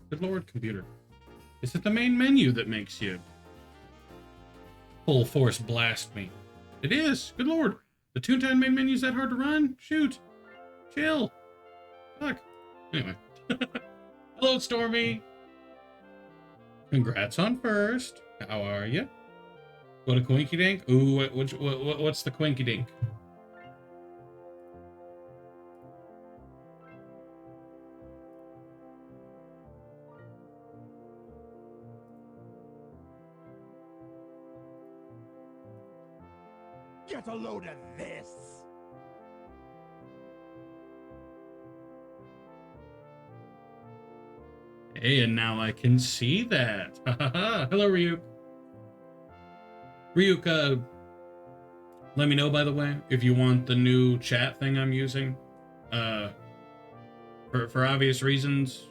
Good lord, computer. Is it the main menu that makes you full force blast me? It is. Good lord. The Toontown main menu's that hard to run? Shoot. Chill. Fuck. Anyway. Hello, Stormy. Congrats on first. How are you? What a quinky dink? Ooh, what's the quinky dink? Get a load of this! Hey, and now I can see that. Hello, Ryuk. Ryuk, let me know, by the way, if you want the new chat thing I'm using. For obvious reasons,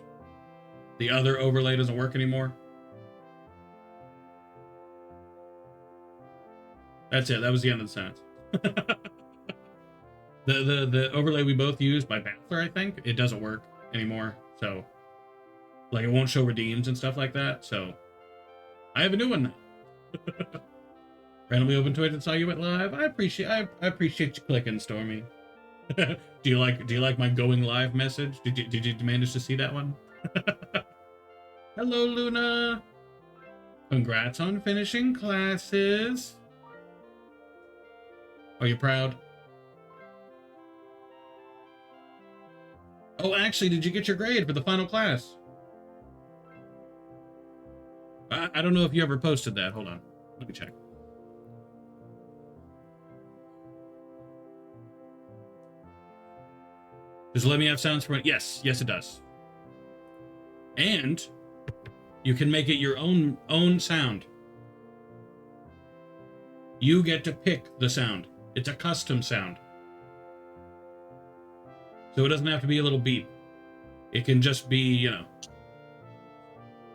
the other overlay doesn't work anymore. That's it. That was the end of the sentence. the overlay we both use by Bachelor, I think, it doesn't work anymore. So, like, it won't show redeems and stuff like that. So, I have a new one now. Randomly opened Twitch and saw you went live. I appreciate you clicking, Stormy. do you like my going live message? Did you manage to see that one? Hello, Luna. Congrats on finishing classes. Are you proud? Oh, actually, did you get your grade for the final class? I don't know if you ever posted that. Hold on. Let me check. Does Let Me Have Sounds for it? Yes, it does. And you can make it your own sound. You get to pick the sound. It's a custom sound. So it doesn't have to be a little beep. It can just be, you know,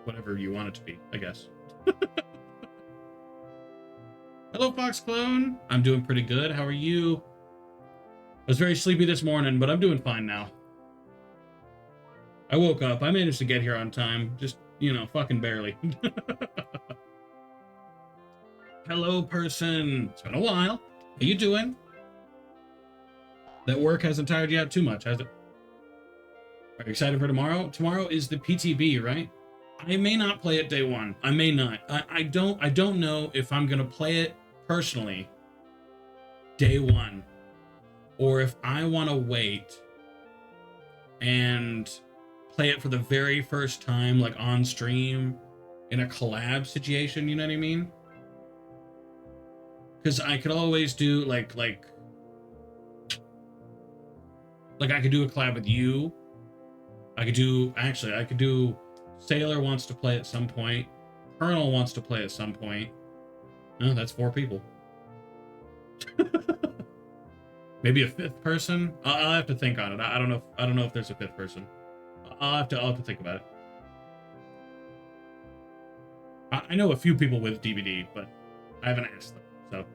whatever you want it to be, I guess. Hello, Fox Clone. I'm doing pretty good. How are you? I was very sleepy this morning, but I'm doing fine now. I woke up. I managed to get here on time. Just, you know, fucking barely. Hello, person. It's been a while. How you doing? That work hasn't tired you out too much, has it? Are you excited for tomorrow? Tomorrow is the PTB, right? I may not play it day one. I may not. I don't know if I'm gonna play it personally day one, or if I want to wait and play it for the very first time, like on stream in a collab situation. You know what I mean? Because I could always do like I could do a collab with you. I could do Sailor wants to play at some point. Colonel wants to play at some point. No, that's 4 people. Maybe a 5th person. I'll have to think on it. I don't know if there's a 5th person. I'll have to think about it. I know a few people with DVD, but I haven't asked them. So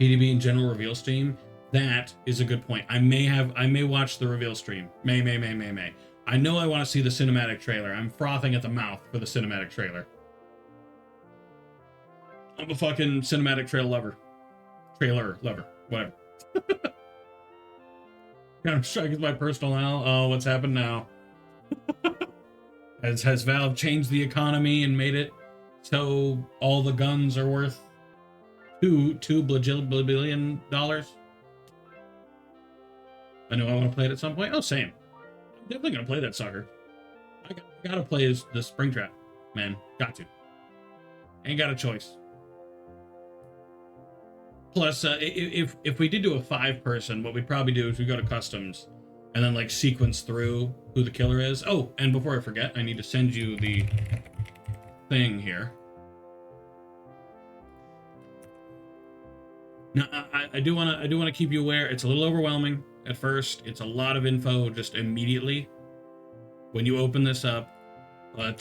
PDB and general reveal stream. That is a good point. I may watch the reveal stream. May. I know I want to see the cinematic trailer. I'm frothing at the mouth for the cinematic trailer. I'm a fucking cinematic trailer lover. Whatever. Counter-Strike is my personal now. Oh, what's happened now? Has Valve changed the economy and made it so all the guns are worth $2 billion? I know I want to play it at some point. Oh, same. I'm definitely going to play that sucker. I gotta play the Springtrap, man. Got to. Ain't got a choice. Plus, if we did do a 5-person, what we'd probably do is we go to customs and then like sequence through who the killer is. Oh, and before I forget, I need to send you the thing here. Now, I do want to keep you aware. It's a little overwhelming at first. It's a lot of info just immediately when you open this up, but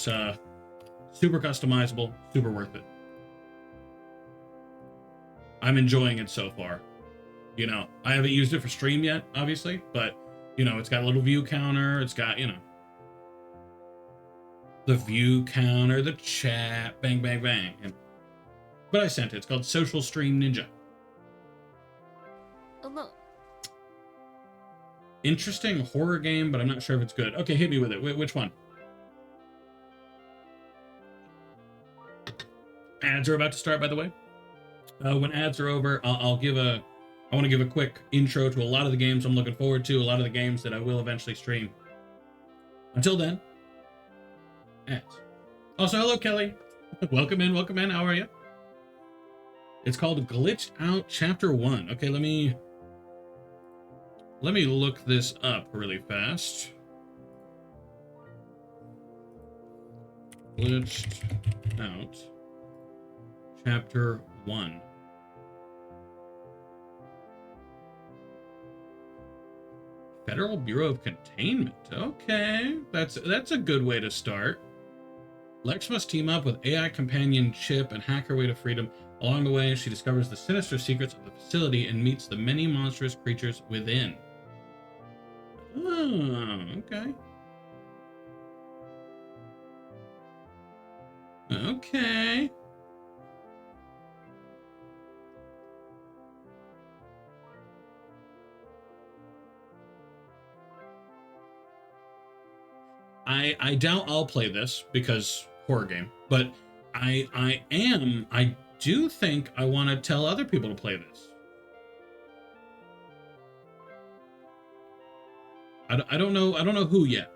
super customizable, super worth it. I'm enjoying it so far. You know, I haven't used it for stream yet, obviously, but you know, it's got a little view counter. It's got, you know, the view counter, the chat, bang, bang, bang. But I sent it. It's called Social Stream Ninja. Interesting horror game, but I'm not sure if it's good. Okay, hit me with it. Which one? Ads are about to start, by the way. When ads are over, I want to give a quick intro to a lot of the games I'm looking forward to, a lot of the games that I will eventually stream. Until then, ads. Also, hello, Kelly. Welcome in, welcome in. How are you? It's called Glitched Out Chapter 1. Okay, let me look this up really fast. Glitched Out Chapter 1. Federal Bureau of Containment. Okay, that's a good way to start. Lex must team up with AI companion Chip and hack her way to freedom. Along the way, she discovers the sinister secrets of the facility and meets the many monstrous creatures within. Oh, okay. Okay. I doubt I'll play this because horror game, but I do think I want to tell other people to play this. I don't know who yet.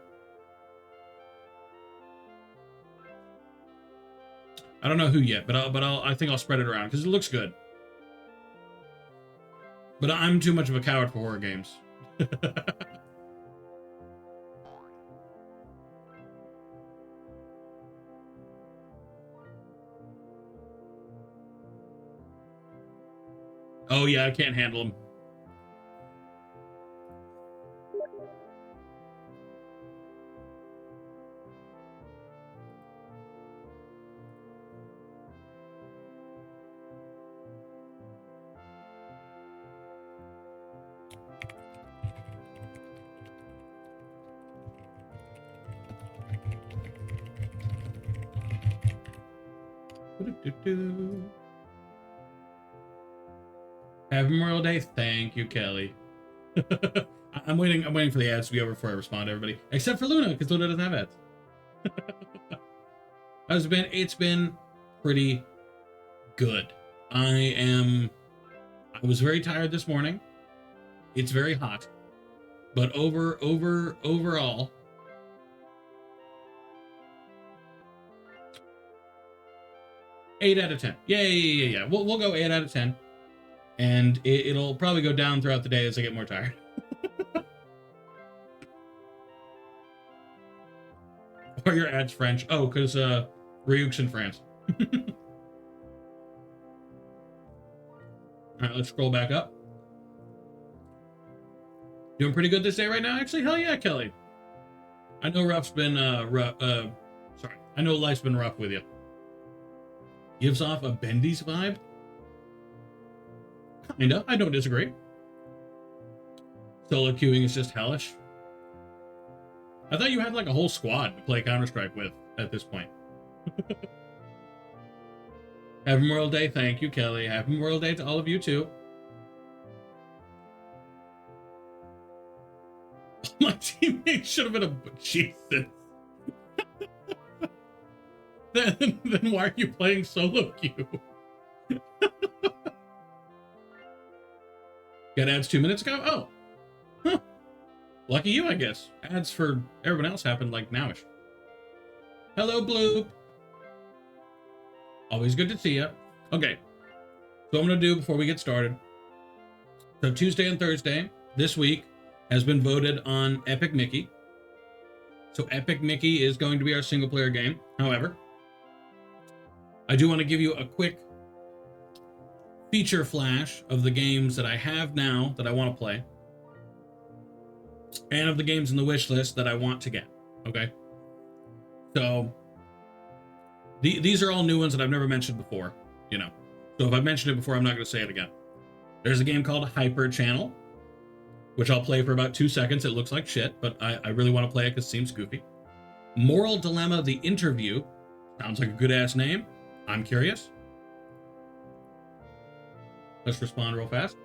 I don't know who yet, but I think I'll spread it around because it looks good. But I'm too much of a coward for horror games. Oh yeah, I can't handle them. Happy Memorial Day. Thank you, Kelly. I'm waiting for the ads to be over before I respond to everybody. Except for Luna, because Luna doesn't have ads. It's been pretty good. I was very tired this morning. It's very hot. But overall, eight out of 10. Yeah. We'll go 8 out of 10. And it'll probably go down throughout the day as I get more tired. Or your ad's French. Oh, because Ryuk's in France. Alright, let's scroll back up. Doing pretty good this day right now, actually? Hell yeah, Kelly. I know life's been rough with you. Gives off a Bendy's vibe? Kinda, I don't disagree. Solo queuing is just hellish. I thought you had like a whole squad to play Counter-Strike with at this point. Happy Memorial Day, thank you, Kelly. Happy Memorial Day to all of you too. My teammate should have been a Jesus. then why are you playing solo queue? Got ads 2 minutes ago? Oh. Huh. Lucky you, I guess. Ads for everyone else happened like nowish. Hello, Bloop. Always good to see you. Okay. So I'm going to do before we get started. So Tuesday and Thursday this week has been voted on Epic Mickey. So Epic Mickey is going to be our single player game. However, I do want to give you a quick feature flash of the games that I have now that I want to play, and of the games in the wish list that I want to get. Okay, so these are all new ones that I've never mentioned before, you know. So if I've mentioned it before, I'm not going to say it again. There's a game called Hyper Channel, which I'll play for about 2 seconds. It looks like shit, but I really want to play it because it seems goofy. Moral Dilemma: The Interview. Sounds like a good-ass name. I'm curious. Let's respond real fast.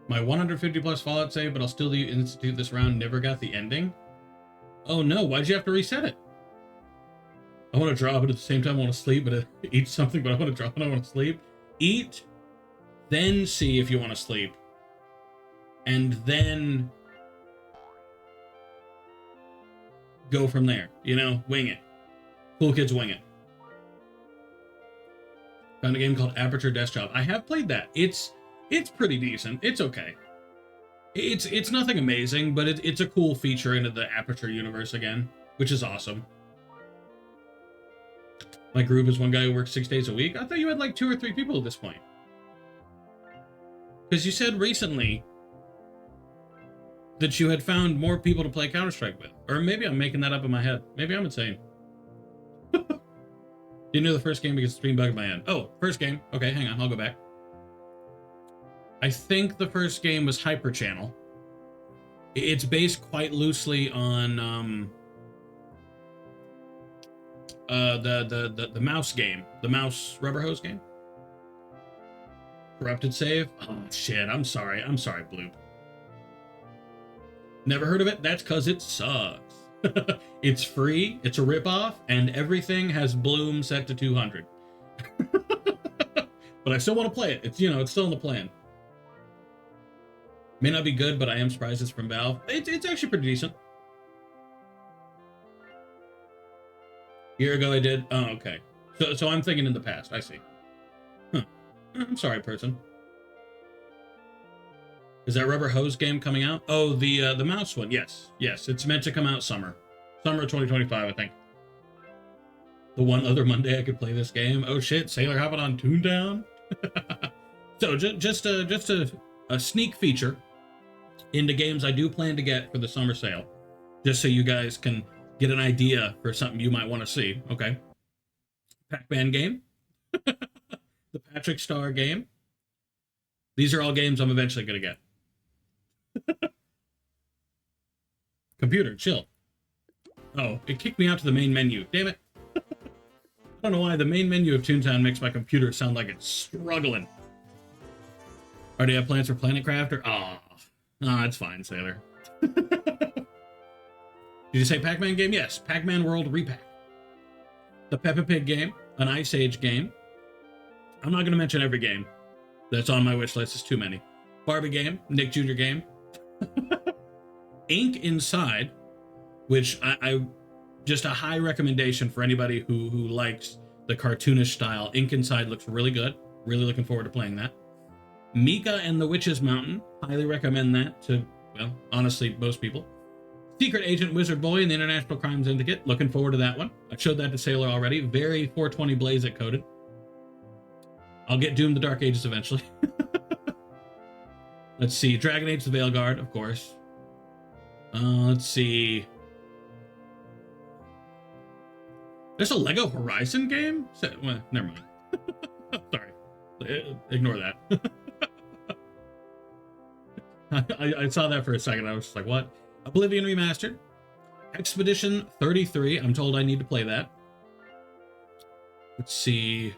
My 150 plus Fallout save, but I'll still do Institute this round. Never got the ending. Oh no, why'd you have to reset it? I want to draw, but at the same time I want to sleep, but eat something, but I want to draw and I want to sleep. Eat, then see if you want to sleep. And then go from there. You know, wing it. Cool kids wing it. Found a game called Aperture Desk Job. I have played that. It's pretty decent. It's okay. It's nothing amazing, but it's a cool feature into the Aperture universe again, which is awesome. My group is one guy who works 6 days a week. I thought you had like 2 or 3 people at this point. Because you said recently that you had found more people to play Counter-Strike with. Or maybe I'm making that up in my head. Maybe I'm insane. You knew the first game because the stream bugged my end. Oh, first game. Okay, hang on. I'll go back. I think the first game was Hyper Channel. It's based quite loosely on the mouse game, the mouse rubber hose game. Corrupted save. Oh shit! I'm sorry, Bloop. Never heard of it? That's because it sucks. It's free. It's a ripoff, and everything has bloom set to 200. But I still want to play it. It's it's still in the plan. May not be good, but I am surprised it's from Valve. It's actually pretty decent. A year ago I did. Oh, okay. So I'm thinking in the past. I see. Huh. I'm sorry, person. Is that rubber hose game coming out? Oh, the mouse one. Yes. It's meant to come out summer of 2025, I think. The one other Monday I could play this game. Oh shit, Sailor hopping on Toontown. So just a sneak feature into games I do plan to get for the summer sale, just so you guys can get an idea for something you might want to see. Okay. Pac-Man game. The Patrick Star game. These are all games I'm eventually going to get. Computer, chill. Oh, it kicked me out to the main menu. Damn it. I don't know why the main menu of Toontown makes my computer sound like it's struggling. Already have plans for Planet Crafter? Oh, it's fine, Sailor. Did you say Pac-Man game? Yes, Pac-Man World Repack. The Peppa Pig game, an Ice Age game. I'm not going to mention every game that's on my wish list. It's too many. Barbie game, Nick Jr. game. Ink Inside, which I just a high recommendation for anybody who likes the cartoonish style. Ink Inside looks really good. Really looking forward to playing that. Mika and the Witch's Mountain. Highly recommend that to, well, honestly, most people. Secret Agent Wizard Boy and the International Crime Syndicate. Looking forward to that one. I showed that to Sailor already. Very 420 Blaze it coded. I'll get Doom the Dark Ages eventually. Let's see. Dragon Age the Veilguard, of course. Let's see. There's a Lego Horizon game? Well, never mind. Sorry. Ignore that. I saw that for a second. I was just like, what? Oblivion Remastered. Expedition 33. I'm told I need to play that. Let's see.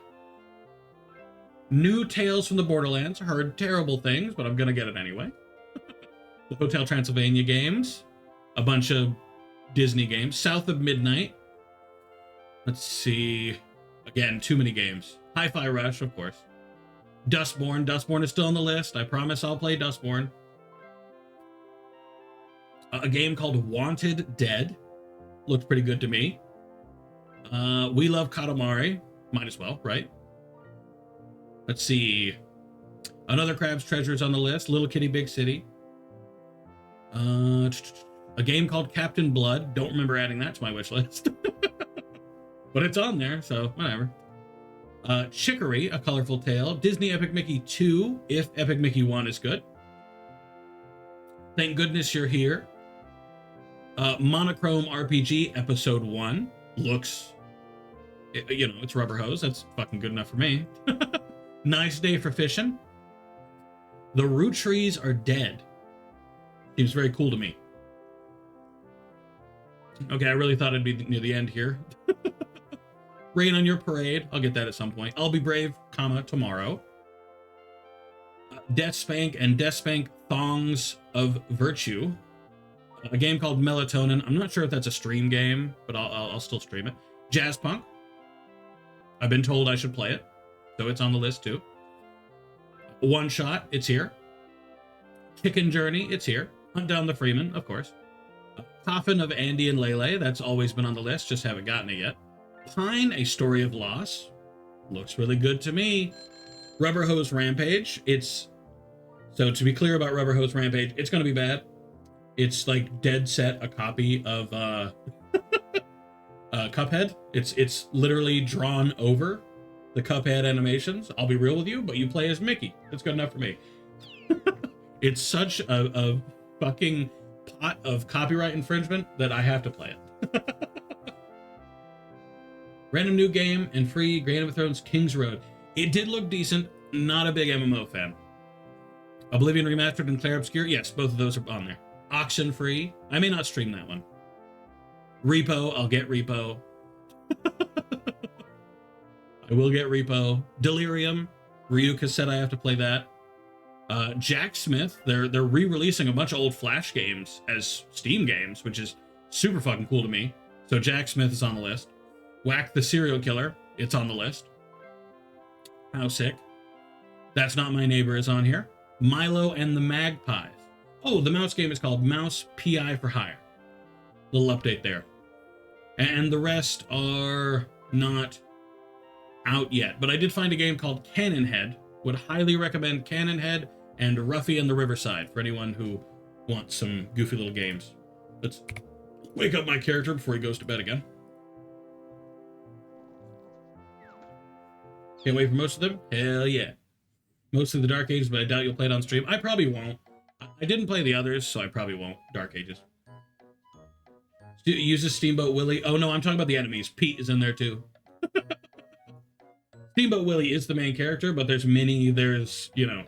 New Tales from the Borderlands. Heard terrible things, but I'm going to get it anyway. The Hotel Transylvania games. A bunch of Disney games. South of Midnight. Let's see. Again, too many games. Hi-Fi Rush, of course. Dustborn. Dustborn is still on the list. I promise I'll play Dustborn. A game called Wanted Dead. Looked pretty good to me. We Love Katamari. Might as well, right? Let's see. Another Crab's Treasure is on the list. Little Kitty Big City. A game called Captain Blood. Don't remember adding that to my wish list. But it's on there, so whatever. Chicory, A Colorful Tale. Disney Epic Mickey 2, if Epic Mickey 1 is good. Thank Goodness You're Here. Monochrome RPG Episode 1. Looks, it's rubber hose. That's fucking good enough for me. Nice Day for Fishing. The Root Trees Are Dead. Seems very cool to me. Okay, I really thought it'd be near the end here. Rain on Your Parade. I'll get that at some point. I'll Be Brave, comma, tomorrow. Death Spank and Death Spank Thongs of Virtue. A game called Melatonin. I'm not sure if that's a stream game, but I'll still stream it. Jazz Punk. I've been told I should play it, so it's on the list too. One Shot, it's here. Chicken Journey, it's here. Hunt Down the Freeman, of course. Coffin of Andy and Lele, that's always been on the list, just haven't gotten it yet. Pine, A Story of Loss. Looks really good to me. Rubber Hose Rampage, so to be clear about Rubber Hose Rampage, it's going to be bad. It's like dead set a copy of Cuphead. It's literally drawn over the Cuphead animations. I'll be real with you, but you play as Mickey. That's good enough for me. It's such a fucking pot of copyright infringement that I have to play it. Random new game and free Game of Thrones King's Road. It did look decent. Not a big MMO fan. Oblivion Remastered and Clair Obscure. Yes, both of those are on there. Oxen Free. I may not stream that one. Repo. I'll get Repo. I will get Repo. Delirium. Ryuka said I have to play that. Jack Smith. They're re-releasing a bunch of old Flash games as Steam games, which is super fucking cool to me. So Jack Smith is on the list. Whack the Serial Killer. It's on the list. How sick. That's Not My Neighbor is on here. Milo and the Magpies. Oh, the mouse game is called Mouse PI for Hire. Little update there. And the rest are not out yet. But I did find a game called Cannon Head. Would highly recommend Cannon Head and Ruffy and the Riverside for anyone who wants some goofy little games. Let's wake up my character before he goes to bed again. Can't wait for most of them? Hell yeah. Mostly the Dark Ages, but I doubt you'll play it on stream. I probably won't. I didn't play the others, so I probably won't. Dark Ages. Uses Steamboat Willie. Oh no, I'm talking about the enemies. Pete is in there too. Steamboat Willie is the main character, but there's Minnie, there's, you know.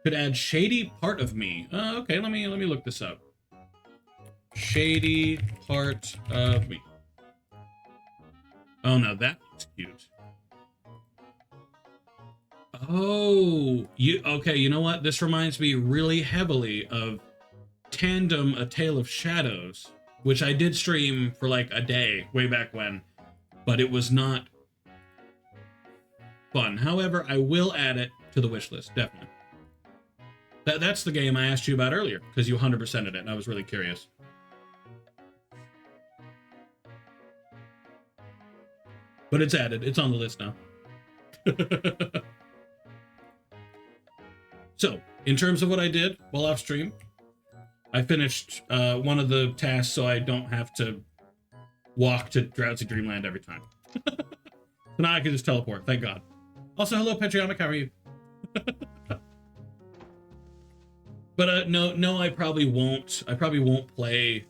Could add Shady Part of Me. Okay, let me look this up. Shady Part of Me. Oh no, that looks cute. Oh, okay, you know what? This reminds me really heavily of Tandem, A Tale of Shadows, which I did stream for like a day way back when, but it was not fun. However, I will add it to the wish list, definitely. That's the game I asked you about earlier, because you 100%ed it, and I was really curious. But it's added. It's on the list now. So, in terms of what I did while off stream, I finished one of the tasks so I don't have to walk to Drowsy Dreamland every time. So now I can just teleport, thank God. Also, hello, Petrionic, how are you? But no, I probably won't. I probably won't play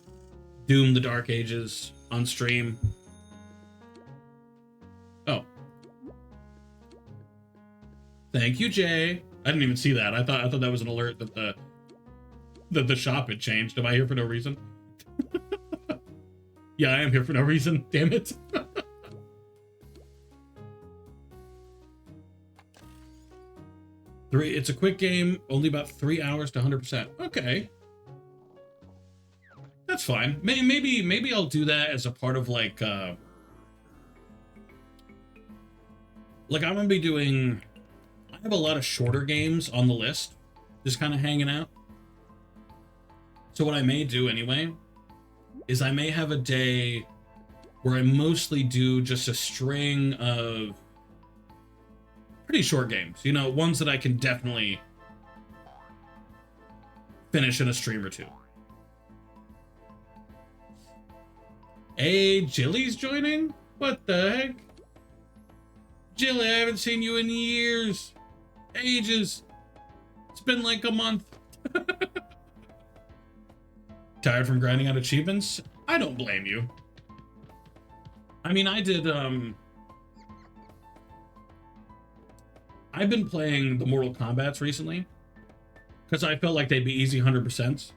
Doom: The Dark Ages on stream. Oh. Thank you, Jay. I didn't even see that. I thought that was an alert that the shop had changed. Am I here for no reason? Yeah, I am here for no reason. Damn it. It's a quick game, only about 3 hours to 100%. Okay. That's fine. Maybe I'll do that as a part of like I'm gonna be doing, I have a lot of shorter games on the list, just kind of hanging out. So what I may do anyway, is I may have a day where I mostly do just a string of pretty short games, you know, ones that I can definitely finish in a stream or two. Hey, Jilly's joining? What the heck? Jilly, I haven't seen you in years. Ages. It's been like a month. Tired from grinding out achievements? I don't blame you. I mean, I did, I've been playing the Mortal Kombats recently because I felt like they'd be easy 100%.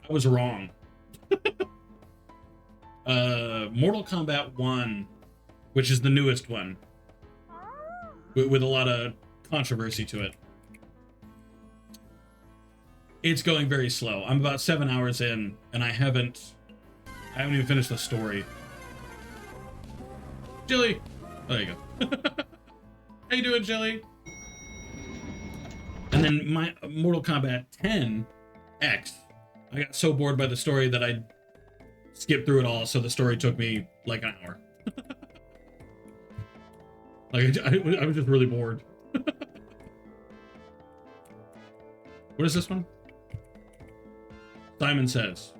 I was wrong. Mortal Kombat 1, which is the newest one, with a lot of controversy to it. It's going very slow. I'm about 7 hours in, and I haven't even finished the story. Jilly! Oh, there you go. How you doing, Jilly? And then my Mortal Kombat 10 X, I got so bored by the story that I skipped through it all, so the story took me like an hour. Like, I was just really bored. What is this one? Simon Says.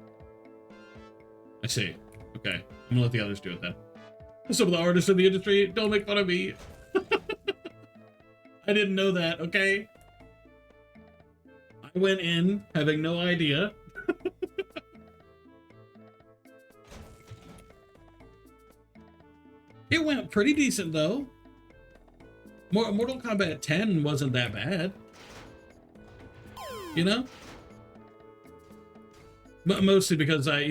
I see. Okay. I'm gonna let the others do it then. Some of the artists in the industry, don't make fun of me. I didn't know that, okay? I went in having no idea. It went pretty decent, though. Mortal Kombat 10 wasn't that bad. You know? But mostly because I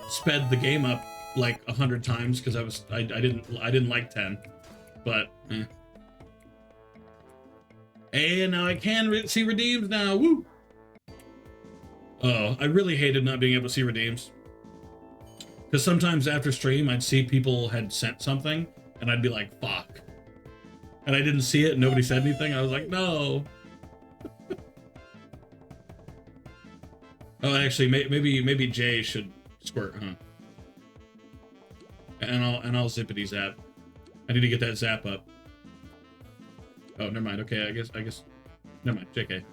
sped the game up like 100 times because I didn't like 10. But Hey, now I can see redeems now. Woo! Oh, I really hated not being able to see redeems. Because sometimes after stream, I'd see people had sent something, and I'd be like, fuck. And I didn't see it, and nobody said anything. I was like, no. Oh, actually, maybe Jay should squirt, huh? And I'll zippity zap. I need to get that zap up. Oh, never mind. Okay, I guess. Never mind. JK.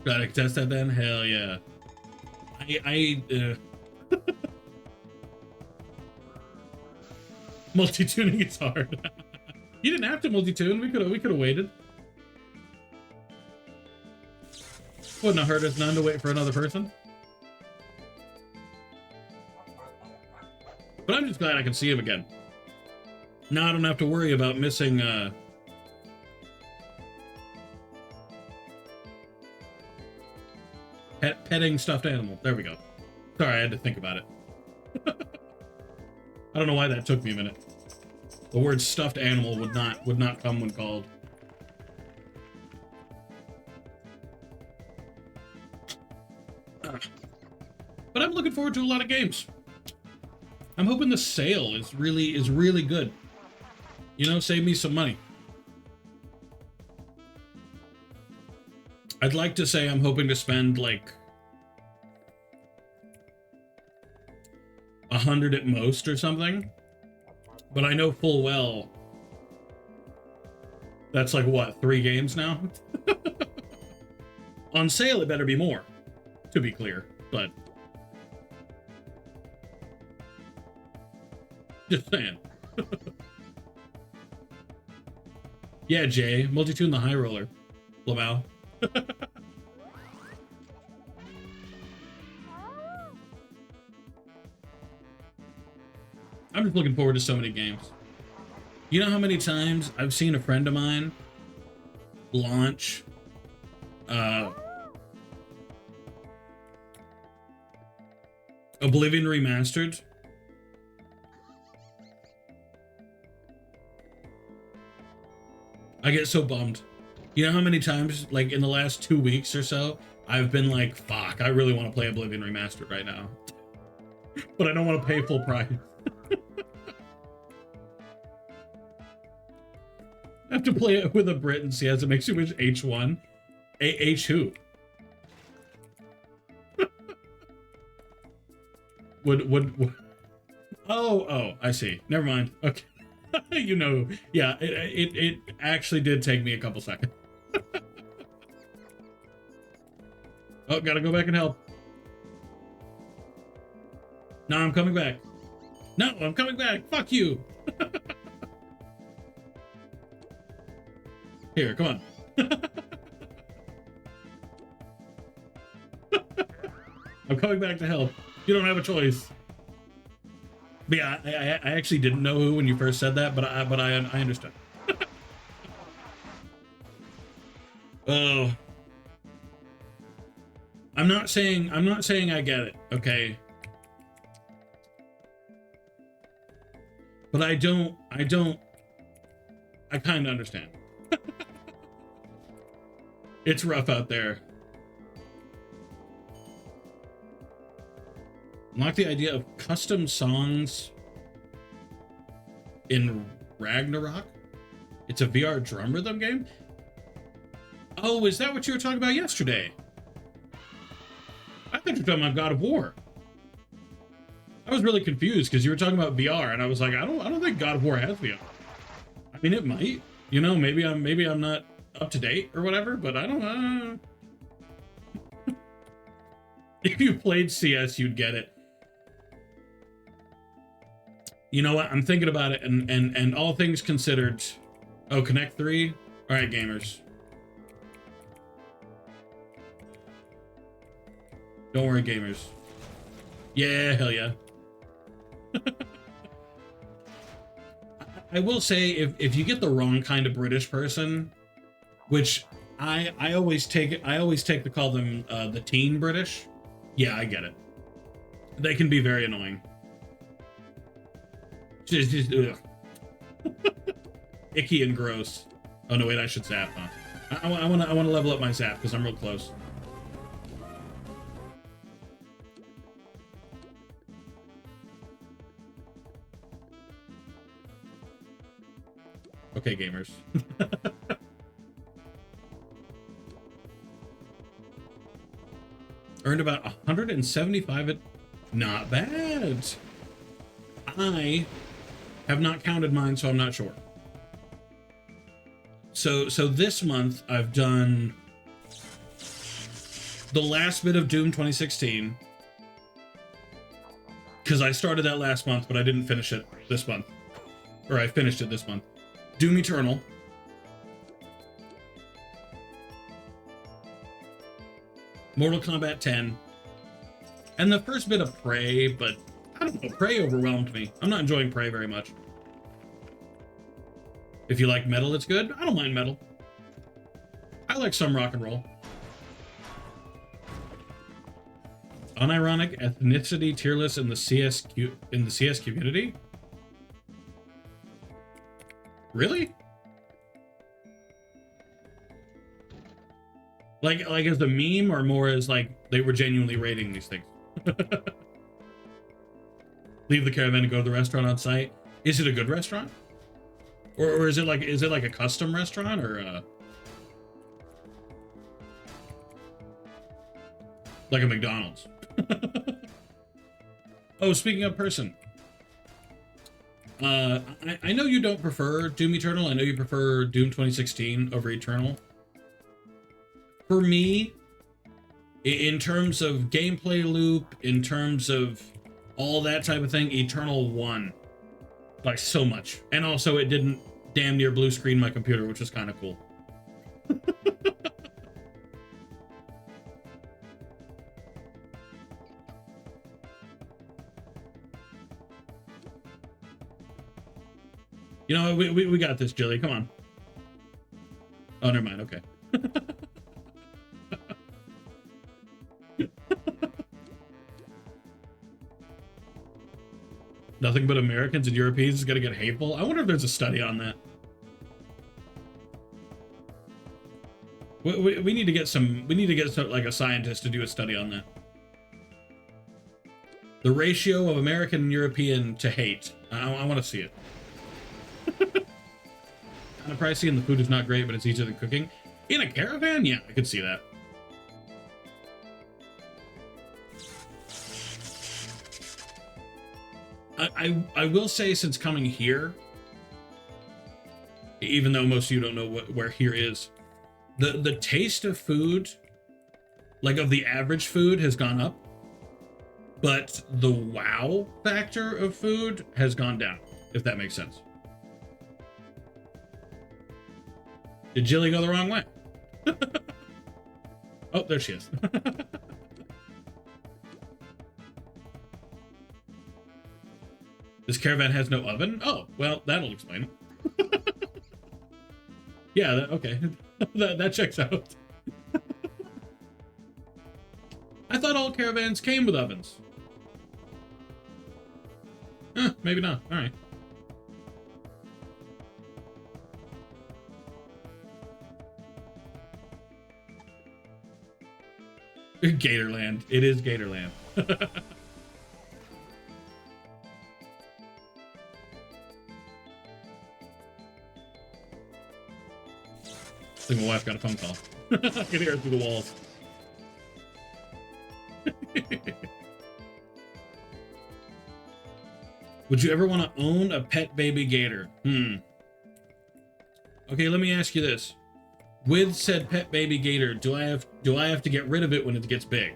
Gotta test that then? Hell yeah. Multi-tuning is hard. You didn't have to multi-tune. We could have waited. Wouldn't have hurt us none to wait for another person. But I'm just glad I can see him again. Now I don't have to worry about missing petting stuffed animal. There we go. Sorry, I had to think about it. I don't know why that took me a minute. The word stuffed animal would not come when called. But I'm looking forward to a lot of games. I'm hoping the sale is really good. You know, save me some money. I'd like to say I'm hoping to spend like 100 at most or something, but I know full well that's like what, 3 games now? On sale it better be more, to be clear, but just saying. Yeah, Jay, multi-tune the high roller. Lamau. I'm just looking forward to so many games. You know how many times I've seen a friend of mine launch Oblivion Remastered? I get so bummed. You know how many times, like in the last 2 weeks or so, I've been like, fuck, I really want to play Oblivion Remastered right now. But I don't want to pay full price. I have to play it with a Brit and see as it makes you wish H1. H who? would oh, I see. Never mind. Okay. You know, yeah, it actually did take me a couple seconds. Oh, gotta go back and help. No, I'm coming back. No, I'm coming back. Fuck you. Here, come on. I'm coming back to help. You don't have a choice. But yeah, I actually didn't know who when you first said that, but I understood. Oh, I'm not saying I get it, okay? But I kind of understand. It's rough out there. Like the idea of custom songs in Ragnarok. It's a VR drum rhythm game. Oh, is that what you were talking about yesterday? I thought you were talking about God of War. I was really confused because you were talking about VR, and I was like, I don't think God of War has VR. I mean, it might. You know, maybe I'm not up to date or whatever, but I don't know. If you played CS, you'd get it. You know what? I'm thinking about it, and all things considered. Oh, Connect 3? All right, gamers. Don't worry, gamers. Yeah, hell yeah. I will say, if you get the wrong kind of British person, which I always take to call them the teen British. Yeah, I get it. They can be very annoying. Just icky and gross. Oh no, wait, I should zap, huh? I want to level up my zap because I'm real close. Okay, gamers. Earned about 175 at... Not bad. I have not counted mine, so I'm not sure. So this month I've done the last bit of Doom 2016 because I started that last month, but I didn't finish it this month. Or I finished it this month. Doom Eternal. Mortal Kombat 10. And the first bit of Prey, but I don't know, Prey overwhelmed me. I'm not enjoying Prey very much. If you like metal, it's good. I don't mind metal. I like some rock and roll. Unironic ethnicity tier list in the CS community? Really? Like as a meme, or more as like they were genuinely rating these things? Leave the caravan and go to the restaurant on site. Is it a good restaurant? Or is it like a custom restaurant, or like a McDonald's? Oh, speaking of person, I know you don't prefer Doom Eternal. I know you prefer Doom 2016 over Eternal. For me, in terms of gameplay loop, in terms of all that type of thing, Eternal won like so much. And also it didn't damn near blue screen my computer, which was kind of cool. You know, we got this, Jilly. Come on. Oh, never mind. Okay. Nothing but Americans and Europeans is gonna get hateful. I wonder if there's a study on that. We need to get some. We need to get some, like a scientist to do a study on that. The ratio of American and European to hate. I want to see it. Kind of pricey, and the food is not great, but it's easier than cooking. In a caravan? Yeah, I could see that. I will say, since coming here, even though most of you don't know where here is, the taste of food, like of the average food, has gone up, but the wow factor of food has gone down, if that makes sense. Did Jilly go the wrong way? Oh, there she is. This caravan has no oven? Oh, well, that'll explain it. Yeah, okay. That checks out. I thought all caravans came with ovens. Maybe not. All right. Gatorland. It is Gatorland. I think my wife got a phone call. I can hear it through the walls. Would you ever want to own a pet baby gator? Okay, let me ask you this. With said pet baby gator, do I have to get rid of it when it gets big?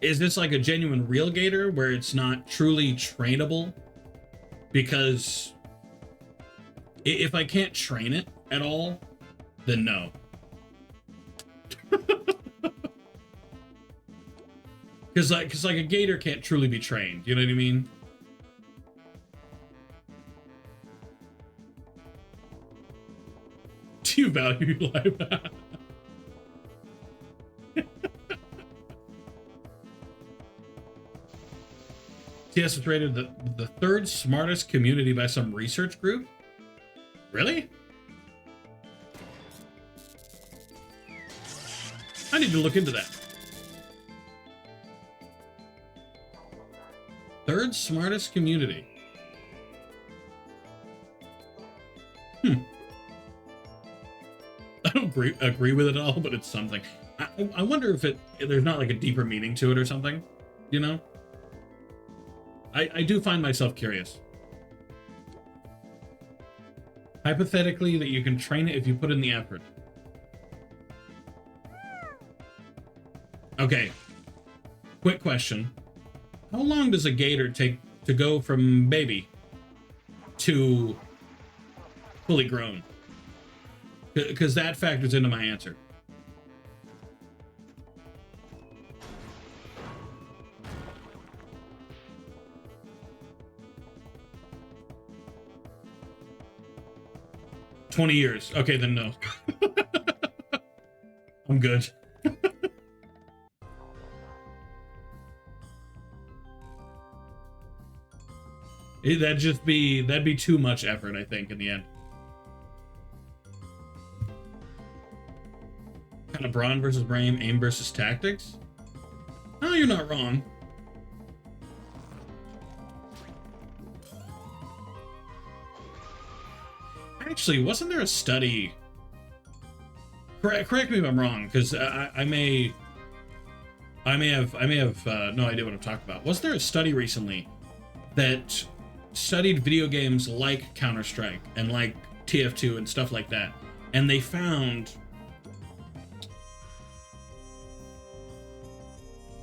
Is this like a genuine real gator where it's not truly trainable? Because if I can't train it at all, then no. Because like a gator can't truly be trained. You know what I mean? Do you value your life? TS is rated the third smartest community by some research group. Really? I need to look into that. Third smartest community. I don't agree with it at all, but it's something. I wonder if there's not like a deeper meaning to it or something, you know? I do find myself curious. Hypothetically, that you can train it if you put in the effort. Okay. Quick question. How long does a gator take to go from baby to fully grown? Because that factors into my answer. $20 years. Okay, then no. I'm good. That'd be too much effort, I think, in the end. Kind of brawn versus brain, aim versus tactics. Oh, you're not wrong. Actually, wasn't there a study? Correct me if I'm wrong, because I may have no idea what I'm talking about. Was there a study recently that studied video games like Counter-Strike and like TF2 and stuff like that, and they found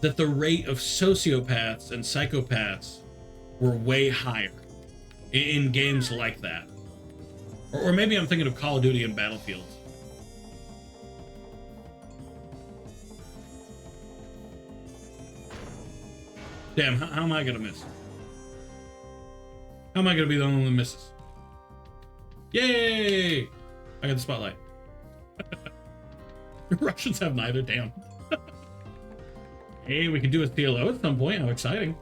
that the rate of sociopaths and psychopaths were way higher in games like that? Or maybe I'm thinking of Call of Duty and Battlefield. Damn, how am I gonna miss? How am I gonna be the only one that misses? Yay! I got the spotlight. Russians have neither, damn. Hey, we can do a CLO at some point. How exciting.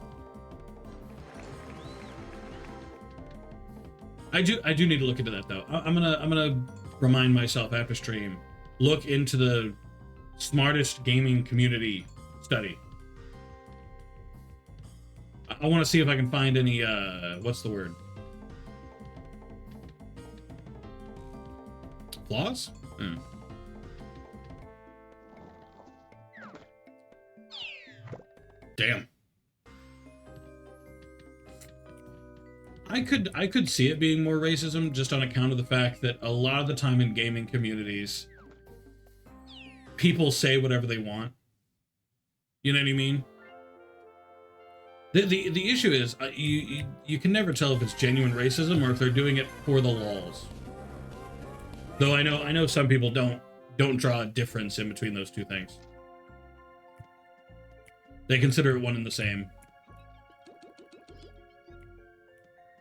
I do need to look into that though. I'm gonna remind myself after stream. Look into the smartest gaming community study. I want to see if I can find any what's the word? Flaws? Damn. I could see it being more racism just on account of the fact that a lot of the time in gaming communities, people say whatever they want. You know what I mean? The issue is you can never tell if it's genuine racism or if they're doing it for the lols. Though I know some people don't draw a difference in between those two things. They consider it one and the same.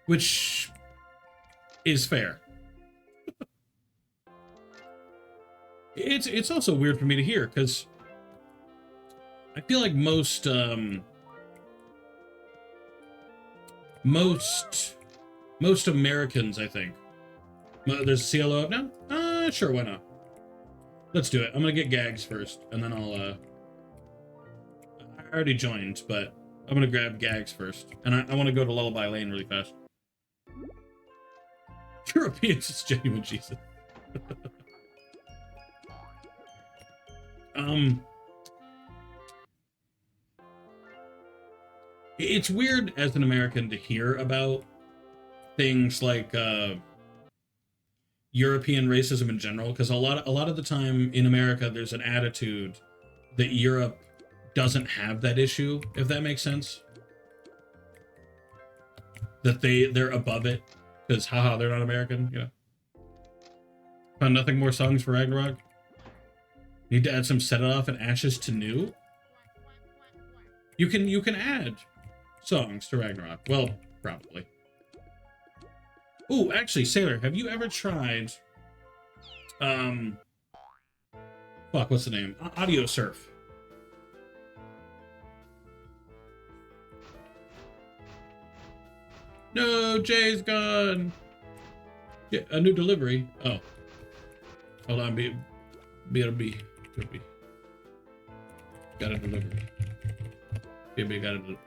Which is fair. It's also weird for me to hear because I feel like most Americans, I think. There's a CLO up now? Sure, why not? Let's do it. I'm gonna get gags first, and then I already joined, but I'm gonna grab gags first. And I want to go to Lullaby Lane really fast. Europeans is genuine Jesus. It's weird as an American to hear about things like European racism in general, because a lot of the time in America there's an attitude that Europe doesn't have that issue, if that makes sense. That they're above it because haha they're not American, you know. Found nothing more songs for Ragnarok. Need to add some Set It Off and Ashes to New. You can add songs to Ragnarok. Well, probably. Ooh, actually, Sailor, have you ever tried fuck, what's the name? Audio Surf. No, Jay's gone. Yeah, a new delivery. Oh. Hold on, be got a delivery. BB got a delivery.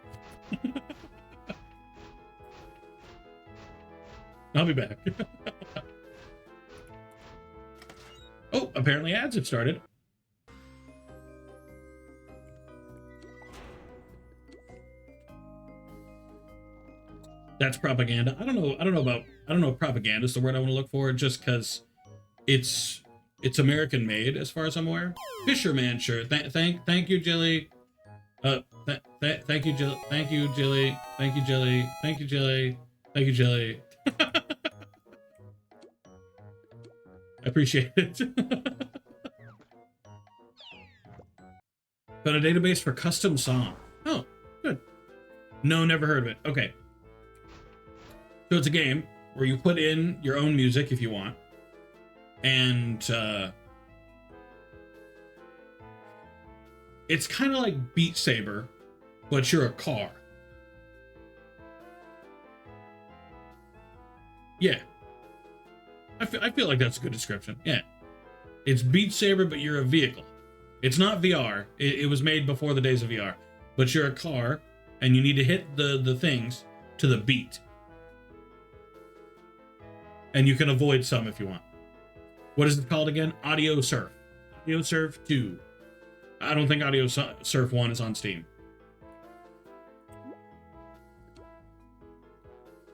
I'll be back. Oh, apparently ads have started. That's propaganda. I don't know if propaganda is the word I want to look for, just because it's American made as far as I'm aware. Fisherman shirt. Thank you, Jilly. Thank you, Jilly. Thank you, Jilly. Thank you, Jilly. Thank you, Jilly. Thank you, Jilly. I appreciate it. Found a database for custom song. Oh, good. No, never heard of it. Okay. So it's a game where you put in your own music if you want. And it's kind of like Beat Saber, but you're a car. Yeah. I feel like that's a good description. Yeah. It's Beat Saber, but you're a vehicle. It's not VR. It was made before the days of VR. But you're a car, and you need to hit the things to the beat. And you can avoid some if you want. What is it called again? Audio Surf. Audio Surf 2. I don't think Audio Surf 1 is on Steam.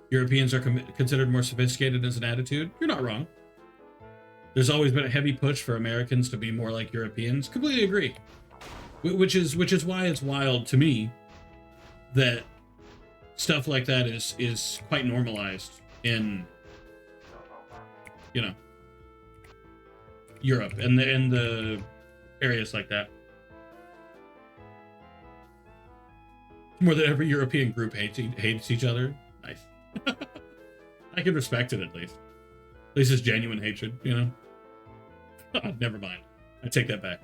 Europeans are considered more sophisticated as an attitude. You're not wrong. There's always been a heavy push for Americans to be more like Europeans. Completely agree. Which is why it's wild to me that stuff like that is quite normalized in, you know, Europe and the areas like that. More than every European group hates each other. Nice. I can respect it at least. At least it's genuine hatred, you know? Never mind. I take that back.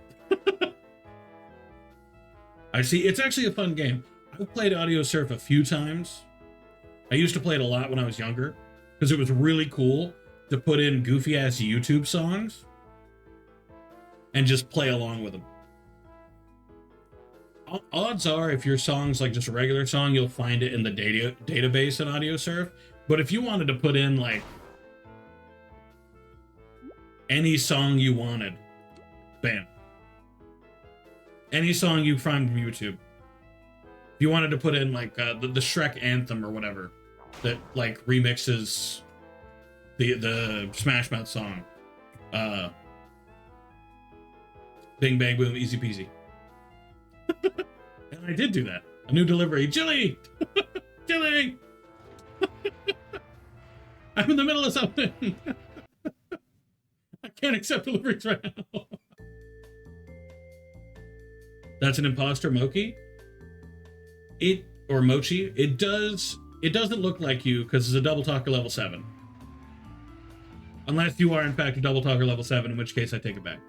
I see. It's actually a fun game. I've played Audio Surf a few times. I used to play it a lot when I was younger because it was really cool to put in goofy-ass YouTube songs and just play along with them. Odds are, if your song's like just a regular song, you'll find it in the database in Audio Surf. But if you wanted to put in like any song you wanted, bam. Any song you find from YouTube. If you wanted to put in like the Shrek anthem or whatever that like remixes the Smash Mouth song, Bing Bang Boom, easy peasy. And I did do that. A new delivery. Jilly! Jilly! I'm in the middle of something. I can't accept deliveries right now. That's an imposter, Moki. Or Mochi. It doesn't look like you because it's a double talker level 7. Unless you are in fact a double talker level 7, in which case I take it back.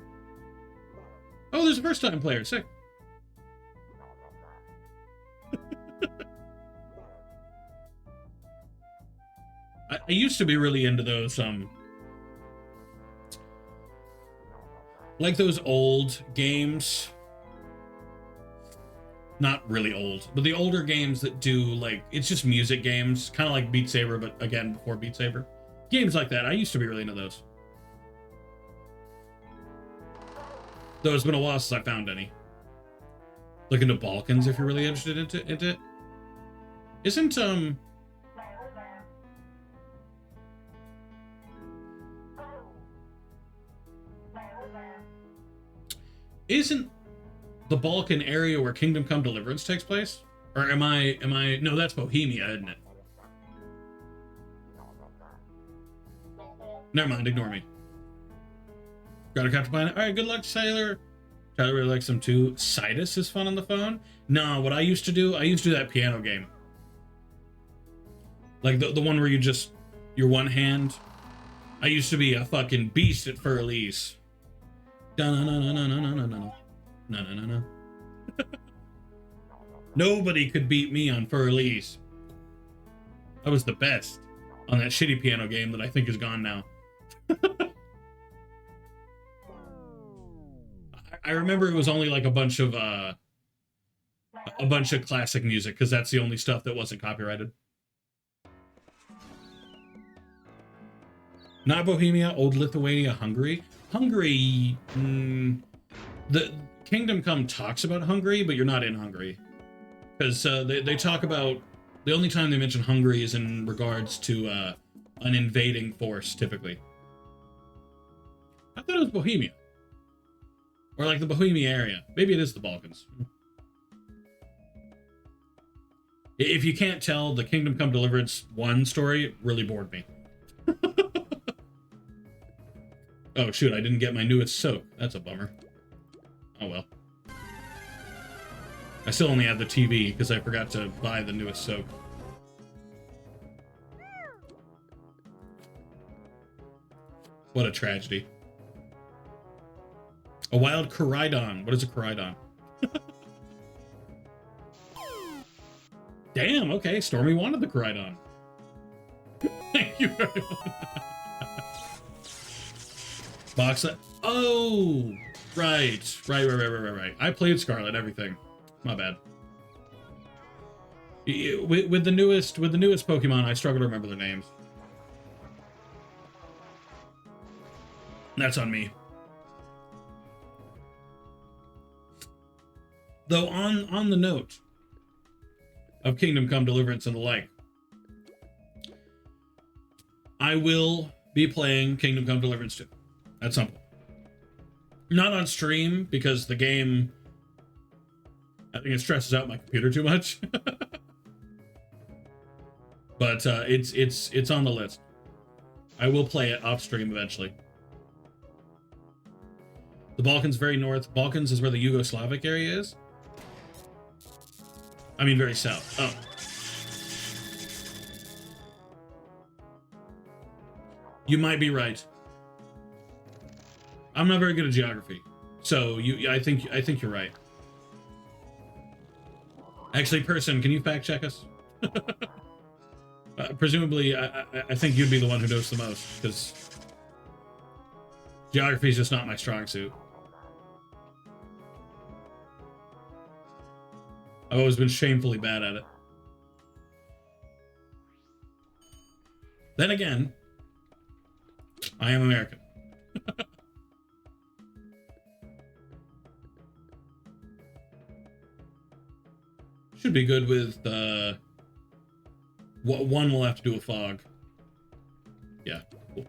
Oh, there's a first time player. Sick. I used to be really into those, like those old games. Not really old, but the older games that do, like, it's just music games, kind of like Beat Saber, but again, before Beat Saber. Games like that, I used to be really into those. Though it's been a while since I found any. Look into Balkans if you're really interested into it. Isn't, Isn't the Balkan area where Kingdom Come Deliverance takes place? Or am I, no, that's Bohemia, isn't it? Never mind, ignore me. Gotta capture planet. Alright, good luck, Sailor. Tyler really likes them too. Sidus is fun on the phone. No, what I used to do that piano game. Like the one where you just, your one hand. I used to be a fucking beast at Furley's. No. Nobody could beat me on Furley's. I was the best on that shitty piano game that I think is gone now. I remember it was only like a bunch of classic music, because that's the only stuff that wasn't copyrighted. Not Bohemia, old Lithuania, Hungary. Hungary, the Kingdom Come talks about Hungary, but you're not in Hungary. Because they talk about, the only time they mention Hungary is in regards to an invading force, typically. I thought it was Bohemia. Or like the Bohemia area. Maybe it is the Balkans. If you can't tell, the Kingdom Come Deliverance 1 story really bored me. Oh shoot, I didn't get my newest soak. That's a bummer. Oh well. I still only have the TV because I forgot to buy the newest soak. What a tragedy. A wild Koraidon. What is a Koraidon? Damn, okay. Stormy wanted the Koraidon. Thank you very much. Box set. Oh, right. I played Scarlet, everything. My bad. With the newest Pokemon, I struggle to remember their names. That's on me. Though on the note of Kingdom Come Deliverance and the like, I will be playing Kingdom Come Deliverance 2 at some point. Not on stream, because the game, I think it stresses out my computer too much. But it's on the list. I will play it off stream eventually. The Balkans very north. Balkans is where the Yugoslavic area is. I mean, very south. Oh. You might be right. I'm not very good at geography, so I think you're right. Actually, person, can you fact check us? Presumably, I think you'd be the one who knows the most, because geography is just not my strong suit. I've always been shamefully bad at it. Then again, I am American. Should be good with one will have to do with fog. Yeah. Cool.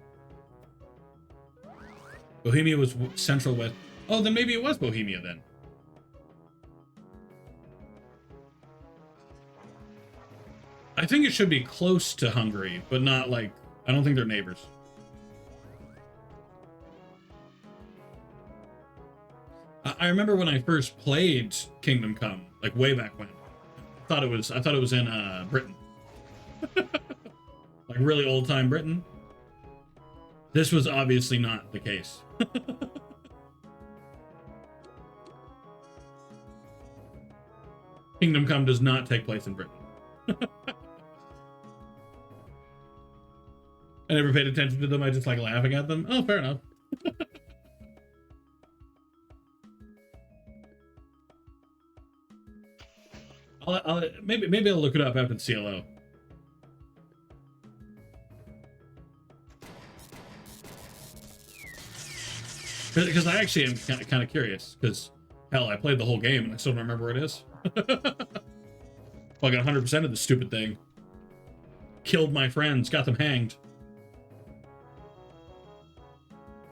Bohemia was central west. Oh, then maybe it was Bohemia then. I think it should be close to Hungary, but not like, I don't think they're neighbors. I remember when I first played Kingdom Come, like way back when. I thought it was in Britain. Like really old time Britain. This was obviously not the case. Kingdom Come does not take place in Britain. I never paid attention to them. I just like laughing at them. Oh, fair enough. Maybe I'll look it up after the CLO. Because I actually am kind of curious. Because hell, I played the whole game and I still don't remember where it is. Well, I got 100% of the stupid thing. Killed my friends, got them hanged.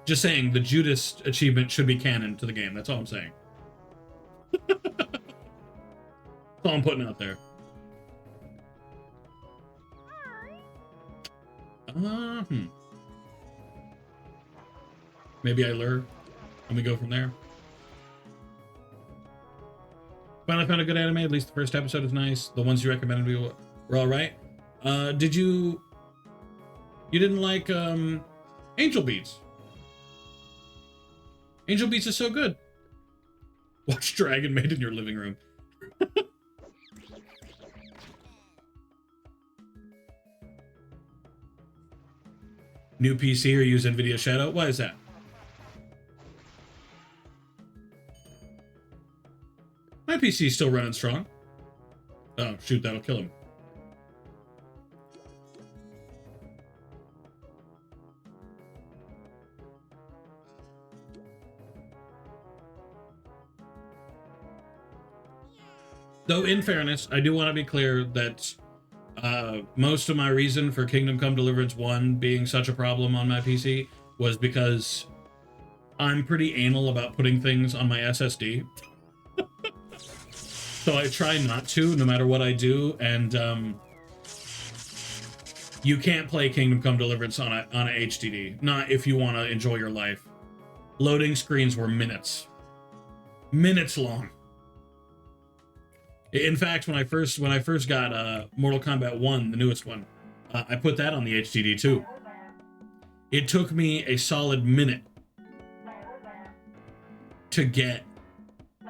Just saying, the Judas achievement should be canon to the game. That's all I'm saying. That's all I'm putting out there. Maybe I lure. Let me go from there. Finally found a good anime. At least the first episode is nice. The ones you recommended me were all right. Did you didn't like Angel Beats? Angel Beats is so good. Watch Dragon Maid in your living room. New PC or use NVIDIA Shadow? Why is that? My PC is still running strong. Oh, shoot, that'll kill him. Though, in fairness, I do want to be clear that most of my reason for Kingdom Come Deliverance 1 being such a problem on my PC was because I'm pretty anal about putting things on my SSD. So I try not to, no matter what I do, and you can't play Kingdom Come Deliverance on a HDD. Not if you want to enjoy your life. Loading screens were minutes. Minutes long. In fact, when I first got Mortal Kombat 1, the newest one, I put that on the HDD too. It took me a solid minute to get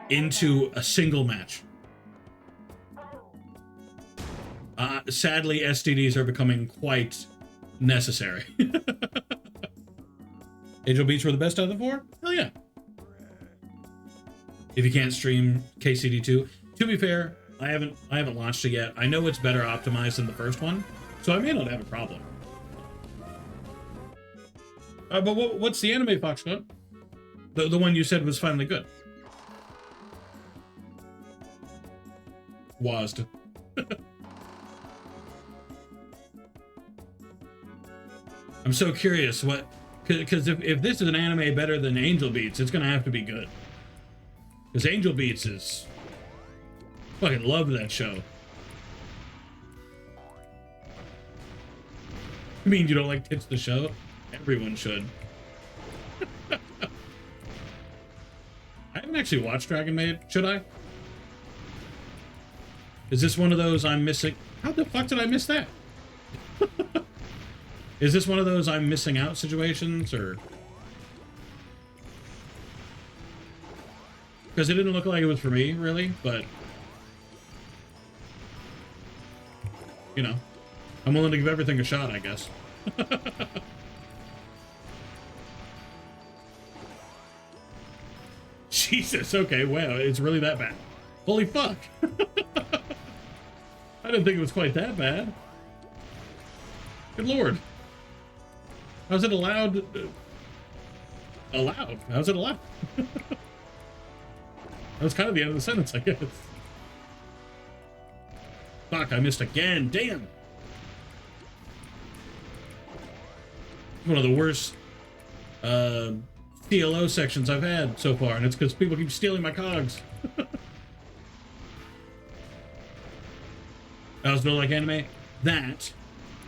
into a single match. Sadly, STDs are becoming quite necessary. Angel Beats were the best out of the 4? Hell yeah. If you can't stream KCD2, to be fair, I haven't launched it yet. I know it's better optimized than the first one, so I may not have a problem. But what's the anime, Foxconn? The one you said was finally good. WASD. I'm so curious what, because if this is an anime better than Angel Beats, it's gonna have to be good. Because Angel Beats is, fucking love that show. I mean, you don't like Tits the Show? Everyone should. I haven't actually watched Dragon Maid. Should I? Is this one of those I'm missing? How the fuck did I miss that? Is this one of those I'm missing out situations, or? Because it didn't look like it was for me, really, but you know, I'm willing to give everything a shot, I guess. Jesus, okay, wow, it's really that bad. Holy fuck. I didn't think it was quite that bad. Good lord. How's it allowed? Allowed? How's it allowed? That was kind of the end of the sentence, I guess. Fuck, I missed again. Damn. One of the worst CLO sections I've had so far, and it's because people keep stealing my cogs. How's no like anime? That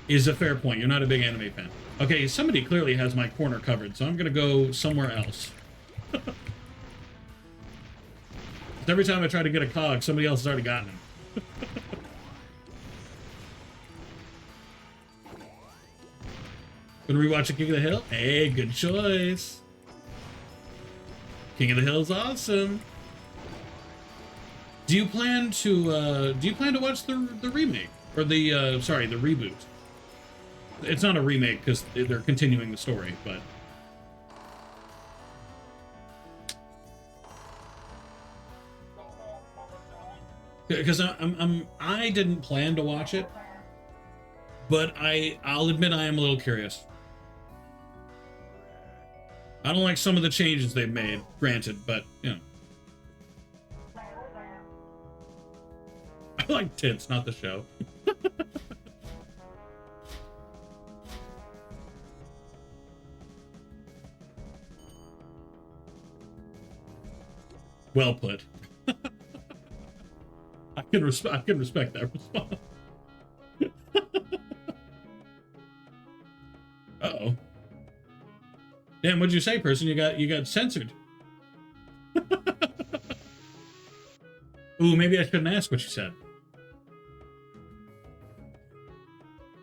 is a fair point. You're not a big anime fan. Okay, somebody clearly has my corner covered, so I'm gonna go somewhere else. Every time I try to get a cog, somebody else has already gotten him. Gonna rewatch King of the Hill? Hey, good choice. King of the Hill is awesome. Do you plan to watch the remake or the sorry, the reboot? It's not a remake because they're continuing the story, but because I didn't plan to watch it, but I'll admit I am a little curious. I don't like some of the changes they've made, granted, but you know. I like tits, not the show. Well put. I can respect that response. Uh-oh. Damn, what'd you say, person? You got censored. Ooh, maybe I shouldn't ask what you said.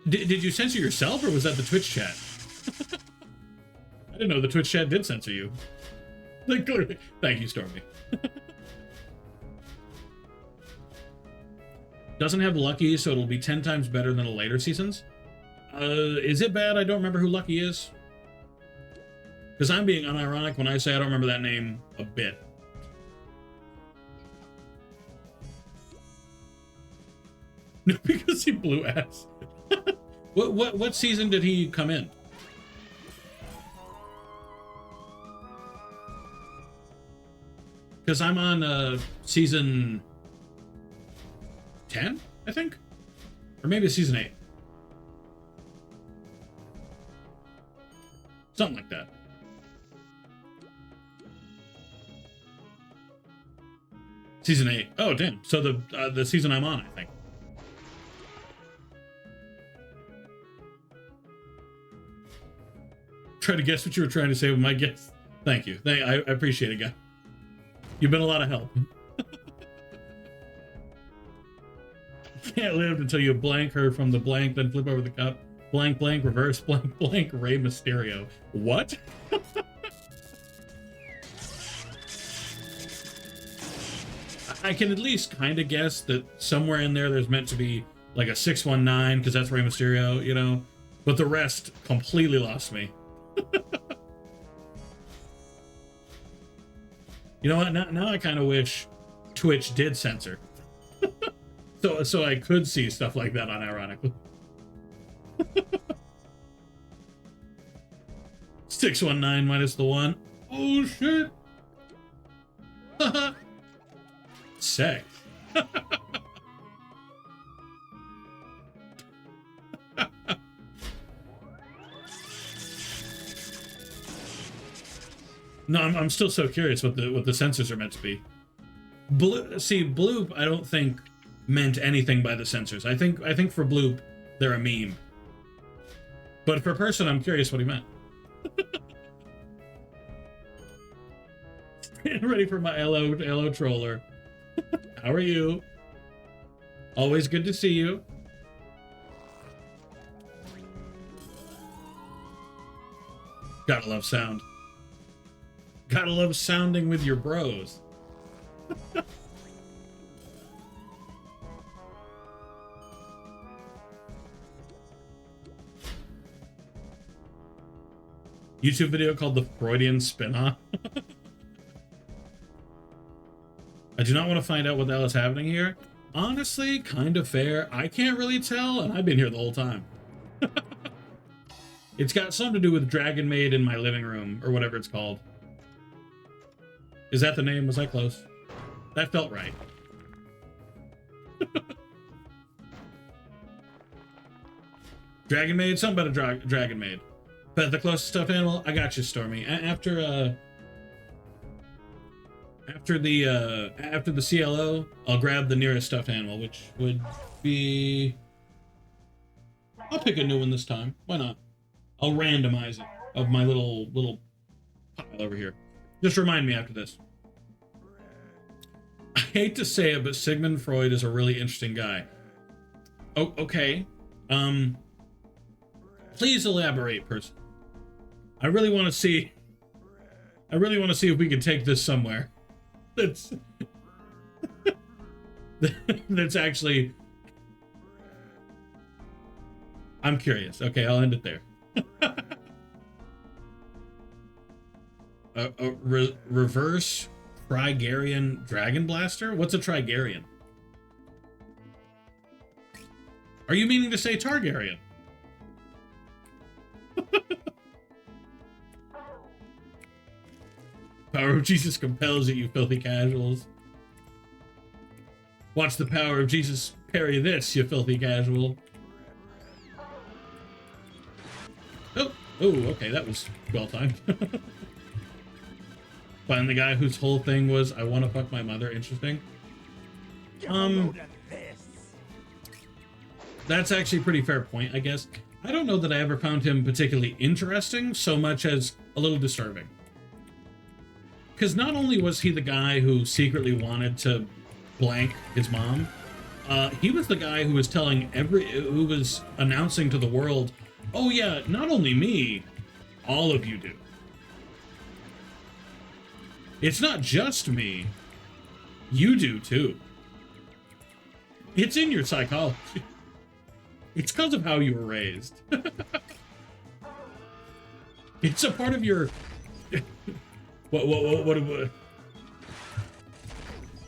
Did you censor yourself, or was that the Twitch chat? I didn't know the Twitch chat did censor you. Like, thank you, Stormy. Doesn't have Lucky, so it'll be 10 times better than the later seasons. Is it bad? I don't remember who Lucky is. Because I'm being unironic when I say I don't remember that name a bit. No, because he blew ass. What season did he come in? Because I'm on season 10, I think? Or maybe season 8. Something like that. Season 8. Oh, damn. So the season I'm on, I think. Try to guess what you were trying to say with my guess. Thank you. I appreciate it, guy. You've been a lot of help. Can't live until you blank her from the blank, then flip over the cup. Blank, blank, reverse, blank, blank, Rey Mysterio. What? I can at least kind of guess that somewhere in there's meant to be like a 619, because that's Rey Mysterio, you know? But the rest completely lost me. You know what? Now I kind of wish Twitch did censor. So I could see stuff like that unironically. 619 minus the 1. Oh, shit. Sex. No, I'm still so curious what the censors are meant to be. Bloop, I don't think meant anything by the censors. I think for Bloop, they're a meme. But for Person, I'm curious what he meant. Getting ready for my LO troller. How are you? Always good to see you. Gotta love sound. Gotta love sounding with your bros. YouTube video called The Freudian Spin-Off. I do not want to find out what the hell is happening here. Honestly, kind of fair. I can't really tell, and I've been here the whole time. It's got something to do with Dragon Maid in my living room, or whatever it's called. Is that the name? Was I close? That felt right. Dragon Maid? Something about a Dragon Maid. But the closest stuffed animal? I got you, Stormy. After the CLO, I'll grab the nearest stuffed animal, which would be... I'll pick a new one this time. Why not? I'll randomize it of my little pile over here. Just remind me after this. I hate to say it, but Sigmund Freud is a really interesting guy. Oh, okay. Please elaborate, person. I really want to see if we can take this somewhere. That's That's actually... I'm curious. Okay, I'll end it there. Reverse Trigarian Dragon Blaster? What's a Trigarian? Are you meaning to say Targaryen? Power of Jesus compels you, you filthy casuals. Watch the power of Jesus parry this, you filthy casual. Oh, okay, that was well timed. Find the guy whose whole thing was, I want to fuck my mother. Interesting. That's actually a pretty fair point, I guess. I don't know that I ever found him particularly interesting so much as a little disturbing. Because not only was he the guy who secretly wanted to blank his mom, he was the guy who was who was announcing to the world, oh yeah, not only me, all of you do. It's not just me, you do too. It's in your psychology. It's because of how you were raised. It's a part of your... What?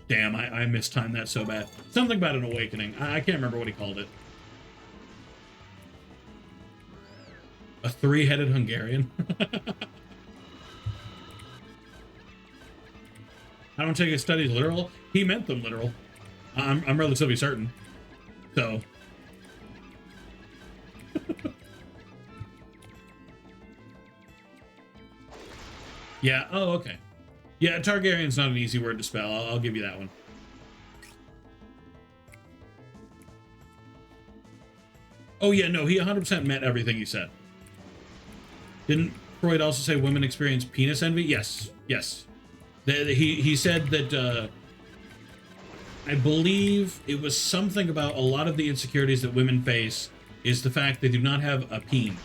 Damn, I mistimed that so bad. Something about an awakening. I can't remember what he called it. A three-headed Hungarian? I don't take his studies literal. He meant them literal. I'm relatively certain. So... Yeah, oh, okay. Yeah, Targaryen's not an easy word to spell. I'll give you that one. Oh, yeah, no, he 100% meant everything he said. Didn't Freud also say women experience penis envy? Yes, yes. He said that, I believe it was something about a lot of the insecurities that women face is the fact they do not have a peen.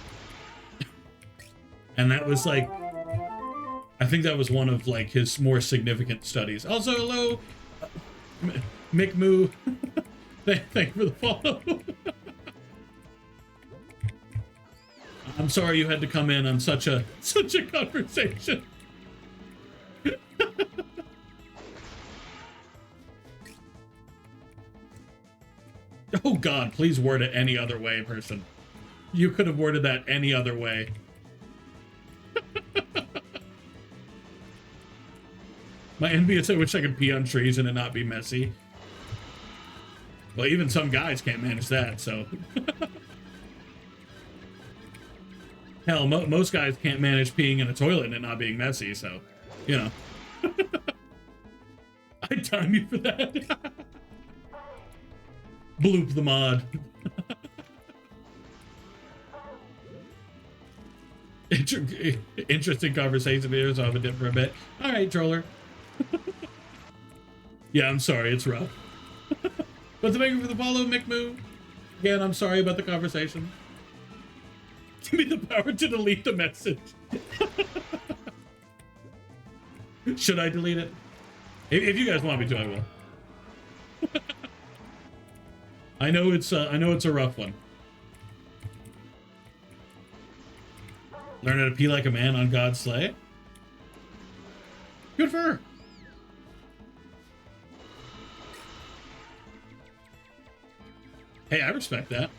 And that was like... I think that was one of, like, his more significant studies. Also, hello, Mick Moo. Thank you for the follow. I'm sorry you had to come in on such a conversation. Oh, God, please word it any other way, person. You could have worded that any other way. My envious, I wish I could pee on trees and it not be messy. Well, even some guys can't manage that, so... Hell, most guys can't manage peeing in a toilet and it not being messy, so... You know. I'd time you for that. Bloop the mod. Interesting conversation here, so I've been different for a bit. Alright, troller. Yeah, I'm sorry, it's rough. But thank you for the follow, Mick Moo. Again, I'm sorry about the conversation. Give me the power to delete the message. Should I delete it? If you guys want me to, I will. I know it's a rough one. Learn how to pee like a man on God's sleigh. Good for her. Hey, I respect that.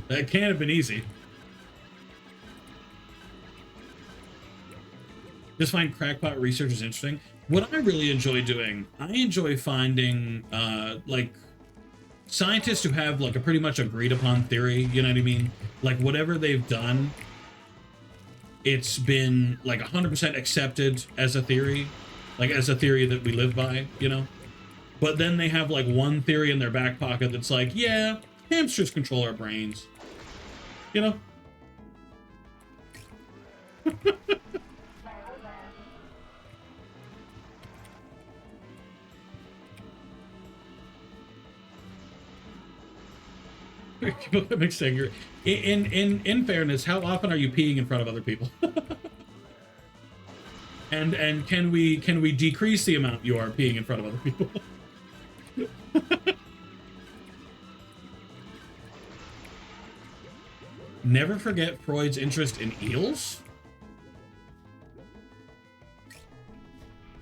That can't have been easy. Just find crackpot researchers interesting. What I really enjoy doing, I enjoy finding, like, scientists who have, like, a pretty much agreed upon theory, you know what I mean? Like, whatever they've done, it's been, like, 100% accepted as a theory. Like, as a theory that we live by, you know? But then they have, like, one theory in their back pocket that's like, yeah, hamsters control our brains. You know? In fairness, how often are you peeing in front of other people? and can we decrease the amount you are peeing in front of other people? Never forget Freud's interest in eels?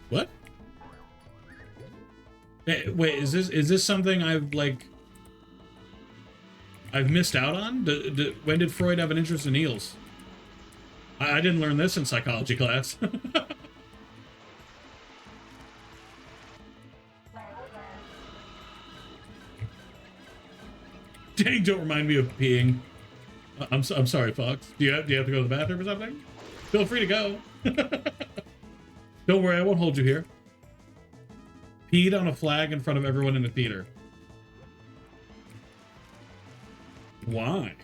What? Wait, is this something I've missed out on? When did Freud have an interest in eels? I didn't learn this in psychology class. Dang, don't remind me of peeing. I'm sorry, Fox. Do you have to go to the bathroom or something? Feel free to go. Don't worry, I won't hold you here. Peed on a flag in front of everyone in the theater. Why?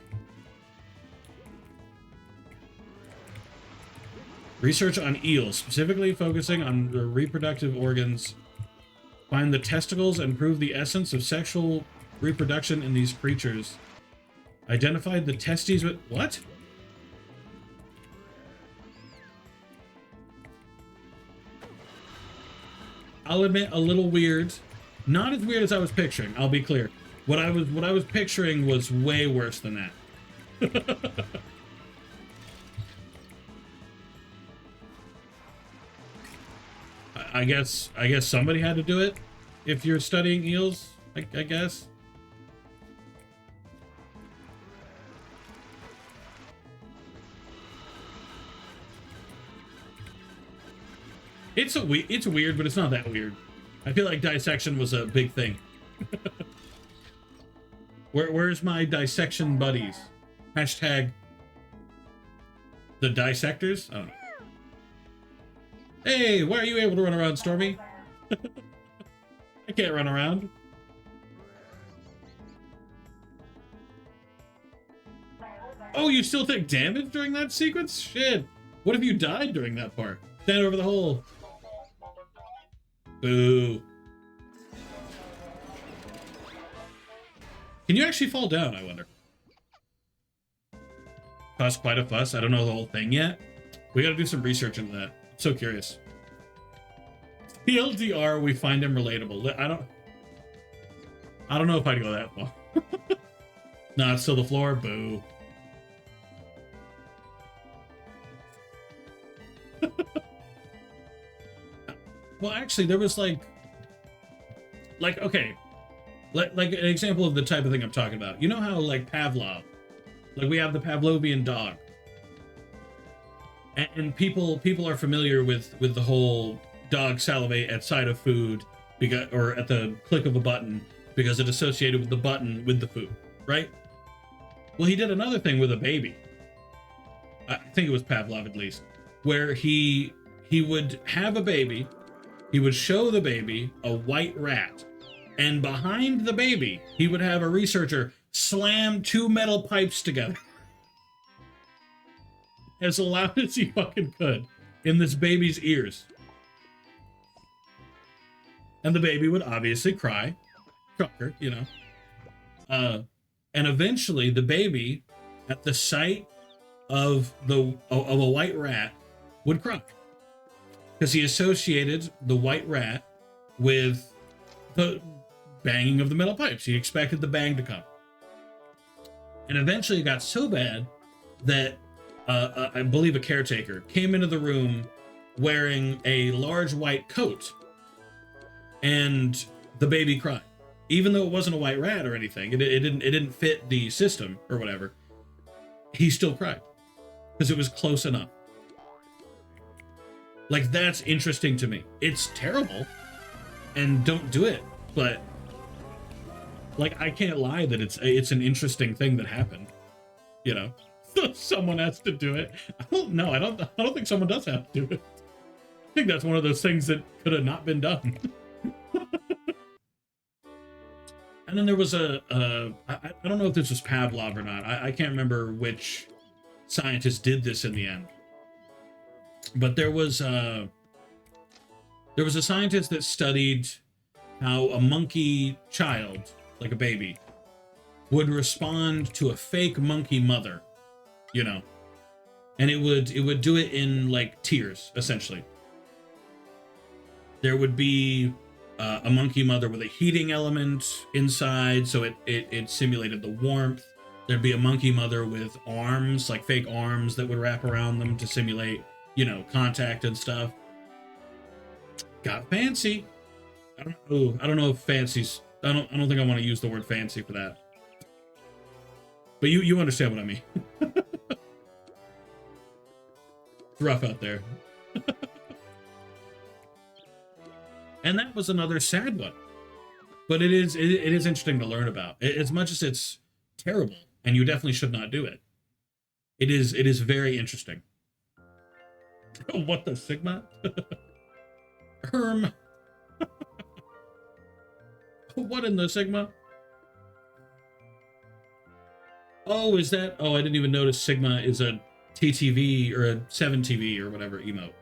Research on eels, specifically focusing on the reproductive organs, find the testicles and prove the essence of sexual reproduction in these creatures. Identified the testes with... What? I'll admit, a little weird. Not as weird as I was picturing, I'll be clear. What I was picturing was way worse than that. I guess somebody had to do it if you're studying eels, I guess. It's weird, but it's not that weird. I feel like dissection was a big thing. Where's my dissection buddies? Hashtag the dissectors? Oh. Hey, why are you able to run around, Stormy? I can't run around. Oh, you still take damage during that sequence? Shit. What if you died during that part? Stand over the hole. Boo. Can you actually fall down, I wonder? Caused quite a fuss. I don't know the whole thing yet. We gotta do some research into that. I'm so curious. TLDR, we find him relatable. I don't know if I'd go that far. Nah, it's still the floor. Boo. Well, actually, there was like okay, like an example of the type of thing I'm talking about. You know how like Pavlov, like we have the Pavlovian dog, and people are familiar with the whole dog salivate at sight of food because, or at the click of a button, because it associated with the button with the food, right? Well, he did another thing with a baby. I think it was Pavlov at least, where he would have a baby. He would show the baby a white rat, and behind the baby, he would have a researcher slam two metal pipes together as loud as he fucking could in this baby's ears. And the baby would obviously cry. Shocker, you know. And eventually the baby, at the sight of a white rat, would cry. Because he associated the white rat with the banging of the metal pipes. He expected the bang to come. And eventually it got so bad that I believe a caretaker came into the room wearing a large white coat. And the baby cried. Even though it wasn't a white rat or anything, it didn't fit the system or whatever, he still cried. Because it was close enough. Like, that's interesting to me. It's terrible, and don't do it, but like, I can't lie that it's an interesting thing that happened, you know. Someone has to do it. I don't know. I don't think someone does have to do it. I think that's one of those things that could have not been done. And then there was I don't know if this was Pavlov or not. I can't remember which scientist did this in the end. But there was a scientist that studied how a monkey child, like a baby, would respond to a fake monkey mother, you know, and it would do it in like tears, essentially. There would be a monkey mother with a heating element inside, so it simulated the warmth. There'd be a monkey mother with arms, like fake arms that would wrap around them to simulate, contact and stuff. Got fancy. I don't know. I don't know if fancy's. I don't think I want to use the word fancy for that. But you understand what I mean. It's rough out there. And that was another sad one. But it is interesting to learn about. As much as it's terrible, and you definitely should not do it. It is very interesting. What the Sigma? Herm. What in the Sigma? Oh, is that? Oh, I didn't even notice Sigma is a TTV or a 7TV or whatever emote.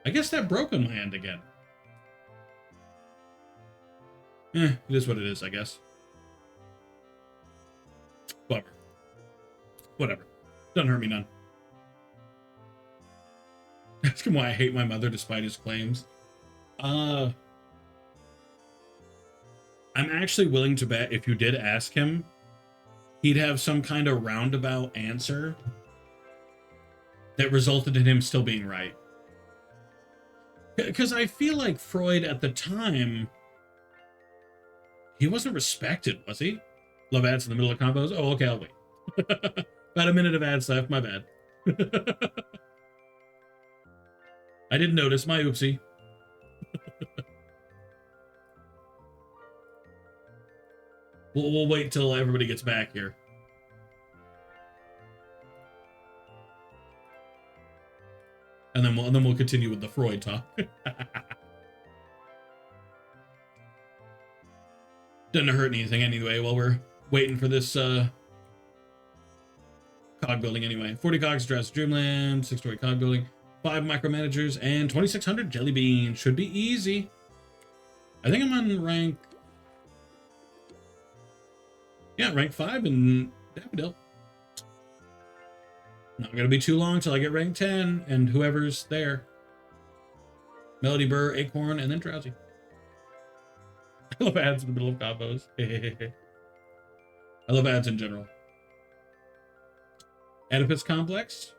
I guess that broke on my end again. It is what it is, I guess. Whatever. Doesn't hurt me none. Ask him why I hate my mother despite his claims. I'm actually willing to bet if you did ask him, he'd have some kind of roundabout answer that resulted in him still being right. Because I feel like Freud at the time, he wasn't respected, was he? Love ads in the middle of combos? Oh, okay, I'll wait. About a minute of ads left, my bad. I didn't notice, my oopsie. We'll wait till everybody gets back here. And then we'll continue with the Freud talk. Doesn't hurt anything anyway while we're waiting for this cog building anyway. 40 cogs dress Dreamland, 6-story cog building, 5 micromanagers, and 2,600 jelly beans. Should be easy. I think I'm on rank... Yeah, rank 5 in Daffodil. Not gonna be too long till I get rank 10 and whoever's there. Melody Burr, Acorn, and then Drowsy. I love ads in the middle of combos. I love ads in general. Oedipus Complex.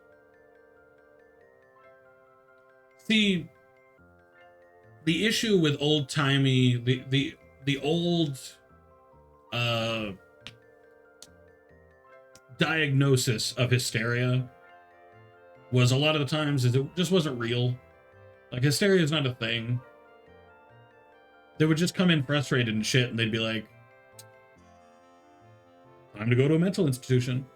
See, the issue with old-timey, the old diagnosis of hysteria was a lot of the times is it just wasn't real. Like, hysteria is not a thing. They would just come in frustrated and shit, and they'd be like, time to go to a mental institution.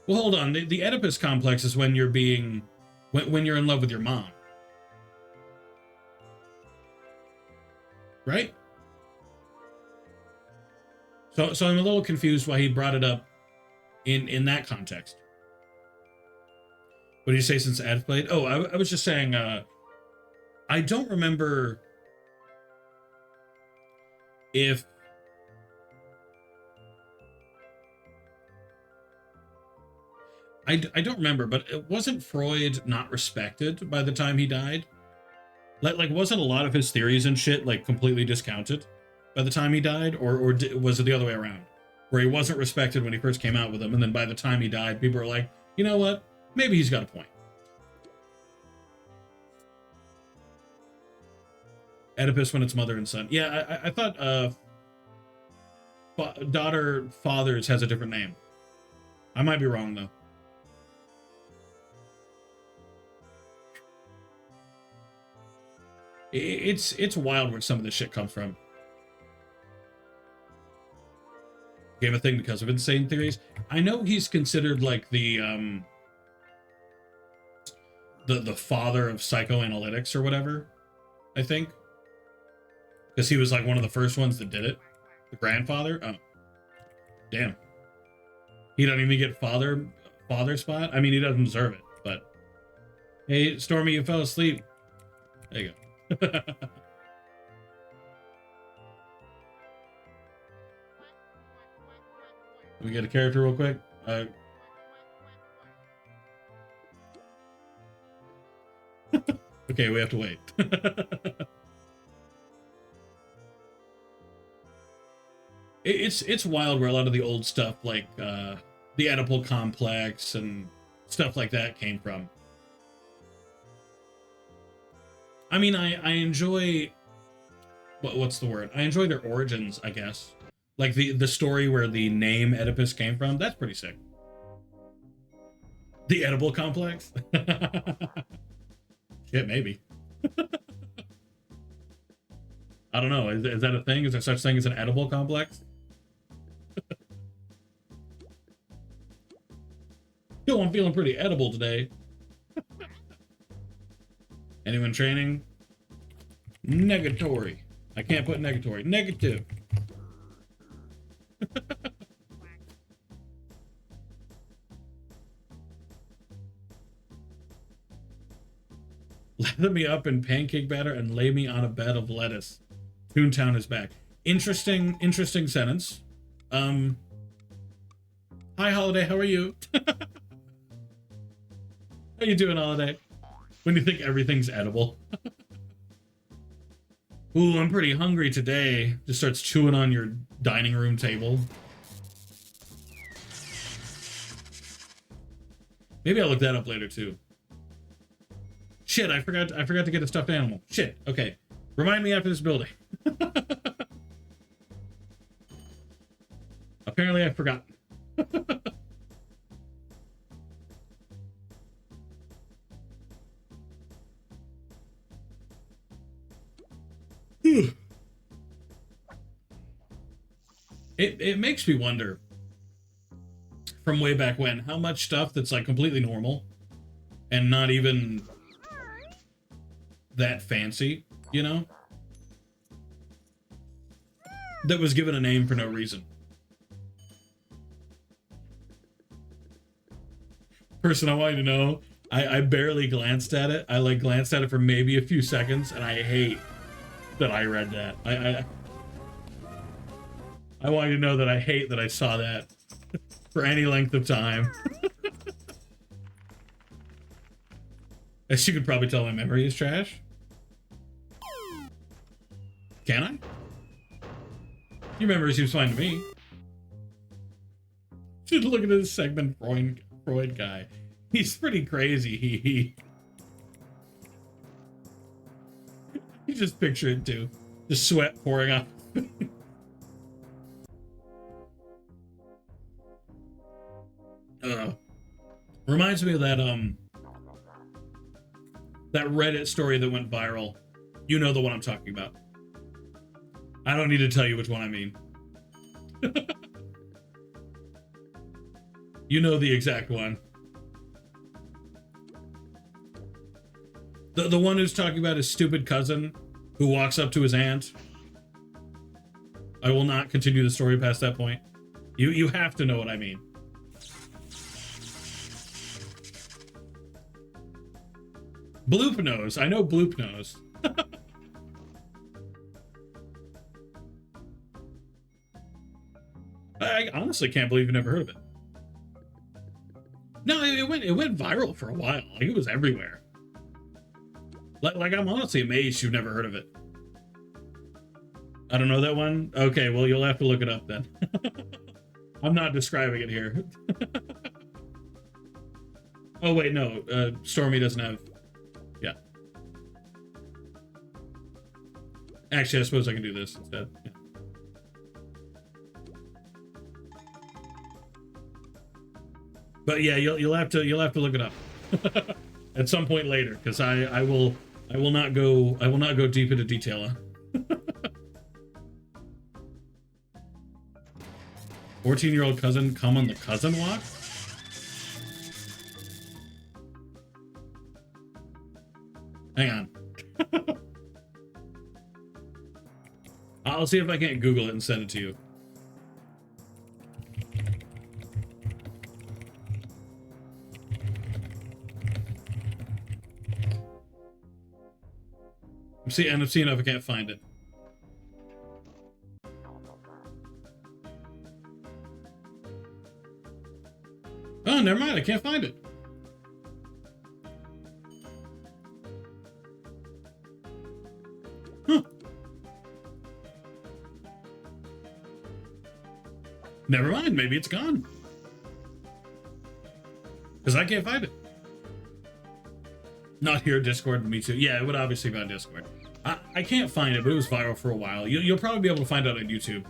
Well, hold on. The Oedipus complex is when you're when you're in love with your mom. Right? So I'm a little confused why he brought it up in that context. What did you say since ads played? Oh, I was just saying, I don't remember if I don't remember, but it wasn't Freud not respected by the time he died? Like wasn't a lot of his theories and shit like completely discounted by the time he died, or was it the other way around, where he wasn't respected when he first came out with them, and then by the time he died, people were like, you know what, maybe he's got a point. Oedipus when it's mother and son. Yeah, I thought daughter fathers has a different name. I might be wrong though. It's wild where some of this shit comes from. Became a thing because of insane theories. I know he's considered like the father of psychoanalytics or whatever, I think. Because he was like one of the first ones that did it. The grandfather? Oh. Damn. He doesn't even get father spot? I mean, he doesn't deserve it, but... Hey, Stormy, you fell asleep. There you go. Let me get a character real quick. Okay, we have to wait. It's wild where a lot of the old stuff, like the Oedipal complex and stuff like that, came from. I mean, I enjoy what's the word? I enjoy their origins, I guess. Like the story where the name Oedipus came from. That's pretty sick. The edible complex. Shit, maybe. I don't know. Is that a thing? Is there such thing as an edible complex? Yo, I'm feeling pretty edible today. Anyone training? Negatory. I can't put negatory. Negative. Lather me up in pancake batter and lay me on a bed of lettuce. Toontown is back. Interesting sentence. Hi, Holiday. How are you? How you doing, Holiday? When you think everything's edible. Ooh, I'm pretty hungry today. Just starts chewing on your dining room table. Maybe I'll look that up later too. Shit, I forgot to get a stuffed animal. Shit. Okay. Remind me after this building. Apparently I forgot. It makes me wonder, from way back when, how much stuff that's like completely normal and not even that fancy, you know, that was given a name for no reason. Person, I want you to know, I barely glanced at it. I like glanced at it for maybe a few seconds, and I hate that I read that. I want you to know that I hate that I saw that for any length of time. As you could probably tell, my memory is trash. Can I? Your memory seems fine to me. Just look at this segment Freud guy. He's pretty crazy. You just picture it too. Just sweat pouring off. Reminds me of that that Reddit story that went viral. You know the one I'm talking about. I don't need to tell you which one I mean. You know the exact one. The one who's talking about his stupid cousin who walks up to his aunt. I will not continue the story past that point. You have to know what I mean. Bloop knows. I know Bloop knows. I honestly can't believe you never heard of it. No, it went viral for a while. Like, it was everywhere. Like I'm honestly amazed you've never heard of it. I don't know that one? Okay, well, you'll have to look it up then. I'm not describing it here. Oh, wait, no. Stormy doesn't have... Yeah. Actually, I suppose I can do this instead. Yeah. But yeah, you'll have to look it up at some point later, because I will not go deep into detail on. 14-year-old cousin come on the cousin walk? Hang on. I'll see if I can't Google it and send it to you. I'm seeing if I can't find it. Oh, never mind. I can't find it. Huh. Never mind. Maybe it's gone. Because I can't find it. Not here, Discord. Me too. Yeah, it would obviously be on Discord. I can't find it, but it was viral for a while. You'll probably be able to find it on YouTube.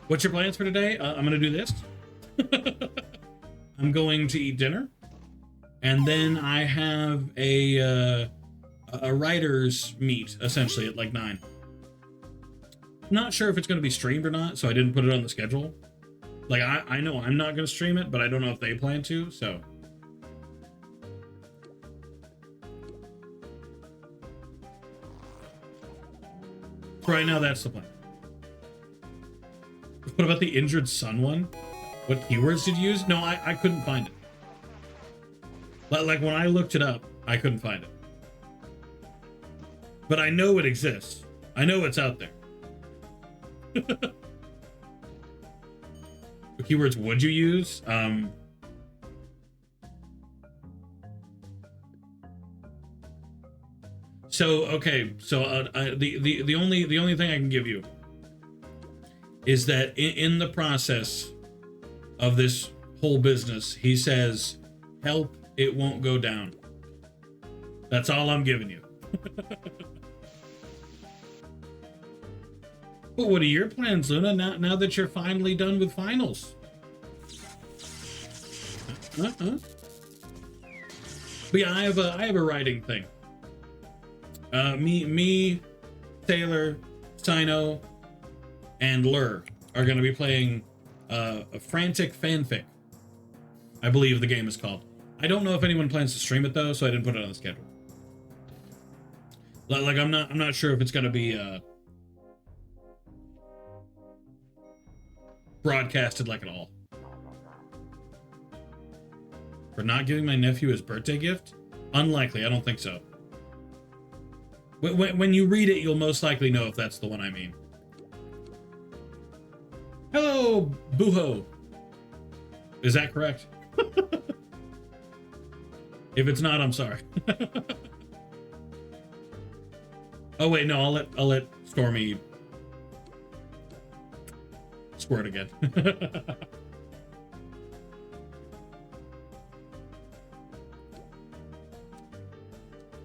What's your plans for today? I'm going to do this. I'm going to eat dinner. And then I have a writer's meet, essentially, at like 9. Not sure if it's going to be streamed or not, so I didn't put it on the schedule. Like, I know I'm not going to stream it, but I don't know if they plan to, so... Right now, that's the plan. What about the injured son one? What keywords did you use? No, I couldn't find it. Like, when I looked it up, I couldn't find it. But I know it exists. I know it's out there. What keywords would you use? So okay, so the only thing I can give you is that in the process of this whole business, he says, "Help, it won't go down." That's all I'm giving you. But what are your plans, Luna? Now that you're finally done with finals. But yeah, I have a writing thing. Me, Taylor, Sino, and Lur are going to be playing a frantic fanfic. I believe the game is called. I don't know if anyone plans to stream it though, so I didn't put it on the schedule. Like I'm not sure if it's going to be broadcasted like at all. For not giving my nephew his birthday gift? Unlikely. I don't think so. When you read it, you'll most likely know if that's the one I mean. Hello, Booho. Is that correct? If it's not, I'm sorry. Oh wait, no, I'll let Stormy squirt again.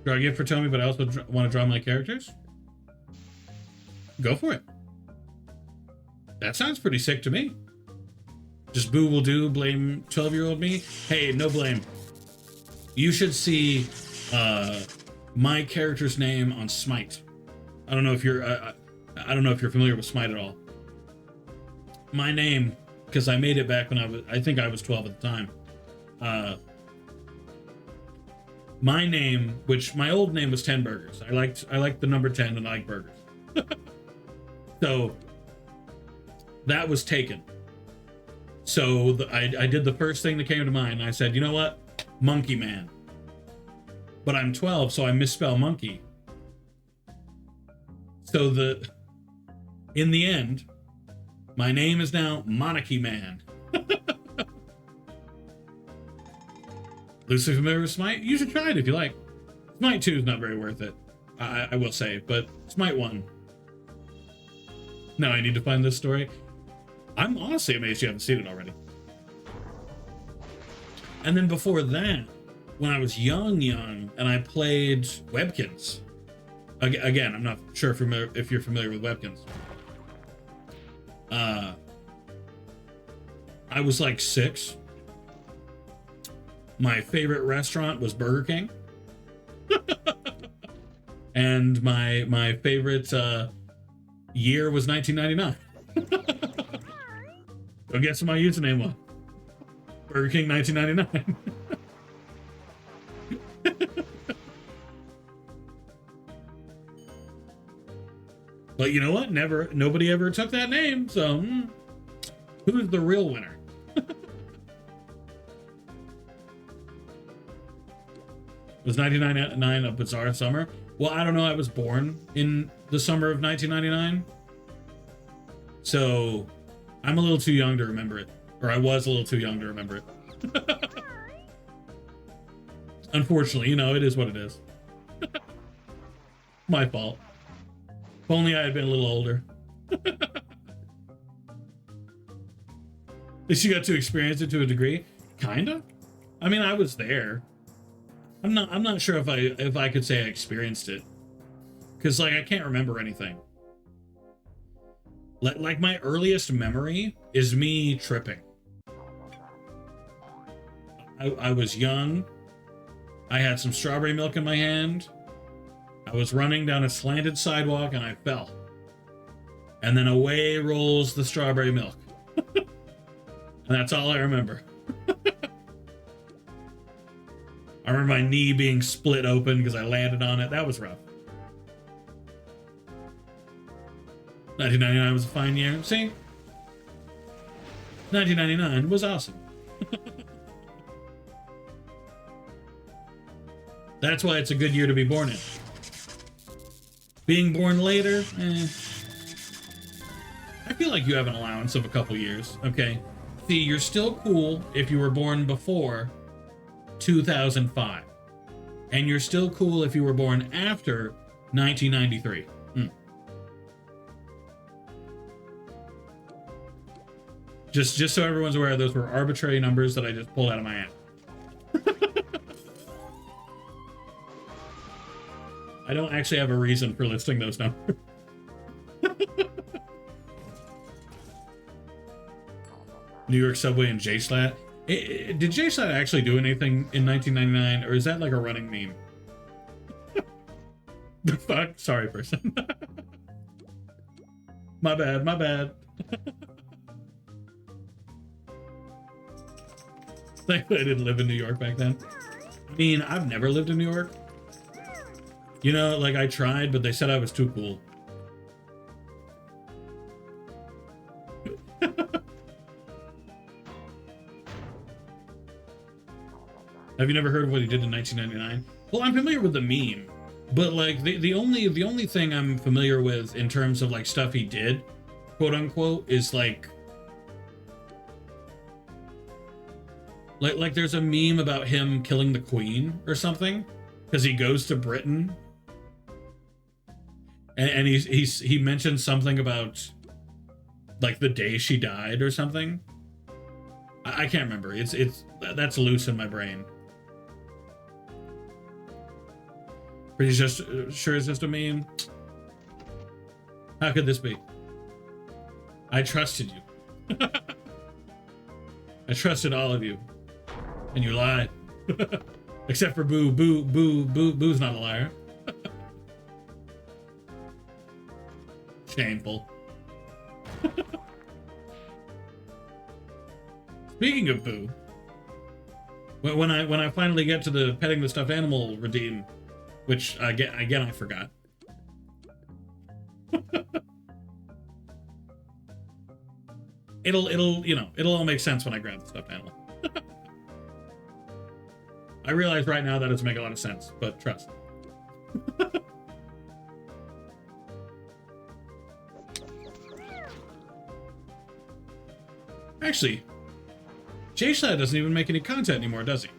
Draw a gift for Tommy, but I also want to draw my characters? Go for it. That sounds pretty sick to me. Just boo will do, blame 12-year-old me? Hey, no blame. You should see my character's name on Smite. I don't know if you're I don't know if you're familiar with Smite at all. My name, because I made it back when I think I was 12 at the time. My name, which my old name was 10 Burgers. I liked the number 10 and I like burgers. So that was taken. So I did the first thing that came to mind. I said, you know what? Monkey Man. But I'm 12, so I misspell monkey. So in the end, my name is now Monarchy Man. Loosely familiar with Smite? You should try it if you like. Smite 2 is not very worth it, I will say, but Smite 1. Now I need to find this story. I'm honestly amazed you haven't seen it already. And then before that, when I was young, and I played Webkins. Again, I'm not sure if you're familiar with Webkins. I was like 6. My favorite restaurant was Burger King. And my favorite year was 1999. So guess what my username was? Burger King 1999. But you know what? Nobody ever took that name, so who's the real winner? Was 1999 a bizarre summer? Well, I don't know. I was born in the summer of 1999. So I'm a little too young to remember it. Or I was a little too young to remember it. Unfortunately, you know, it is what it is. My fault. If only I had been a little older. At least you got to experience it to a degree. Kinda. I mean, I was there. I'm not sure if I could say I experienced it. Cause like I can't remember anything. Like my earliest memory is me tripping. I was young. I had some strawberry milk in my hand. I was running down a slanted sidewalk and I fell. And then away rolls the strawberry milk. And that's all I remember. I remember my knee being split open because I landed on it. That was rough. 1999 was a fine year. See? 1999 was awesome. That's why it's a good year to be born in. Being born later, I feel like you have an allowance of a couple years, okay? See, you're still cool if you were born before 2005. And you're still cool if you were born after 1993. Just so everyone's aware, those were arbitrary numbers that I just pulled out of my ass. I don't actually have a reason for listing those numbers. New York subway and J-Slat. Did J-Slat actually do anything in 1999, or is that like a running meme? The fuck? Sorry, person. My bad, my bad. Thankfully, I didn't live in New York back then. I mean, I've never lived in New York. You know, like I tried, but they said I was too cool. Have you never heard of what he did in 1999? Well, I'm familiar with the meme, but like the only thing I'm familiar with in terms of like stuff he did, quote unquote, is like there's a meme about him killing the Queen or something because he goes to Britain and he mentioned something about like the day she died or something. I can't remember. It's that's loose in my brain. Pretty just sure it's just a meme. How could this be? I trusted you. I trusted all of you, and you lied. Except for Boo. Boo's not a liar. Shameful. Speaking of Boo, when I finally get to the petting the stuffed animal redeem, which again I forgot. it'll all make sense when I grab the stuffed animal. I realize right now that doesn't make a lot of sense, but trust. Actually, J-Slat doesn't even make any content anymore, does he?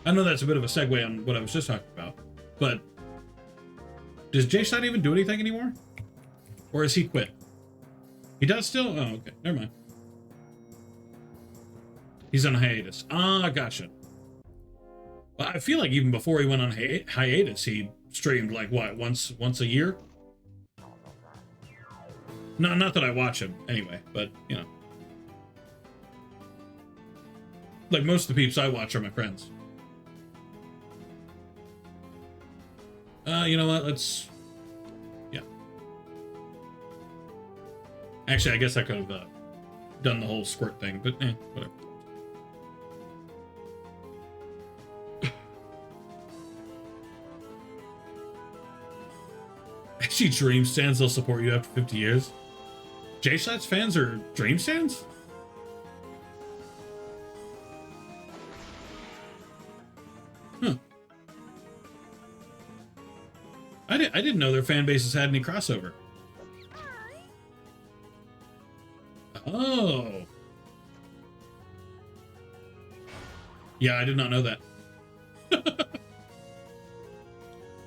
I know that's a bit of a segue on what I was just talking about, but does J-Slat even do anything anymore? Or has he quit? He does still? Oh, okay. Never mind. He's on hiatus. Ah, gotcha. Well, I feel like even before he went on hiatus, he streamed like what, once a year? No, not that I watch him anyway, but you know. Like most of the peeps I watch are my friends. You know what? Let's... Yeah. Actually, I guess I could have done the whole squirt thing, but whatever. Actually, Dream Stands will support you after 50 years. J-Slat's fans are Dream Stands? Huh. I didn't know their fan bases had any crossover. Oh. Yeah, I did not know that.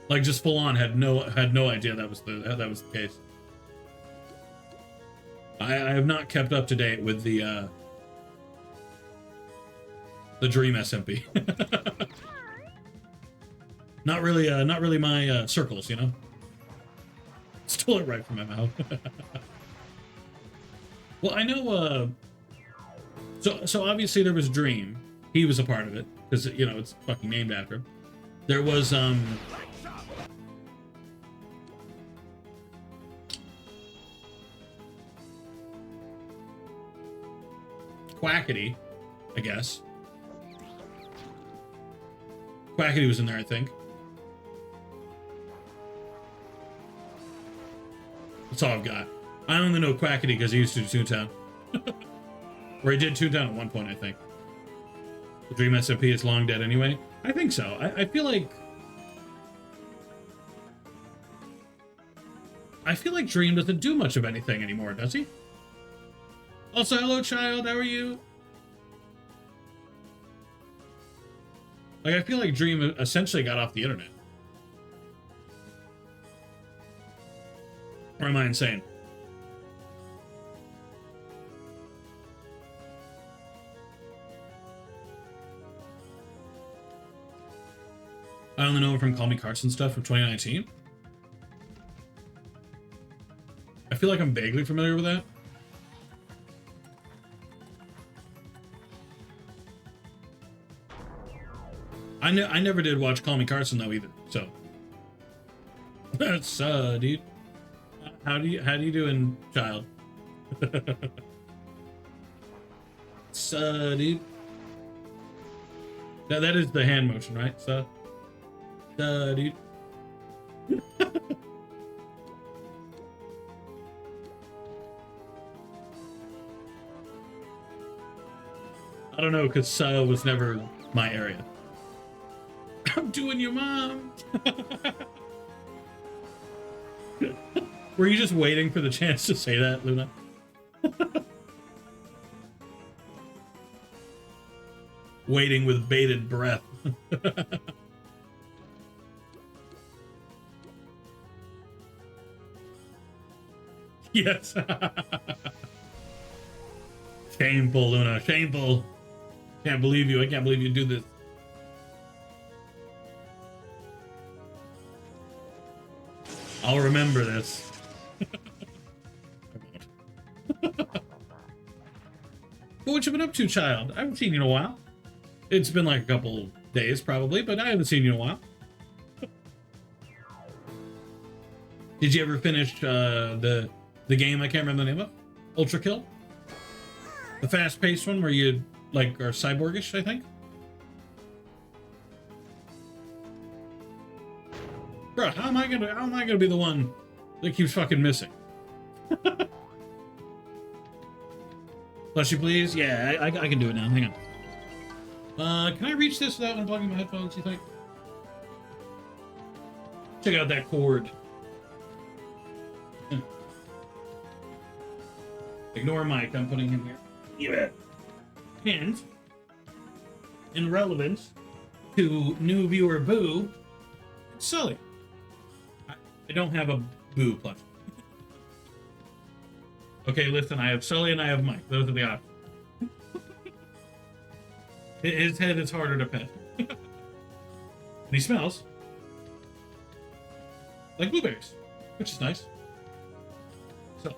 Like, just full on had no idea that was the case. I have not kept up to date with the Dream SMP. Not really my circles, you know. Stole it right from my mouth. Well, I know. So obviously there was Dream. He was a part of it because you know it's fucking named after him. There was Quackity, I guess. Quackity was in there, I think. That's all I've got. I only know Quackity because he used to do Toontown. Or he did Toontown at one point, I think. The Dream SMP is long dead anyway. I think so. I feel like Dream doesn't do much of anything anymore, does he? Also, hello, child. How are you? Like, I feel like Dream essentially got off the internet. Or am I insane? I only know him from Call Me Carson stuff from 2019. I feel like I'm vaguely familiar with that. I never did watch Call Me Carson though either. So that's dude. How do you doing, child? Dude. That is the hand motion, right? Dude. I don't know, because was never my area. I'm doing your mom. Were you just waiting for the chance to say that, Luna? Waiting with bated breath. Yes. Shameful, Luna. Shameful. Can't believe you. I can't believe you do this. I'll remember this. What you been up to, child? I haven't seen you in a while. It's been like a couple days, probably, but I haven't seen you in a while. Did you ever finish the game I can't remember the name of? Ultra Kill? The fast-paced one where you like are cyborgish, I think? Bro, how am I gonna be the one that keeps fucking missing? Bless you, please. Yeah, I can do it now. Hang on. Can I reach this without unplugging my headphones, you think? Check out that cord. Ignore Mike, I'm putting him here. Yeah. And, in relevance to new viewer Boo, it's Sully. I don't have a Boo plushie. Okay, listen, I have Sully and I have Mike. Those are the options. His head is harder to pet. And he smells like blueberries, which is nice. So.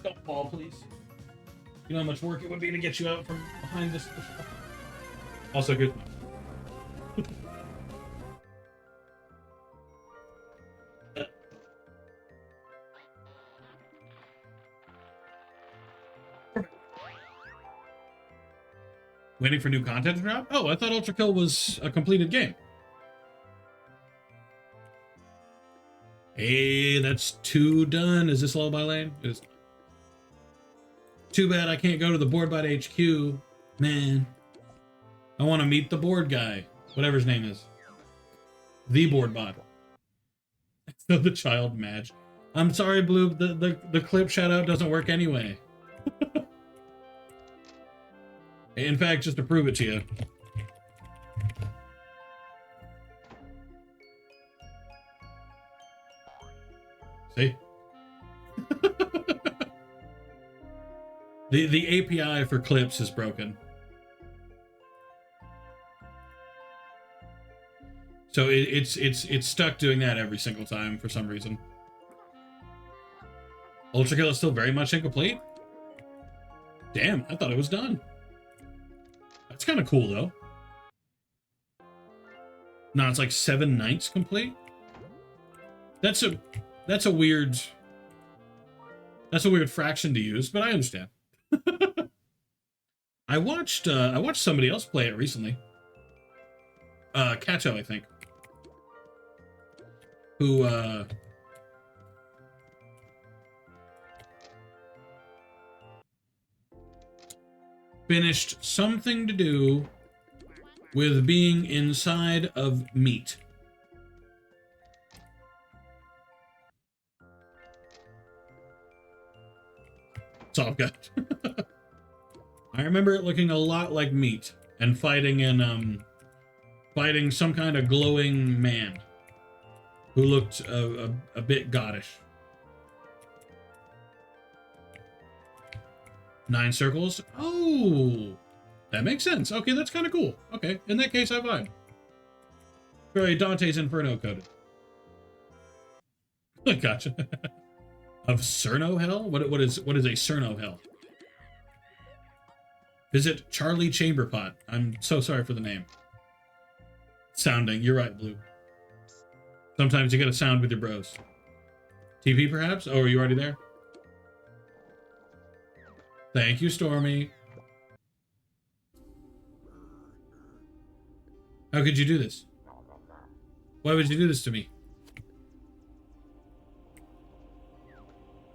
Don't fall, please. You know how much work it would be to get you out from behind this. Also good. Waiting for new content to drop? Oh, I thought Ultra Kill was a completed game. Hey, that's 2 done. Is this Lullaby Lane? It is. Too bad I can't go to the BoardBot HQ. Man. I want to meet the board guy. Whatever his name is. The BoardBot. So the child match. I'm sorry, Blue. The clip shout out doesn't work anyway. In fact, just to prove it to you. See? The API for clips is broken. So it's stuck doing that every single time for some reason. Ultra Kill is still very much incomplete? Damn, I thought it was done. That's kind of cool, though. No, it's like 7 nights complete? That's a weird fraction to use, but I understand. I watched somebody else play it recently. Kato, I think. Who finished something to do with being inside of meat. That's all I've got. I remember it looking a lot like meat and fighting some kind of glowing man who looked a bit goddish. 9 circles? Oh, that makes sense. Okay, that's kind of cool. Okay, in that case, I vibe. Very Dante's Inferno coded. Gotcha. Of Cerno Hell? What is a Cerno Hell? Visit Charlie Chamberpot. I'm so sorry for the name. Sounding. You're right, Blue. Sometimes you gotta sound with your bros. TP perhaps? Oh, are you already there? Thank you, Stormy. How could you do this? Why would you do this to me?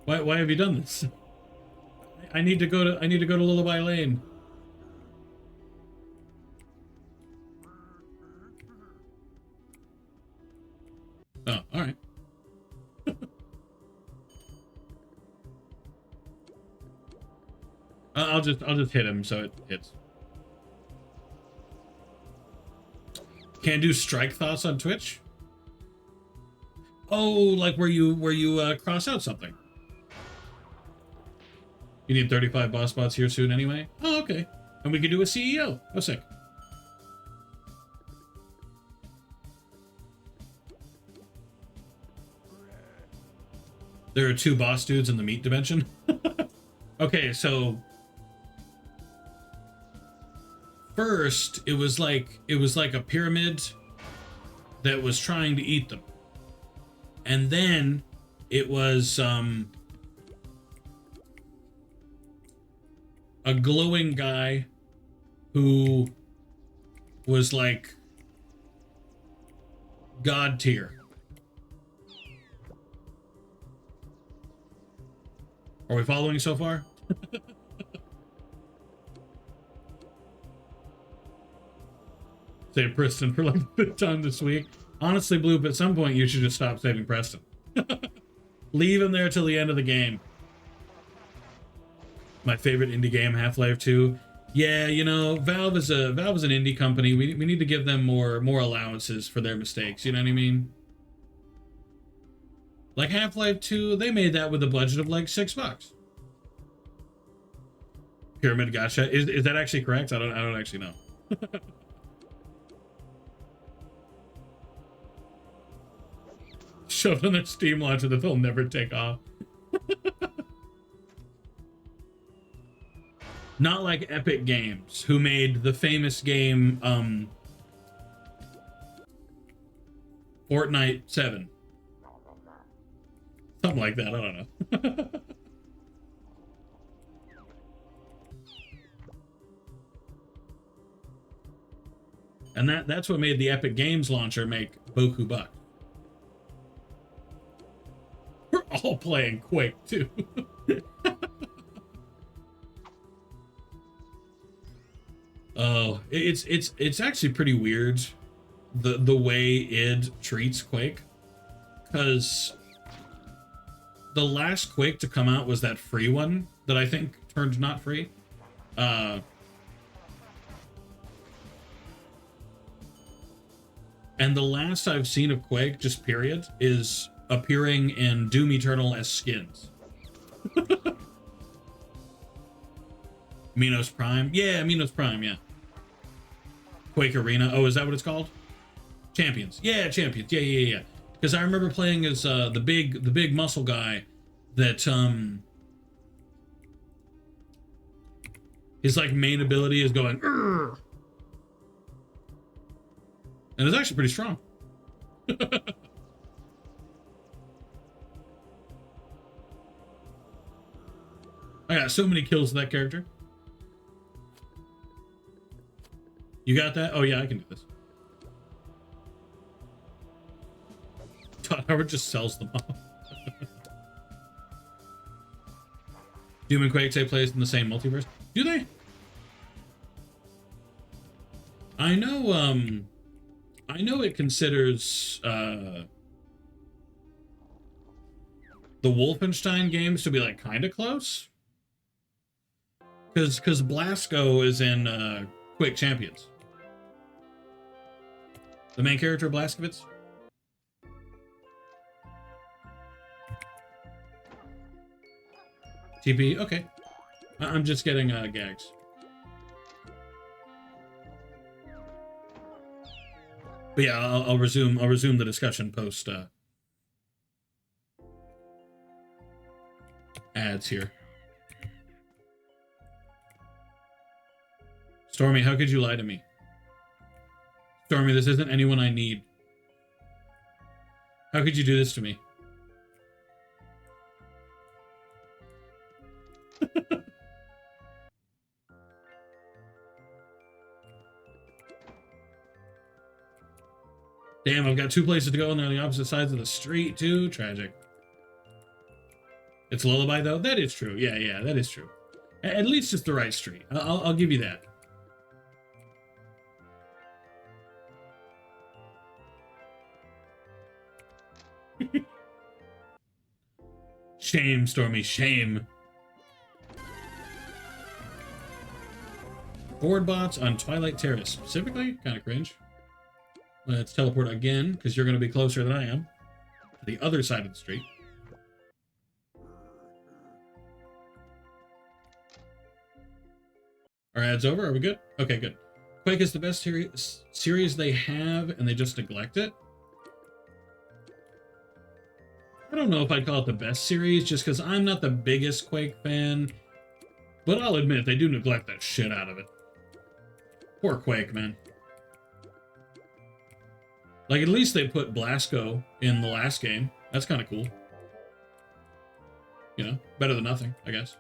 Why have you done this? I need to go to Lullaby Lane. Oh, all right. I'll just hit him so it hits. Can't do strike thoughts on Twitch? Oh, like where you cross out something. You need 35 boss spots here soon anyway? Oh, okay. And we could do a CEO. Oh, sick. There are 2 boss dudes in the meat dimension. Okay, so first it was like a pyramid that was trying to eat them. And then it was a glowing guy who was like God tier. Are we following so far? Save Preston for like the 5th time this week. Honestly, Bloop, at some point you should just stop saving Preston. Leave him there till the end of the game. My favorite indie game, Half-Life 2. Yeah, you know, Valve is an indie company. We need to give them more allowances for their mistakes. You know what I mean? Like Half-Life 2, they made that with a budget of like $6. Pyramid Gacha. Is that actually correct? I don't actually know. Shoved on their Steam launcher that they'll never take off. Not like Epic Games, who made the famous game Fortnite 7. Something like that, I don't know. And that's what made the Epic Games launcher make Boku bucks. We're all playing Quake too. Oh, it's actually pretty weird the way id treats Quake. because the last Quake to come out was that free one that I think turned not free. And the last I've seen of Quake, just period, is appearing in Doom Eternal as skins. Minos Prime? Yeah, Minos Prime, yeah. Quake Arena. Oh, is that what it's called? Champions. Yeah, Champions. Yeah. Because I remember playing as the big muscle guy that his like main ability is going "Urgh!" And it's actually pretty strong. I got so many kills with that character. You got that? Oh yeah, I can do this. Todd Howard just sells them all. Doom and Quake take place in the same multiverse. Do they? I know it considers the Wolfenstein games to be like kind of close. Because Blasco is in Quake Champions. The main character, Blazkowicz. TP, okay. I'm just getting gags. But yeah, I'll resume the discussion post ads here. Stormy, how could you lie to me? Stormy, this isn't anyone I need. How could you do this to me? Damn, I've got 2 places to go and they're on the opposite sides of the street too. Tragic. It's Lullaby though? That is true. Yeah, that is true. At least it's the right street. I'll give you that. Shame, Stormy, shame. Board bots on Twilight Terrace. Specifically, kind of cringe. Let's teleport again, because you're going to be closer than I am. To the other side of the street. Our ad's over? Are we good? Okay, good. Quake is the best series they have, and they just neglect it. I don't know if I'd call it the best series, just because I'm not the biggest Quake fan. But I'll admit, they do neglect that shit out of it. Poor Quake, man. Like, at least they put Blasco in the last game. That's kind of cool. You know, better than nothing, I guess.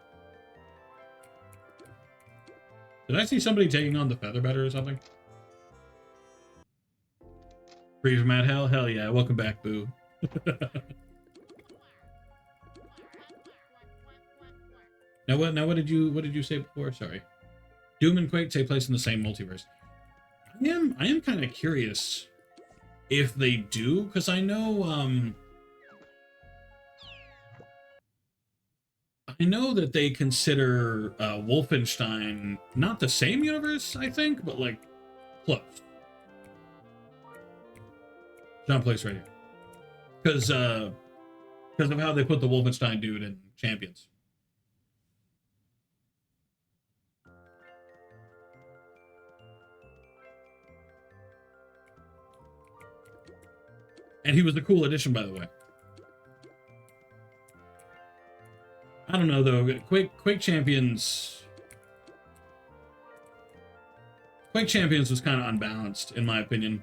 Did I see somebody taking on the Featherbedder or something? Free from Mad Hell? Hell yeah. Welcome back, Boo. Now what did you say before? Sorry. Doom and Quake take place in the same multiverse. I am kind of curious if they do, because I know that they consider Wolfenstein not the same universe, I think, but like close. John Place right here. Because of how they put the Wolfenstein dude in Champions. And he was a cool addition, by the way. I don't know, though. Quake Champions... Quake Champions was kind of unbalanced, in my opinion.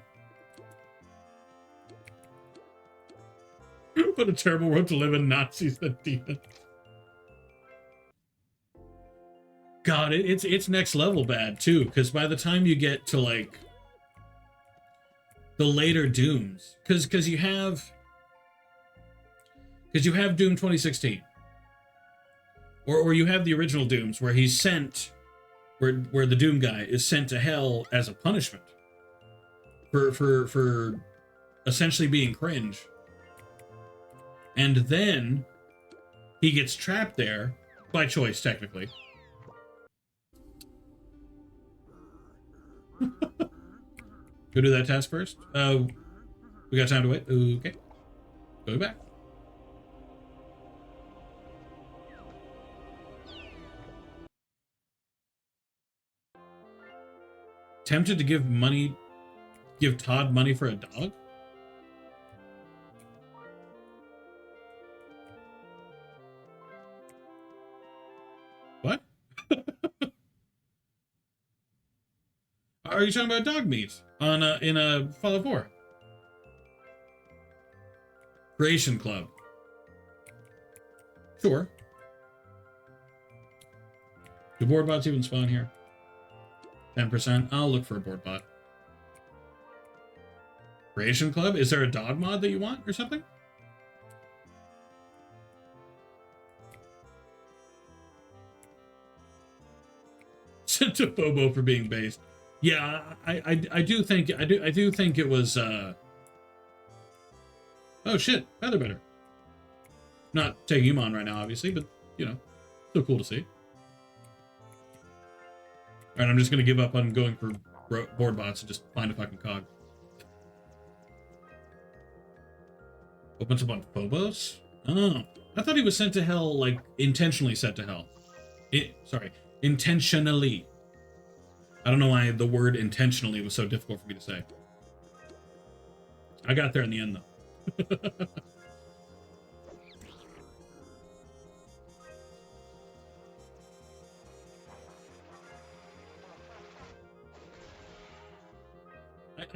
What a terrible world to live in. Nazis and demons. God, it's next level bad, too. Because by the time you get to, like... the later Dooms, because you have Doom 2016, or you have the original Dooms where he's sent, where the Doom guy is sent to hell as a punishment for essentially being cringe. And then he gets trapped there by choice, technically. Go do that task first. We got time to wait. Okay. Go back. Tempted to give Todd money for a dog? What? Are you talking about dog meat on in a Fallout 4? Creation Club. Sure. Do board bots even spawn here? 10%. I'll look for a board bot. Creation Club? Is there a dog mod that you want or something? Sent to Bobo for being based. Yeah, I do think it was oh shit, Feather Better. Not taking him on right now, obviously, but you know, still cool to see. Alright, I'm just gonna give up on going for board bots and just find a fucking cog. Opens up on Phobos? Oh. I thought he was sent to hell, like, intentionally sent to hell. Sorry, intentionally. I don't know why the word intentionally was so difficult for me to say. I got there in the end, though.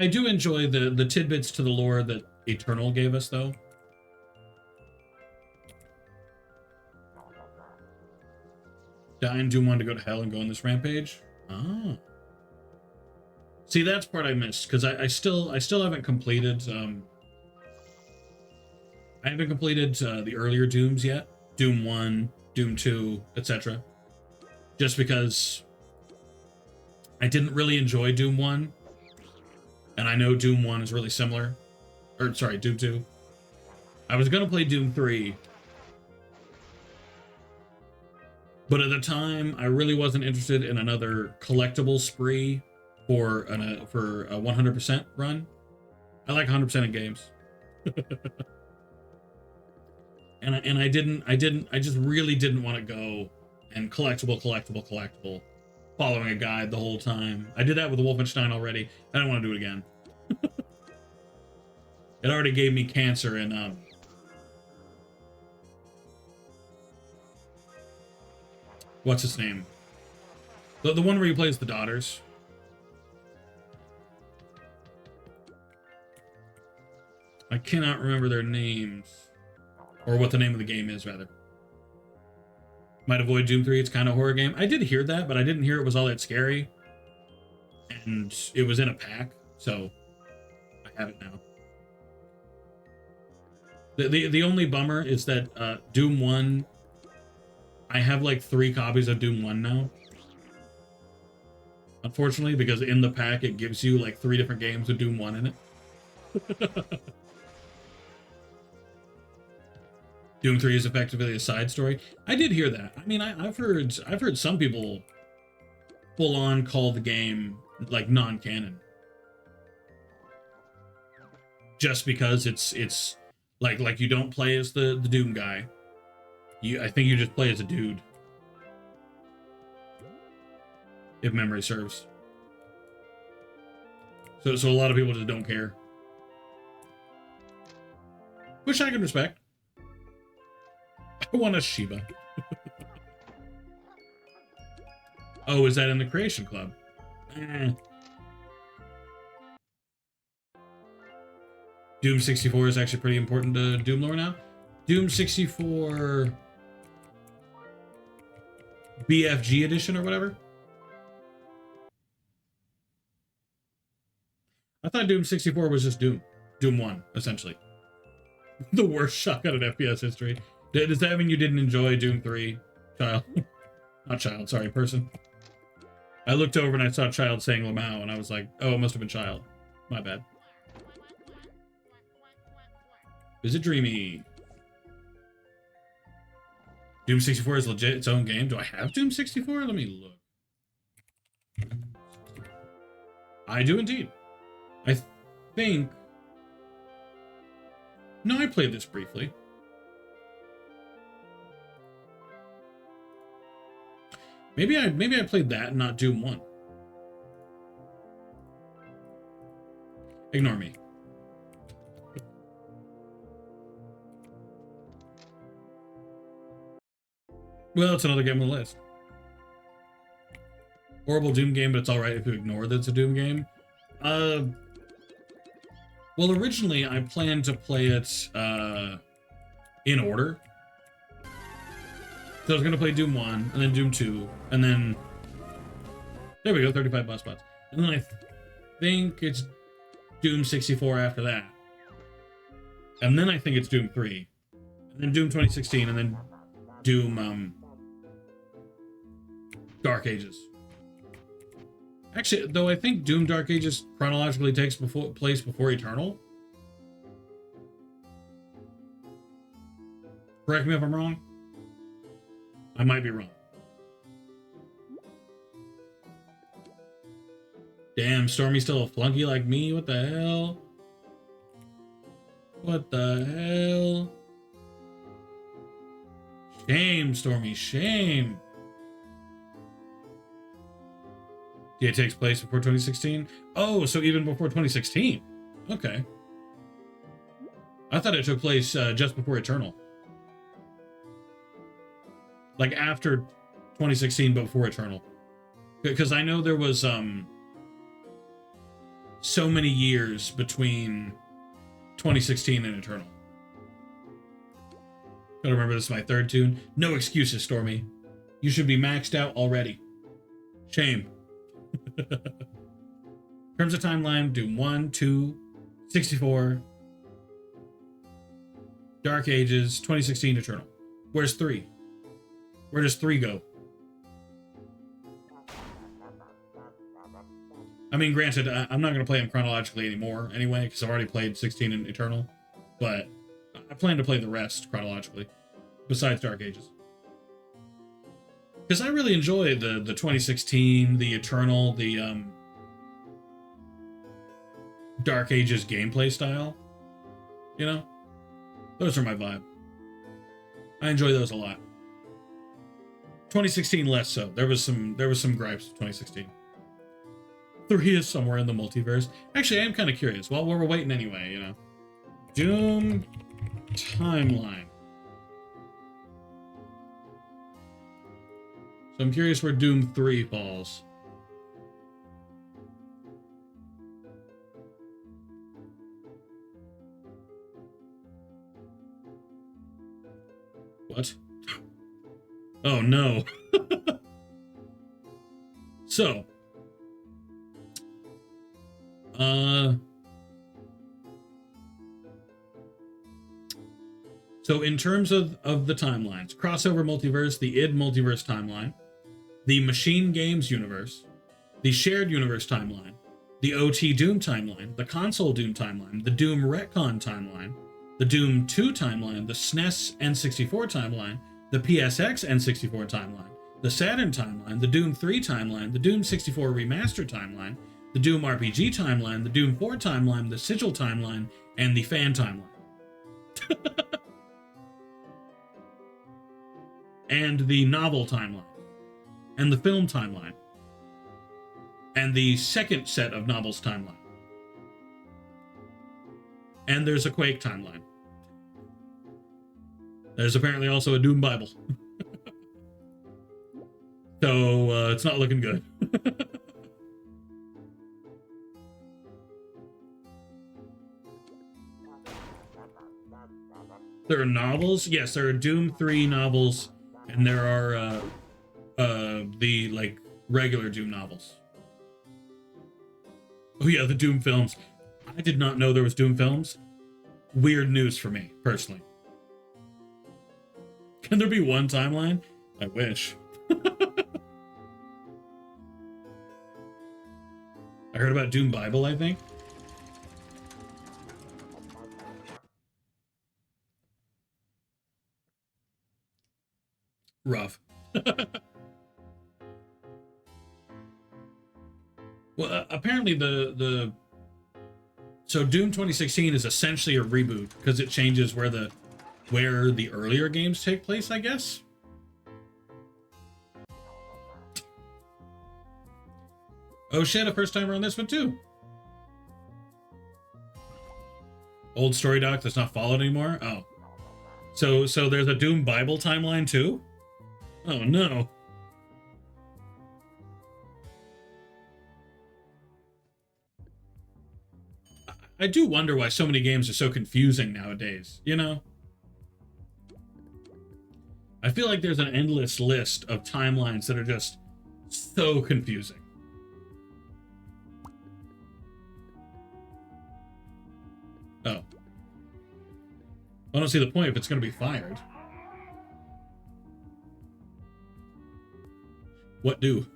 I do enjoy the tidbits to the lore that Eternal gave us, though. Dying Doom wanted to go to hell and go on this rampage. Oh. See, that's part I missed, because I still haven't completed I haven't completed the earlier Dooms yet. Doom 1, Doom 2, etc. Just because I didn't really enjoy Doom 1. And I know Doom 1 is really similar. Or, sorry, Doom 2. I was going to play Doom 3. But at the time, I really wasn't interested in another collectible spree for a 100% run. I like 100% in games. and I just really didn't want to go and collectible, following a guide the whole time. I did that with Wolfenstein already. I don't want to do it again. It already gave me cancer and what's his name? The one where he plays the daughters. I cannot remember their names. Or what the name of the game is, rather. Might avoid Doom 3, it's kind of a horror game. I did hear that, but I didn't hear it was all that scary. And it was in a pack, so I have it now. The only bummer is that Doom 1, I have like 3 copies of Doom 1 now. Unfortunately, because in the pack it gives you like 3 different games with Doom 1 in it. Doom 3 is effectively a side story. I did hear that. I mean, I've heard some people full on call the game like non-canon, just because it's like you don't play as the Doom guy. I think you just play as a dude, if memory serves. So a lot of people just don't care, which I can respect. I want a Shiba. Oh, is that in the Creation Club? Doom 64 is actually pretty important to Doom lore now. Doom 64 BFG edition or whatever. I thought Doom 64 was just Doom. Doom 1, essentially. The worst shotgun in FPS history. Does that mean you didn't enjoy Doom 3, child? Not child, sorry, person. I looked over and I saw child saying Lamau, and I was like, oh, it must have been child. My bad. Visit Dreamy. Doom 64 is legit its own game. Do I have Doom 64? Let me look. I do indeed. I think... No, I played this briefly. Maybe I played that and not Doom 1. Ignore me. Well, it's another game on the list. Horrible Doom game, but it's alright if you ignore that it's a Doom game. Well, originally I planned to play it in order. So I was going to play Doom 1, and then Doom 2, and then... There we go, 35 boss spots. And then I think it's Doom 64 after that. And then I think it's Doom 3. And then Doom 2016, and then Doom, Dark Ages. Actually, though I think Doom Dark Ages chronologically takes place before Eternal. Correct me if I'm wrong. I might be wrong. Damn, Stormy's still a flunky like me? What the hell? What the hell? Shame, Stormy, shame. Yeah, it takes place before 2016? Oh, so even before 2016. Okay. I thought it took place just before Eternal. Like after 2016, but before Eternal. Because I know there was so many years between 2016 and Eternal. Gotta remember, this is my third tune. No excuses, Stormy. You should be maxed out already. Shame. In terms of timeline, Doom 1, 2, 64, Dark Ages, 2016, Eternal. Where's 3? Where does 3 go? I mean, granted, I'm not going to play them chronologically anymore anyway, because I've already played 16 and Eternal, but I plan to play the rest chronologically, besides Dark Ages. Because I really enjoy the 2016, the Eternal, the Dark Ages gameplay style. You know? Those are my vibe. I enjoy those a lot. 2016 less so. There was some gripes with 2016. 3 is somewhere in the multiverse. Actually, I am kind of curious. Well, we're waiting anyway, you know. Doom timeline. So I'm curious where Doom 3 falls. What? Oh no. So in terms of the timelines, crossover multiverse, the id multiverse timeline, the machine games universe, the shared universe timeline, the OT Doom timeline, the console Doom timeline, the Doom retcon timeline, the Doom 2 timeline, the SNES N64 timeline, the PSX N64 timeline, the Saturn timeline, the Doom 3 timeline, the Doom 64 remaster timeline, the Doom RPG timeline, the Doom 4 timeline, the Sigil timeline, and the fan timeline. And the novel timeline, and the film timeline, and the second set of novels timeline. And there's a Quake timeline. There's apparently also a Doom Bible. So it's not looking good. There are novels? Yes, there are Doom 3 novels, and there are the like regular Doom novels. Oh yeah, the Doom films. I did not know there was Doom films. Weird news for me, personally. Can there be one timeline? I wish. I heard about Doom Bible, I think. Rough. Well, apparently so Doom 2016 is essentially a reboot because it changes where the earlier games take place, I guess. Oh shit, a first timer on this one too. Old story doc that's not followed anymore? Oh. So there's a Doom Bible timeline too? Oh no. I do wonder why so many games are so confusing nowadays, you know? I feel like there's an endless list of timelines that are just so confusing. Oh. I don't see the point if it's going to be fired. What do?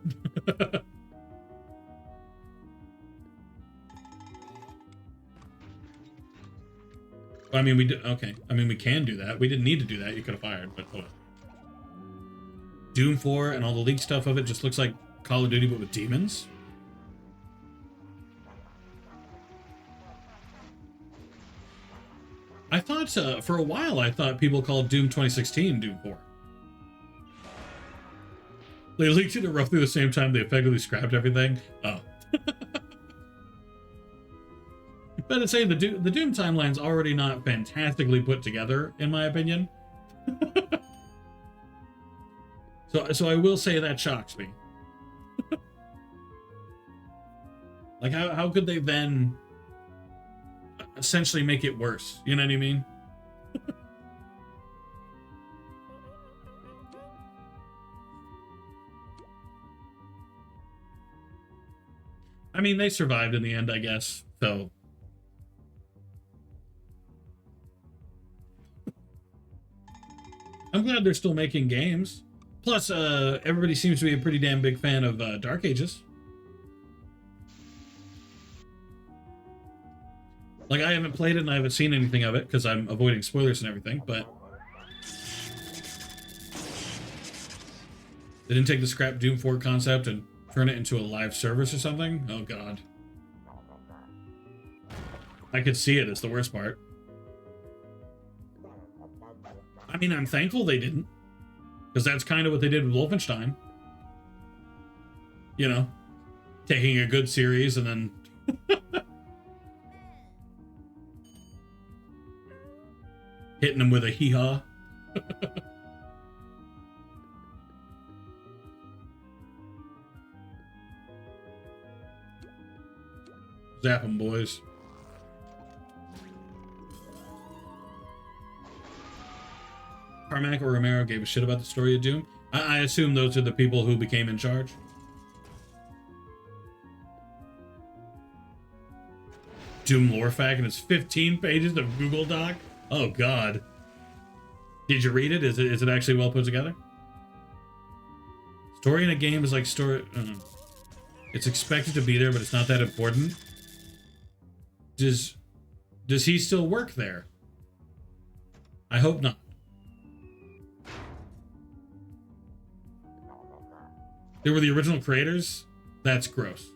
I mean, we did. Okay. I mean, we can do that. We didn't need to do that. You could have fired, but hold on. Doom 4 and all the leaked stuff of it just looks like Call of Duty, but with demons. I thought, for a while, I thought people called Doom 2016 Doom 4. They leaked it at roughly the same time they effectively scrapped everything. Oh. But I'd say the Doom timeline's already not fantastically put together, in my opinion. So I will say that shocks me. Like, how could they then essentially make it worse? You know what I mean? I mean, they survived in the end, I guess, so... I'm glad they're still making games. Plus, everybody seems to be a pretty damn big fan of Dark Ages. Like, I haven't played it and I haven't seen anything of it because I'm avoiding spoilers and everything, but... They didn't take the scrap Doom 4 concept and turn it into a live service or something? Oh, God. I could see it, it's the worst part. I mean, I'm thankful they didn't. Because that's kind of what they did with Wolfenstein. You know? Taking a good series and then... hitting them with a hee-haw. Zap them, boys. Carmack or Romero gave a shit about the story of Doom. I assume those are the people who became in charge. Doom lore fact, and it's 15 pages of Google Doc. Oh God. Did you read it? Is it actually well put together? Story in a game is like story. It's expected to be there, but it's not that important. Does he still work there? I hope not. They were the original creators? That's gross.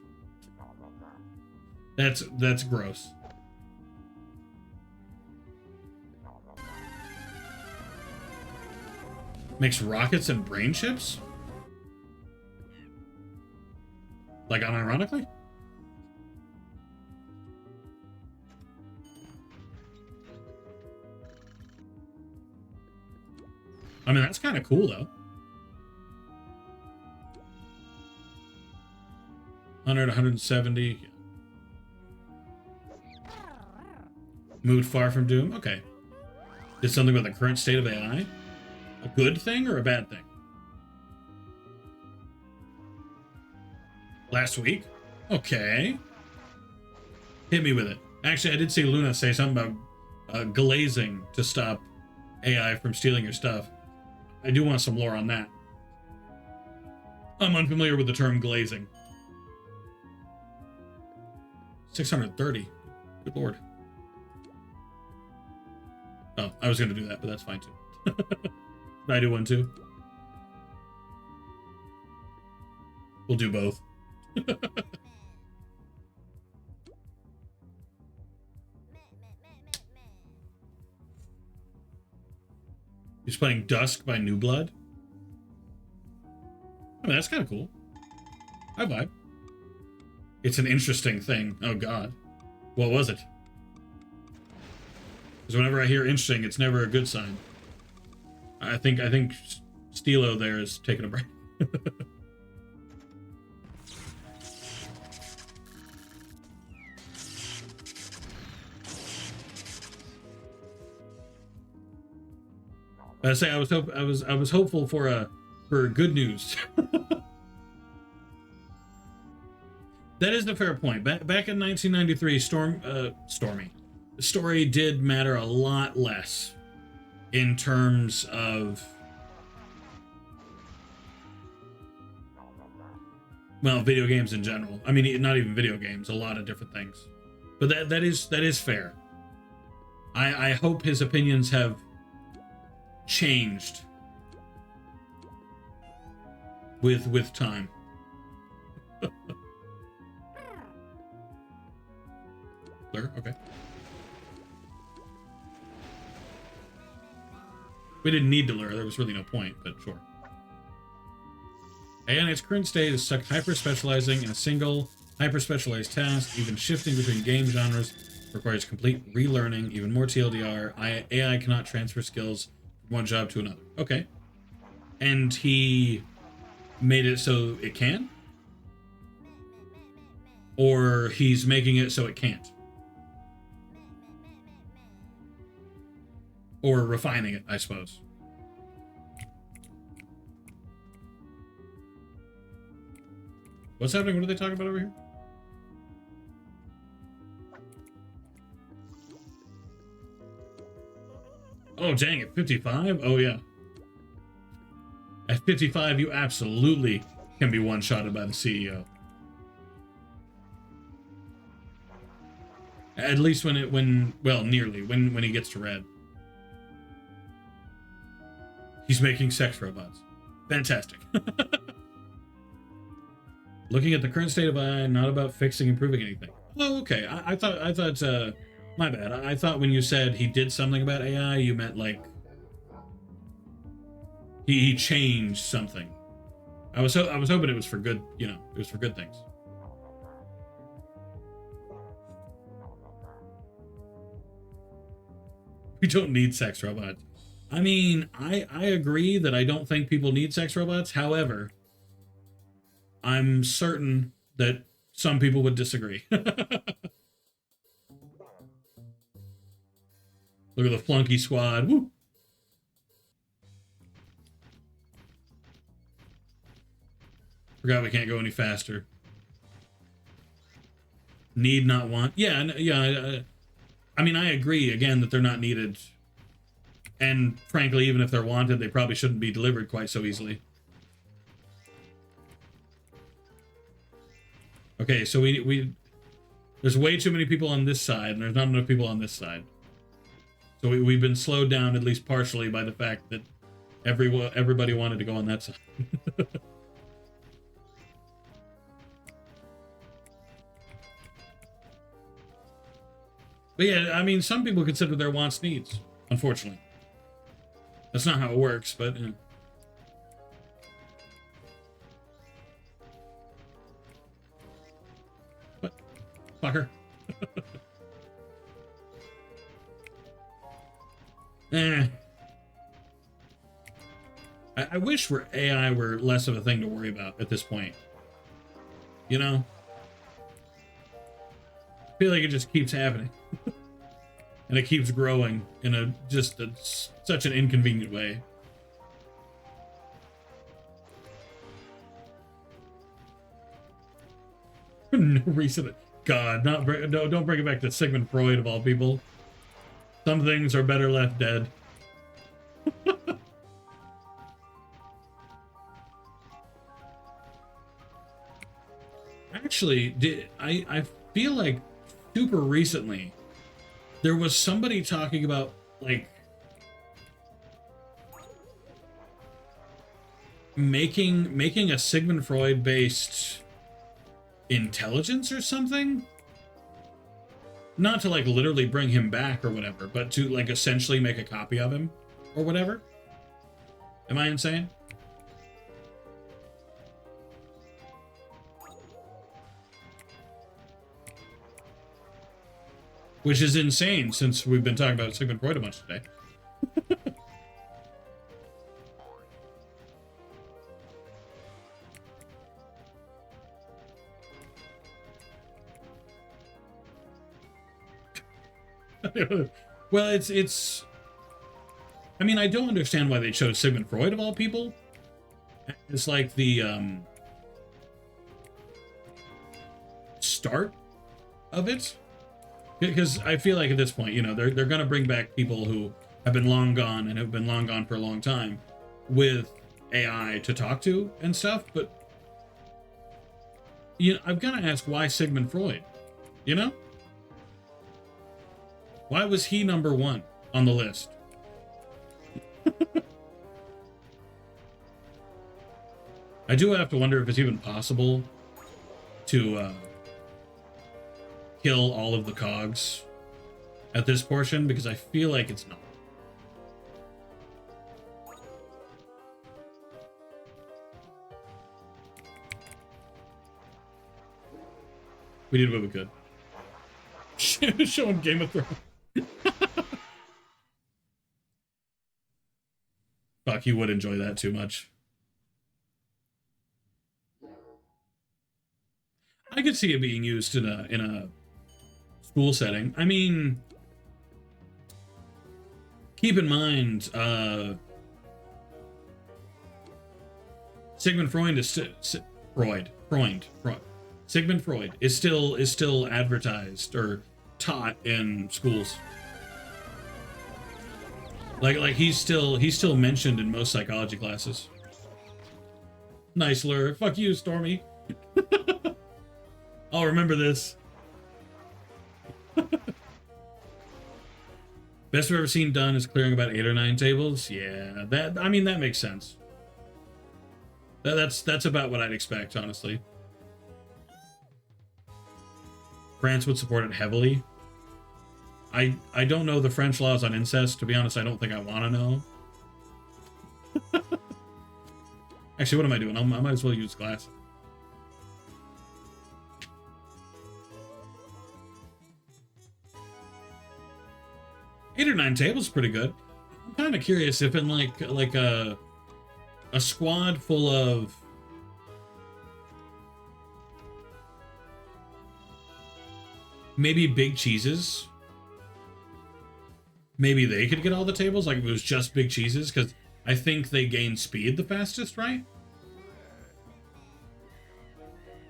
That's gross. Makes rockets and brain chips? Like, unironically? I mean, that's kind of cool, though. 100, 170. Mood far from Doom. Okay. Did something about the current state of AI? A good thing or a bad thing? Last week? Okay. Hit me with it. Actually, I did see Luna say something about glazing to stop AI from stealing your stuff. I do want some lore on that. I'm unfamiliar with the term glazing. 630. Good lord. Oh, I was going to do that, but that's fine too. I do one too. We'll do both. He's playing Dusk by New Blood. I mean, that's kind of cool. I vibe. It's an interesting thing. Oh, God. What was it? Because whenever I hear interesting, it's never a good sign. I think Stilo there is taking a break. I say I was hopeful for good news. That is the fair point. Back in 1993, Stormy, the story did matter a lot less in terms of, well, video games in general. I mean, not even video games, a lot of different things. But that is fair. I hope his opinions have changed with time. Okay. We didn't need to lure. There was really no point, but sure. AI in its current state is stuck hyper-specializing in a single hyper-specialized task. Even shifting between game genres requires complete relearning. Even more TLDR, AI cannot transfer skills from one job to another. Okay. And he made it so it can? Or he's making it so it can't? Or refining it, I suppose. What's happening? What are they talking about over here? Oh, dang, at 55? Oh, yeah. At 55, you absolutely can be one-shotted by the CEO. At least well, nearly, when he gets to red. He's making sex robots. Fantastic. Looking at the current state of AI, not about fixing, improving anything. Oh, okay. I thought, my bad. I thought when you said he did something about AI, you meant like he changed something. I was hoping it was for good, it was for good things. We don't need sex robots. I mean, I agree that I don't think people need sex robots. However, I'm certain that some people would disagree. Look at the flunky squad. Woo! Forgot we can't go any faster. Need, not want. Yeah. I mean, I agree, again, that they're not needed. And frankly, even if they're wanted, they probably shouldn't be delivered quite so easily. Okay, so there's way too many people on this side, and there's not enough people on this side. So we've been slowed down, at least partially, by the fact that everybody wanted to go on that side. But yeah, I mean, some people consider their wants needs, unfortunately. That's not how it works, but... What? Fucker. I wish AI were less of a thing to worry about at this point. You know? I feel like it just keeps happening. And it keeps growing in such an inconvenient way. No reason. God, don't bring it back to Sigmund Freud of all people. Some things are better left dead. Actually, I feel like super recently there was somebody talking about, like, making a Sigmund Freud based intelligence or something, not to like literally bring him back or whatever, but to like essentially make a copy of him or whatever. Am I insane? Which is insane since we've been talking about Sigmund Freud a bunch today. Well, it's. I mean, I don't understand why they chose Sigmund Freud of all people. It's like the start of it, because I feel like at this point, you know, they're gonna bring back people who have been long gone and have been long gone for a long time, with AI to talk to and stuff. But you know, I've got to ask, why Sigmund Freud? You know. Why was he number one on the list? I do have to wonder if it's even possible to kill all of the cogs at this portion, because I feel like it's not. We did what we could. Showing Game of Thrones. Fuck, you would enjoy that too much. I could see it being used in a school setting. I mean, keep in mind, Sigmund Freud is Sigmund Freud is still advertised or taught in schools. Like he's still mentioned in most psychology classes. Nice lure. Fuck you, Stormy. I'll remember this. Best I've ever seen done is clearing about 8 or 9 tables. Yeah, that, I mean, that makes sense. That's about what I'd expect, honestly. France would support it heavily. I don't know the French laws on incest. To be honest, I don't think I want to know. Actually, what am I doing? I might as well use glass. Eight or 9 tables is pretty good. I'm kind of curious if in like a squad full of maybe big cheeses, maybe they could get all the tables, like if it was just big cheeses, because I think they gain speed the fastest, right?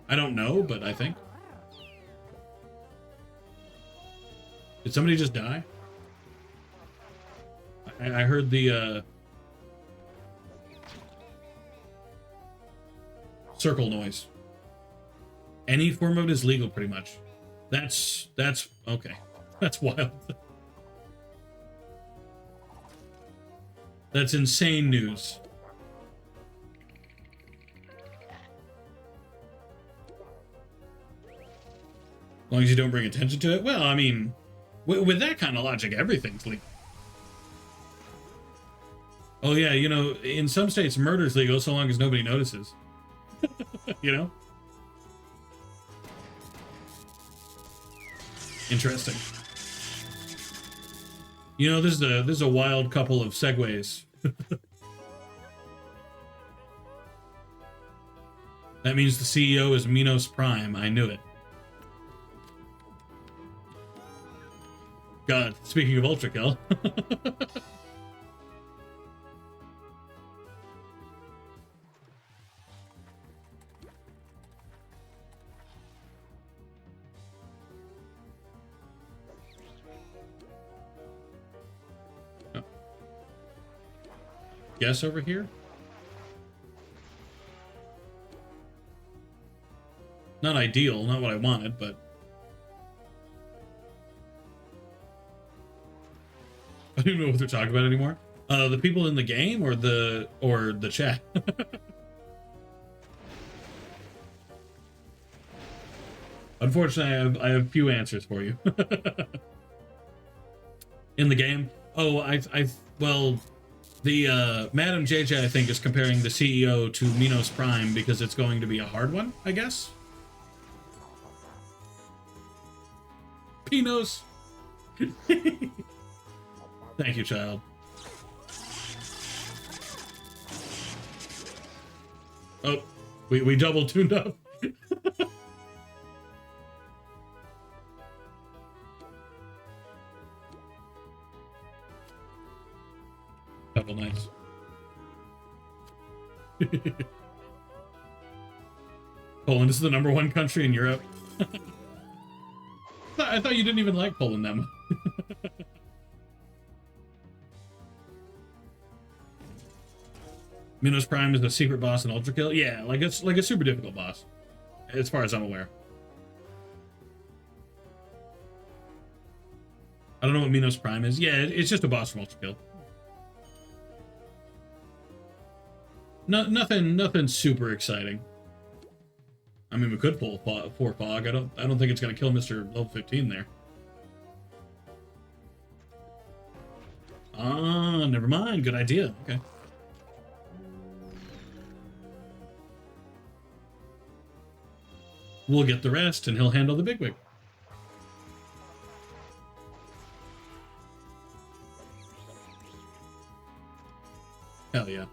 I don't know, but I think. Did somebody just die? I heard the circle noise. Any form of it is legal, pretty much. That's okay. That's wild. That's insane news. As long as you don't bring attention to it. Well, I mean, with that kind of logic, everything's legal. Oh yeah, you know, in some states, murder's legal so long as nobody notices. You know? Interesting. You know, this is a wild couple of segues. That means the CEO is Minos Prime. I knew it. God, speaking of Ultra Kill. Guess over here? Not ideal, not what I wanted, but I don't even know what they're talking about anymore. The people in the game or the chat? Unfortunately, I have few answers for you. In the game? Oh, well, the Madam JJ, I think, is comparing the CEO to Minos Prime because it's going to be a hard one, I guess. Pinos. Thank you, child. Oh, we double tuned up. Couple nights. Poland is the #1 country in Europe. I thought you didn't even like Poland that much. Minos Prime is the secret boss in Ultra Kill. Yeah, like it's like a super difficult boss, as far as I'm aware. I don't know what Minos Prime is. Yeah, it's just a boss from Ultra Kill. Nothing super exciting. I mean, we could pull 4 Fog. I don't think it's gonna kill Mr. Level 15 there. Ah, never mind. Good idea. Okay. We'll get the rest, and he'll handle the bigwig. Hell yeah.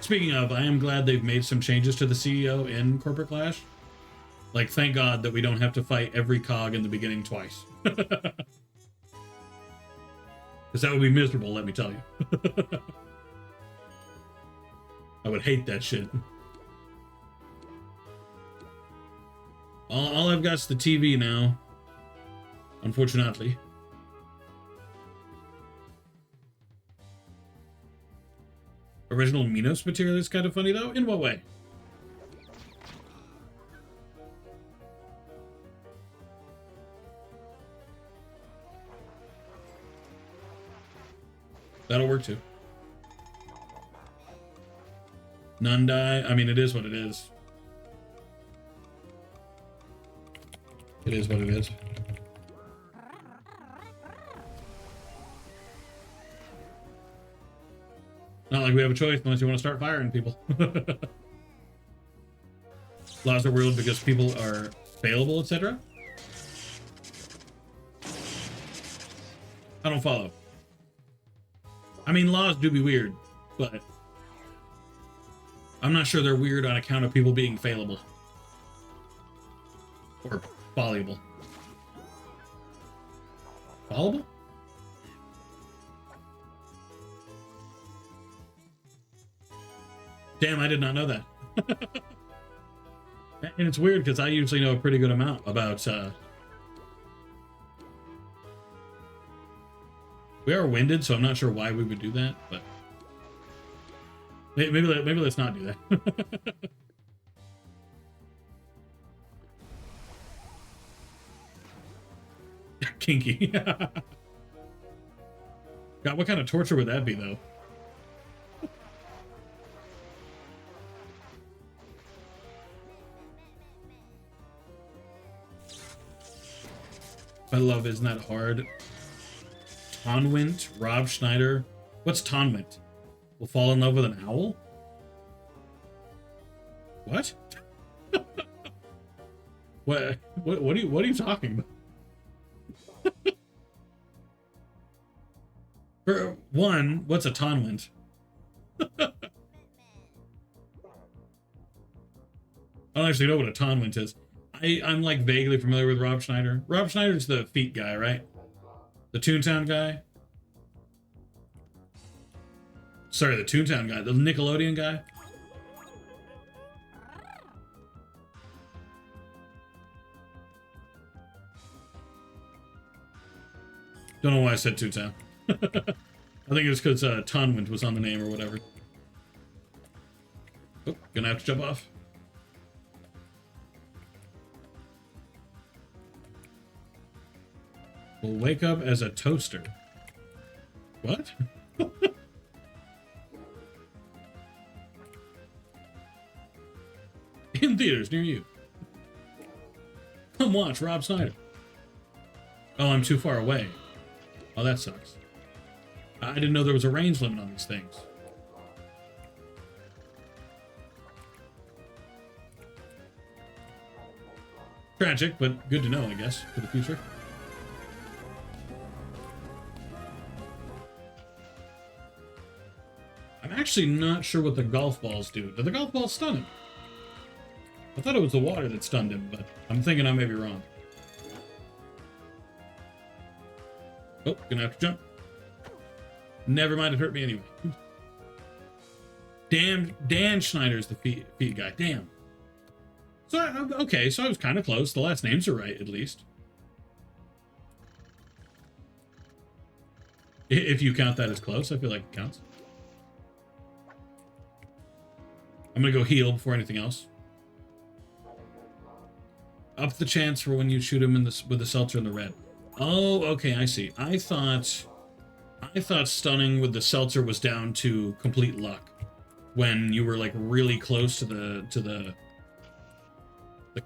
Speaking of, I am glad they've made some changes to the CEO in Corporate Clash. Like, thank God that we don't have to fight every cog in the beginning twice. Because that would be miserable, let me tell you. I would hate that shit. All I've got is the TV now. Unfortunately. Original Minos material is kind of funny, though? In what way? That'll work, too. None die. I mean, it is what it is. It is what it is. Not like we have a choice unless you want to start firing people. Laws are weird because people are failable, etc. I don't follow. I mean, laws do be weird, but I'm not sure they're weird on account of people being failable. Or fallible. Fallible? Damn, I did not know that. And it's weird because I usually know a pretty good amount about we are winded, so I'm not sure why we would do that, but maybe let's not do that. Kinky. God, what kind of torture would that be, though? I love Isn't That Hard? Tonwint, Rob Schneider. What's Tonwint? Will fall in love with an owl? What? What are you talking about? For one, what's a Tonwint? I don't actually know what a Tonwint is. I'm like vaguely familiar with Rob Schneider. Rob Schneider's the feet guy, right? The Toontown guy? Sorry, the Toontown guy. The Nickelodeon guy? Don't know why I said Toontown. I think it's because Tonwint was on the name or whatever. Oh, gonna have to jump off. Will wake up as a toaster. What? theaters near you. Come watch Rob Snyder. Oh, I'm too far away. Oh, that sucks. I didn't know there was a range limit on these things. Tragic, but good to know, I guess, for the future. I'm actually not sure what the golf balls do. Do the golf balls stun him? I thought it was the water that stunned him, but I'm thinking I may be wrong. Oh, gonna have to jump. Never mind, it hurt me anyway. Damn, Dan Schneider's the feed guy. Damn. So, okay, so I was kind of close. The last names are right, at least. If you count that as close, I feel like it counts. I'm gonna go heal before anything else. Up the chance for when you shoot him with the seltzer in the red. Oh, okay, I see. I thought stunning with the seltzer was down to complete luck when you were like really close to the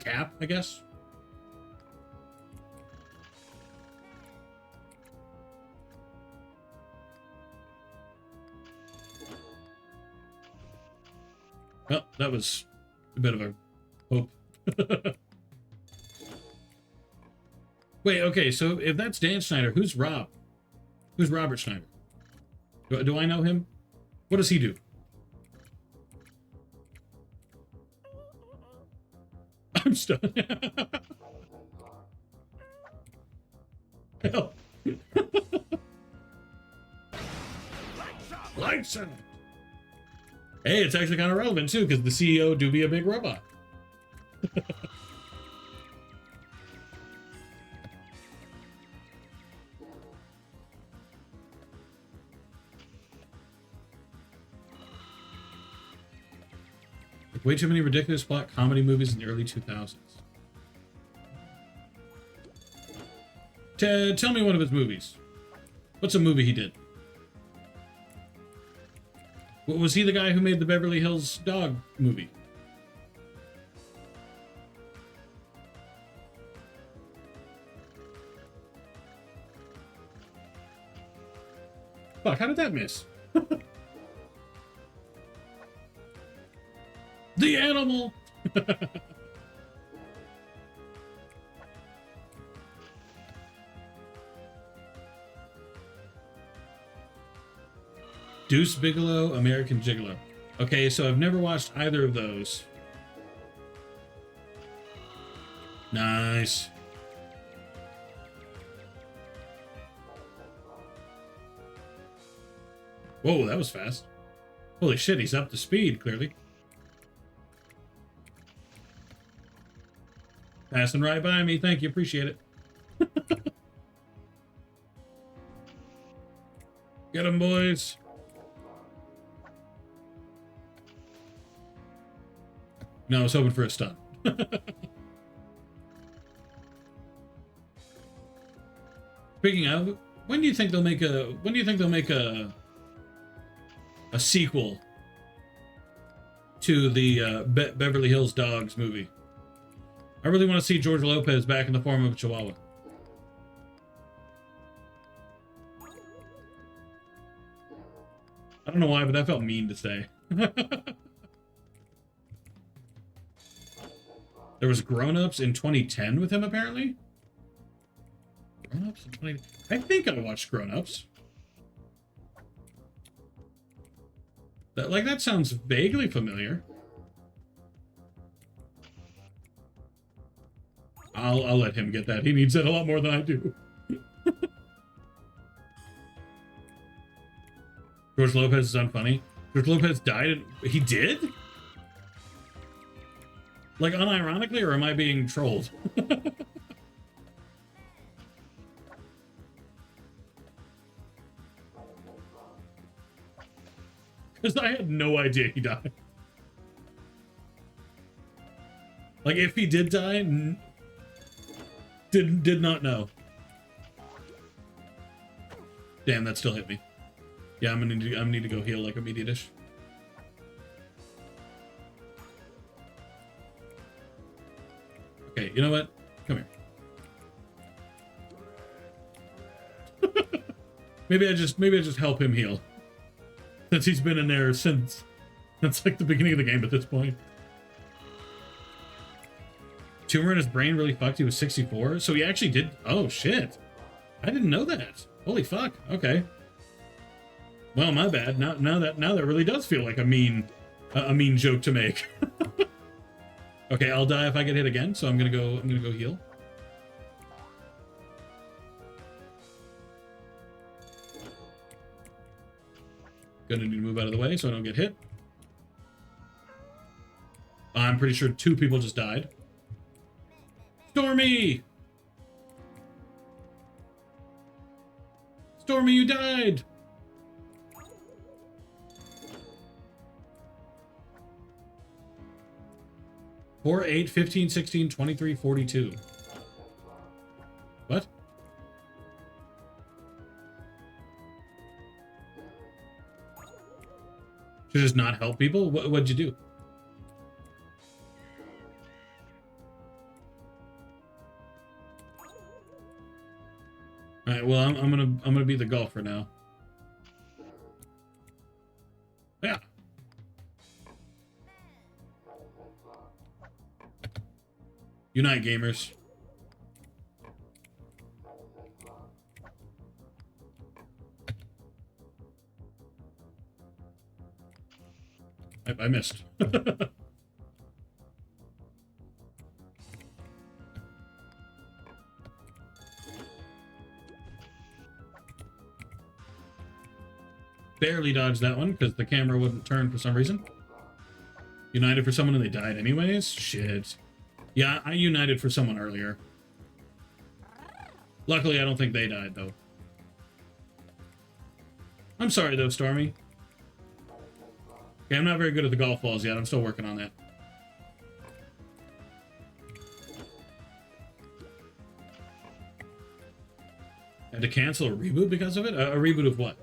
cap, I guess. Well, that was a bit of a hope. Wait, okay, so if that's Dan Schneider, who's Rob? Who's Robert Schneider? Do I know him? What does he do? I'm stunned. Hell. Lights out. Hey, it's actually kind of relevant too, because the CEO do be a big robot. Way too many ridiculous plot comedy movies in the early 2000s. Tell me one of his movies. What's a movie he did? Was he the guy who made the Beverly Hills Dog movie? Fuck, how did that miss? The animal! Deuce Bigalow, American Gigolo. Okay, so I've never watched either of those. Nice. Whoa, that was fast. Holy shit, he's up to speed, clearly. Passing right by me. Thank you. Appreciate it. Get them, boys. No, I was hoping for a stun. Speaking of, when do you think they'll make a sequel to the Beverly Hills Dogs movie? I really want to see George Lopez back in the form of a Chihuahua. I don't know why, but that felt mean to say. There was Grown Ups in 2010 with him, apparently. Grown Ups in 20... I think I watched Grown Ups. That sounds vaguely familiar. I'll let him get that. He needs it a lot more than I do. George Lopez is unfunny. George Lopez died. He did? Like, unironically, or am I being trolled? Because I had no idea he died. Like, if he did die, did not know. Damn, that still hit me. Yeah, I'm gonna need to go heal like immediate-ish. You know what? Come here. maybe I just help him heal. Since he's been in there since like the beginning of the game at this point. Tumor in his brain really fucked. He was 64, so he actually did. Oh shit! I didn't know that. Holy fuck. Okay. Well, my bad. Now that really does feel like a mean joke to make. Okay, I'll die if I get hit again, so I'm gonna go heal. Gonna need to move out of the way so I don't get hit. I'm pretty sure 2 people just died. Stormy! Stormy, you died! Four, 8, 15, 16, 23, 42. What? Should just not help people? What'd you do? All right. Well, I'm gonna be the golfer now. Yeah. Unite, gamers. I missed. Barely dodged that one because the camera wouldn't turn for some reason. United for someone and they died anyways? Shit. Yeah, I united for someone earlier. Luckily, I don't think they died, though. I'm sorry, though, Stormy. Okay, I'm not very good at the golf balls yet. I'm still working on that. Had to cancel a reboot because of it? A reboot of what?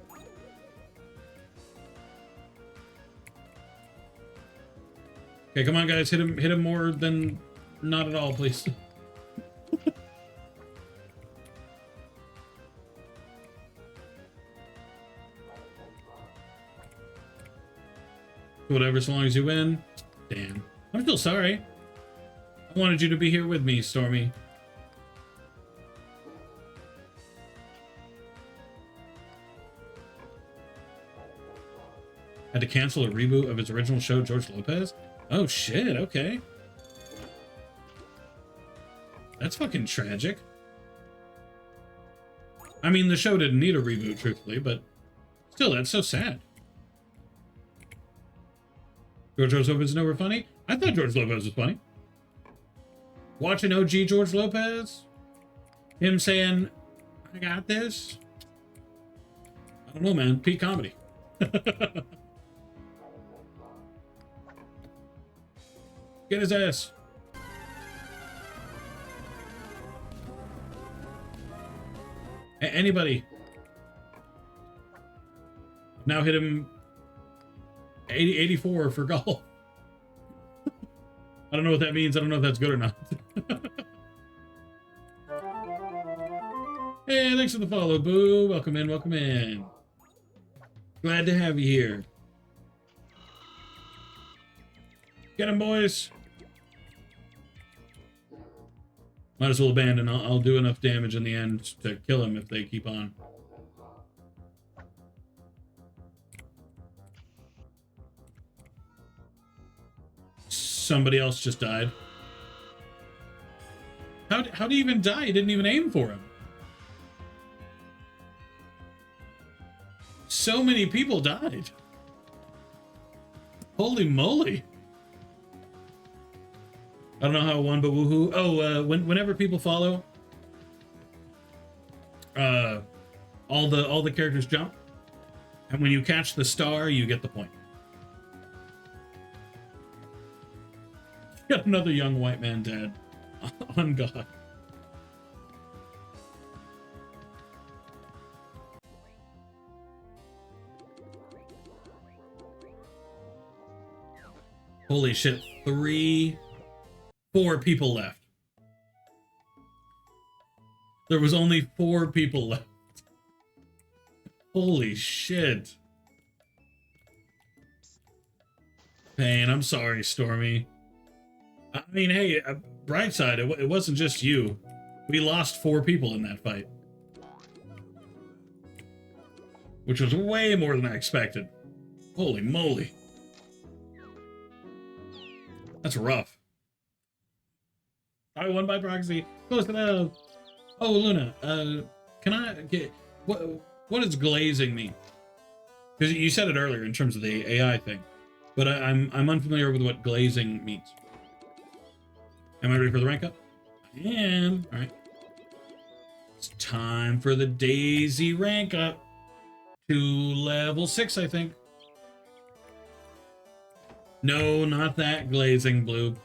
Okay, come on, guys. Hit him more than not at all, please. Whatever, so long as you win. Damn. I'm still sorry. I wanted you to be here with me, Stormy. Had to cancel a reboot of his original show, George Lopez? Oh, shit, okay. That's fucking tragic. I mean, the show didn't need a reboot, truthfully, but still, that's so sad. George Lopez is never funny? I thought George Lopez was funny. Watching OG George Lopez? Him saying, I got this? I don't know, man. Peak comedy. Get his ass. Anybody. Now hit him 84 for golf. I don't know what that means. I don't know if that's good or not. Hey, thanks for the follow, Boo. Welcome in, welcome in. Glad to have you here. Get him, boys. Might as well abandon. I'll do enough damage in the end to kill him if they keep on. Somebody else just died. How'd he even die? He didn't even aim for him. So many people died. Holy moly. I don't know how it won, but woohoo. Oh, whenever people follow, all the characters jump, and when you catch the star, you get the point. Got another young white man dead. On God. Holy shit. 4 people left. There was only 4 people left. Holy shit. Pain, I'm sorry, Stormy. I mean, hey, bright side, it wasn't just you. We lost 4 people in that fight. Which was way more than I expected. Holy moly. That's rough. I won by proxy. Close enough. Oh, Luna, can I get... What does glazing mean? Because you said it earlier in terms of the AI thing. But I'm unfamiliar with what glazing means. Am I ready for the rank up? I am. All right. It's time for the Daisy rank up to level 6, I think. No, not that glazing, Blue.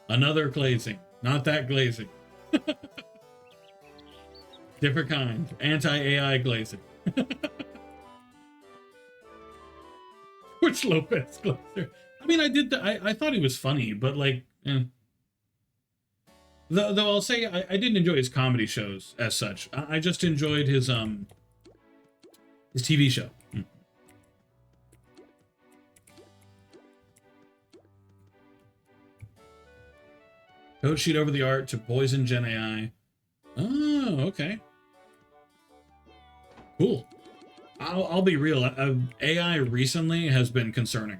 Another glazing. Not that glazing. Different kind. Anti-AI glazing. Which Lopez glazer? I mean, I thought he was funny, but like, Though I'll say I didn't enjoy his comedy shows as such. I just enjoyed his TV show. Code sheet over the art to poison Gen AI. Oh, okay. Cool. I'll be real. AI recently has been concerning.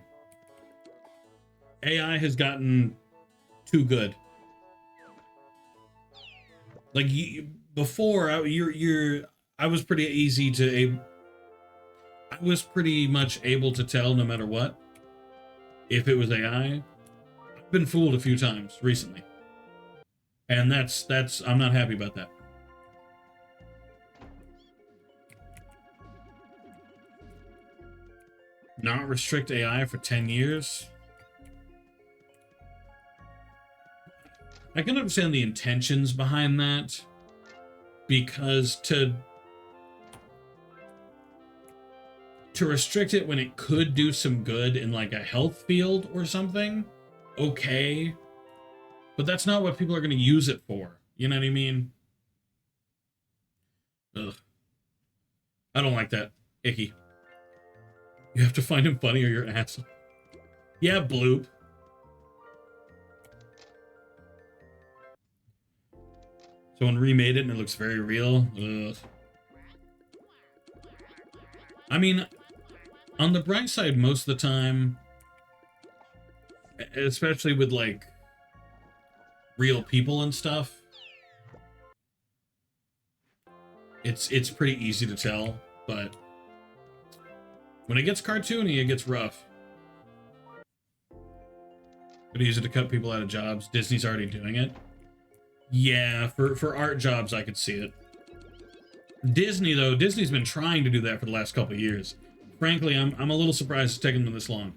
AI has gotten too good. Like before, I was pretty easy to. I was pretty much able to tell no matter what if it was AI. I've been fooled a few times recently, and that's I'm not happy about that. Not restrict AI for 10 years. I can understand the intentions behind that, because to restrict it when it could do some good in like a health field or something, okay, but that's not what people are going to use it for. You know what I mean? Ugh. I don't like that. Icky. You have to find him funny or you're an asshole. Yeah, Bloop. Someone remade it and it looks very real. Ugh. I mean, on the bright side, most of the time, especially with like real people and stuff, it's pretty easy to tell, but when it gets cartoony, it gets rough. Could use it to cut people out of jobs. Disney's already doing it. Yeah, for art jobs, I could see it. Disney, though, Disney's been trying to do that for the last couple of years. Frankly, I'm a little surprised it's taken them this long.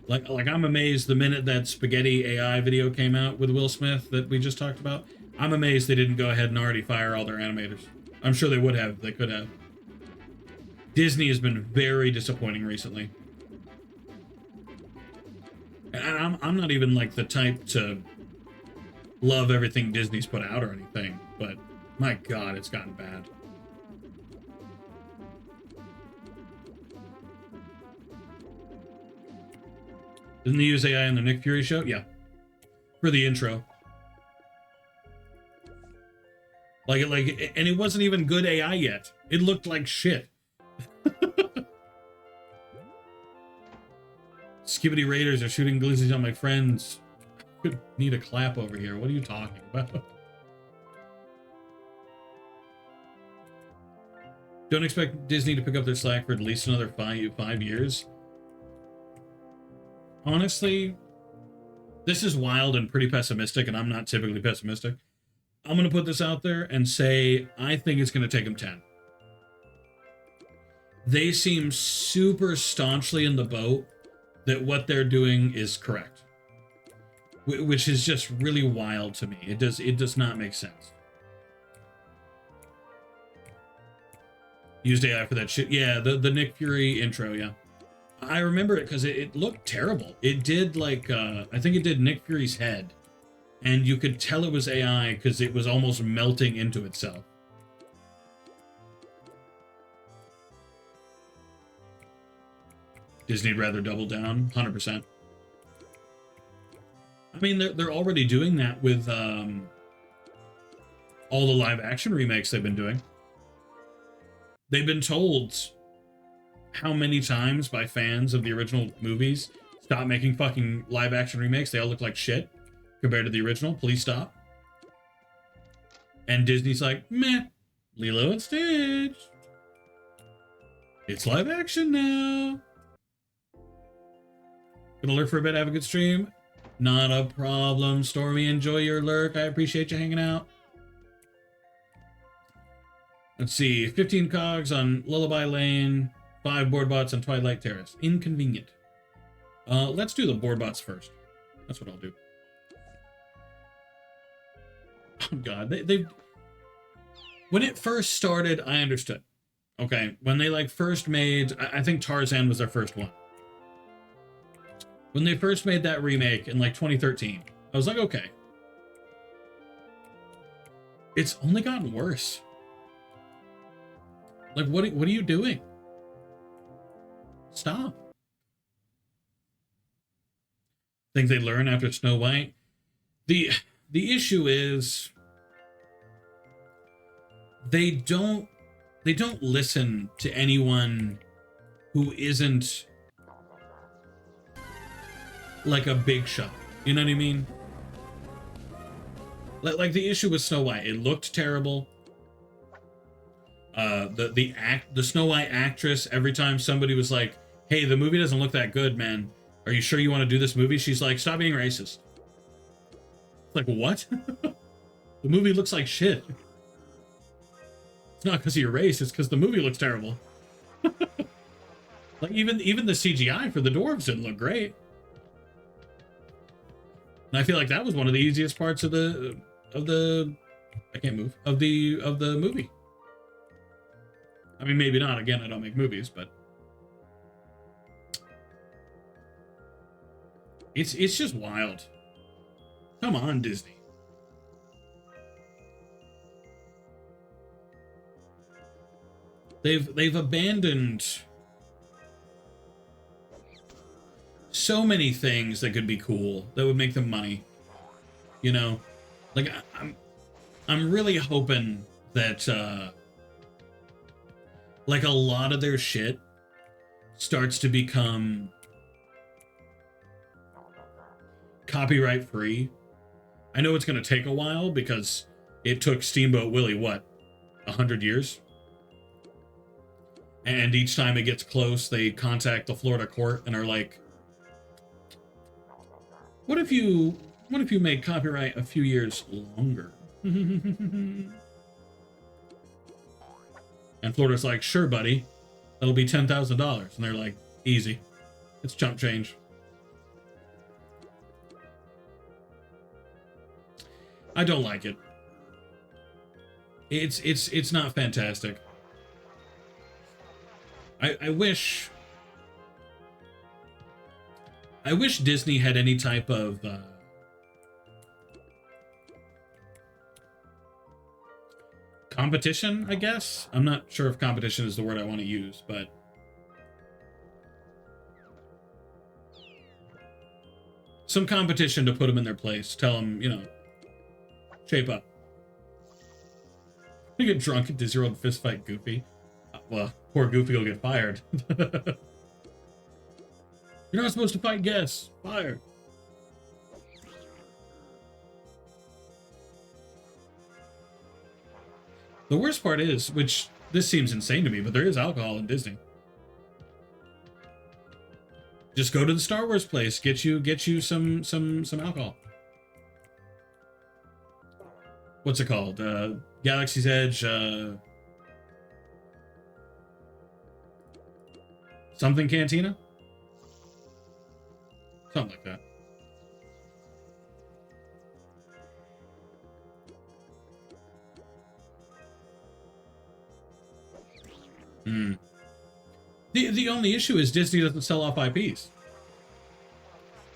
Like I'm amazed the minute that Spaghetti AI video came out with Will Smith that we just talked about. I'm amazed they didn't go ahead and already fire all their animators. I'm sure they would have. They could have. Disney has been very disappointing recently. And I'm not even like the type to love everything Disney's put out or anything, but my God, it's gotten bad. Didn't they use AI in the Nick Fury show? Yeah. For the intro. And it wasn't even good AI yet. It looked like shit. Skibbity Raiders are shooting glizzies on my friends. Could need a clap over here. What are you talking about? Don't expect Disney to pick up their slack for at least another five years. Honestly, this is wild and pretty pessimistic, and I'm not typically pessimistic. I'm going to put this out there and say I think it's going to take them 10. They seem super staunchly in the boat that what they're doing is correct, which is just really wild to me. It does not make sense. Used AI for that shit. Yeah, the Nick Fury intro, yeah. I remember it because it looked terrible. It did like, I think it did Nick Fury's head. and you could tell it was AI because it was almost melting into itself. Disney'd rather double down, 100%. I mean, they're already doing that with all the live action remakes they've been doing. They've been told how many times by fans of the original movies, stop making fucking live action remakes. They all look like shit compared to the original. Please stop. And Disney's like, meh, Lilo and Stitch. It's live action now. Gonna lurk for a bit, have a good stream. Not a problem, Stormy. Enjoy your lurk. I appreciate you hanging out. Let's see, 15 cogs on Lullaby Lane, 5 board bots on Twilight Terrace. Inconvenient. Let's do the board bots first. That's what I'll do. Oh god, they when it first started, I understood. Okay, when they like first made, I think Tarzan was their first one. When they first made that remake in like 2013, I was like, okay. It's only gotten worse. Like, what are you doing? Stop. Think they learn after Snow White? The issue is they don't listen to anyone who isn't like a big shot. You know what I mean? Like the issue with Snow White, it looked terrible. The Snow White actress, every time somebody was like, hey, the movie doesn't look that good, man. Are you sure you want to do this movie? She's like, stop being racist. It's like, what? The movie looks like shit. It's not because of your race, it's because the movie looks terrible. Like even the CGI for the dwarves didn't look great. And I feel like that was one of the easiest parts of the I can't move of the movie. I mean, maybe not. Again, I don't make movies, but it's just wild. Come on, Disney. They've abandoned so many things that could be cool, that would make them money. You know, like I'm really hoping that like a lot of their shit starts to become copyright free. I know it's going to take a while because it took Steamboat Willie, what, 100 years? And each time it gets close, they contact the Florida court and are like, what if you made copyright a few years longer? And Florida's like, sure, buddy. That'll be $10,000. And they're like, easy. It's chump change. I don't like it. It's not fantastic. I wish Disney had any type of competition, I guess. I'm not sure if competition is the word I want to use, but some competition to put them in their place. Tell them, you know, shape up. You get drunk at Disney World and fist fight Goofy. Well, poor Goofy will get fired. You're not supposed to fight guests. Fired. The worst part is, which this seems insane to me, but there is alcohol in Disney. Just go to the Star Wars place. Get you some alcohol. What's it called? Galaxy's Edge. Something Cantina? Something like that. The only issue is Disney doesn't sell off IPs.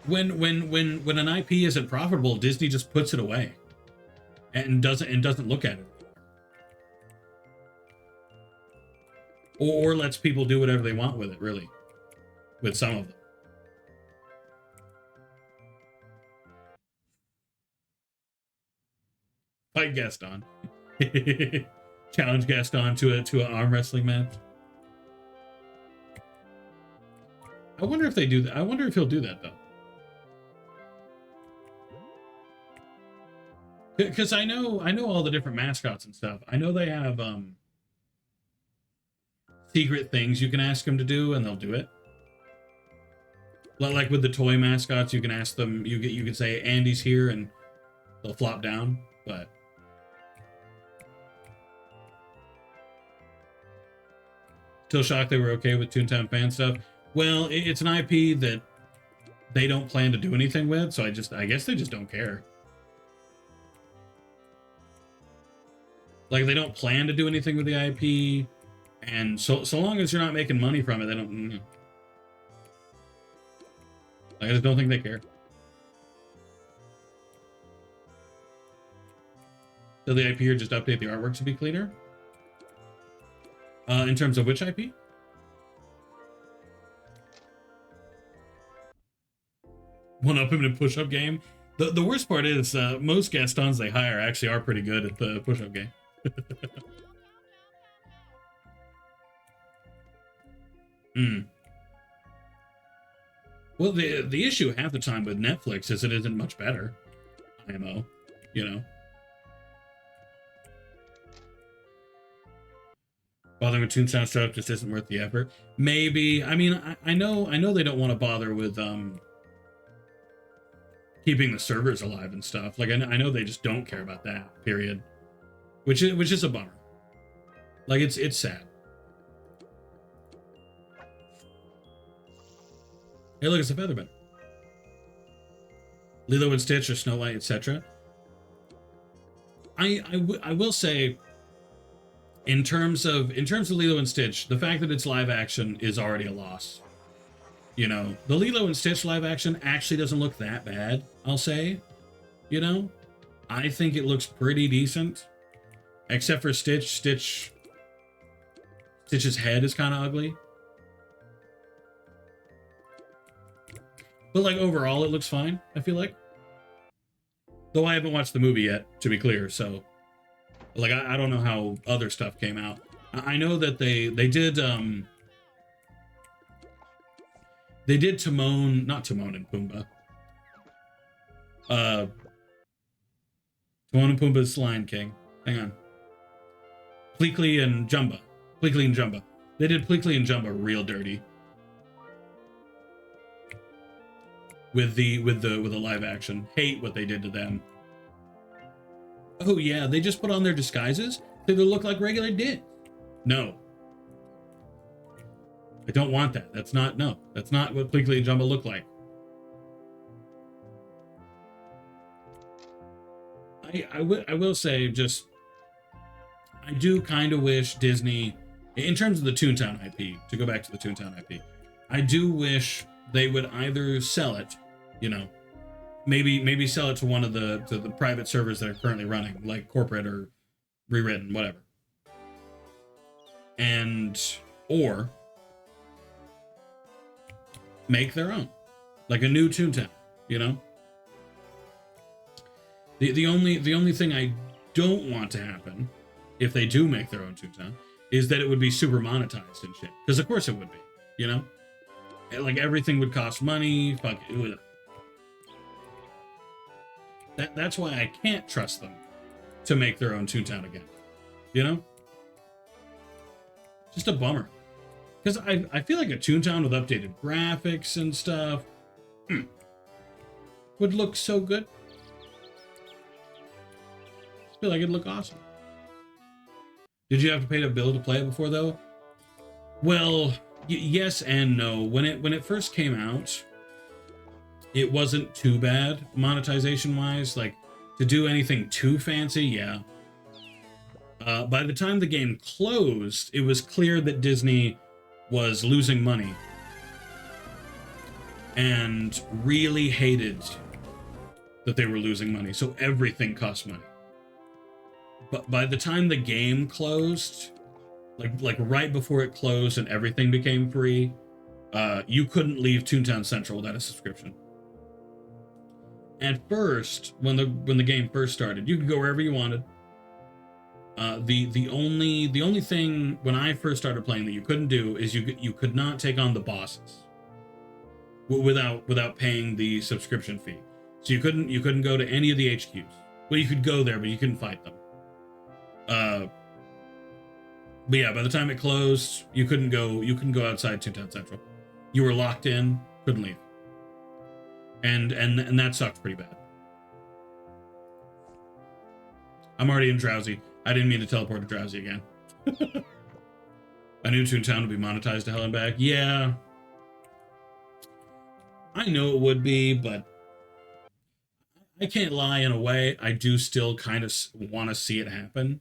When an IP isn't profitable, Disney just puts it away and doesn't look at it, or lets people do whatever they want with it. Really, with some of them. Fight Gaston. Challenge Gaston to an arm wrestling match. I wonder if they do that. I wonder if he'll do that though. Because I know all the different mascots and stuff. I know they have secret things you can ask them to do, and they'll do it. Like with the toy mascots, you can ask them. You can say Andy's here, and they'll flop down. But still shocked they were okay with Toontown fan stuff. Well, it's an IP that they don't plan to do anything with, so I guess they just don't care. Like, they don't plan to do anything with the IP, and so long as you're not making money from it, they don't. I just don't think they care. So the IP or just update the artwork to be cleaner? In terms of which IP? One up him in a push-up game. The worst part is most Gastons they hire actually are pretty good at the push-up game. Well, the issue half the time with Netflix is it isn't much better. IMO, you know. Bothering with Toontown stuff just isn't worth the effort. Maybe. I mean, I know they don't want to bother with keeping the servers alive and stuff. Like, I know they just don't care about that. Period. Which is a bummer. Like, it's sad. Hey, look, it's a Featherbed. Lilo and Stitch or Snow White, etc. I will say, in terms of Lilo and Stitch, the fact that it's live action is already a loss. You know, the Lilo and Stitch live action actually doesn't look that bad, I'll say. You know, I think it looks pretty decent. Except for Stitch. Stitch's head is kind of ugly. But, like, overall, it looks fine, I feel like. Though I haven't watched the movie yet, to be clear, so... Like, I don't know how other stuff came out. I know that they did, They did Timon... Not Timon and Pumbaa. Timon and Pumbaa's Lion King. Hang on. Pleakley and Jumba. Pleakley and Jumba. They did Pleakley and Jumba real dirty. With the live action. Hate what they did to them. Oh yeah, they just put on their disguises so they look like regular dicks. No. I don't want that. That's not what Pleakley and Jumba look like. I will say, just, I do kind of wish Disney, in terms of the Toontown IP, to go back to the Toontown IP, I do wish they would either sell it, you know, maybe sell it to one of the private servers that are currently running, like corporate or rewritten, whatever, or make their own, like a new Toontown, you know. The only thing I don't want to happen, if they do make their own Toontown, is that it would be super monetized and shit. Because of course it would be, you know? Like, everything would cost money, fuck it would. That's why I can't trust them to make their own Toontown again. You know? Just a bummer. Because I feel like a Toontown with updated graphics and stuff would look so good. I feel like it'd look awesome. Did you have to pay a bill to play it before, though? Well, yes and no. When it first came out, it wasn't too bad monetization-wise. Like, to do anything too fancy, yeah. By the time the game closed, it was clear that Disney was losing money. and really hated that they were losing money. So everything cost money. But by the time the game closed, like right before it closed and everything became free, you couldn't leave Toontown Central without a subscription. At first, when the game first started, you could go wherever you wanted. The only thing when I first started playing that you couldn't do is you could not take on the bosses without paying the subscription fee. So you couldn't go to any of the HQs. Well, you could go there, but you couldn't fight them. But yeah, by the time it closed, you couldn't go outside Toontown Central. You were locked in, couldn't leave. And that sucked pretty bad. I'm already in Drowsy. I didn't mean to teleport to Drowsy again. I knew Toontown would be monetized to hell and back. Yeah. I know it would be, but I can't lie, in a way, I do still kind of want to see it happen.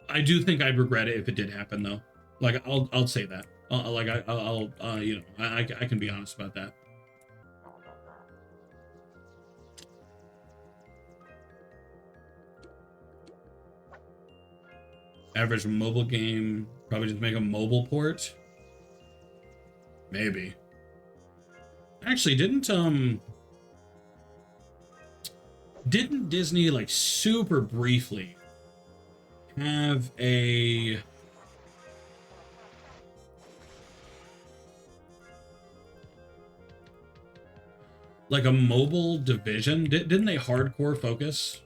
I do think I'd regret it if it did happen, though. Like, I'll say that. I'll you know, I can be honest about that. Average mobile game, probably just make a mobile port. Maybe. Actually, didn't Disney, like, super briefly have a mobile division? Didn't they hardcore focus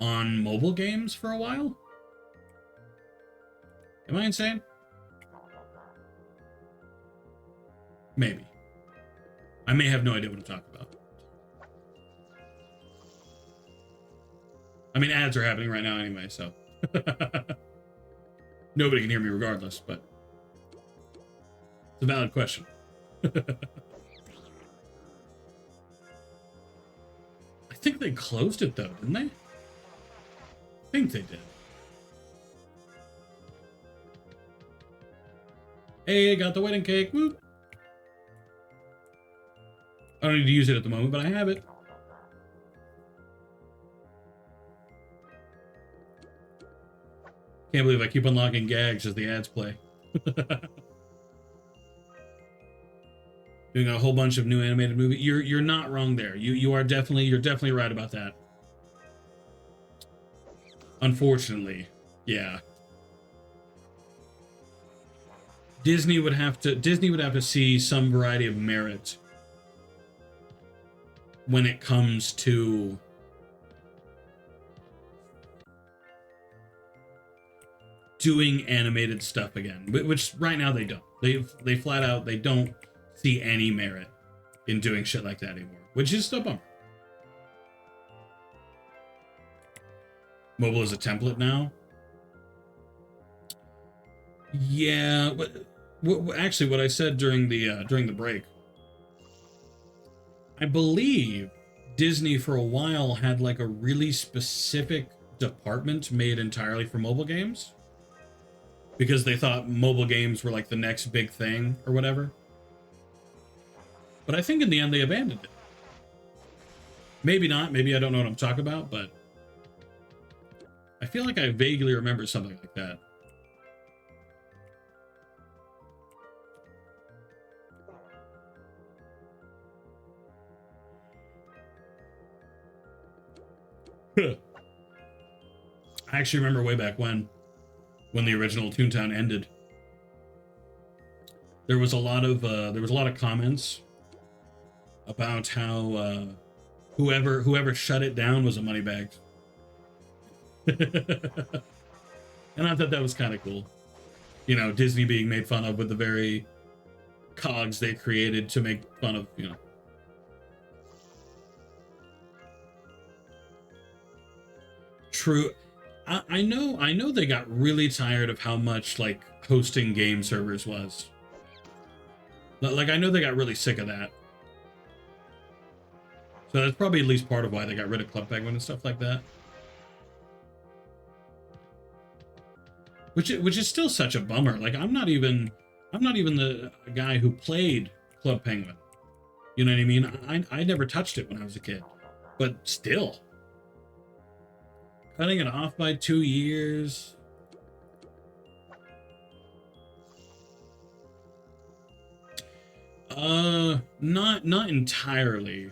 on mobile games for a while? Am I insane? Maybe. I may have no idea what I'm talking about. I mean, ads are happening right now anyway, so nobody can hear me regardless, but it's a valid question. I think they closed it, though, didn't they? I think they did. Hey, got the wedding cake. Woo! I don't need to use it at the moment, but I have it. Can't believe I keep unlocking gags as the ads play. Doing a whole bunch of new animated movies. You're not wrong there. You're definitely right about that. Unfortunately, yeah. Disney would have to see some variety of merit when it comes to doing animated stuff again, which right now they don't. They flat out, they don't see any merit in doing shit like that anymore, which is a bummer. Mobile is a template now. Yeah, but actually, what I said during the break, I believe Disney for a while had like a really specific department made entirely for mobile games, because they thought mobile games were like the next big thing or whatever. But I think in the end they abandoned it. Maybe not. Maybe I don't know what I'm talking about, but I feel like I vaguely remember something like that. I actually remember way back when the original Toontown ended. There was a lot of comments about how whoever shut it down was a moneybag. And I thought that was kind of cool. You know, Disney being made fun of with the very cogs they created to make fun of, you know. True. I know they got really tired of how much like hosting game servers was. Like, I know they got really sick of that. So that's probably at least part of why they got rid of Club Penguin and stuff like that. Which is still such a bummer. Like, I'm not even I'm not even the guy who played Club Penguin. You know what I mean? I never touched it when I was a kid. But still. Cutting it off by 2 years. Not entirely.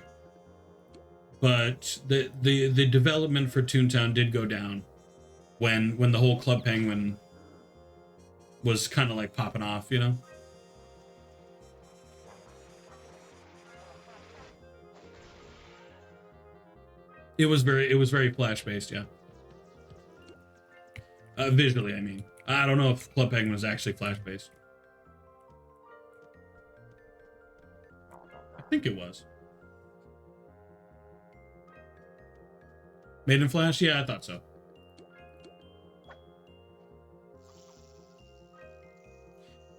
But the development for Toontown did go down when the whole Club Penguin was kind of like popping off, you know? It was very Flash based, yeah. Visually, I mean. I don't know if Club Penguin was actually Flash based. I think it was. Made in Flash? Yeah, I thought so.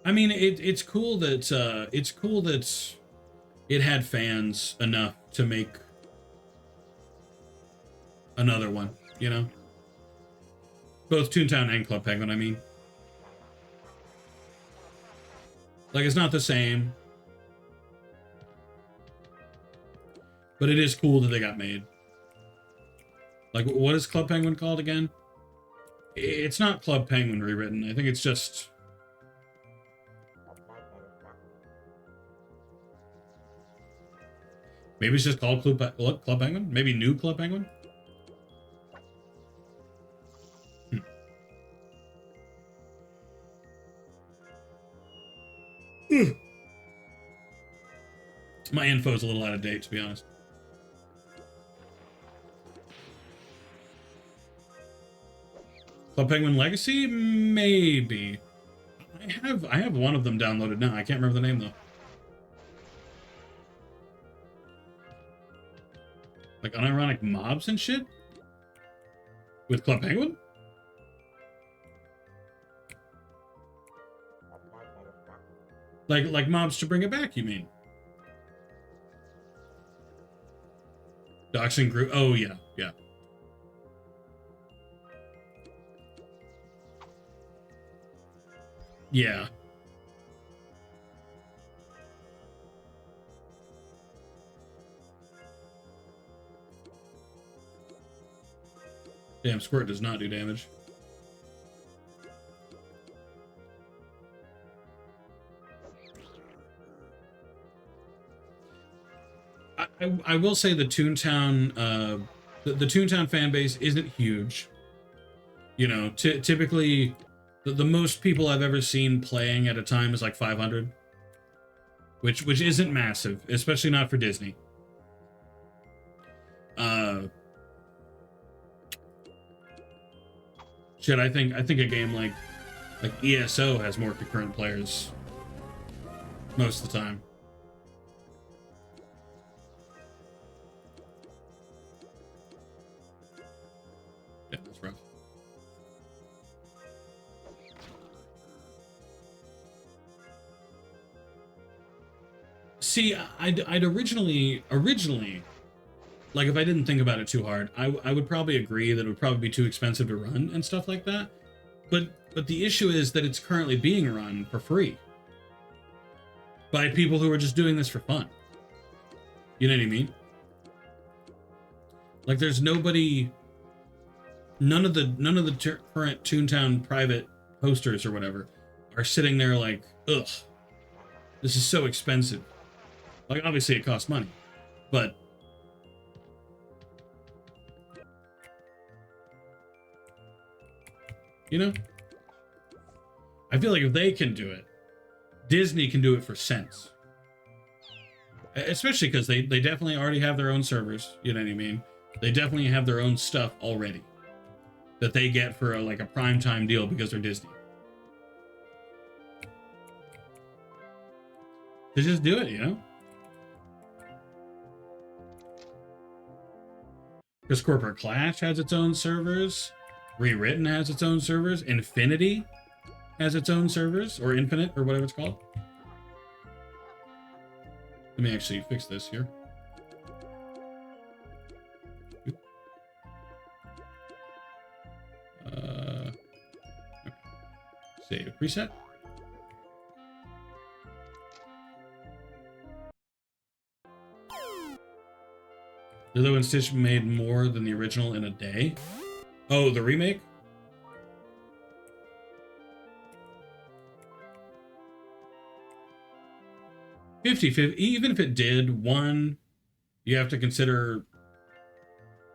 I mean, it's cool that it had fans enough to make another one, you know? Both Toontown and Club Penguin, I mean. Like, it's not the same. But it is cool that they got made. Like, what is Club Penguin called again? It's not Club Penguin rewritten. I think it's just... Maybe it's just called Club Penguin? Maybe New Club Penguin? My info's a little out of date, to be honest. Club Penguin Legacy? Maybe. I have one of them downloaded now. I can't remember the name, though. Like unironic mobs and shit? With Club Penguin? Like mobs to bring it back, you mean? Doxing group. Oh, yeah, yeah. Yeah. Damn, Squirt does not do damage. I will say the Toontown, the Toontown fan base isn't huge. You know, typically, the most people I've ever seen playing at a time is like 500, which isn't massive, especially not for Disney. Shit, I think a game like ESO has more concurrent players most of the time. Yeah, that's rough. See, I'd originally, like, if I didn't think about it too hard, I would probably agree that it would probably be too expensive to run and stuff like that. But the issue is that it's currently being run for free by people who are just doing this for fun. You know what I mean? Like, there's nobody, none of the current Toontown private posters or whatever are sitting there like, ugh, this is so expensive. Like, obviously it costs money, but you know, I feel like if they can do it, Disney can do it for cents. Especially because they definitely already have their own servers, you know what I mean? They definitely have their own stuff already that they get for like a primetime deal because they're Disney. They just do it, you know? Because Corporate Clash has its own servers. Rewritten has its own servers. Infinity has its own servers, or Infinite, or whatever it's called. Let me actually fix this here. Save preset. Lilo and Stitch made more than the original in a day. Oh, the remake? Even if it did, one, you have to consider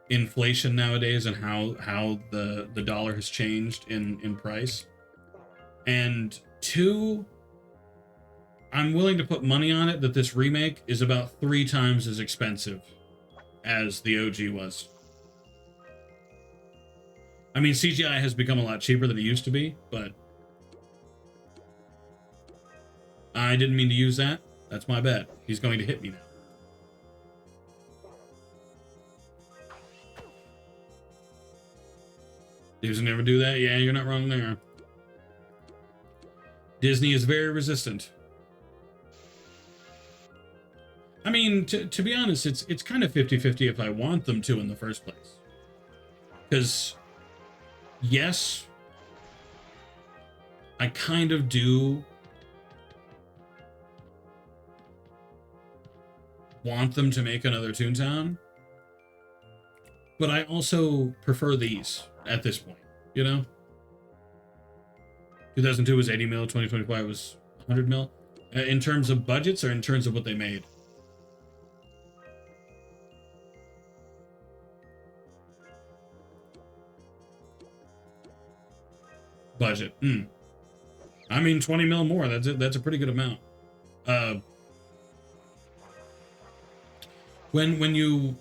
inflation nowadays and how the dollar has changed in price. And two, I'm willing to put money on it that this remake is about 3 times as expensive as the OG was. I mean, CGI has become a lot cheaper than it used to be, but I didn't mean to use that. That's my bad. He's going to hit me now. Disney never do that? Yeah, you're not wrong there. Disney is very resistant. I mean, to be honest, it's kind of 50-50 if I want them to in the first place. Because, yes, I kind of do want them to make another Toontown, but I also prefer these at this point, you know? 2002 was 80 mil, 2025 was 100 mil. In terms of budgets or in terms of what they made? Budget. I mean, 20 mil more. That's a pretty good amount. When you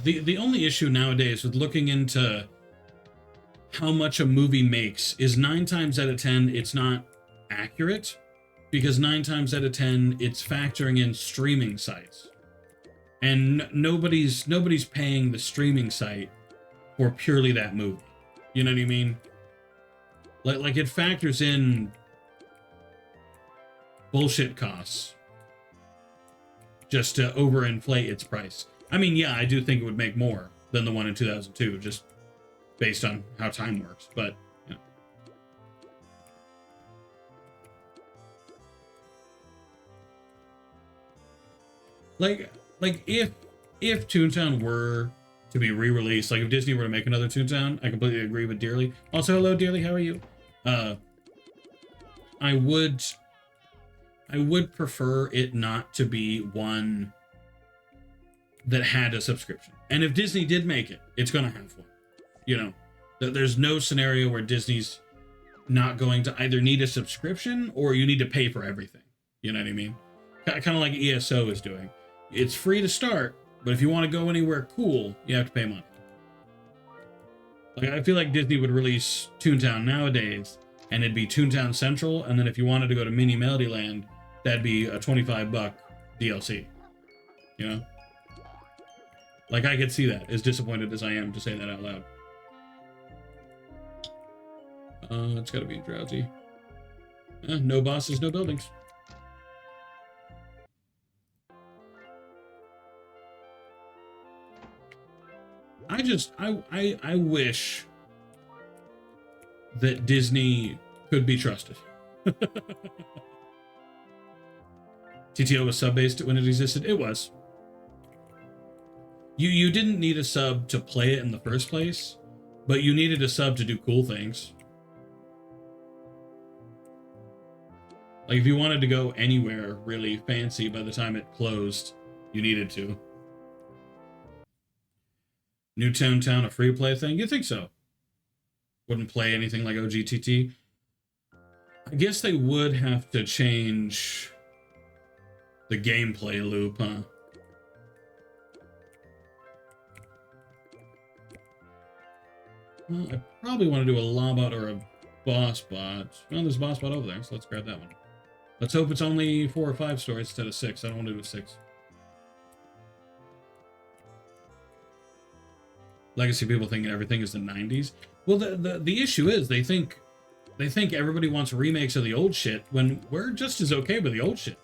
the only issue nowadays with looking into how much a movie makes is 9 times out of 10 it's not accurate, because 9 times out of 10 it's factoring in streaming sites, and nobody's paying the streaming site for purely that movie. You know what I mean? Like it factors in bullshit costs just to overinflate its price. I mean, yeah, I do think it would make more than the one in 2002, just based on how time works, but, you know. Like if Toontown were to be re-released, like if Disney were to make another Toontown, I completely agree with Dearly. Also, hello, Dearly, how are you? I would prefer it not to be one that had a subscription. And if Disney did make it, it's going to have one. You know, there's no scenario where Disney's not going to either need a subscription or you need to pay for everything. You know what I mean? Kind of like ESO is doing. It's free to start, but if you want to go anywhere cool, you have to pay money. Like, I feel like Disney would release Toontown nowadays, and it'd be Toontown Central, and then if you wanted to go to Mini Melody Land, that'd be a $25 DLC. You know? Like, I could see that, as disappointed as I am to say that out loud. It's gotta be drowsy. No bosses, no buildings. I wish that Disney could be trusted. TTO was sub-based when it existed. It was. You didn't need a sub to play it in the first place, but you needed a sub to do cool things. Like, if you wanted to go anywhere really fancy by the time it closed, you needed to. New Toontown, a free-to-play thing? You think so? Wouldn't play anything like OGTT? I guess they would have to change the gameplay loop, huh? Well, I probably want to do a Lobot or a Boss Bot. Well, there's a Boss Bot over there, so let's grab that one. Let's hope it's only 4 or 5 stories instead of 6. I don't want to do 6. Legacy people thinking everything is the 90s. Well, the issue is they think everybody wants remakes of the old shit when we're just as okay with the old shit.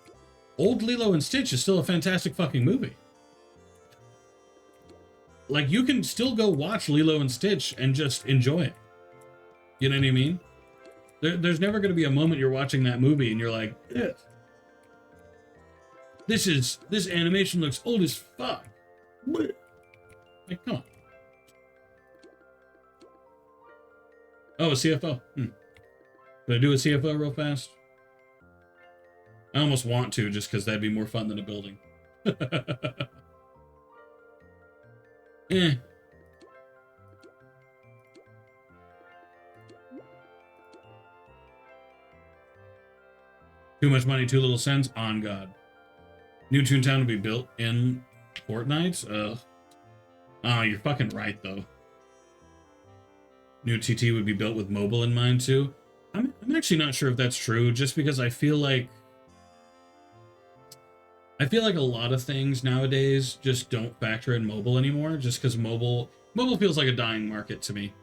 Old Lilo and Stitch is still a fantastic fucking movie. Like, you can still go watch Lilo and Stitch and just enjoy it. You know what I mean? There's never going to be a moment you're watching that movie and you're like, ugh. This animation looks old as fuck. Like, come on. Oh, a CFO. Can I do a CFO real fast? I almost want to, just because that'd be more fun than a building. Eh. Too much money, too little sense. On God. New Toontown will be built in Fortnite? Ugh. Oh, you're fucking right, though. New TT would be built with mobile in mind, too. I'm actually not sure if that's true, just because I feel like a lot of things nowadays just don't factor in mobile anymore, just because mobile feels like a dying market to me.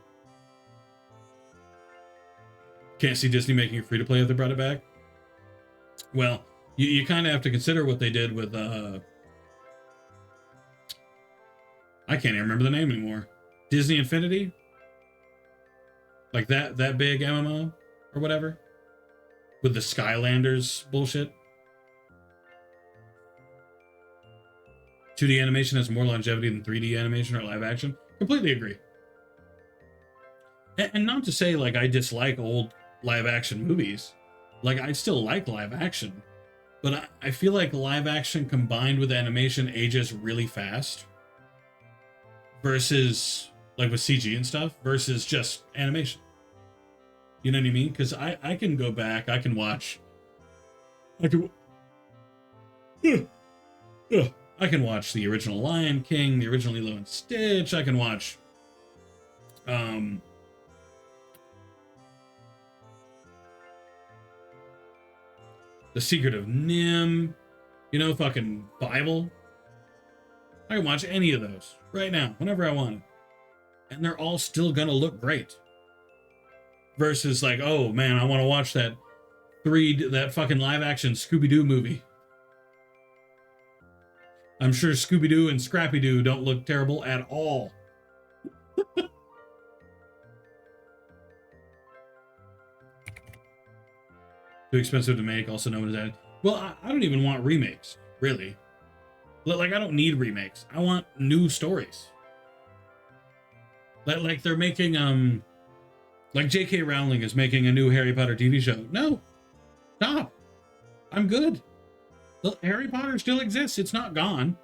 Can't see Disney making it free to play if they brought it back. Well, you kind of have to consider what they did with I can't even remember the name anymore. Disney Infinity? Like that big MMO or whatever? With the Skylanders bullshit? 2D animation has more longevity than 3D animation or live action. Completely agree. And not to say like I dislike old live action movies. Like I still like live action. But I feel like live action combined with animation ages really fast. Versus like with CG and stuff versus just animation. You know what I mean? Because I can go back, I can watch. I can watch the original Lion King, the original Lilo and Stitch. I can watch The Secret of Nim, you know, fucking Bible. I can watch any of those right now, whenever I want. And they're all still gonna look great. Versus like, oh man, I want to watch that fucking live action Scooby-Doo movie. I'm sure Scooby-Doo and Scrappy-Doo don't look terrible at all. Too expensive to make, also known as that. Well, I don't even want remakes, really. Like, I don't need remakes. I want new stories. Like they're making, like J.K. Rowling is making a new Harry Potter TV show. No, stop. I'm good. Harry Potter still exists. It's not gone.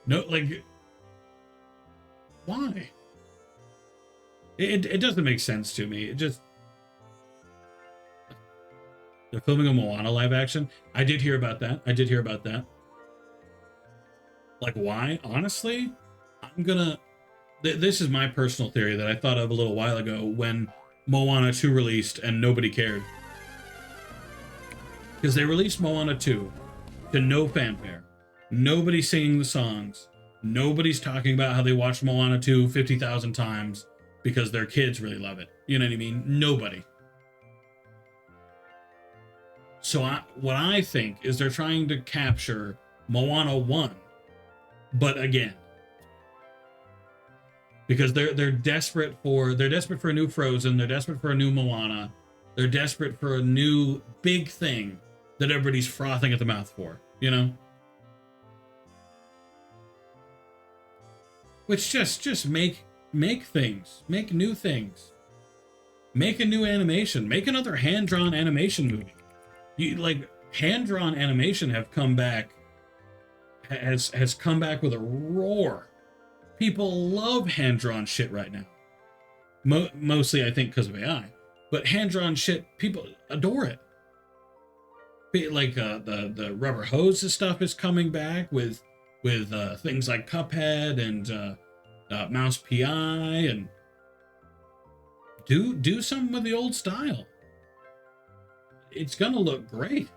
No, like, why? It doesn't make sense to me. It just... They're filming a Moana live action. I did hear about that. Like, why? Honestly, I'm gonna... This is my personal theory that I thought of a little while ago when Moana 2 released and nobody cared. Because they released Moana 2 to no fanfare. Nobody's singing the songs. Nobody's talking about how they watched Moana 2 50,000 times because their kids really love it. You know what I mean? Nobody. So what I think is they're trying to capture Moana 1, but again. Because they're desperate for a new Frozen, they're desperate for a new Moana, they're desperate for a new big thing that everybody's frothing at the mouth for, you know? Which just make things, make new things. Make a new animation, make another hand-drawn animation movie. You like hand-drawn animation has come back with a roar. People love hand-drawn shit right now. Mostly, I think, because of AI. But hand-drawn shit, people adore it. Like the rubber hoses stuff is coming back with things like Cuphead and Mouse PI, and do something with the old style. It's gonna look great.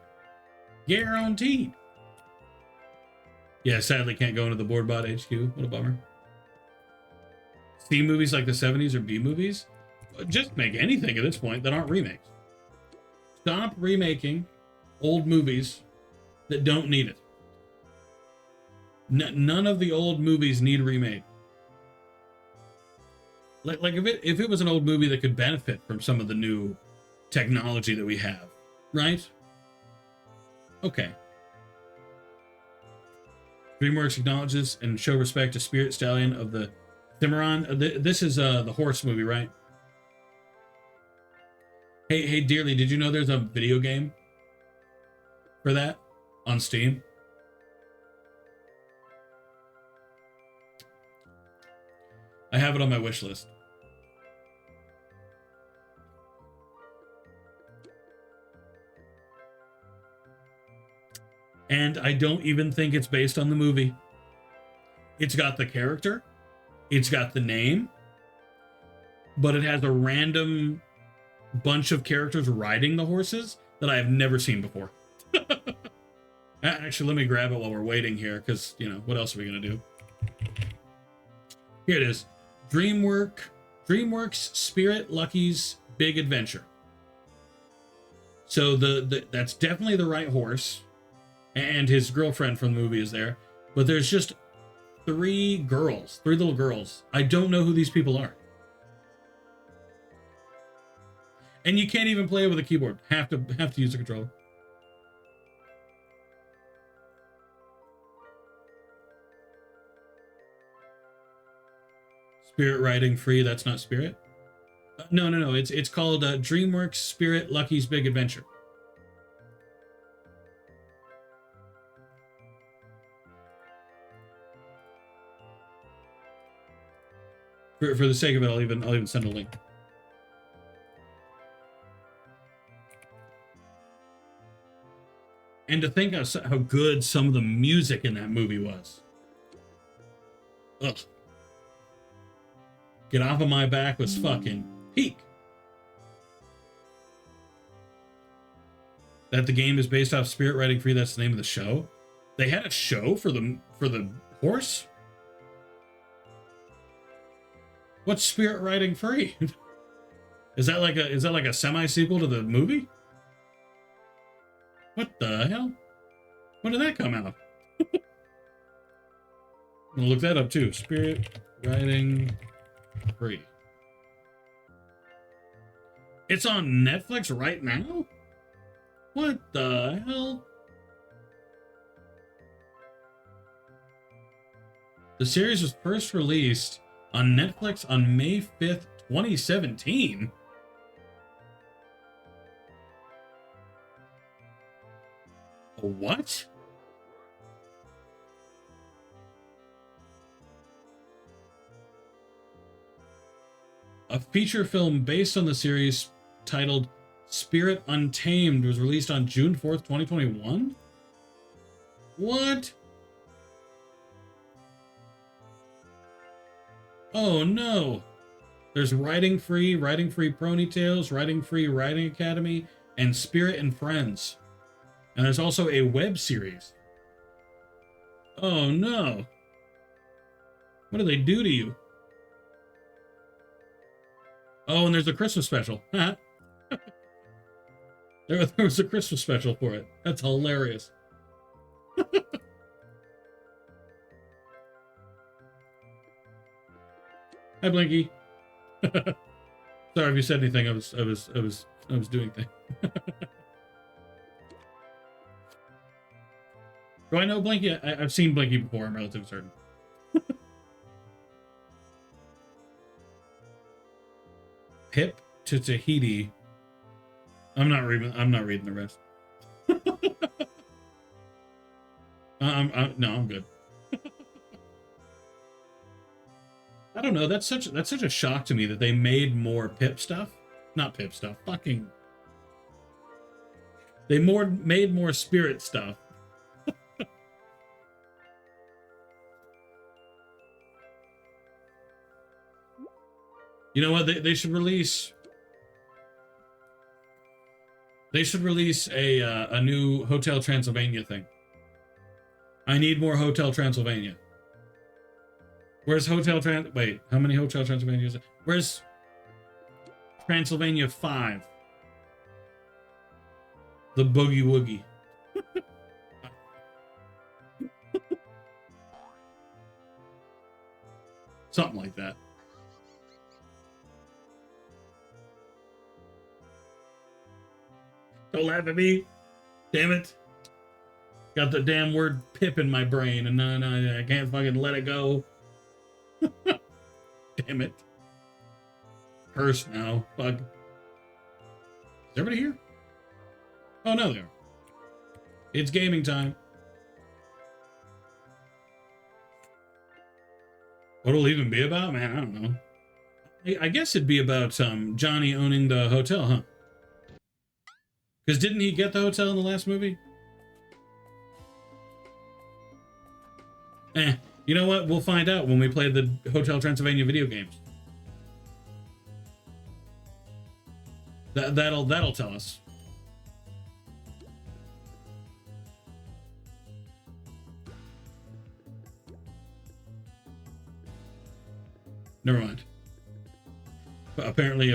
Guaranteed. Yeah, sadly can't go into the BoardBot HQ. What a bummer. C movies like the 70s or B movies? Just make anything at this point that aren't remakes. Stop remaking old movies that don't need it. None of the old movies need remade. Like if it was an old movie that could benefit from some of the new technology that we have, right? Okay. DreamWorks acknowledges and show respect to Spirit Stallion of the Cimarron. This is the horse movie, right? Hey, Dearly, did you know there's a video game for that on Steam? I have it on my wish list. And I don't even think it's based on the movie. It's got the character, it's got the name, but it has a random bunch of characters riding the horses that I have never seen before. Actually, let me grab it while we're waiting here, because, you know, what else are we going to do? Here it is. DreamWorks Spirit Lucky's Big Adventure. So that's definitely the right horse. And his girlfriend from the movie is there. But there's just three little girls. I don't know who these people are. And you can't even play it with a keyboard. Have to use a controller. Spirit Riding Free, that's not Spirit? No. It's called DreamWorks Spirit Lucky's Big Adventure. For the sake of it, I'll even send a link. And to think how good some of the music in that movie was. Ugh. Get Off of My Back was fucking peak. That the game is based off Spirit Riding Free, that's the name of the show. They had a show for the horse? What's Spirit Riding Free? Is that like a semi-sequel to the movie? What the hell? When did that come out? I'm gonna look that up too. Spirit Riding Free. It's on Netflix right now? What the hell? The series was first released on Netflix on May 5th, 2017. What? A feature film based on the series titled Spirit Untamed was released on June 4th, 2021? What? Oh no. There's Riding Free Ponytails, Riding Free Riding Academy, and Spirit and Friends. And there's also a web series. Oh no. What do they do to you? Oh, and there's a Christmas special. there was a Christmas special for it. That's hilarious. Hi, Blinky. Sorry if you said anything. I was doing things. Do I know Blinky? I've seen Blinky before. I'm relatively certain. Pip to Tahiti. I'm not reading the rest. No, I'm good. I don't know. That's such a shock to me that they made more Pip stuff. Not Pip stuff. Fucking. They made more Spirit stuff. You know what? They should release. They should release a new Hotel Transylvania thing. I need more Hotel Transylvania. Where's Hotel Trans? Wait, how many Hotel Transylvania is it? Where's Transylvania 5? The Boogie Woogie. Something like that. Don't laugh at me. Damn it. Got the damn word pip in my brain, and no, I can't fucking let it go. Damn it. Curse now. Fuck. Is everybody here? Oh, no, they are. It's gaming time. What'll it even be about? Man, I don't know. I guess it'd be about Johnny owning the hotel, huh? Because didn't he get the hotel in the last movie? You know what? We'll find out when we play the Hotel Transylvania video games. That'll tell us. Never mind. But apparently,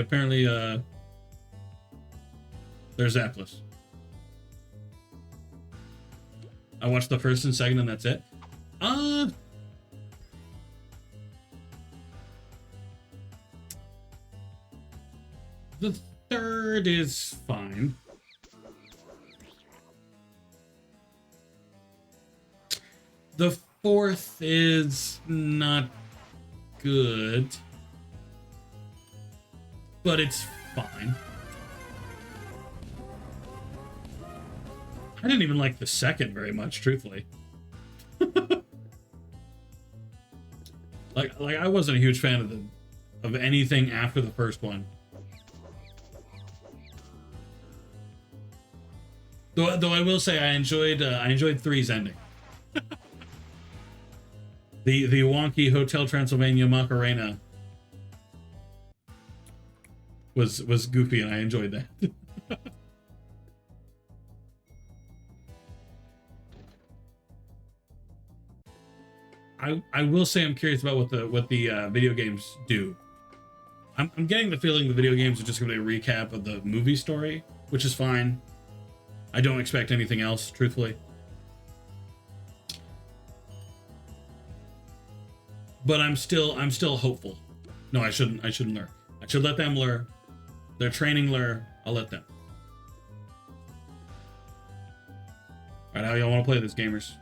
there's Atlas. I watched the first and second, and that's it. The third is fine. The fourth is not good, but it's fine. I didn't even like the second very much, truthfully. like I wasn't a huge fan of anything after the first one. Though I will say I enjoyed 3's ending. the wonky Hotel Transylvania Macarena was goofy, and I enjoyed that. I will say I'm curious about what the video games do. I'm getting the feeling the video games are just going to be a recap of the movie story, which is fine. I don't expect anything else, truthfully. But I'm still hopeful. No, I shouldn't lure. I should let them lure. They're training lure. I'll let them. All right, how y'all want to play this, gamers?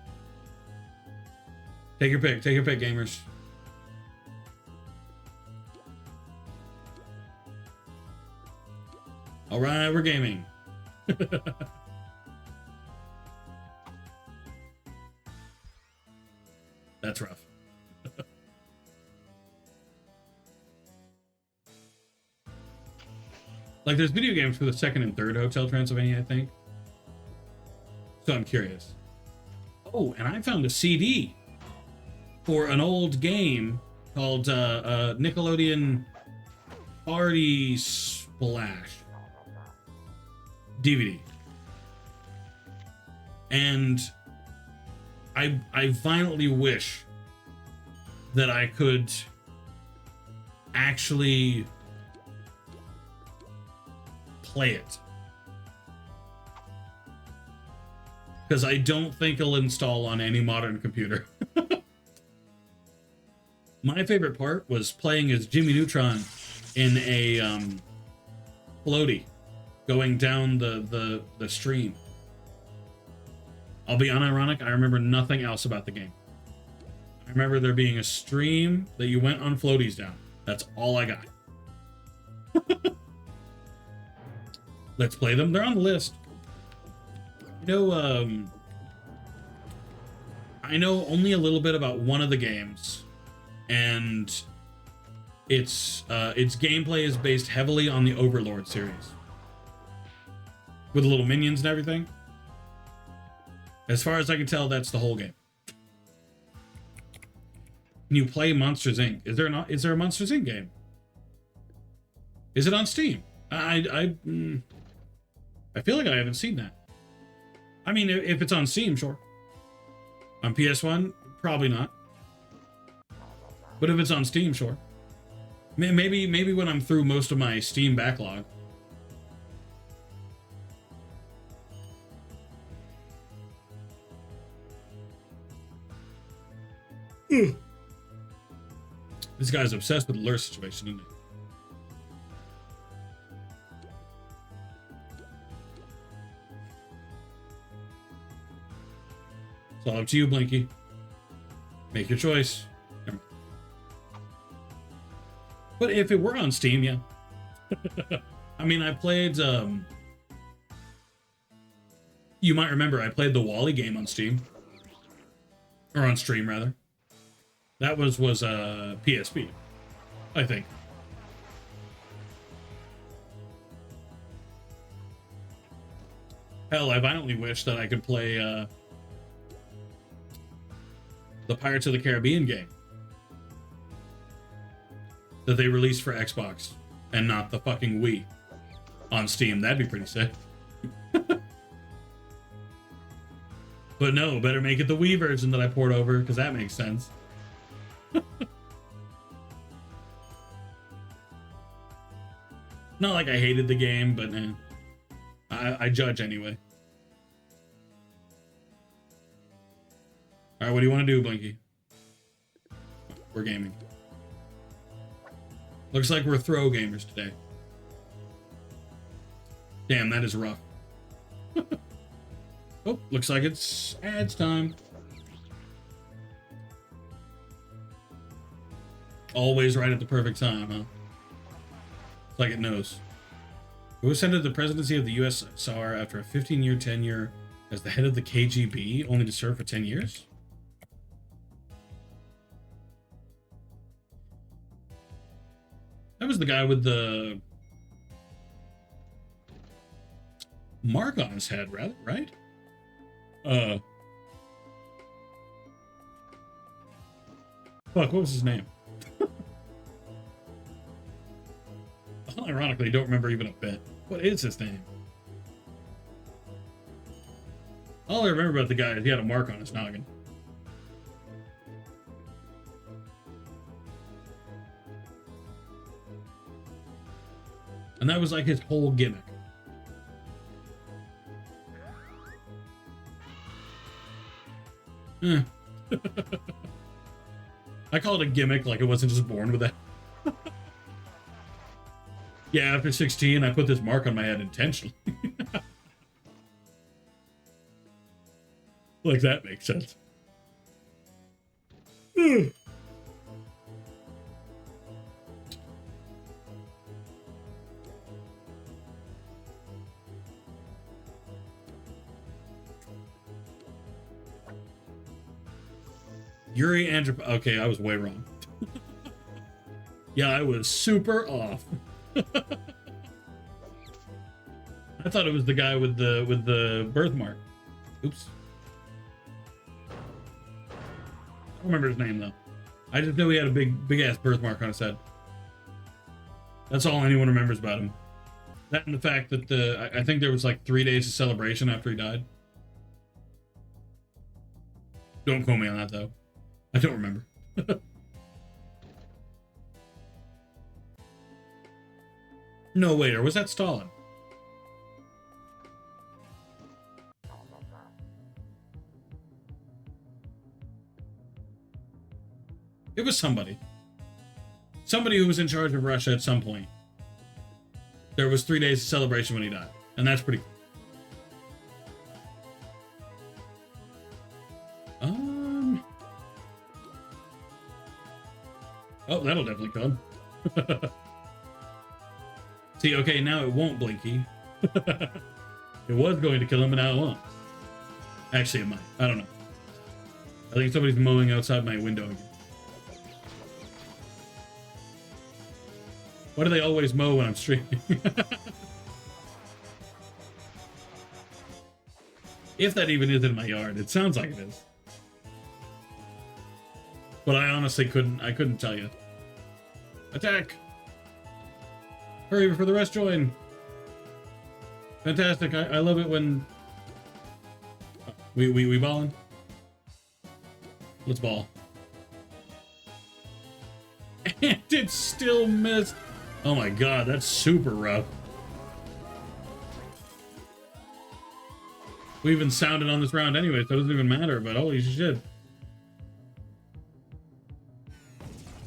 Take your pick, gamers. All right, we're gaming. That's rough. Like, there's video games for the second and third Hotel Transylvania, I think. So I'm curious. Oh, and I found a CD for an old game called Nickelodeon Party Splash DVD. And I violently wish that I could actually play it, because I don't think it'll install on any modern computer. My favorite part was playing as Jimmy Neutron in a floaty going down the stream. I'll be unironic, I remember nothing else about the game. I remember there being a stream that you went on floaties down. That's all I got. Let's play them. They're on the list. I know only a little bit about one of the games, and its gameplay is based heavily on the Overlord series, with the little minions and everything. As far as I can tell, that's the whole game. Can you play Monsters Inc? Is there a Monsters Inc game? Is it on Steam? I feel like I haven't seen that. I mean, if it's on Steam, sure. On PS1, probably not. But if it's on Steam, sure. Maybe when I'm through most of my Steam backlog. This guy's obsessed with the lure situation, isn't he? It's all up to you, Blinky. Make your choice. But if it were on Steam, yeah. I mean, I played, you might remember I played the Wally game on Steam. Or on stream, rather. That was PSP, I think. Hell, I violently wish that I could play the Pirates of the Caribbean game that they released for Xbox and not the fucking Wii on Steam. That'd be pretty sick. But no, better make it the Wii version that I poured over, because that makes sense. Not like I hated the game, but I judge anyway. Alright, what do you want to do, Blinky? We're gaming. Looks like we're throw gamers today. Damn, that is rough. Oh, looks like it's ads time. Always right at the perfect time, huh? It's like it knows. Who ascended the presidency of the USSR after a 15-year tenure as the head of the KGB, only to serve for 10 years? That was the guy with the mark on his head, rather, right? Fuck, what was his name? Ironically, don't remember even a bit. What is his name? All I remember about the guy is he had a mark on his noggin. And that was like his whole gimmick. I call it a gimmick, like it wasn't just born with that. Yeah, after 16, I put this mark on my head intentionally. Like that makes sense. Yuri Androp. Okay, I was way wrong. Yeah, I was super off. I thought it was the guy with the birthmark. Oops. I don't remember his name though. I just know he had a big ass birthmark on his head. That's all anyone remembers about him. That and the fact that I think there was like 3 days of celebration after he died. Don't quote me on that though. I don't remember. No, wait, or was that Stalin? It was somebody. Somebody who was in charge of Russia at some point. There was 3 days of celebration when he died. And that's pretty cool. Oh, that'll definitely come. See, okay, now it won't, Blinky. It was going to kill him, but now it won't. Actually, it might. I don't know. I think somebody's mowing outside my window again. Why do they always mow when I'm streaming? If that even is in my yard. It sounds like it is. But I honestly couldn't tell you. Attack! Hurry before the rest join. Fantastic. I love it when we balling. Let's ball. And it still missed. Oh my god, that's super rough. We even sounded on this round anyway, so it doesn't even matter, but holy shit.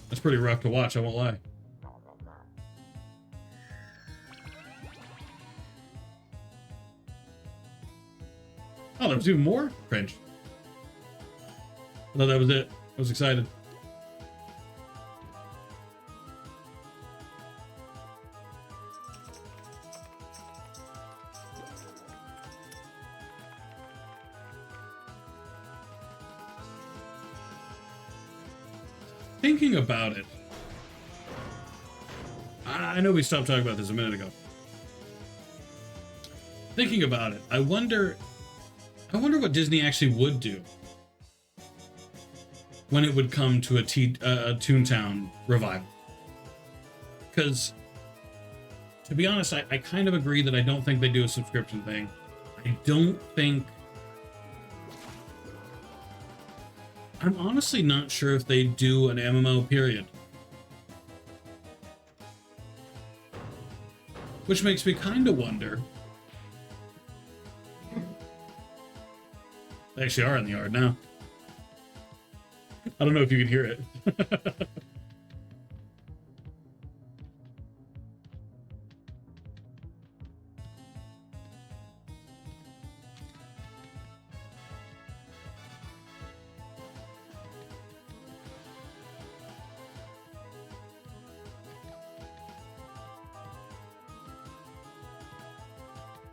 That's pretty rough to watch, I won't lie. Oh, there was even more? Cringe. I thought that was it. I was excited. Thinking about it, I know we stopped talking about this a minute ago. Thinking about it, I wonder what Disney actually would do when it would come to a Toontown revival. Because, to be honest, I kind of agree that I don't think they do a subscription thing. I don't think... I'm honestly not sure if they do an MMO, period. Which makes me kind of wonder... They actually are in the yard now. I don't know if you can hear it.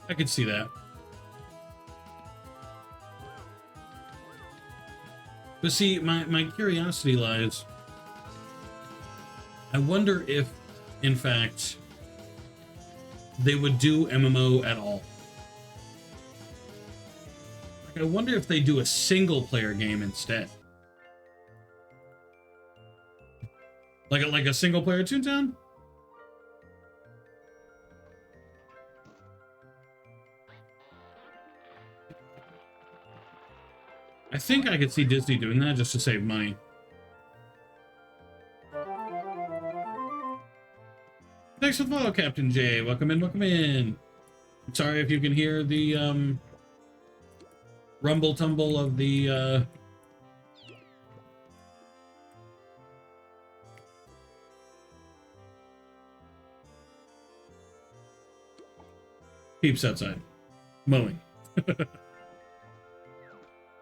I could see that. But see, my curiosity lies, I wonder if, in fact, they would do MMO at all. Like, I wonder if they do a single-player game instead. Like a single-player Toontown? I think I could see Disney doing that just to save money. Thanks for the follow, Captain J. Welcome in, welcome in. I'm sorry if you can hear the rumble tumble of the peeps outside mowing.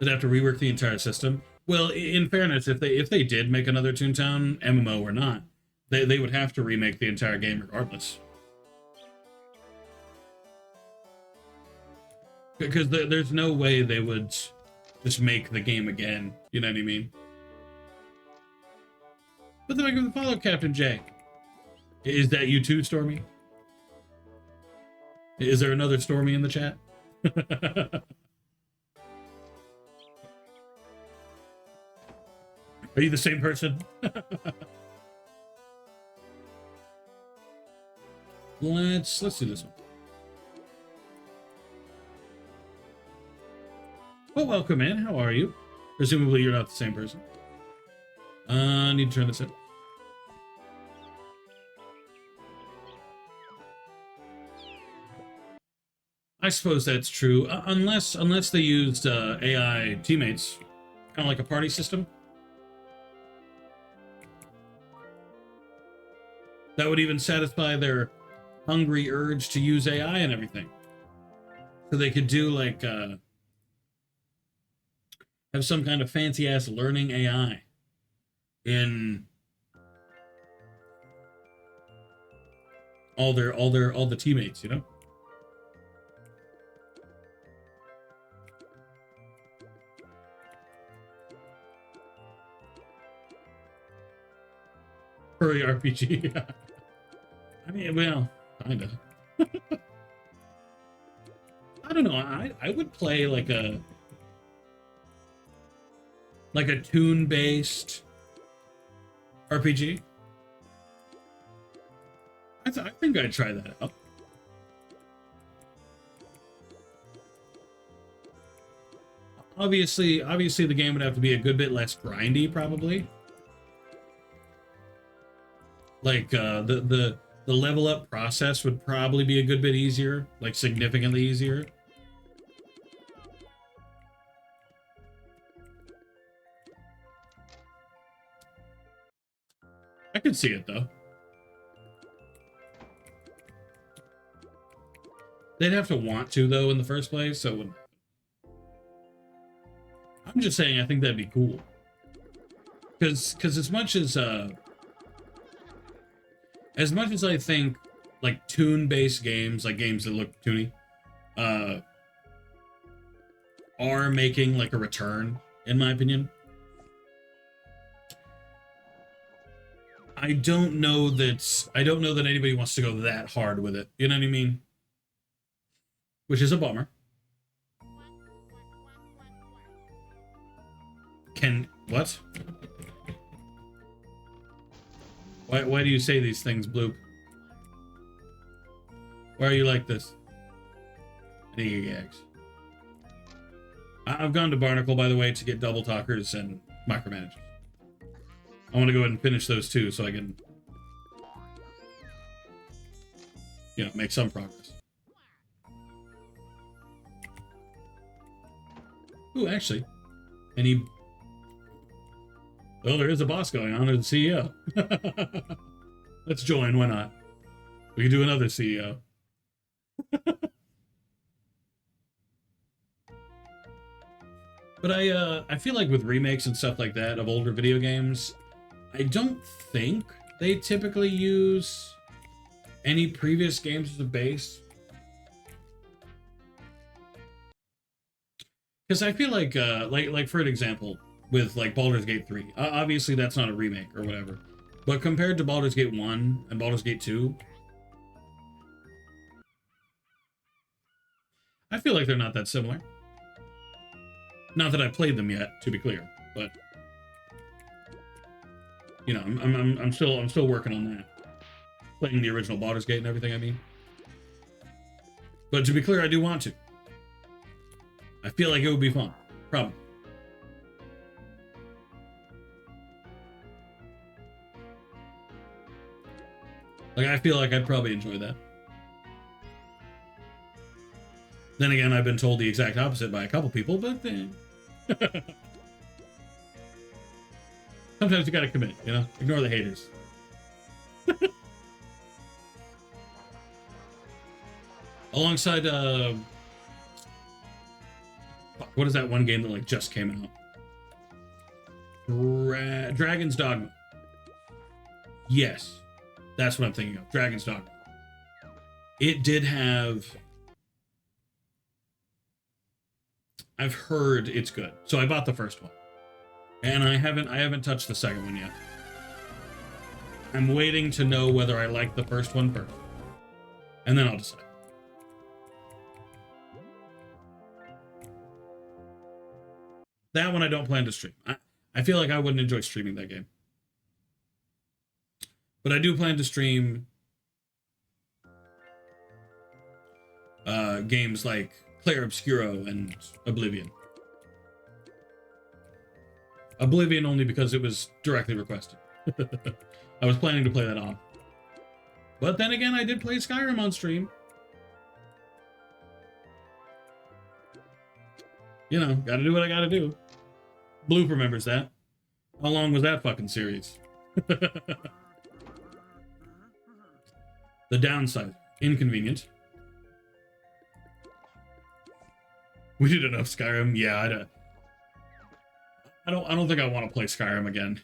They'd have to rework the entire system. Well, in fairness, if they did make another Toontown, MMO or not, they would have to remake the entire game regardless. Because there's no way they would just make the game again. You know what I mean? But then I give the follow, Captain J. Is that you too, Stormy? Is there another Stormy in the chat? Are you the same person? Let's do this one. Well, welcome in. How are you? Presumably you're not the same person. I need to turn this in. I suppose that's true, unless they used AI teammates, kind of like a party system. That would even satisfy their hungry urge to use AI and everything. So they could do like have some kind of fancy ass learning AI in all the teammates, you know? Furry RPG. I mean, well, kinda. I don't know. I would play like a toon-based RPG. I think I'd try that out. Obviously, the game would have to be a good bit less grindy, probably. Like the level up process would probably be a good bit easier, like significantly easier. I could see it though. They'd have to want to though in the first place, so I'm just saying I think that'd be cool. Because as much as I think like toon-based games, like games that look toony, are making like a return, in my opinion, I don't know that anybody wants to go that hard with it. You know what I mean? Which is a bummer. What? Why do you say these things, Bloop? Why are you like this? I think you gags. I've gone to Barnacle, by the way, to get double talkers and micromanagers. I want to go ahead and finish those two so I can, you know, make some progress. Ooh, actually, any... Oh, there is a boss going on. There's the CEO. Let's join. Why not? We can do another CEO. But I feel like with remakes and stuff like that of older video games, I don't think they typically use any previous games as a base. Because I feel like for an example, with like Baldur's Gate 3, obviously that's not a remake or whatever, but compared to Baldur's Gate 1 and Baldur's Gate 2, I feel like they're not that similar. Not that I played them yet, to be clear, but you know, I'm still working on that. Playing the original Baldur's Gate and everything, I mean. But to be clear, I do want to. I feel like it would be fun. Probably. Like, I feel like I'd probably enjoy that. Then again, I've been told the exact opposite by a couple people, but sometimes you gotta commit, you know? Ignore the haters. Alongside, what is that one game that like just came out? Dragon's Dogma. Yes, that's what I'm thinking of. Dragon's Dogma. It did have... I've heard it's good, so I bought the first one, and I haven't touched the second one yet. I'm waiting to know whether I like the first one first, and then I'll decide. That one I don't plan to stream. I feel like I wouldn't enjoy streaming that game, but I do plan to stream games like Clair Obscuro and Oblivion. Oblivion only because it was directly requested. I was planning to play that on. But then again, I did play Skyrim on stream. You know, gotta do what I gotta do. Bloop remembers that. How long was that fucking series? The downside, inconvenient. We did enough Skyrim. Yeah, I don't think I want to play Skyrim again.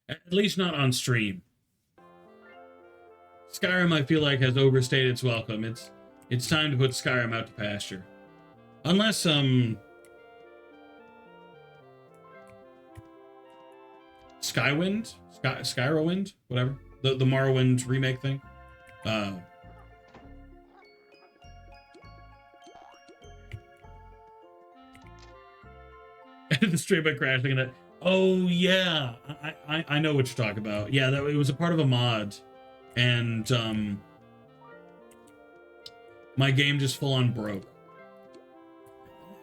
At least not on stream. Skyrim, I feel like, has overstayed its welcome. It's time to put Skyrim out to pasture. Unless Skywind, Skyrowind, whatever, the Morrowind remake thing. The stream by crashing and it. Oh yeah, I know what you're talking about. Yeah, it was a part of a mod, and my game just full on broke.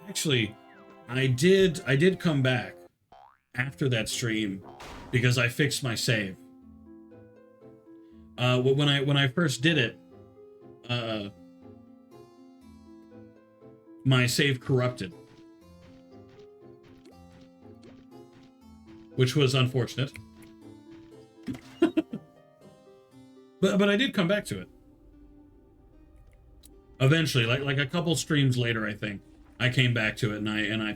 Actually, I did come back after that stream because I fixed my save. When I first did it, my save corrupted, which was unfortunate. but I did come back to it eventually, like a couple streams later. I think I came back to it and I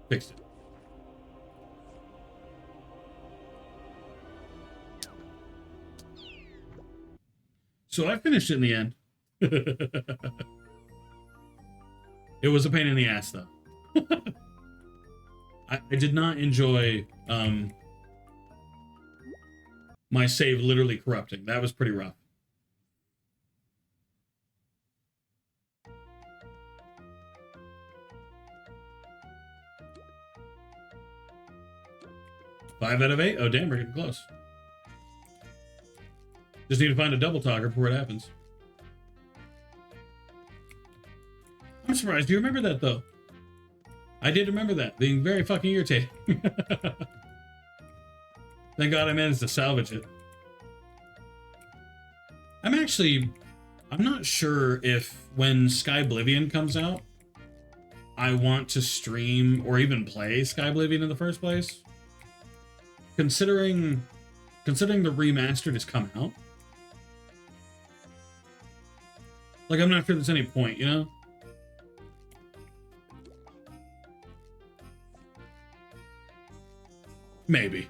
Fixed it. So I finished it in the end. It was a pain in the ass, though. I did not enjoy my save literally corrupting. That was pretty rough. Five out of 8. Oh, damn, we're getting close. Just need to find a double talker before it happens. I'm surprised. Do you remember that, though? I did remember that. Being very fucking irritating. Thank God I managed to salvage it. I'm not sure if when Sky Oblivion comes out, I want to stream or even play Sky Oblivion in the first place. Considering the remastered has come out. Like, I'm not sure there's any point, you know? Maybe.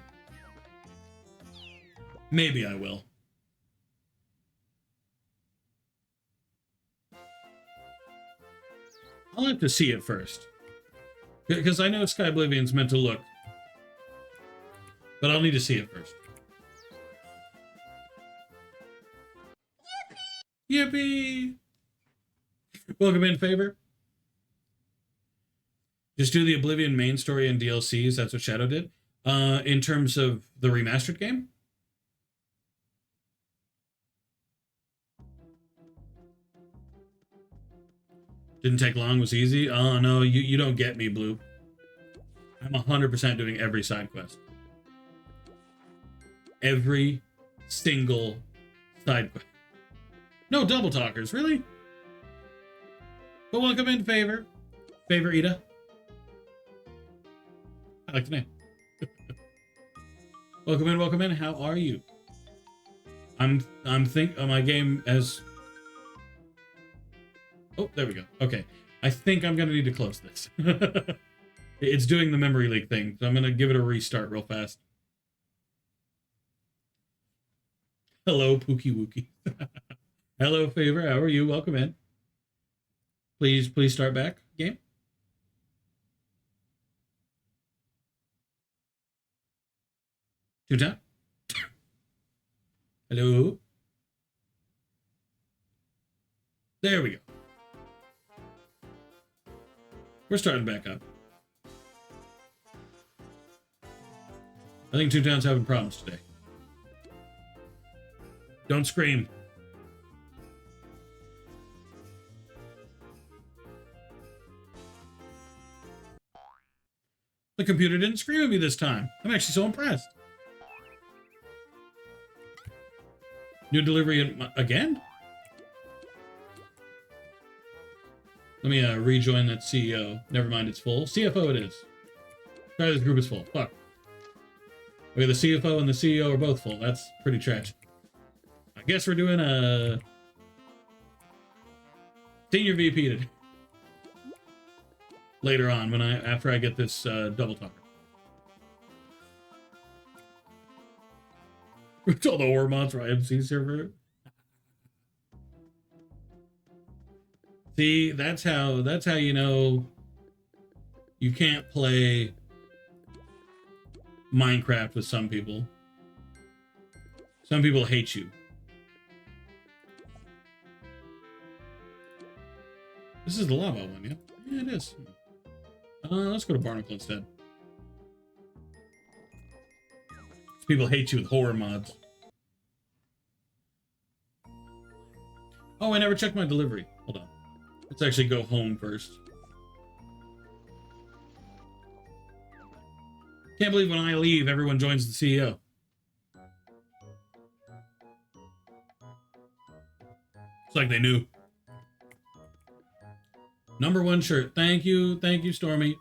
Maybe I will. I'll have to see it first. Because I know Sky Oblivion's meant to look. But I'll need to see it first. Yippee! Yippee! Welcome in, Favor. Just do the Oblivion main story and DLCs. That's what Shadow did. In terms of the remastered game? Didn't take long, was easy. Oh no, you don't get me, Blue. I'm 100% doing every side quest. Every single side quest. No double talkers, really? But welcome in, Favor. Favor Ida. I like the name. Welcome in. How are you? I'm my game as. Oh, there we go. Okay. I think I'm going to need to close this. It's doing the memory leak thing, so I'm going to give it a restart real fast. Hello, Pookie Wookie. Hello, Favor. How are you? Welcome in. Please start back, game. Toontown. Hello. There we go. We're starting back up. I think Toontown's having problems today. Don't scream. The computer didn't scream at me this time. I'm actually so impressed. New delivery again? Let me rejoin that CEO. Never mind, it's full. CFO it is. Sorry, this group is full. Fuck. Okay, the CFO and the CEO are both full. That's pretty tragic. I guess we're doing a senior VP today. Later on, after I get this double talker. It's all the horror monster IMC server. See, that's how you know you can't play Minecraft with some people. Some people hate you. This is the lava one, yeah? Yeah, it is. Let's go to Barnacle instead. People hate you with horror mods. Oh, I never checked my delivery. Hold on. Let's actually go home first. Can't believe when I leave, everyone joins the CEO. It's like they knew. #1 shirt. Thank you, Stormy.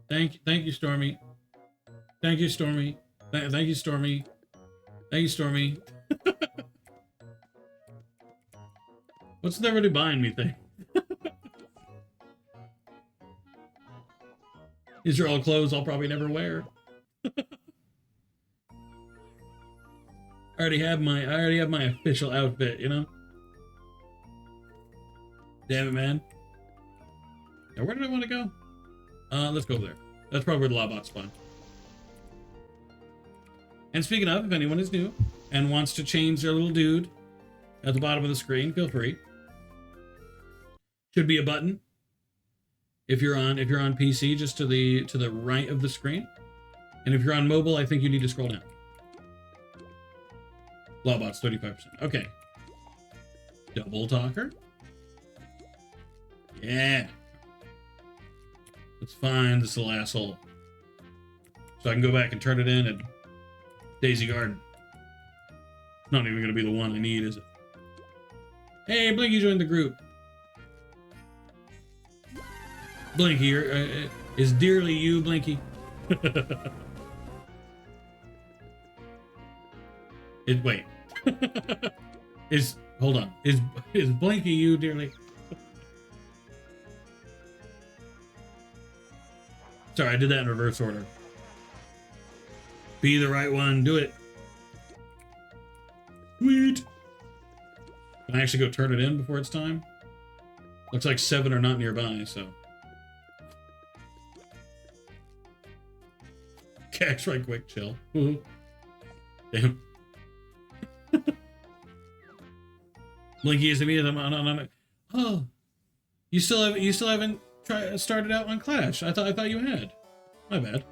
Thank you, Stormy. Thank you, Stormy. Thank you, Stormy. Thank you, Stormy. What's with everybody buying me thing? These are all clothes I'll probably never wear. I already have my official outfit, you know? Damn it, man. Now, where did I want to go? Let's go over there. That's probably where the Lobot spawn. And speaking of, if anyone is new and wants to change their little dude at the bottom of the screen, feel free. Should be a button. If you're on PC, just to the right of the screen. And if you're on mobile, I think you need to scroll down. Lawbot's 35%. Okay. Double talker. Yeah. Let's find this little asshole. So I can go back and turn it in at Daisy Garden. Not even going to be the one I need, is it? Hey, Blinky joined the group. Blinky, is dearly you, Blinky. Wait. Hold on. Is Blinky you, dearly? Sorry, I did that in reverse order. Be the right one. Do it. Sweet. Can I actually go turn it in before it's time? Looks like 7 are not nearby, so. Cash right quick, chill. Damn. Blinky is immediately. Oh, you still haven't started out on Clash. I thought you had. My bad.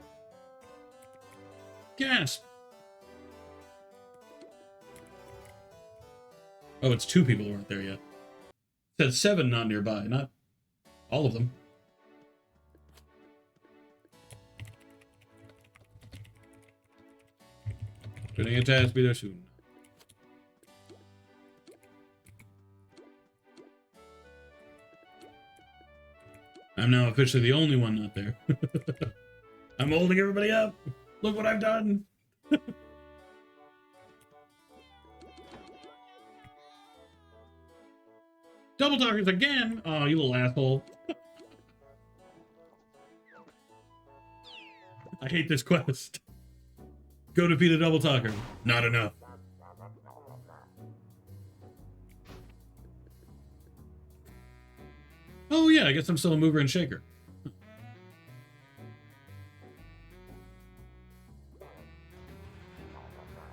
Gasp. Oh, it's 2 people who aren't there yet. It said 7 not nearby, not all of them. Getting a task, be there soon. I'm now officially the only one not there. I'm holding everybody up. Look what I've done. Double talkers again. Oh, you little asshole. I hate this quest. Go defeat a double talker. Not enough. Oh yeah, I guess I'm still a mover and shaker.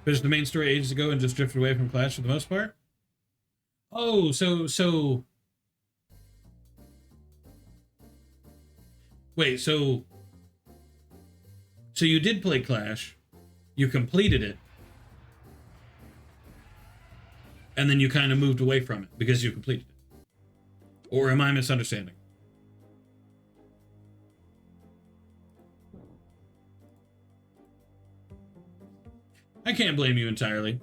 Finished the main story ages ago and just drifted away from Clash for the most part. Oh, so wait, so you did play Clash, you completed it, and then you kind of moved away from it because you completed it. Or am I misunderstanding? I can't blame you entirely.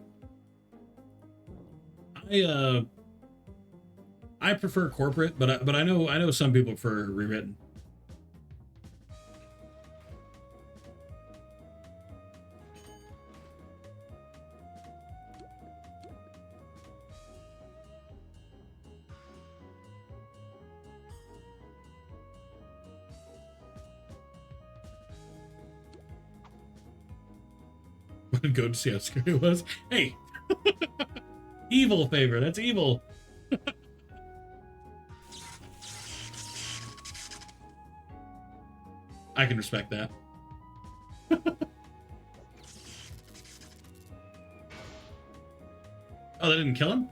I prefer corporate, but I know some people prefer rewritten. Go to see how scary it was. Hey, evil favor. That's evil. I can respect that. Oh, that didn't kill him?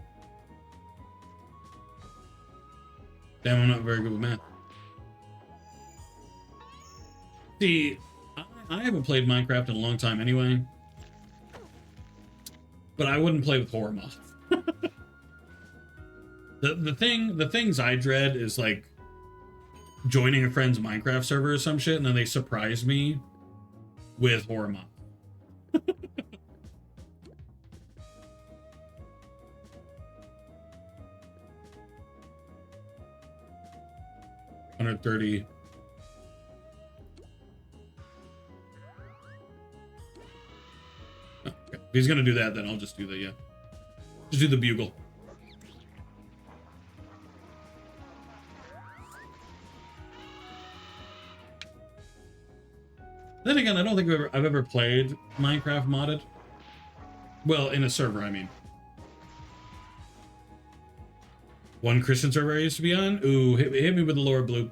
Damn, I'm not very good with math. See, I haven't played Minecraft in a long time anyway. But I wouldn't play with horror mods. the things I dread is like joining a friend's Minecraft server or some shit, and then they surprise me with horror mods. 130. Oh, okay. If he's gonna do that, then I'll just do the, yeah. Just do the bugle. again, I don't think I've ever played Minecraft modded. Well, in a server, I mean. One Christian server I used to be on? Ooh, hit me with the lore bloop.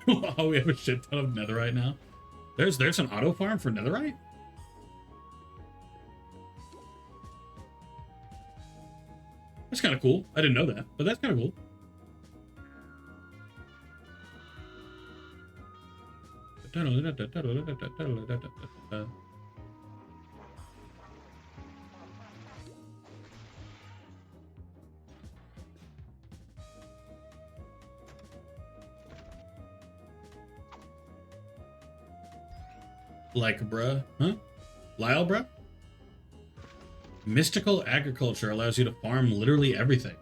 Oh, we have a shit ton of netherite now. There's an auto farm for netherite? That's kind of cool. I didn't know that, but that's kind of cool. Like, bruh? Huh? Lyle, bruh? Mystical agriculture allows you to farm literally everything.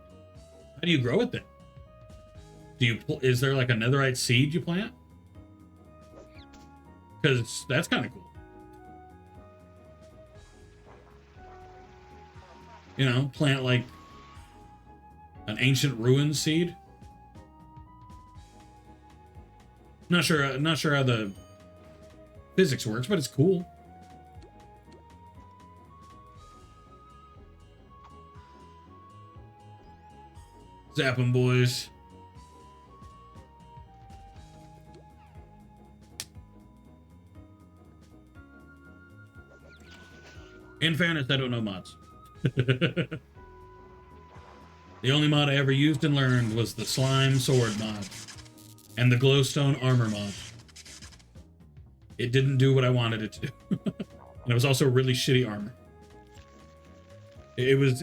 How do you grow it then? Is there like a netherite seed you plant? Because that's kind of cool. You know, plant like an ancient ruin seed. Not sure how the physics works, but it's cool. Zap 'em, boys. In fairness, I don't know mods. The only mod I ever used and learned was the slime sword mod and the glowstone armor mod. It didn't do what I wanted it to do. And it was also really shitty armor. It was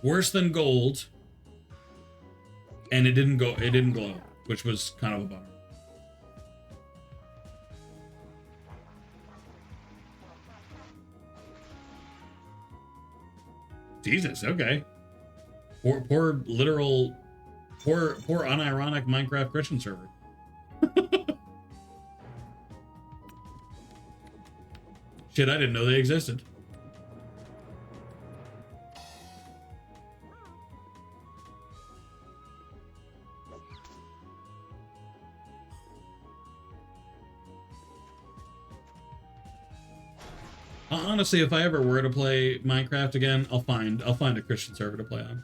worse than gold, and it didn't glow, which was kind of a bummer. Jesus, okay. Poor unironic Minecraft Christian server. Shit, I didn't know they existed. Honestly, if I ever were to play Minecraft again, I'll find a Christian server to play on.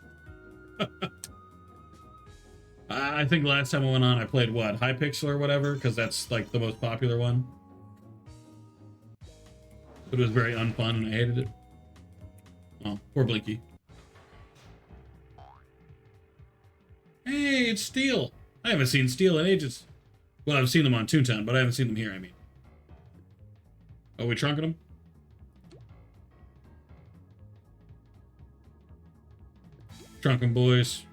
I think last time I went on, I played what, Hypixel or whatever, because that's like the most popular one. It was very unfun and I hated it. Oh, poor Blinky. Hey, it's Steel. I haven't seen Steel in ages. Well, I've seen them on Toontown, but I haven't seen them here, I mean. Oh, we trunking them? Trunk 'em, boys.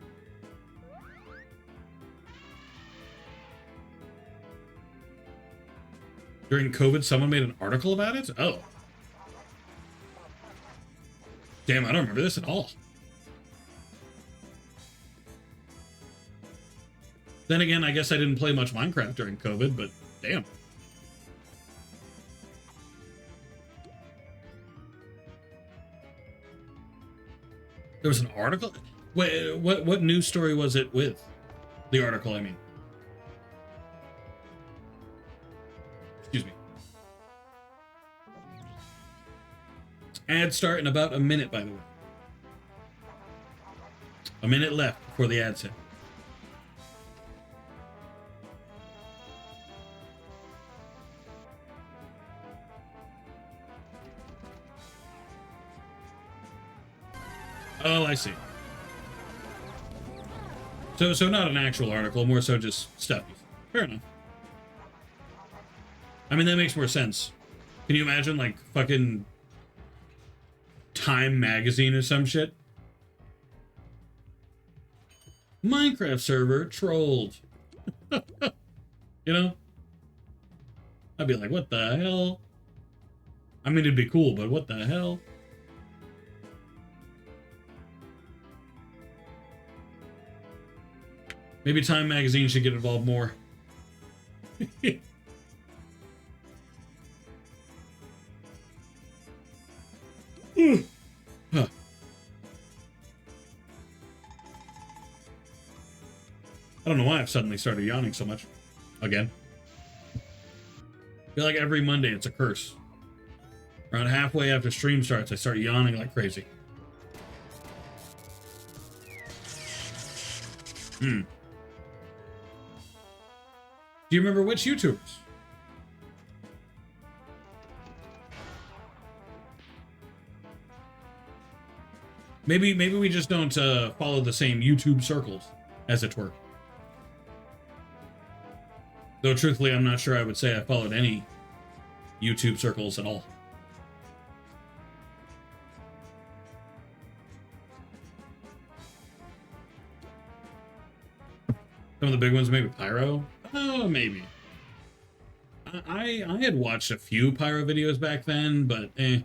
During COVID, someone made an article about it? Oh. Damn, I don't remember this at all. Then again, I guess I didn't play much Minecraft during COVID, but damn. There was an article? Wait, what news story was it with? The article, I mean. Excuse me. Ads start in about a minute, by the way. A minute left before the ads hit. Oh, I see. So not an actual article, more so just stuff. Fair enough. I mean, that makes more sense. Can you imagine, like, fucking Time magazine or some shit? Minecraft server trolled. You know? I'd be like, what the hell? I mean, it'd be cool, but what the hell? Maybe Time magazine should get involved more. Huh. I don't know why I've suddenly started yawning so much. Again. I feel like every Monday it's a curse. Around halfway after stream starts, I start yawning like crazy. Do you remember which YouTubers? Maybe we just don't follow the same YouTube circles, as it were. Though truthfully, I'm not sure I would say I followed any YouTube circles at all. Some of the big ones, maybe Pyro? Oh, maybe. I had watched a few Pyro videos back then, but eh.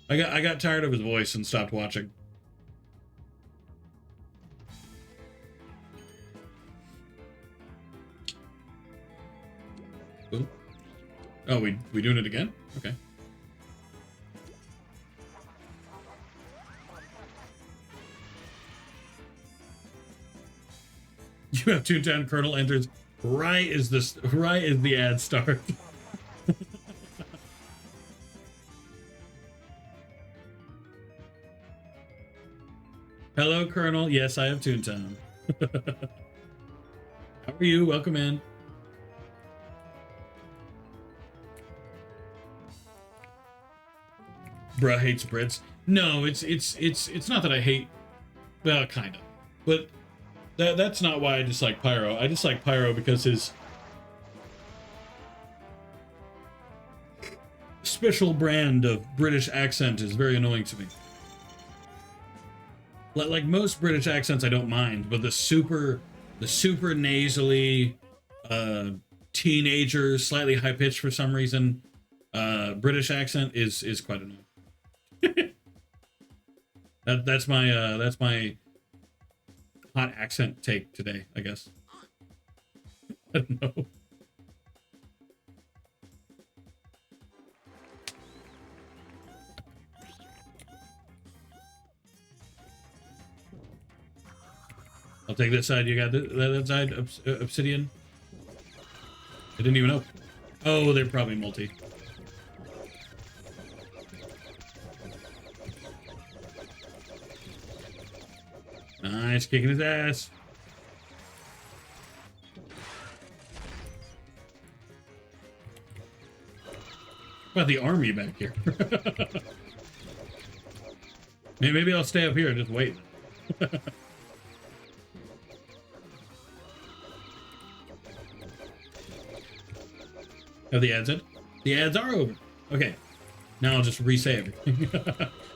I got tired of his voice and stopped watching. Ooh. Oh, we doing it again? Okay. You have Toontown Colonel enters right as the ad starts. Hello, Colonel. Yes, I have Toontown. How are you? Welcome in. Bruh hates Brits. No, it's not that I hate. Well, kind of, but that's not why I dislike Pyro. I dislike Pyro because his special brand of British accent is very annoying to me. Like most British accents, I don't mind, but the super nasally, teenager, slightly high pitched for some reason, British accent is quite annoying. That's my hot accent take today, I guess. I don't know. I'll take this side. You got that side, obsidian. I didn't even know. Oh, they're probably multi. Nice, kicking his ass. About the army back here. Maybe I'll stay up here and just wait. Have the ads in? The ads are over. Okay. Now I'll just re-say everything.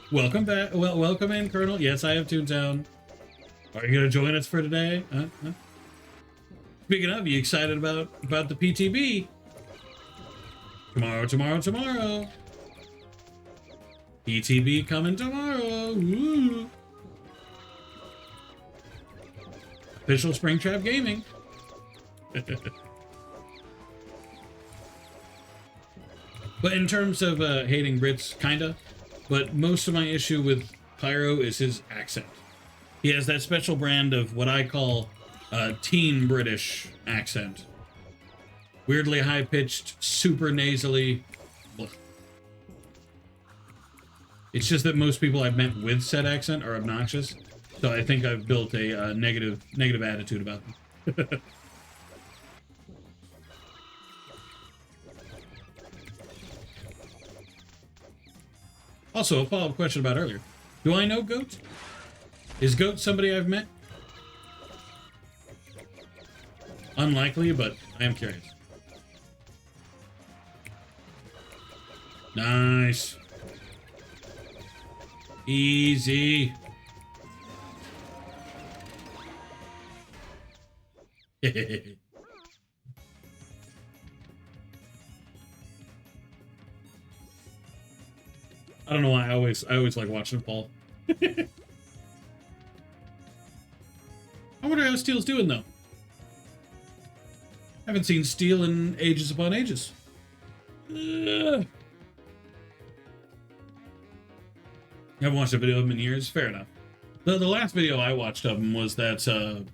Welcome back. Well, welcome in, Colonel. Yes, I have Toontown. Are you gonna join us for today? Huh? Speaking of, you excited about the PTB? Tomorrow. PTB coming tomorrow. Woo. Official Springtrap Gaming. But in terms of hating Brits, kinda. But most of my issue with Pyro is his accent. He has that special brand of what I call teen British accent. Weirdly high-pitched, super nasally. Blech. It's just that most people I've met with said accent are obnoxious. So I think I've built a negative attitude about them. Also, a follow-up question about earlier. Do I know Goat? Is Goat somebody I've met? Unlikely, but I am curious. Nice. Easy. I don't know why I always like watching him fall. I wonder how Steel's doing though. Haven't seen Steel in ages upon ages. Haven't watched a video of him in years. Fair enough. The last video I watched of him was that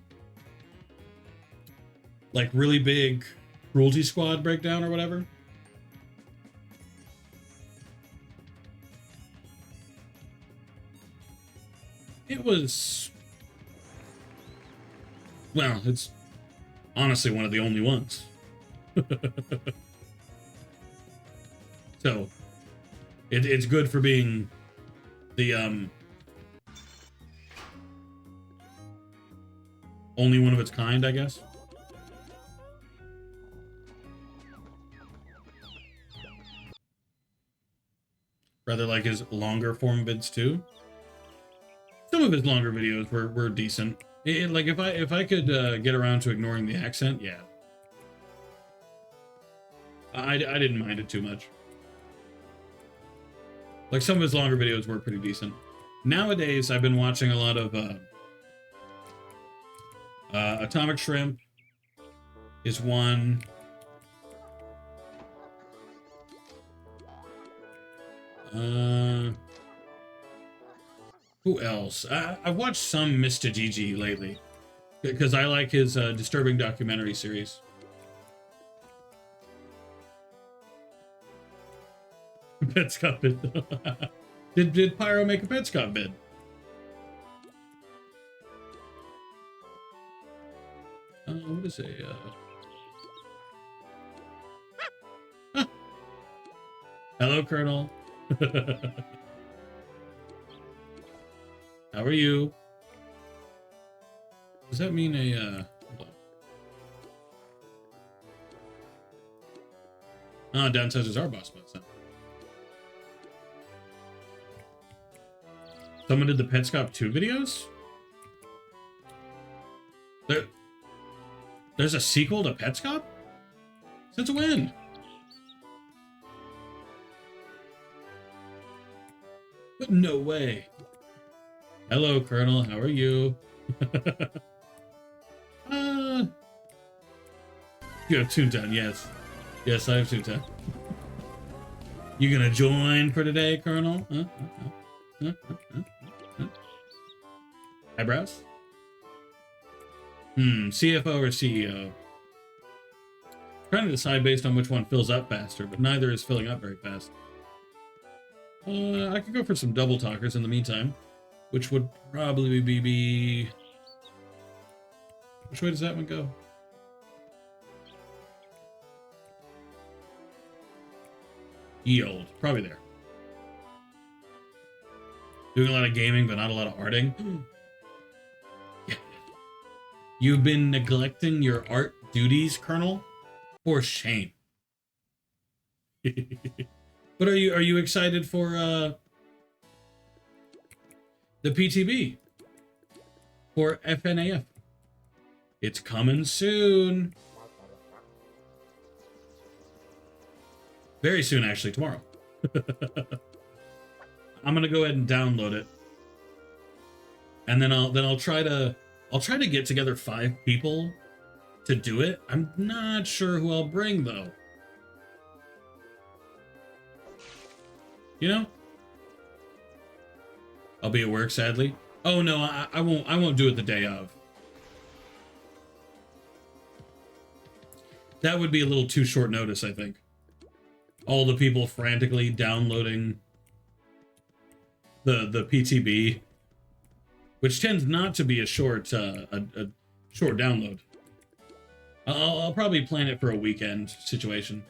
like really big Cruelty Squad breakdown or whatever. It was, well, it's honestly one of the only ones. So it's good for being the only one of its kind, I guess. Rather like his longer form vids too. Some of his longer videos were decent. Like if I could get around to ignoring the accent, yeah. I didn't mind it too much. Like some of his longer videos were pretty decent. Nowadays, I've been watching a lot of Atomic Shrimp is one. Who else? I've watched some Mr. Gigi lately because I like his disturbing documentary series. Petscop bid. Did Pyro make a Petscop bid? What is a hello, Colonel. How are you? Does that mean a hold on. Downsizers are boss bots, huh? Someone did the Petscop 2 videos? There's a sequel to Petscop? Since when? But no way. Hello, Colonel. How are you? You have Toontown, yes. Yes, I have Toontown. You gonna join for today, Colonel? Eyebrows? CFO or CEO? Trying to decide based on which one fills up faster, but neither is filling up very fast. I could go for some double talkers in the meantime, which would probably be... Which way does that one go? Yield. Probably there. Doing a lot of gaming, but not a lot of arting. Yeah. You've been neglecting your art duties, Colonel? For shame. But are you excited for the PTB? For FNAF? It's coming soon. Very soon, actually, tomorrow. I'm gonna go ahead and download it, and then I'll try to get together 5 people to do it. I'm not sure who I'll bring though. You know, I'll be at work sadly. Oh no, I won't do it the day of. That would be a little too short notice, I think. All the people frantically downloading the PTB, which tends not to be a short short download. I'll probably plan it for a weekend situation.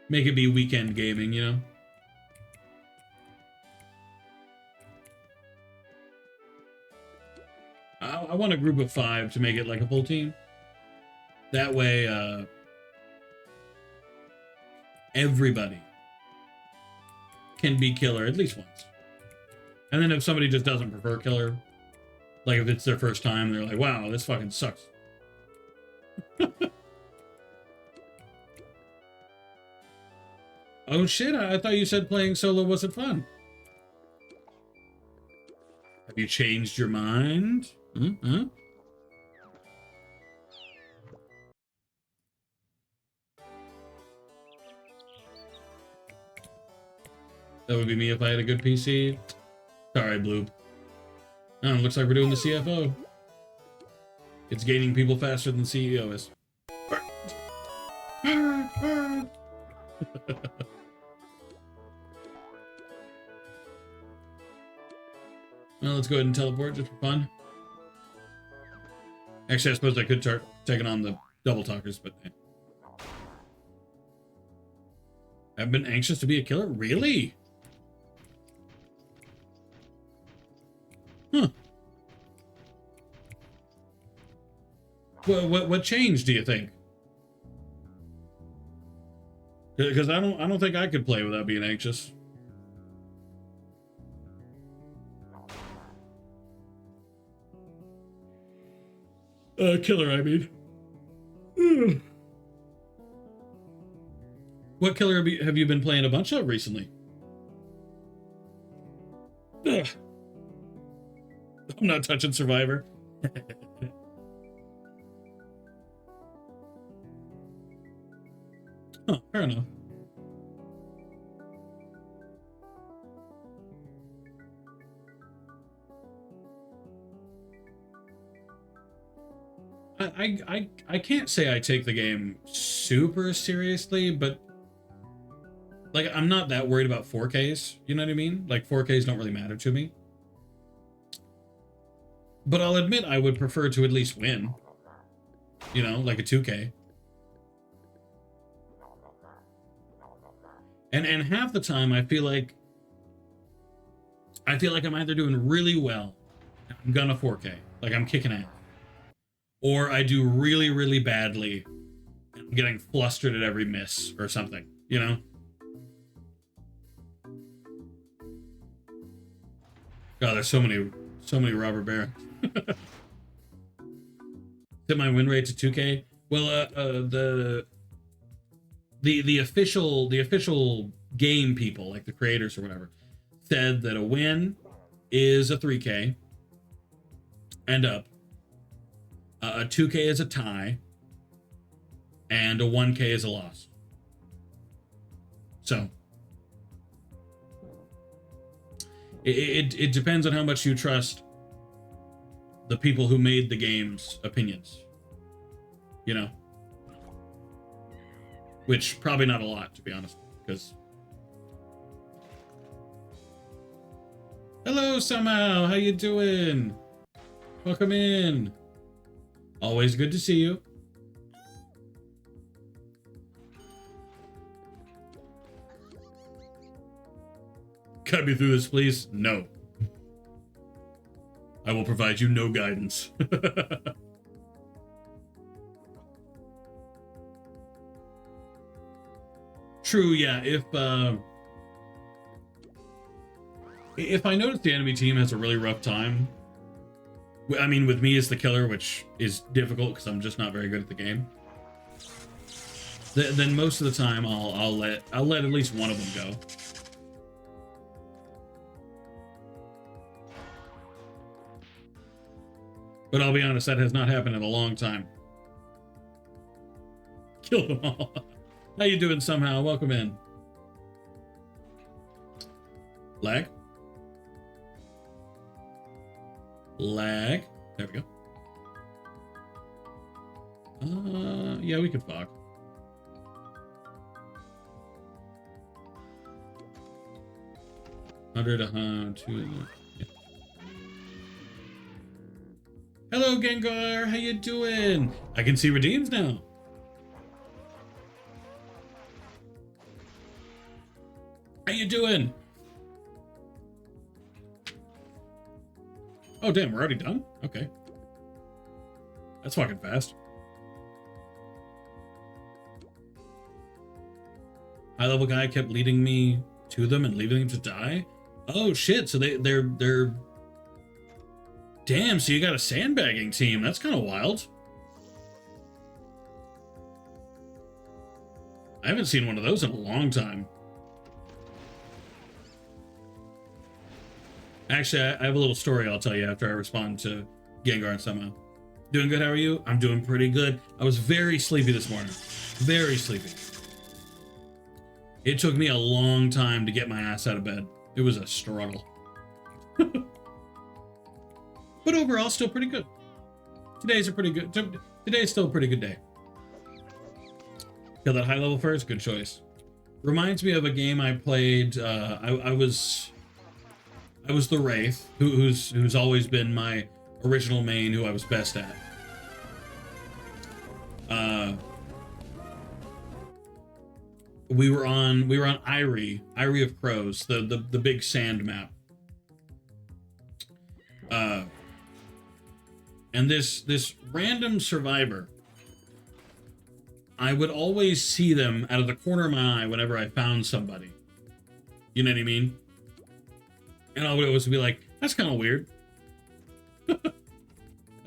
Make it be weekend gaming, you know? I want a group of 5 to make it like a full team. That way, everybody can be killer at least once. And then if somebody just doesn't prefer killer, like if it's their first time, they're like, wow, this fucking sucks. Oh shit, I thought you said playing solo wasn't fun. Have you changed your mind? That would be me if I had a good PC. Sorry, Blue. Oh, looks like we're doing the CFO. It's gaining people faster than the CEO is. Well, let's go ahead and teleport just for fun. Actually, I suppose I could start taking on the double talkers, but I've been anxious to be a killer? Really? Huh. What changed, do you think? Because I don't think I could play without being anxious. Killer, I mean. What killer have you been playing a bunch of recently? Ugh. I'm not touching Survivor. Huh, fair enough. I can't say I take the game super seriously, but like I'm not that worried about 4Ks, you know what I mean? Like 4Ks don't really matter to me. But I'll admit I would prefer to at least win. You know, like a 2K. And half the time I feel like I'm either doing really well, I'm gonna 4K, like I'm kicking ass. Or I do really, really badly, and I'm getting flustered at every miss or something, you know? God, there's so many robber barons. Set my win rate to 2K. Well, the official game people, like the creators or whatever, said that a win is a 3K and up. A 2K is a tie, and a 1K is a loss. So it depends on how much you trust the people who made the game's opinions, you know, which probably not a lot, to be honest, because hello somehow, how you doing? Welcome in. Always good to see you. Cut me through this, please. No. I will provide you no guidance. True, yeah. If I notice the enemy team has a really rough time, I mean, with me as the killer, which is difficult because I'm just not very good at the game, then most of the time I'll let at least one of them go. But I'll be honest, that has not happened in a long time. Kill them all. How you doing somehow? Welcome in. Lag. Lag. There we go. Yeah, we could fuck. Hundred, two. Yeah. Hello, Gengar. How you doing? I can see redeems now. How you doing? Oh, damn, we're already done? Okay. That's fucking fast. High-level guy kept leading me to them and leaving them to die? Oh, shit, so they're... Damn, so you got a sandbagging team. That's kind of wild. I haven't seen one of those in a long time. Actually, I have a little story I'll tell you after I respond to Gengar somehow. Doing good, how are you? I'm doing pretty good. I was very sleepy this morning. Very sleepy. It took me a long time to get my ass out of bed. It was a struggle. But overall, still pretty good. Today's still a pretty good day. Kill that high level first, good choice. Reminds me of a game I played. I was the Wraith, who's always been my original main, who I was best at. We were on Eyrie of Crows, the big sand map. And this random survivor, I would always see them out of the corner of my eye whenever I found somebody. You know what I mean? And I would always be like, that's kind of weird.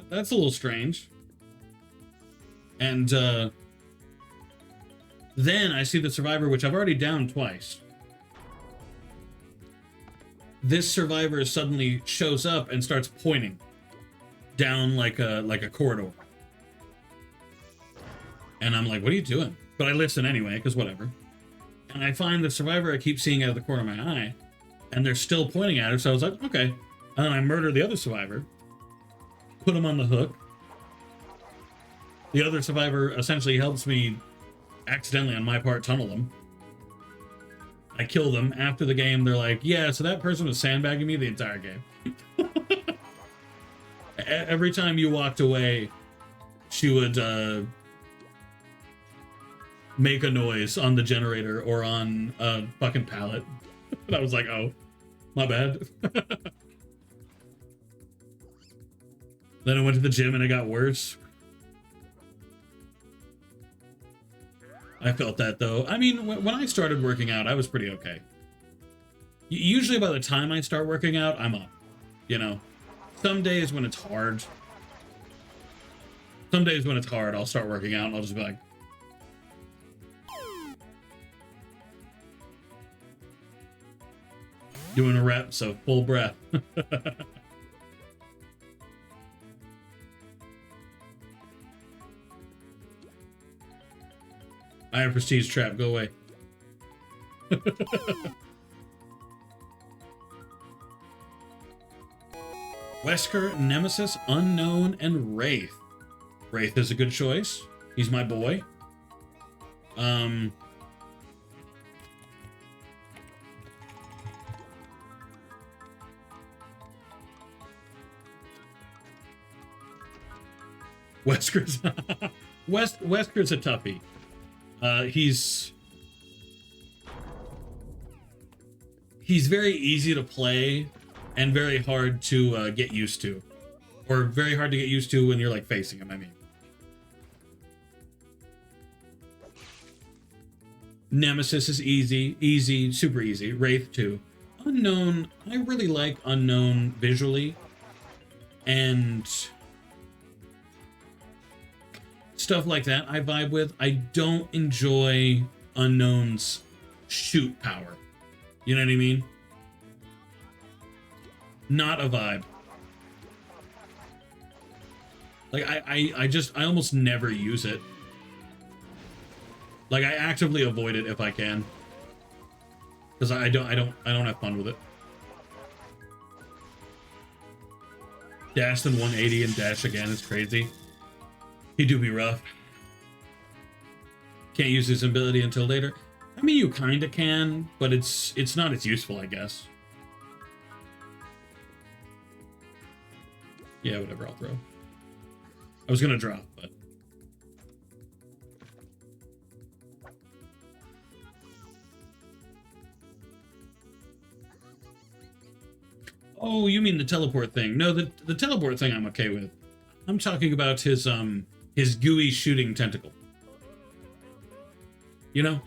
That's a little strange. And then I see the survivor, which I've already downed twice. This survivor suddenly shows up and starts pointing down like a corridor. And I'm like, what are you doing? But I listen anyway, because whatever. And I find the survivor I keep seeing out of the corner of my eye, and they're still pointing at her, so I was like, okay. And then I murder the other survivor, put him on the hook. The other survivor essentially helps me accidentally on my part tunnel them. I kill them. After the game, they're like, yeah, so that person was sandbagging me the entire game. Every time you walked away, she would make a noise on the generator or on a fucking pallet. And I was like, oh, my bad. Then I went to the gym and it got worse. I felt that though. I mean, when I started working out, I was pretty okay. Usually by the time I start working out, I'm up. You know, some days when it's hard, I'll start working out and I'll just be like, doing a rep, so full breath. I have prestige trap, go away. Wesker, Nemesis, Unknown, and Wraith. Wraith is a good choice. He's my boy. Wesker's a toughie. He's very easy to play and very hard to get used to, or very hard to get used to when you're like facing him. I mean, Nemesis is easy, super easy. Wraith too. Unknown, I really like Unknown visually and stuff like that I vibe with. I don't enjoy Unknown's shoot power. You know what I mean? Not a vibe. Like I almost never use it. Like I actively avoid it if I can. Because I don't have fun with it. Dash then 180 and dash again is crazy. He do be rough. Can't use his ability until later. I mean, you kinda can, but it's not as useful, I guess. Yeah, whatever, I'll throw. I was gonna drop, but... Oh, you mean the teleport thing. No, the teleport thing I'm okay with. I'm talking about his gooey shooting tentacle. You know?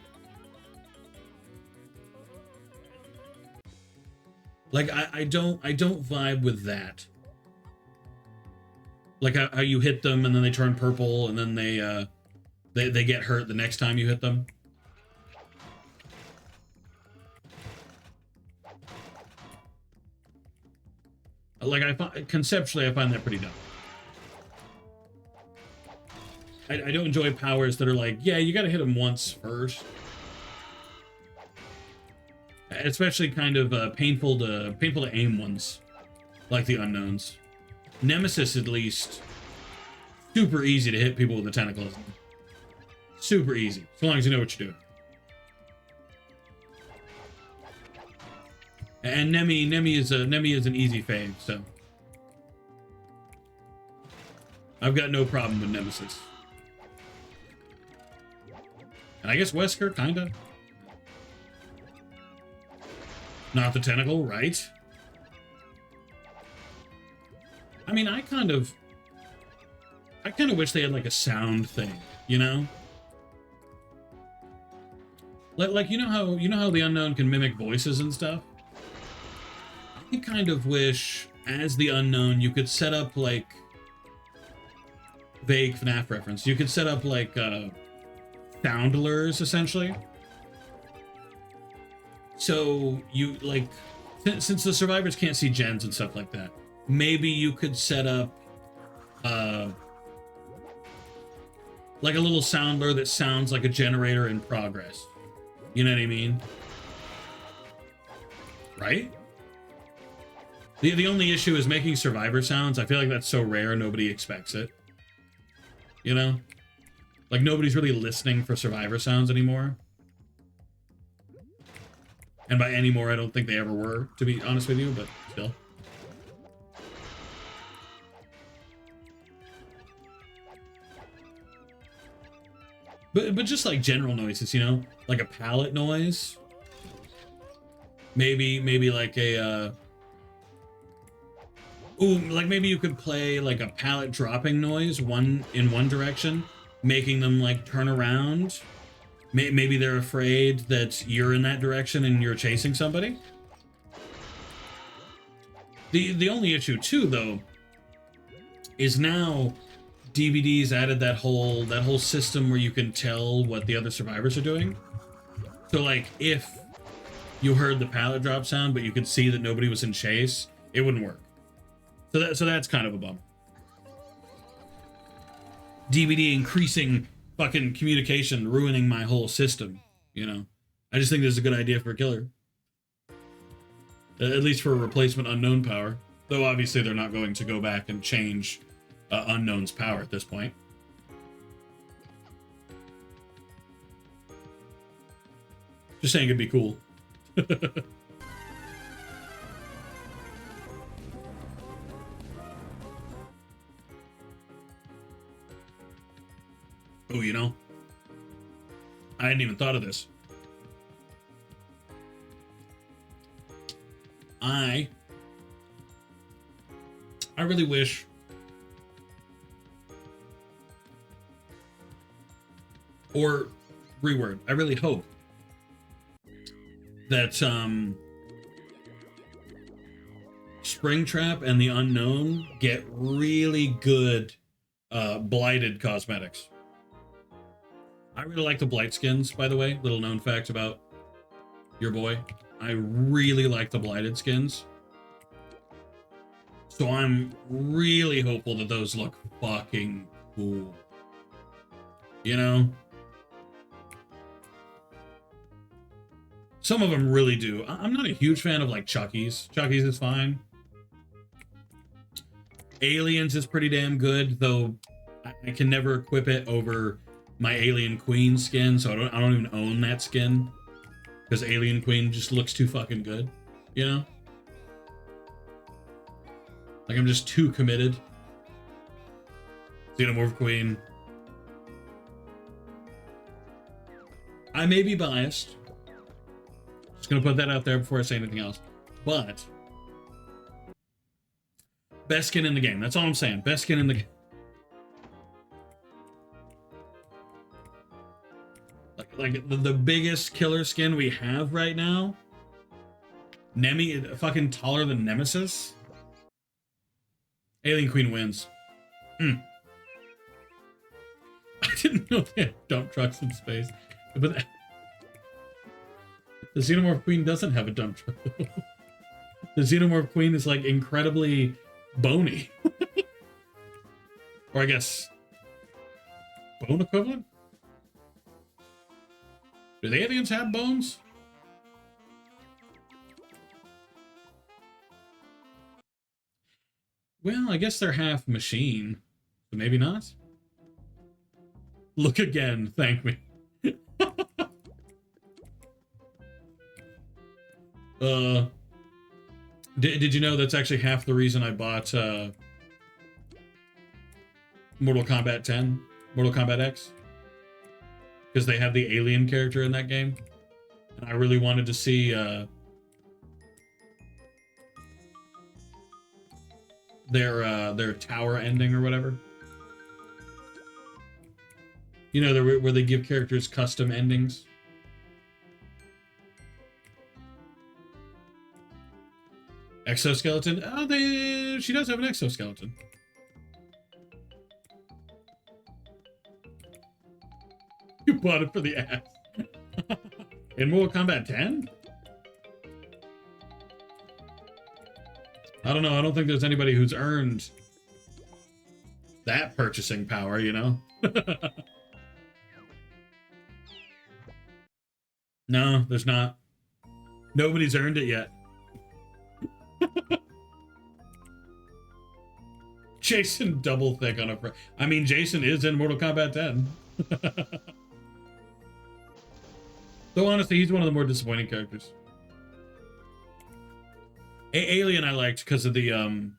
Like I don't vibe with that. Like how you hit them and then they turn purple and then they get hurt the next time you hit them. Like conceptually I find that pretty dumb. I don't enjoy powers that are like, yeah, you gotta hit them once first. Especially kind of painful to aim ones. like the unknowns. Nemesis, at least, super easy to hit people with the tentacles. Super easy, as long as you know what you're doing. And Nemi is an easy fave, so I've got no problem with Nemesis. And I guess Wesker, kinda. Not the tentacle, right? I mean, I kind of wish they had like a sound thing, you know? Like you know how the unknown can mimic voices and stuff? I kind of wish, as the unknown, you could set up like vague FNAF reference. You could set up like soundlers essentially. So you like, since the survivors can't see gens and stuff like that, maybe you could set up like a little soundler that sounds like a generator in progress. You know what I mean? Right? The only issue is making survivor sounds. I feel like that's so rare, nobody expects it. You know? Like, nobody's really listening for survivor sounds anymore. And by anymore, I don't think they ever were, to be honest with you, but still. But just like general noises, you know? Like a pallet noise. Maybe like a, ooh, like maybe you could play like a pallet dropping noise in one direction, making them like turn around. Maybe they're afraid that you're in that direction and you're chasing somebody. The only issue too, though, is now DVD's added that whole system where you can tell what the other survivors are doing. So like if you heard the pallet drop sound but you could see that nobody was in chase, it wouldn't work. So that's kind of a bummer. DVD increasing fucking communication, ruining my whole system, you know. I just think this is a good idea for a killer. At least for a replacement unknown power. Though obviously they're not going to go back and change unknown's power at this point. Just saying it'd be cool. Oh, you know, I hadn't even thought of this. I really wish or reword, I really hope that Springtrap and the Unknown get really good blighted cosmetics. I really like the blight skins, by the way. Little known fact about your boy. I really like the blighted skins. So I'm really hopeful that those look fucking cool. You know? Some of them really do. I'm not a huge fan of like Chucky's. Chucky's is fine. Aliens is pretty damn good, though I can never equip it over my Alien Queen skin, so I don't even own that skin. Because Alien Queen just looks too fucking good, you know? Like, I'm just too committed. Xenomorph Queen. I may be biased. Just gonna put that out there before I say anything else. But best skin in the game. That's all I'm saying. Best skin in the game. Like the biggest killer skin we have right now. Nemi, fucking taller than Nemesis. Alien Queen wins. I didn't know they had dump trucks in space. But the Xenomorph Queen doesn't have a dump truck. The Xenomorph Queen is like incredibly bony. Or I guess bone equivalent? Do the aliens have bones? Well, I guess they're half machine, but maybe not. Look again, thank me. Did you know that's actually half the reason I bought Mortal Kombat 10, Mortal Kombat X? Because they have the alien character in that game. And I really wanted to see their tower ending or whatever. You know, where they give characters custom endings. Exoskeleton? Oh, she does have an exoskeleton. You bought it for the ass. In Mortal Kombat 10? I don't know. I don't think there's anybody who's earned that purchasing power, you know? No, there's not. Nobody's earned it yet. Jason double thick on a... I mean, Jason is in Mortal Kombat 10. Though honestly, he's one of the more disappointing characters. Alien I liked because of the...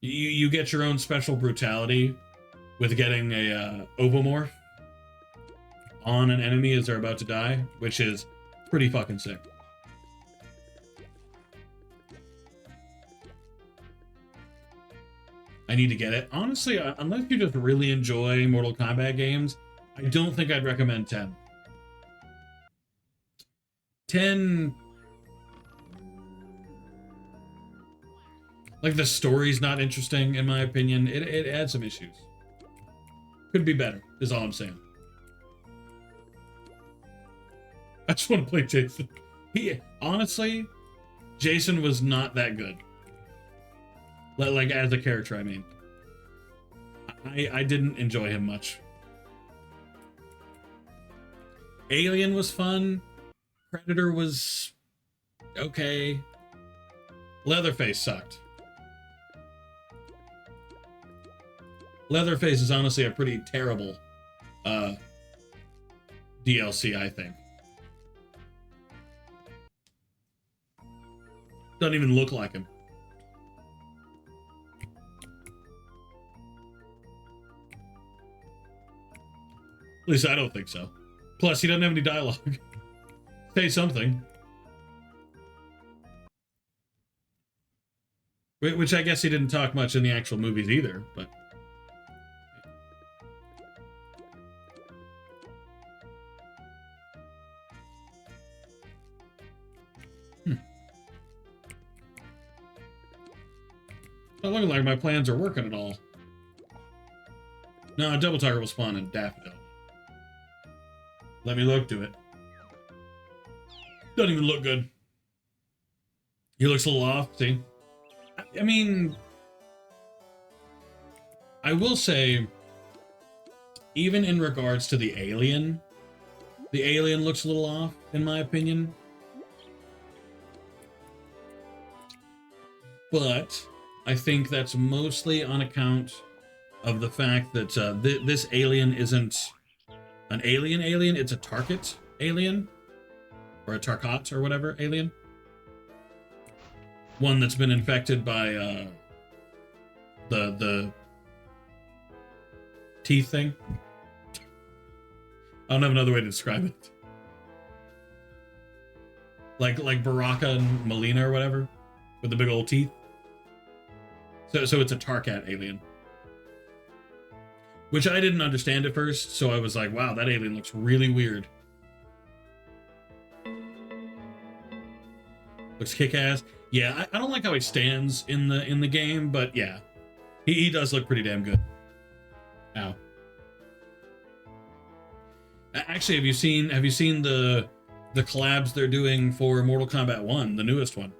You get your own special brutality with getting a ovomorph on an enemy as they're about to die, which is pretty fucking sick. I need to get it. Honestly, unless you just really enjoy Mortal Kombat games, I don't think I'd recommend 10. 10... Like, the story's not interesting, in my opinion. It adds some issues. Could be better, is all I'm saying. I just want to play Jason. Honestly, Jason was not that good. Like, as a character, I mean. I didn't enjoy him much. Alien was fun. Predator was okay. Leatherface sucked. Leatherface is honestly a pretty terrible DLC, I think. Doesn't even look like him. At least I don't think so. Plus, he doesn't have any dialogue. Say something. Which I guess he didn't talk much in the actual movies either, but... Not looking like my plans are working at all. No, Double Target will spawn in Daffodil. Let me look to it. Doesn't even look good. He looks a little off, see? I mean... I will say, even in regards to the alien looks a little off, in my opinion. But I think that's mostly on account of the fact that this alien isn't an alien, it's a Target alien. Or a Tarkat or whatever alien. One that's been infected by the teeth thing. I don't have another way to describe it. Like Baraka and Melina or whatever, with the big old teeth. So it's a Tarkat alien. Which I didn't understand at first, so I was like, wow, that alien looks really weird. Looks kick-ass. Yeah, I don't like how he stands in the game, but yeah. He does look pretty damn good. Ow. Actually, have you seen the collabs they're doing for Mortal Kombat 1, the newest one?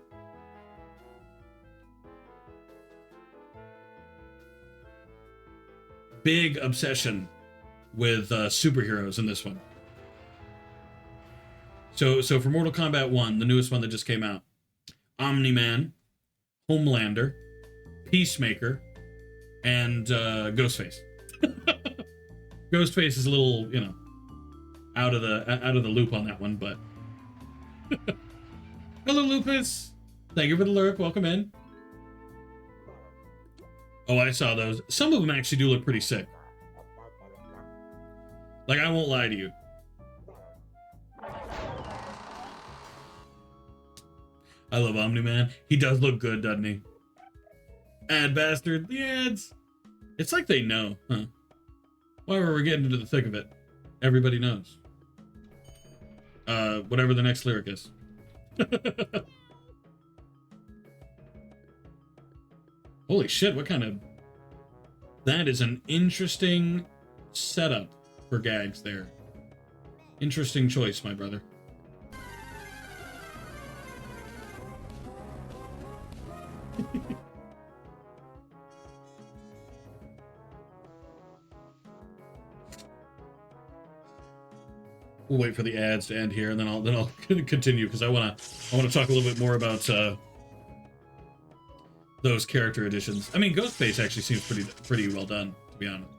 Big obsession with superheroes in this one. So for Mortal Kombat 1, the newest one that just came out, Omni-Man, Homelander, Peacemaker, and Ghostface. Ghostface is a little, you know, out of the loop on that one, but hello, Lupus. Thank you for the lurk. Welcome in. Oh, I saw those. Some of them actually do look pretty sick. Like, I won't lie to you. I love Omni-Man. He does look good, doesn't he? Ad bastard. The ads. It's like they know, huh? Whatever, we're getting into the thick of it. Everybody knows. Whatever the next lyric is. Holy shit, what kind of... That is an interesting setup for gags there. Interesting choice, my brother. We'll wait for the ads to end here, and then I'll continue, because I wanna talk a little bit more about those character additions. I mean, Ghostface actually seems pretty well done, to be honest.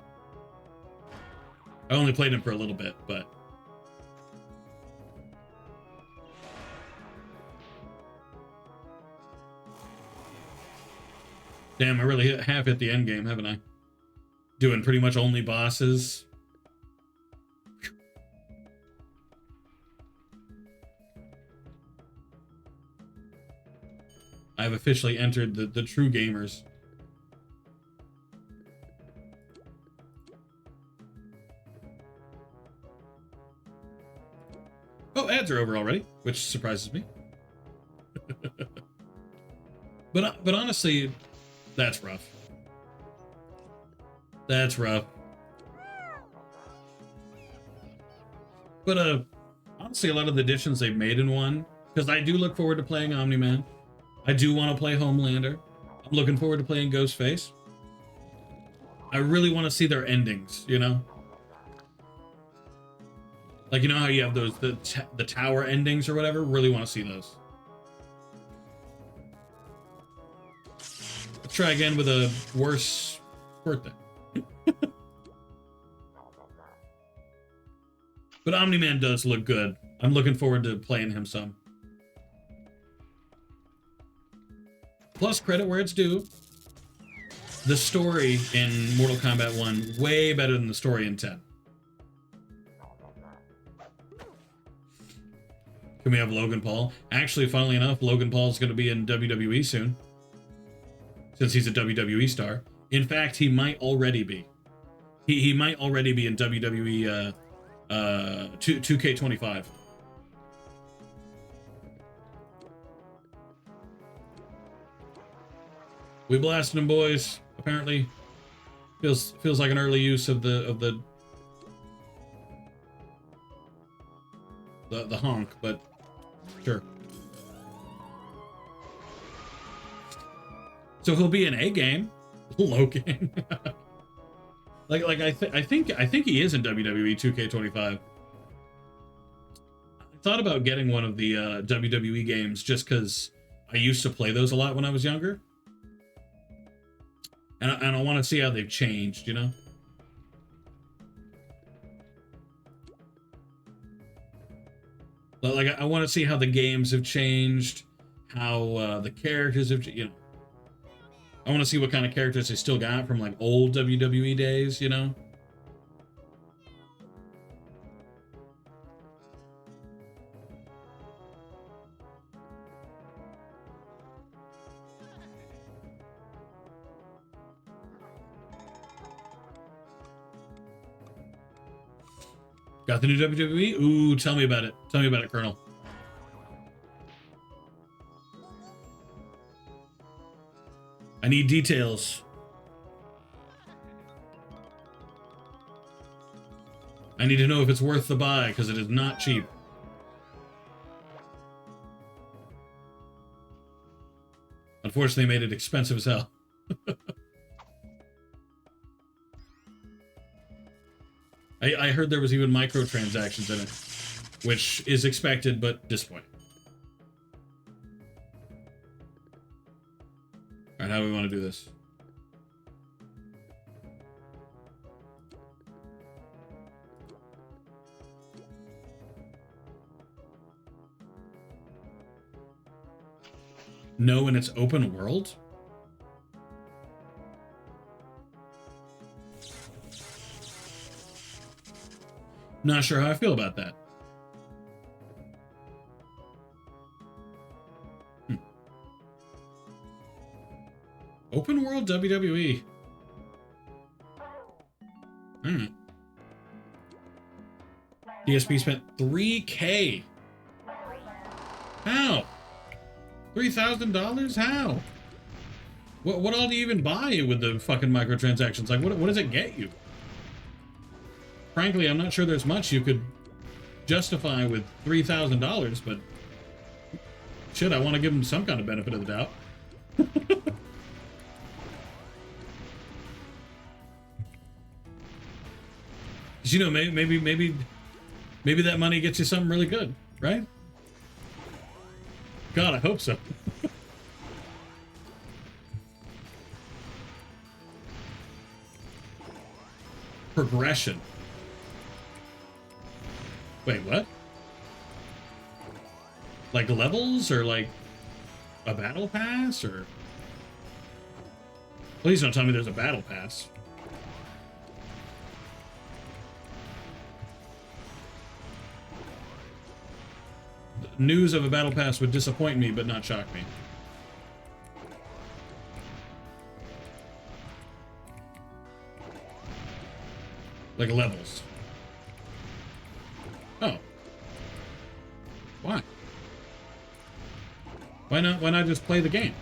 I only played him for a little bit, but damn, I really have hit the end game, haven't I? Doing pretty much only bosses. I've officially entered the true gamers. Oh, ads are over already, which surprises me. But honestly, that's rough. That's rough. But honestly, a lot of the additions they've made in one, because I do look forward to playing Omni-Man. I do want to play Homelander. I'm looking forward to playing Ghostface. I really want to see their endings, you know? Like, you know how you have those, the tower endings or whatever? Really want to see those. Let's try again with a worse birthday. But Omni-Man does look good. I'm looking forward to playing him some. Plus, credit where it's due. The story in Mortal Kombat 1, way better than the story in 10. Can we have Logan Paul? Actually, funnily enough, Logan Paul's going to be in WWE soon. Since he's a WWE star. In fact, he might already be. He might already be in WWE 2K25. We blasted him, boys. Apparently, feels like an early use of the honk, but sure. So he'll be in a game, Logan. I think he is in WWE 2K25. I thought about getting one of the WWE games just because I used to play those a lot when I was younger. And I want to see how they've changed, you know? Like, I want to see how the games have changed, how the characters have, you know. I want to see what kind of characters they still got from, like, old WWE days, you know? Got the new WWE? Ooh, tell me about it. Tell me about it, Colonel. I need details. I need to know if it's worth the buy, because it is not cheap. Unfortunately, they made it expensive as hell. I heard there was even microtransactions in it, which is expected, but disappointing. Alright, how do we want to do this? No, and it's open world? Not sure how I feel about that. Open world WWE. DSP spent $3K. How? $3,000? How? What all do you even buy with the fucking microtransactions? Like, what does it get you? Frankly, I'm not sure there's much you could justify with $3,000, but shit, I want to give them some kind of benefit of the doubt. You know, maybe that money gets you something really good, right? God, I hope so. Progression. Wait, what? Like levels or like a battle pass or? Please don't tell me there's a battle pass. News of a battle pass would disappoint me, but not shock me. Like levels. Oh. Why? Why not just play the game?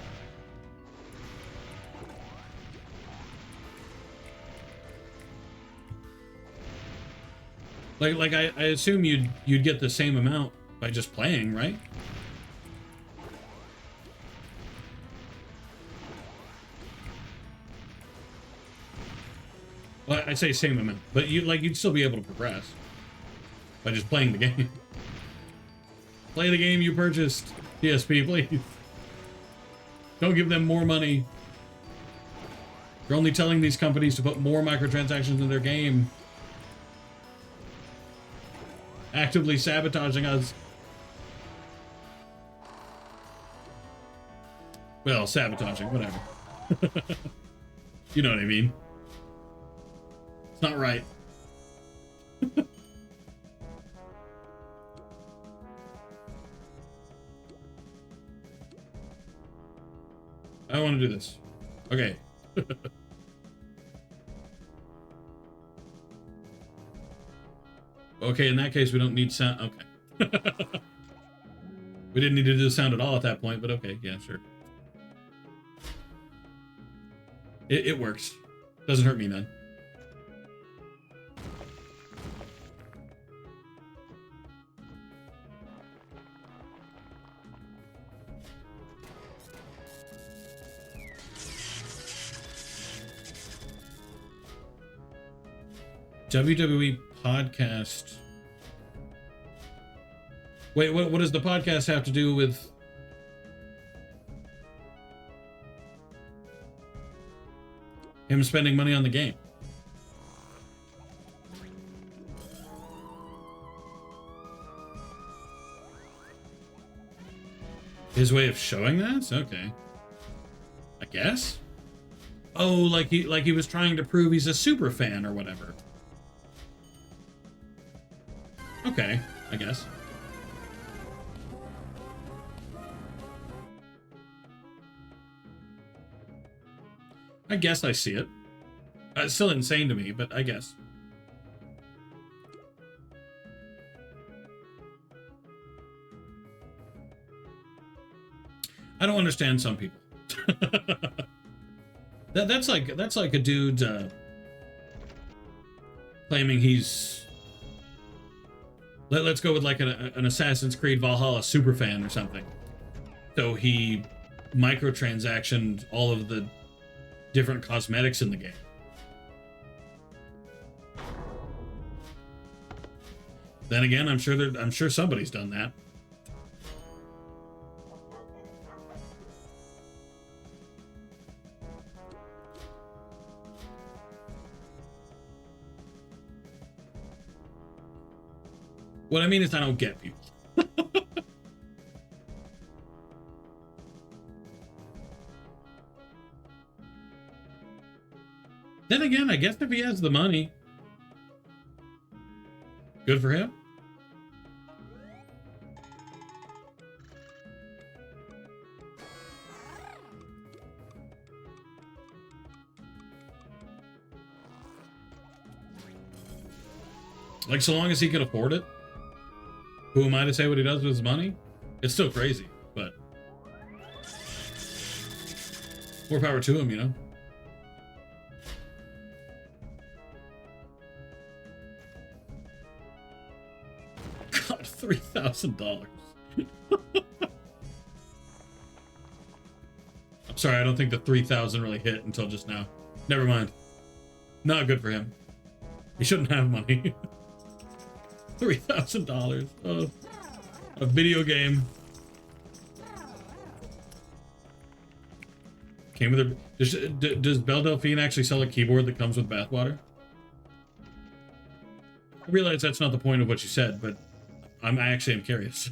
Like I assume you'd get the same amount by just playing, right? Well, I say same amount, but you'd still be able to progress by just playing the game. Play the game you purchased, DSP, please. Don't give them more money. You're only telling these companies to put more microtransactions in their game. Actively sabotaging us. Well, sabotaging, whatever. You know what I mean. It's not right. I want to do this. Okay. Okay, in that case, we don't need sound. Okay. We didn't need to do the sound at all at that point, but okay, yeah, sure. It works. Doesn't hurt me none. WWE podcast. Wait, what does the podcast have to do with? Him spending money on the game? His way of showing that? Okay. I guess. Oh, like he was trying to prove he's a super fan or whatever. Okay, I guess. I guess I see it. It's still insane to me, but I guess. I don't understand some people. That's like a dude claiming he's. Let's go with like an Assassin's Creed Valhalla superfan or something. So he microtransactioned all of the different cosmetics in the game. Then again, I'm sure somebody's done that. What I mean is I don't get people. again, I guess if he has the money, good for him. Like, so long as he can afford it, who am I to say what he does with his money? It's still crazy, but more power to him, you know? God, $3,000. I'm sorry, I don't think the 3,000 really hit until just now. Never mind. Not good for him. He shouldn't have money. $3,000. Oh, a video game. Came with a. Does Belle Delphine actually sell a keyboard that comes with bathwater? I realize that's not the point of what you said, but I actually am curious.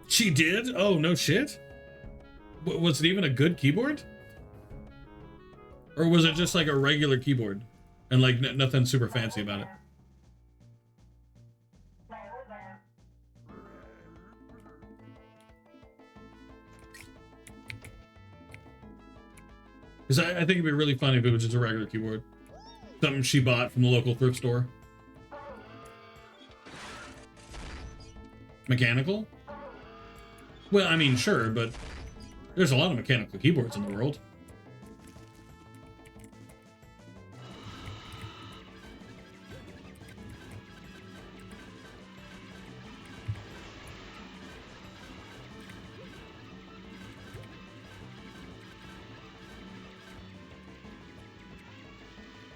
She did? Oh, no shit? Was it even a good keyboard? Or was it just like a regular keyboard? And like nothing super fancy about it? Because I think it'd be really funny if it was just a regular keyboard. Something she bought from the local thrift store. Mechanical? Well, I mean, sure, but there's a lot of mechanical keyboards in the world.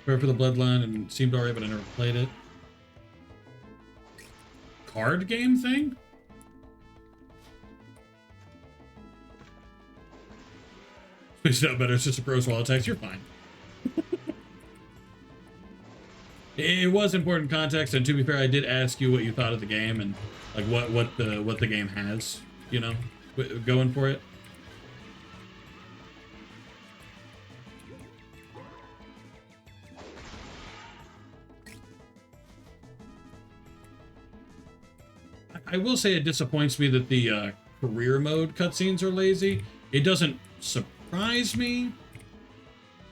Prepare for the Bloodline and seemed alright, but I never played it. Card game thing? It's not better, it's just a gross wall attacks. You're fine. It was important context, and to be fair, I did ask you what you thought of the game and like what the game has, you know, going for it. I will say it disappoints me that the career mode cutscenes are lazy. It doesn't surprise me,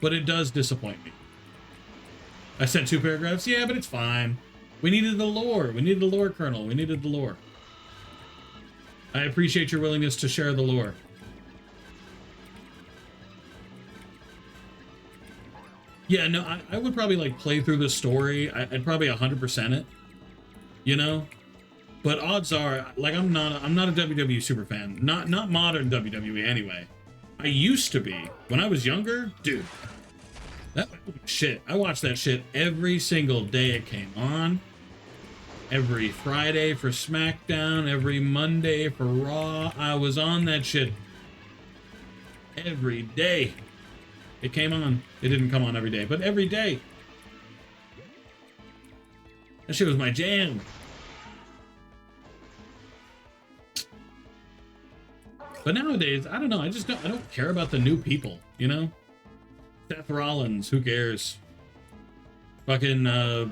but it does disappoint me. I sent 2 paragraphs. Yeah, but it's fine. We needed the lore. We needed the lore kernel. We needed the lore. I appreciate your willingness to share the lore. Yeah, no, I would probably like play through the story. I'd probably 100% it, you know? But odds are, like, I'm not a WWE super fan. Not modern WWE anyway. I used to be. When I was younger, dude. That shit. I watched that shit every single day it came on. Every Friday for SmackDown, every Monday for Raw. I was on that shit every day. It came on. It didn't come on every day, but every day. That shit was my jam. But nowadays, I don't know. I don't care about the new people, you know? Seth Rollins, who cares? Fucking, the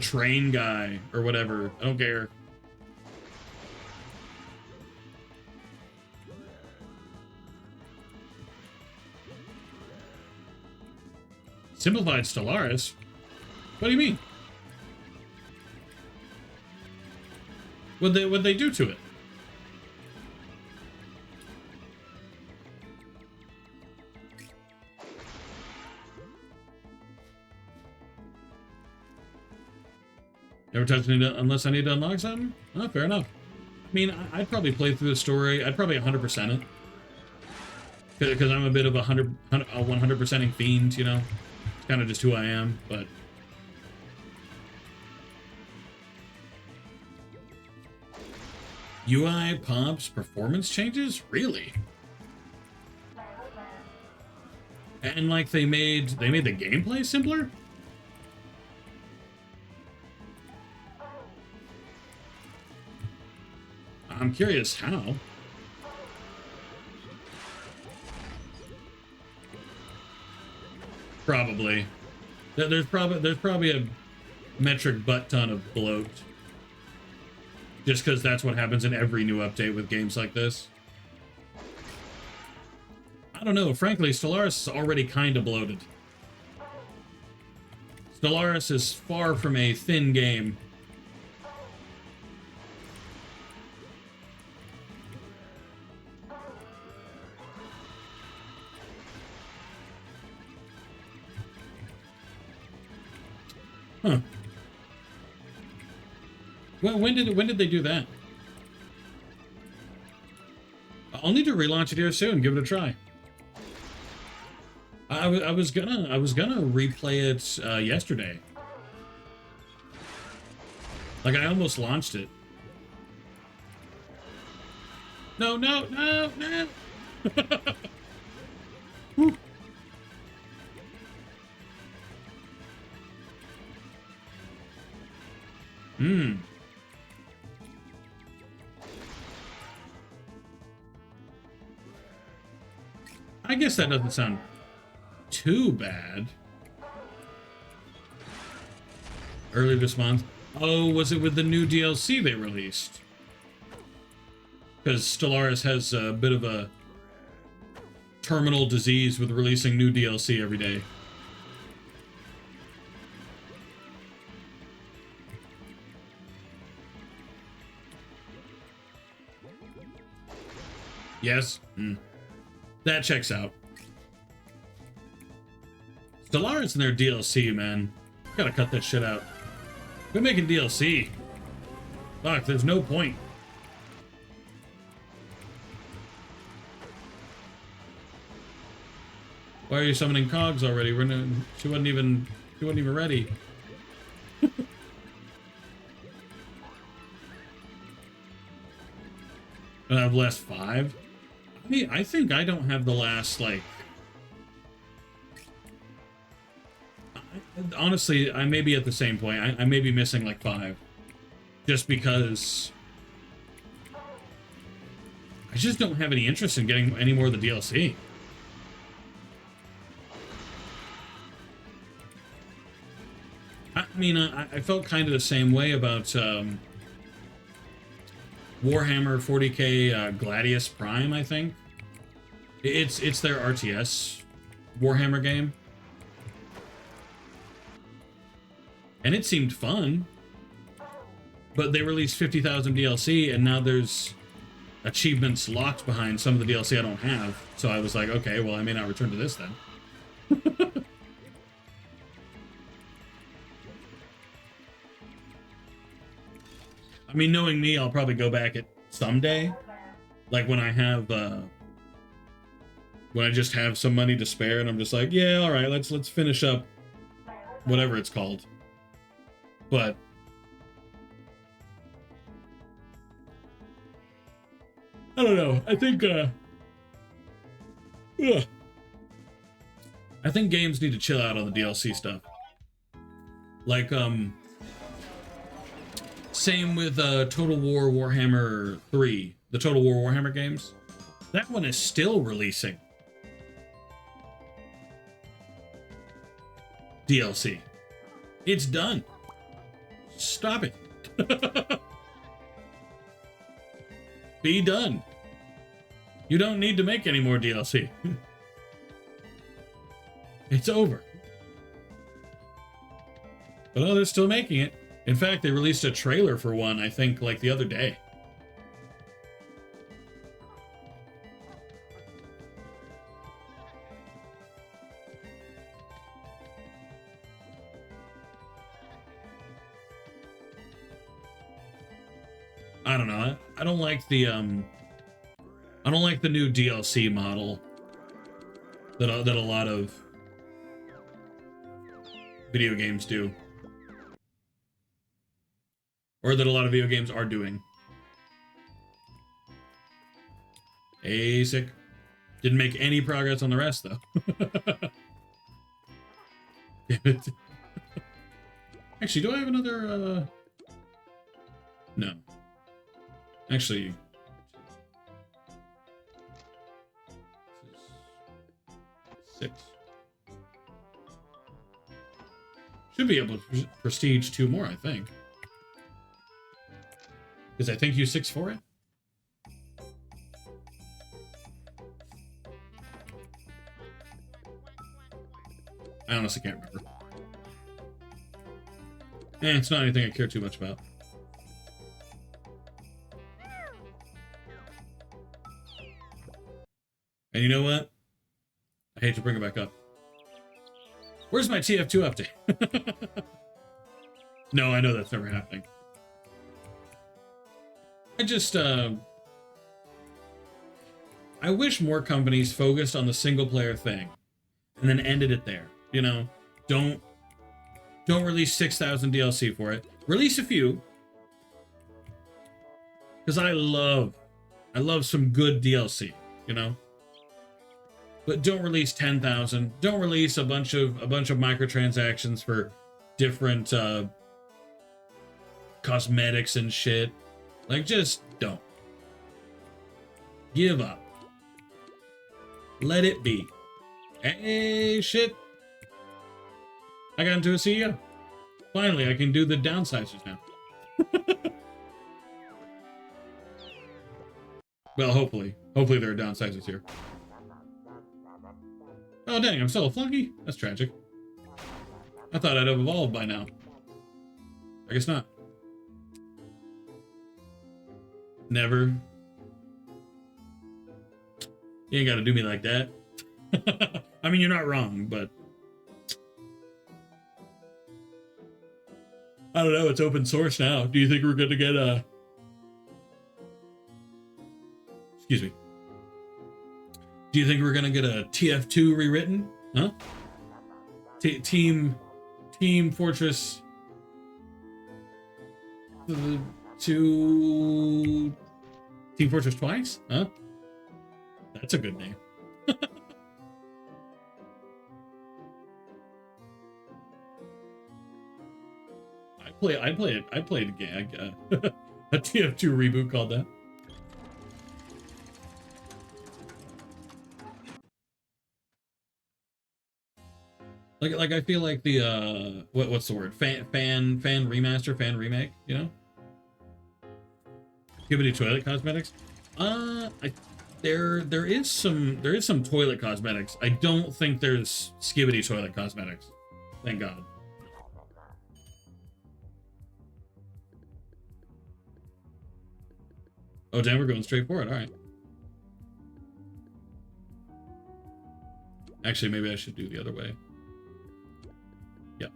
train guy or whatever. I don't care. Simplified Stellaris? What do you mean? What'd they do to it? Never touched it unless I need to unlock something? Oh, fair enough. I mean, I'd probably play through the story. I'd probably 100% it. Because I'm a bit of a 100%ing fiend, you know? It's kind of just who I am, but... UI pops performance changes? Really? And like they made the gameplay simpler? I'm curious how. Probably. There's probably a metric butt ton of bloat. Just because that's what happens in every new update with games like this. I don't know. Frankly, Stellaris is already kind of bloated. Stellaris is far from a thin game. Huh. When did they do that? I'll need to relaunch it here soon. Give it a try. I was gonna replay it yesterday. Like I almost launched it. No. Hmm. I guess that doesn't sound too bad. Earlier this month. Oh, was it with the new DLC they released? Because Stellaris has a bit of a terminal disease with releasing new DLC every day. Yes. That checks out. Stellaris and their DLC, man. Gotta cut that shit out. Quit making DLC. Fuck, there's no point. Why are you summoning cogs already? She wasn't even ready. I have last 5. I think I don't have the last, like... Honestly, I may be at the same point. I may be missing, like, 5. Just because... I just don't have any interest in getting any more of the DLC. I mean, I felt kind of the same way about... Warhammer 40k Gladius Prime, I think. It's their RTS Warhammer game. And it seemed fun. But they released 50,000 DLC, and now there's achievements locked behind some of the DLC I don't have. So I was like, okay, well, I may not return to this then. I mean, knowing me, I'll probably go back at someday. Like when I have, when I just have some money to spare and I'm just like, yeah, all right, let's finish up whatever it's called. But I don't know. I think games need to chill out on the DLC stuff. Like, same with Total War Warhammer 3, the Total War Warhammer games. That one is still releasing DLC. It's done. Stop it. Be done. You don't need to make any more DLC. It's over. But oh, they're still making it. In fact, they released a trailer for one, I think, like the other day. I don't know. I don't like the new DLC model that a lot of video games do. Or that a lot of video games are doing. ASIC. Didn't make any progress on the rest, though. Damn it. Actually, do I have another, No. Actually... This is 6. Should be able to prestige 2 more, I think. Because I think you 6 for it? I honestly can't remember. It's not anything I care too much about. And you know what? I hate to bring it back up. Where's my TF2 update? No, I know that's never happening. I wish more companies focused on the single player thing and then ended it there. You know, don't release 6,000 DLC for it. Release a few. Because I love some good DLC, you know? But don't release 10,000. Don't release a bunch of microtransactions for different cosmetics and shit. Like, just don't. Give up. Let it be. Hey, shit. I got into a CEO. Finally, I can do the downsizers now. Well, hopefully. Hopefully there are downsizers here. Oh, dang, I'm still a flunky? That's tragic. I thought I'd have evolved by now. I guess not. Never. You ain't gotta do me like that. I mean, you're not wrong, but... I don't know, it's open source now. Do you think we're gonna get a... Excuse me. Do you think we're gonna get a TF2 rewritten? Huh? Team Fortress 2... Team Fortress twice? Huh? That's a good name. I played a game, a TF2 reboot called that. Like I feel like the what's the word? Fan remaster, fan remake, you know? Skibidi toilet cosmetics. There is some toilet cosmetics. I don't think there's Skibidi toilet cosmetics. Thank God. Oh, damn, we're going straight for it. All right. Actually, maybe I should do the other way. Yeah.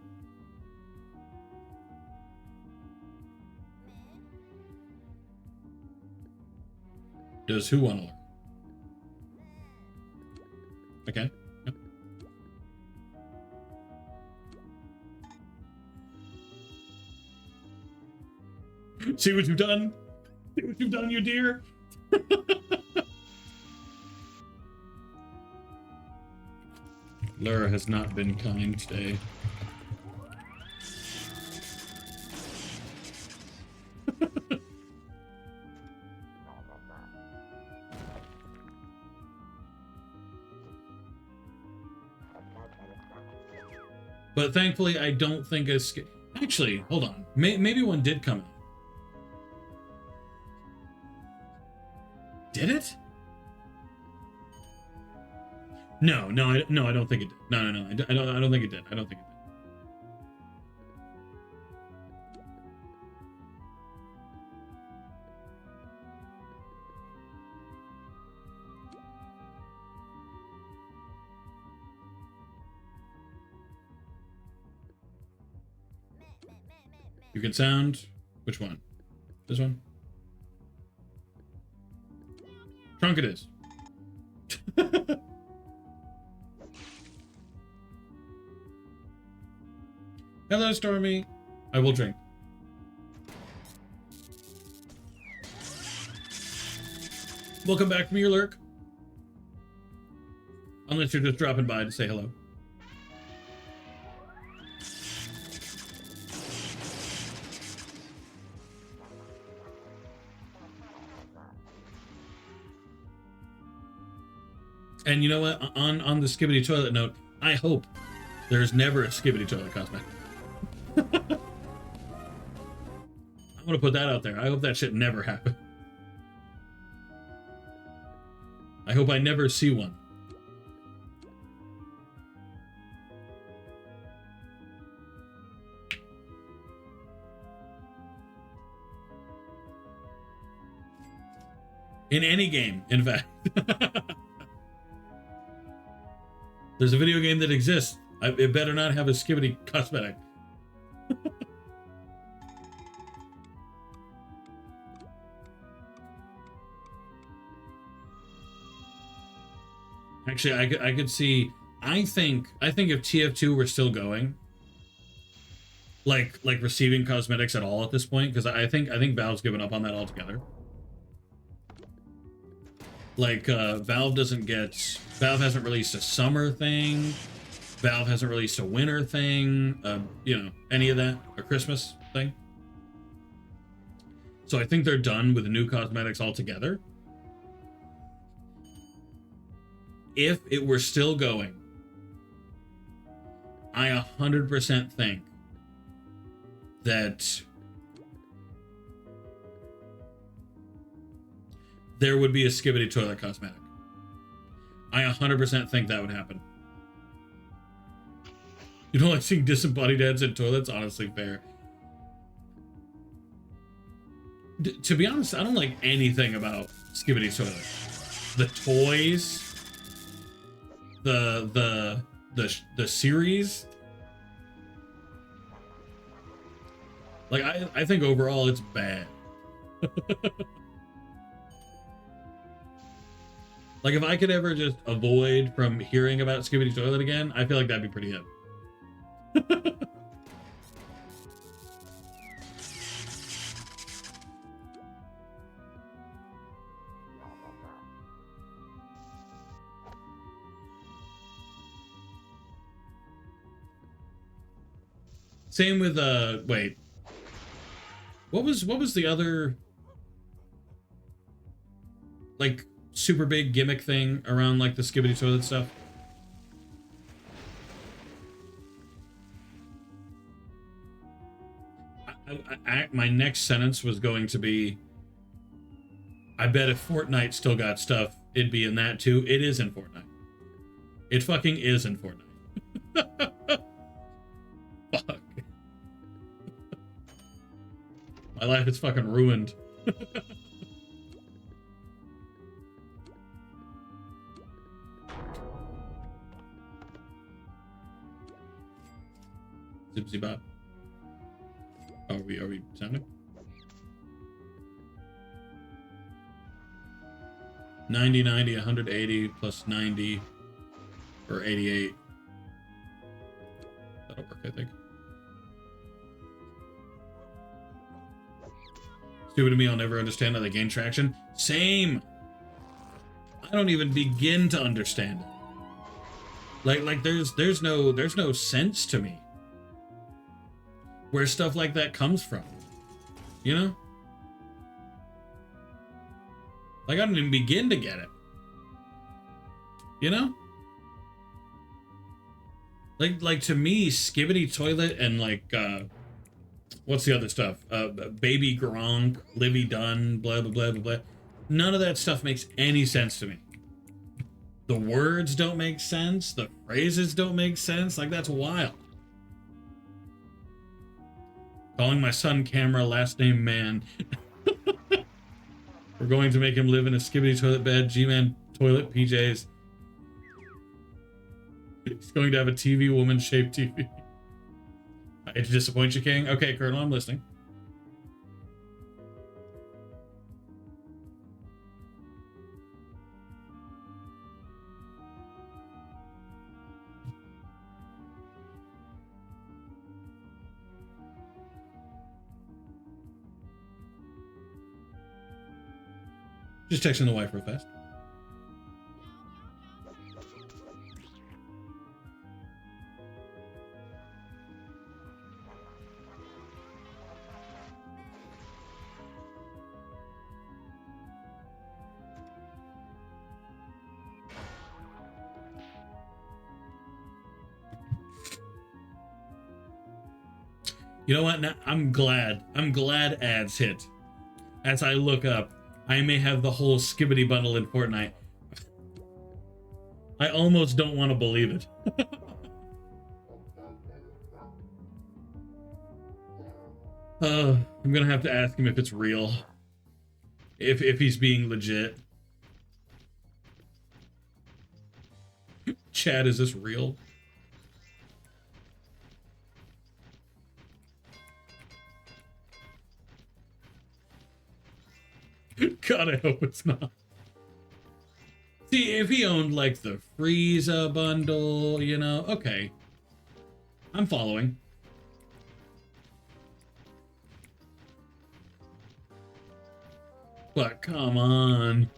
Does who want to learn? Okay. Yep. See what you've done? See what you've done, you dear? Laura has not been kind today. But thankfully, I don't think it's... Actually, hold on. Maybe one did come out. Did it? No, I don't think it did. No, I don't think it did. I don't think it did. You can sound. Which one? This one? Trunk it is. Hello, Stormy. I will drink. Welcome back from your lurk. Unless you're just dropping by to say hello. And you know what? On the Skibbity Toilet note, I hope there's never a Skibbity Toilet cosmetic. I want to put that out there. I hope that shit never happened. I hope I never see one. In any game, in fact. There's a video game that exists. It better not have a Skibbity cosmetic. Actually, I could see. I think if TF2 were still going, like receiving cosmetics at all at this point, because I think Valve's given up on that altogether. Like Valve hasn't released a summer thing. Valve hasn't released a winter thing. You know, any of that, a Christmas thing. So I think they're done with the new cosmetics altogether. If it were still going, I 100% think that there would be a Skibbity Toilet cosmetic. I 100% think that would happen. You don't like seeing disembodied heads in toilets? Honestly, fair. To be honest, I don't like anything about Skibbity Toilet. The toys, the series. Like I think overall it's bad. Like if I could ever just avoid from hearing about Skibbity Toilet again, I feel like that'd be pretty it. Same with wait. What was the other like super big gimmick thing around like the Skibbity Toilet stuff? My next sentence was going to be, I bet if Fortnite still got stuff, it'd be in that too. It is in Fortnite. It fucking is in Fortnite. Fuck. My life is fucking ruined. Zipsy bop. Are we sounding? 90, 90, 180 plus 90 or 88. That'll work, I think. Stupid to me, I'll never understand how they gain traction. Same. I don't even begin to understand it. Like there's no sense to me where stuff like that comes from, you know? Like I don't even begin to get it, you know? Like to me, Skibbity Toilet and like what's the other stuff? Baby Gronk, Livy Dunn, blah blah blah blah blah. None of that stuff makes any sense to me. The words don't make sense. The phrases don't make sense. Like that's wild. Calling my son Camera, last name Man. We're going to make him live in a Skibbity Toilet bed, G-Man toilet PJs. He's going to have a TV woman-shaped TV. I hate to disappoint you, King. Okay, Colonel, I'm listening. Just texting the wife real fast. You know what? Now, I'm glad. I'm glad ads hit. As I look up, I may have the whole skibbity bundle in Fortnite. I almost don't want to believe it. I'm gonna have to ask him if it's real. If he's being legit. Chad, is this real? God, I hope it's not. See, if he owned, like, the Frieza bundle, you know, okay. I'm following. But come on.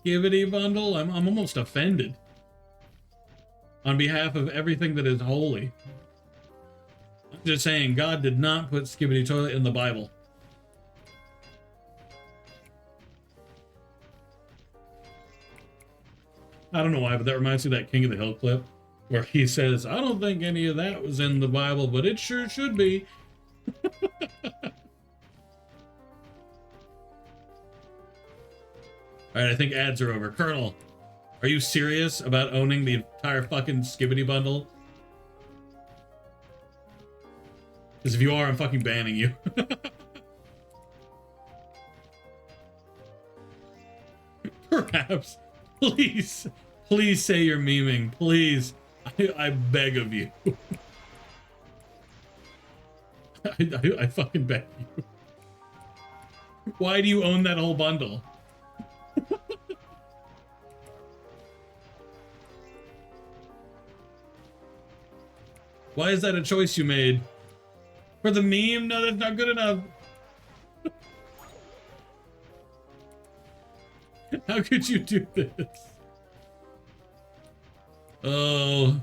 Skivity bundle? I'm almost offended. On behalf of everything that is holy. I'm just saying, God did not put Skibidi Toilet in the Bible. I don't know why, but that reminds me of that King of the Hill clip where he says, I don't think any of that was in the Bible, but it sure should be. Alright, I think ads are over. Colonel, are you serious about owning the entire fucking Skibidi bundle? Because if you are, I'm fucking banning you. Perhaps. Please. Please say you're memeing. Please. I beg of you. I fucking beg you. Why do you own that whole bundle? Why is that a choice you made? For the meme? No, that's not good enough. How could you do this? Oh.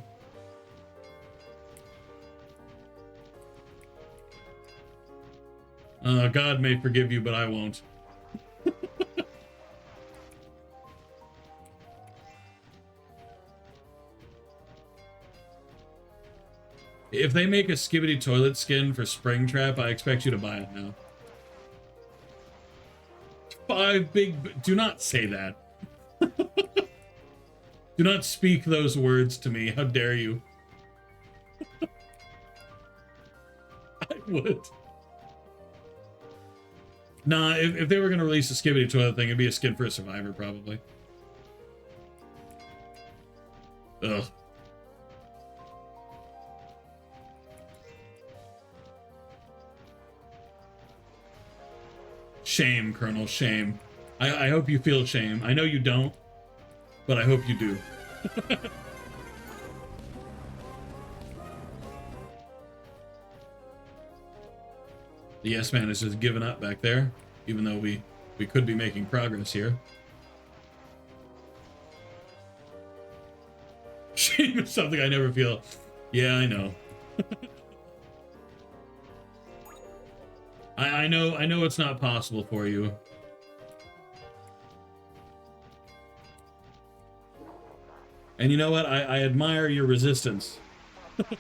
God may forgive you, but I won't. If they make a Skibidi Toilet skin for Springtrap, I expect you to buy it now. 5 big... Do not say that. Do not speak those words to me. How dare you? I would. Nah, if they were going to release a Skibidi Toilet thing, it'd be a skin for a Survivor, probably. Ugh. Shame, Colonel, shame. I hope you feel shame. I know you don't, but I hope you do. The yes man is just giving up back there, even though we could be making progress here. Shame is something I never feel. Yeah, I know. I know it's not possible for you. And you know what? I admire your resistance. I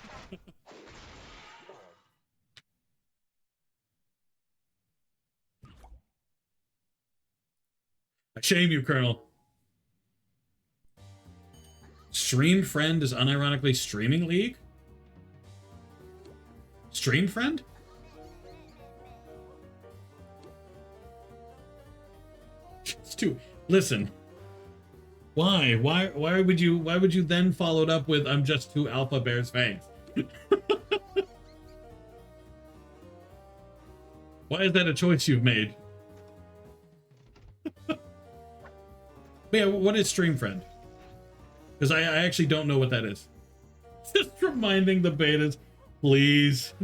shame you, Colonel. Stream Friend is unironically streaming League? Stream Friend? Listen. Why would you then follow it up with I'm just 2 alpha bears fangs? Why is that a choice you've made? But yeah, what is Stream Friend? Because I actually don't know what that is. Just reminding the betas, please.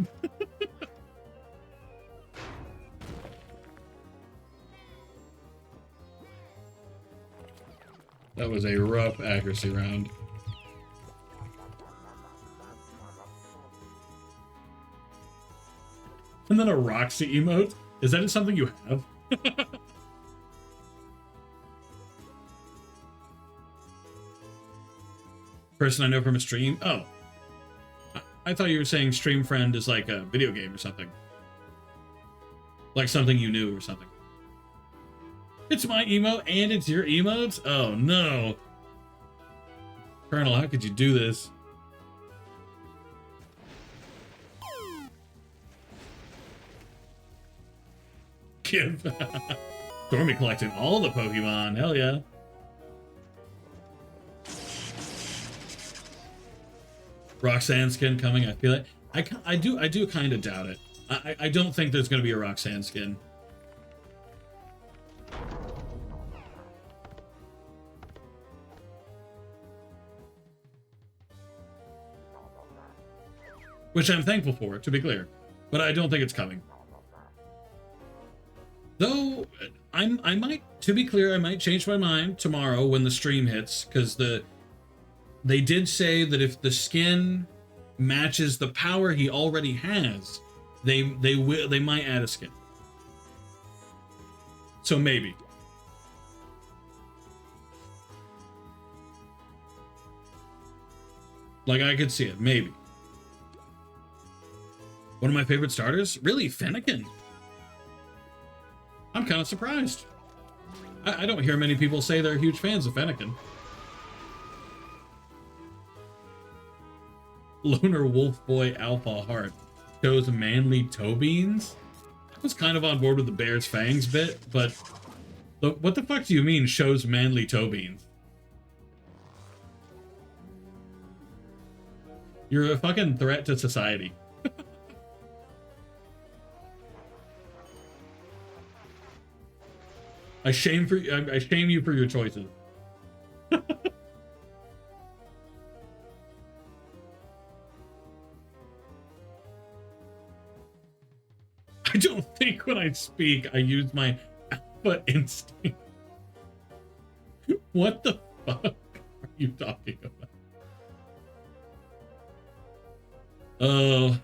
That was a rough accuracy round. And then a Roxy emote? Is that just something you have? Person I know from a stream? Oh. I thought you were saying stream friend is like a video game or something. Like something you knew or something. It's my emote and it's your emotes? Oh no. Colonel, how could you do this? Give. Stormy collecting all the Pokemon. Hell yeah. Roxanne skin coming, I feel it. I do kind of doubt it. I don't think there's going to be a Roxanne skin. Which I'm thankful for, to be clear. But I don't think it's coming. Though, I might, to be clear, I might change my mind tomorrow when the stream hits, because they did say that if the skin matches the power he already has, they might add a skin. So maybe. Like, I could see it, maybe. One of my favorite starters? Really, Fennekin? I'm kind of surprised. I don't hear many people say they're huge fans of Fennekin. Loner Wolf Boy Alpha Heart shows manly toe beans. I was kind of on board with the Bear's Fangs bit, but what the fuck do you mean shows manly toe beans? You're a fucking threat to society. I shame you for your choices. I don't think when I speak, I use my alpha instinct. What the fuck are you talking about? Oh.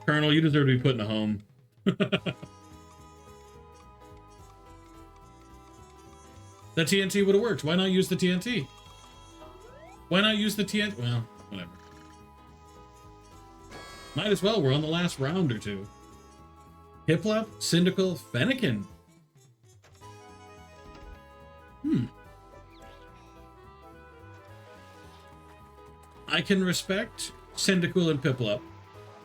Colonel, you deserve to be put in a home. The TNT would have worked. Why not use the TNT? Why not use the TNT? Well, whatever. Might as well. We're on the last round or two. Hiplup, Cyndaquil, Fennekin. I can respect Cyndaquil and Piplup.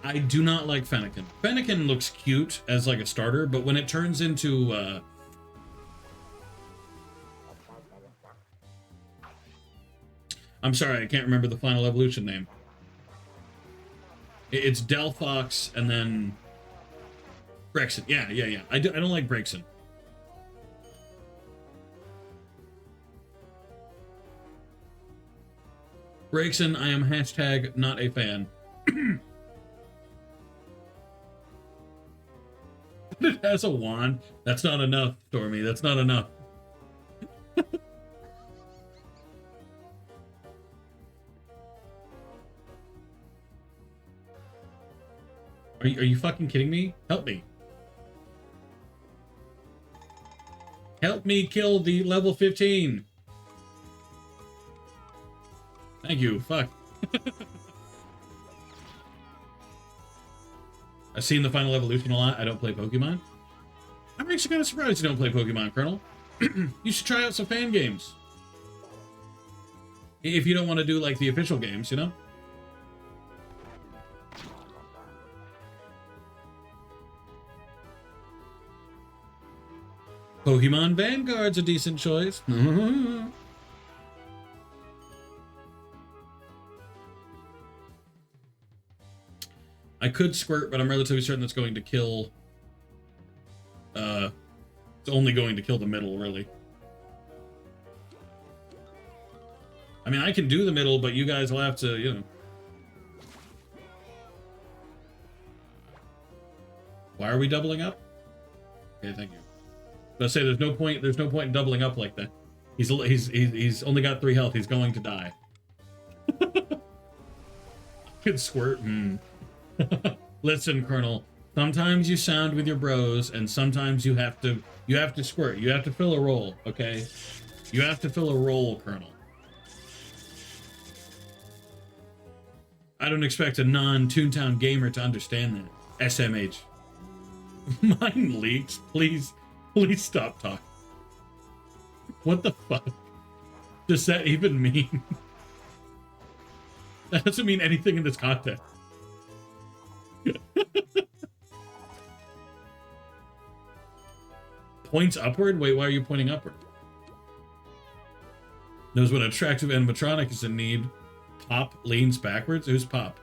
I do not like Fennekin. Fennekin looks cute as like a starter, but when it turns into I'm sorry, I can't remember the final evolution name. It's Delphox and then Brexen. Yeah. I don't like Brexen. Brexen, I am hashtag not a fan. It has a wand. That's not enough, Stormy. That's not enough. Are you fucking kidding me? Help me. Help me kill the level 15. Thank you. Fuck. I've seen the final evolution a lot. I don't play Pokemon. I'm actually kind of surprised you don't play Pokemon, Colonel. You should try out some fan games. If you don't want to do like the official games, you know? Pokemon Vanguard's a decent choice. I could Squirt, but I'm relatively certain it's going to kill... it's only going to kill the middle, really. I mean, I can do the middle, but you guys will have to, you know... Why are we doubling up? Okay, thank you. But I say there's no point in doubling up like that. He's only got 3 health. He's going to die. Could Squirt. Listen, Colonel. Sometimes you sound with your bros, and sometimes you have to squirt. You have to fill a role, okay? You have to fill a role, Colonel. I don't expect a non-Toontown gamer to understand that. SMH. Mine leaks. Please stop talking. What the fuck does that even mean? That doesn't mean anything in this context. Points upward? Wait, why are you pointing upward? Knows when attractive animatronic is in need. Pop leans backwards? Who's Pop?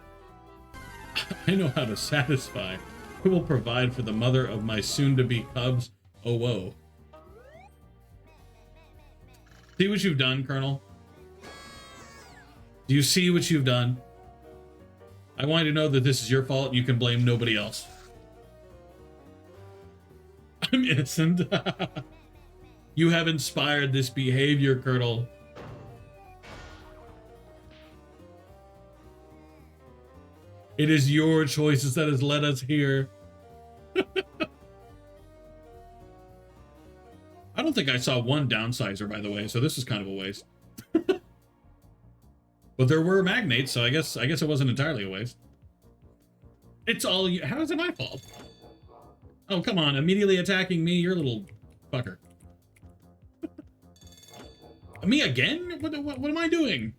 I know how to satisfy. I will provide for the mother of my soon-to-be cubs. Oh, whoa. See what you've done, Colonel? Do you see what you've done? I want you to know that this is your fault and you can blame nobody else. I'm innocent. You have inspired this behavior, Colonel. It is your choices that has led us here. I don't think I saw one downsizer, by the way, so this is kind of a waste. But there were magnates, so I guess it wasn't entirely a waste. It's all you. How is it my fault? Oh, come on. Immediately attacking me, you're a little fucker. Me again? What am I doing?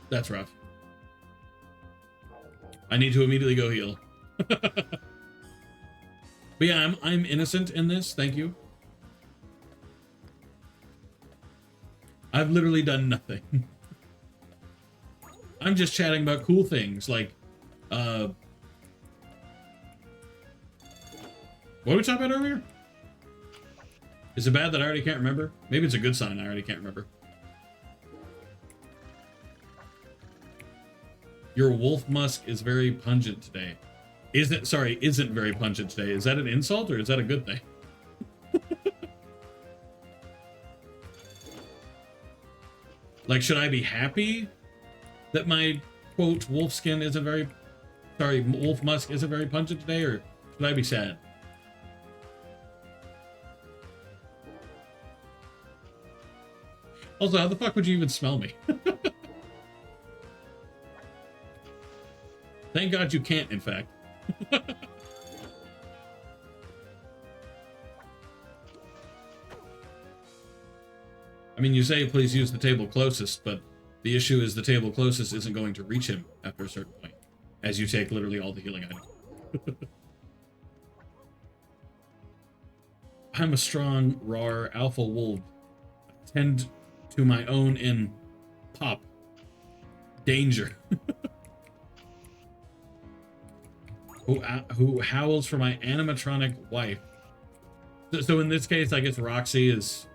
That's rough. I need to immediately go heal. But yeah, I'm innocent in this. Thank you. I've literally done nothing. I'm just chatting about cool things like, what did we talk about earlier? Is it bad that I already can't remember? Maybe it's a good sign I already can't remember. Your wolf musk is very pungent today. Isn't very pungent today. Is that an insult or is that a good thing? Like, should I be happy that my, quote, wolf skin isn't very... Sorry, wolf musk isn't very pungent today, or should I be sad? Also, how the fuck would you even smell me? Thank God you can't, in fact. I mean, you say please use the table closest, but the issue is the table closest isn't going to reach him after a certain point, as you take literally all the healing items. I'm a strong, raw alpha wolf. Tend to my own in Pop. Danger. Who howls for my animatronic wife. So in this case, I guess Roxy is...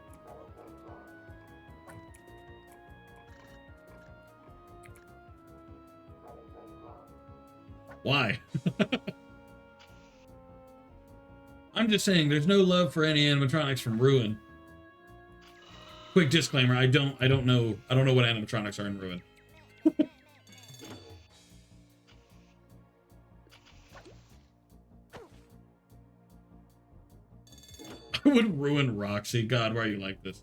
Why? I'm just saying, there's no love for any animatronics from Ruin. Quick disclaimer, I don't know what animatronics are in Ruin. I would ruin Roxy. God, why are you like this?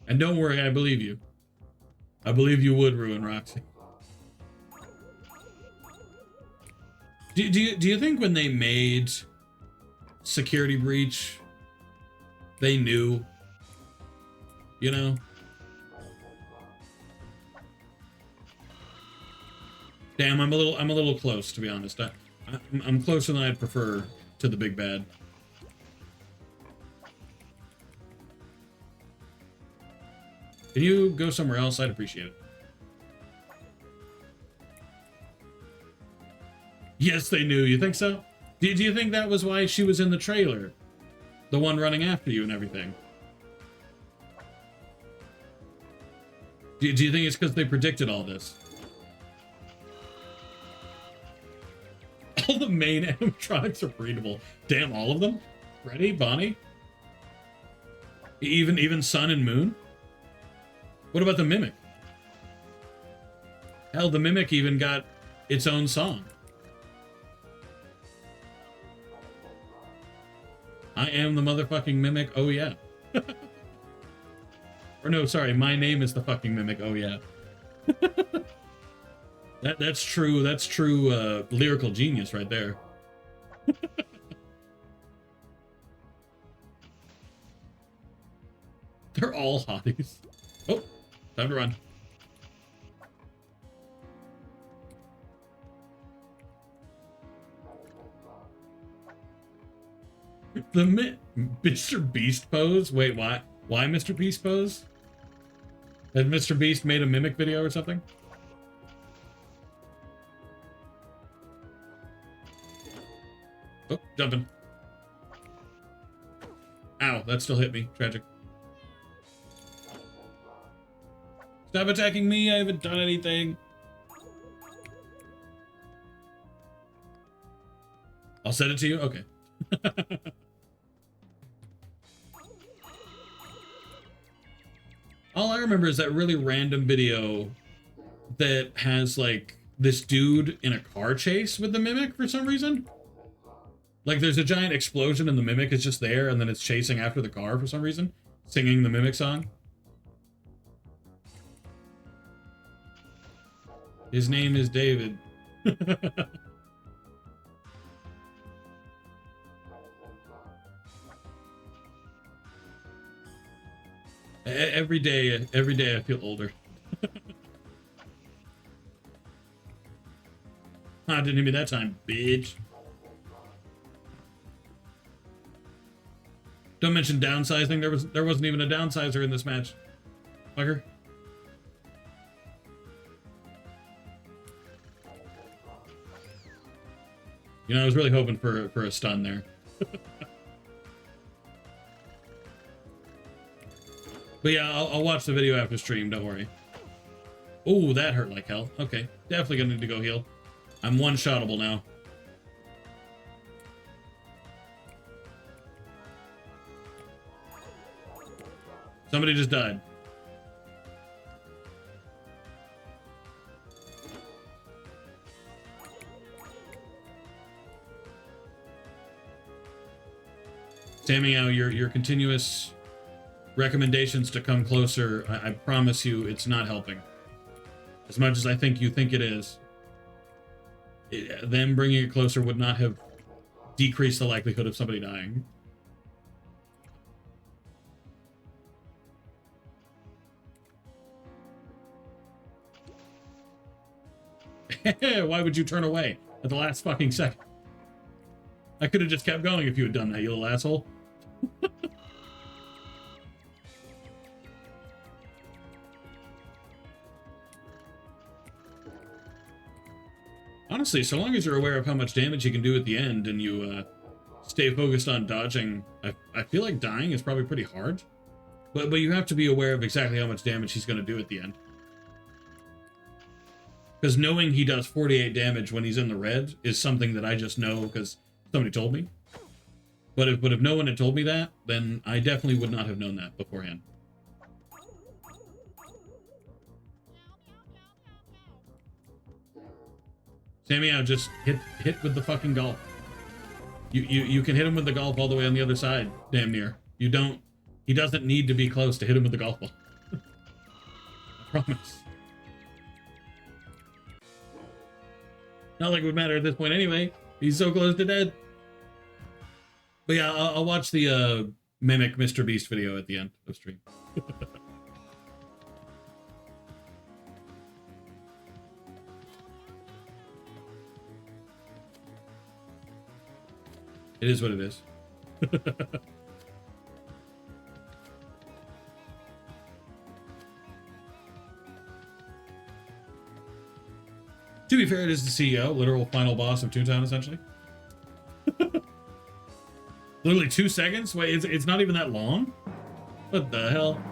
And don't worry, I believe you. I believe you would ruin Roxy. Do you think when they made Security Breach, they knew? You know? Damn, I'm a little close, to be honest. I'm closer than I'd prefer to the big bad. Can you go somewhere else? I'd appreciate it. Yes, they knew. You think so? Do you think that was why she was in the trailer? The one running after you and everything? Do you think it's because they predicted all this? All the main animatronics are breedable. Damn, all of them? Freddy, Bonnie? Even Sun and Moon? What about the Mimic? Hell, the Mimic even got its own song. I am the motherfucking mimic. Oh yeah. Or no, sorry, my name is the fucking mimic. Oh yeah. That's true. That's true. Lyrical genius right there. They're all hotties. Oh, time to run. The Mr. Beast pose? Wait, why? Why Mr. Beast pose? Had Mr. Beast made a mimic video or something? Oh, jumping. Ow, that still hit me. Tragic. Stop attacking me, I haven't done anything. I'll send it to you? Okay. All I remember is that really random video that has, like, this dude in a car chase with the mimic for some reason. Like, there's a giant explosion and the mimic is just there, and then it's chasing after the car for some reason, singing the mimic song. His name is David. Every day I feel older. Didn't hit me that time, bitch. Don't mention downsizing. There wasn't even a downsizer in this match. Fucker. You know, I was really hoping for a stun there. But yeah, I'll watch the video after stream, don't worry. Oh, that hurt like hell. Okay, definitely gonna need to go heal. I'm one-shottable now. Somebody just died. Sammy, your continuous recommendations to come closer, I promise you it's not helping. As much as I think you think it is. Them bringing it closer would not have decreased the likelihood of somebody dying. Why would you turn away at the last fucking second? I could have just kept going if you had done that, you little asshole. Honestly, so long as you're aware of how much damage you can do at the end and you stay focused on dodging, I feel like dying is probably pretty hard. But you have to be aware of exactly how much damage he's going to do at the end. Because knowing he does 48 damage when he's in the red is something that I just know because somebody told me. But if no one had told me that, then I definitely would not have known that beforehand. Sammy, I just hit with the fucking golf. You can hit him with the golf all the way on the other side, damn near. You don't. He doesn't need to be close to hit him with the golf ball. I promise. Not like it would matter at this point anyway. He's so close to dead. But yeah, I'll watch the Mimic Mr. Beast video at the end of stream. It is what it is. To be fair, it is the CEO, literal final boss of Toontown, essentially. Literally 2 seconds? Wait, it's not even that long? What the hell?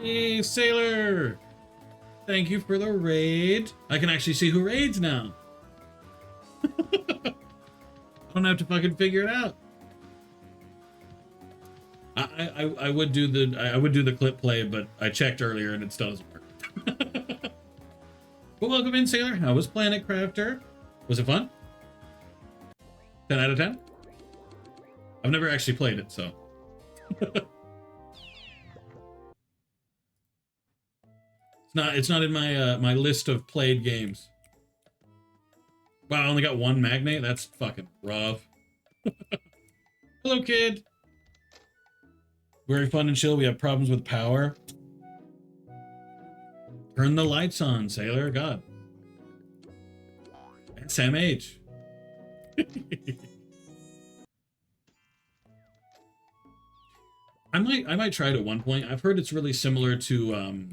Hey, Sailor! Thank you for the raid. I can actually see who raids now. I don't have to fucking figure it out. I would do the clip play, but I checked earlier and it still doesn't work. But welcome in, Sailor. How was Planet Crafter? Was it fun? 10 out of 10? I've never actually played it, so. It's not in my my list of played games. Wow, I only got one magnate? That's fucking rough. Hello, kid. Very fun and chill. We have problems with power. Turn the lights on, sailor. God. And Sam H. I might try it at one point. I've heard it's really similar to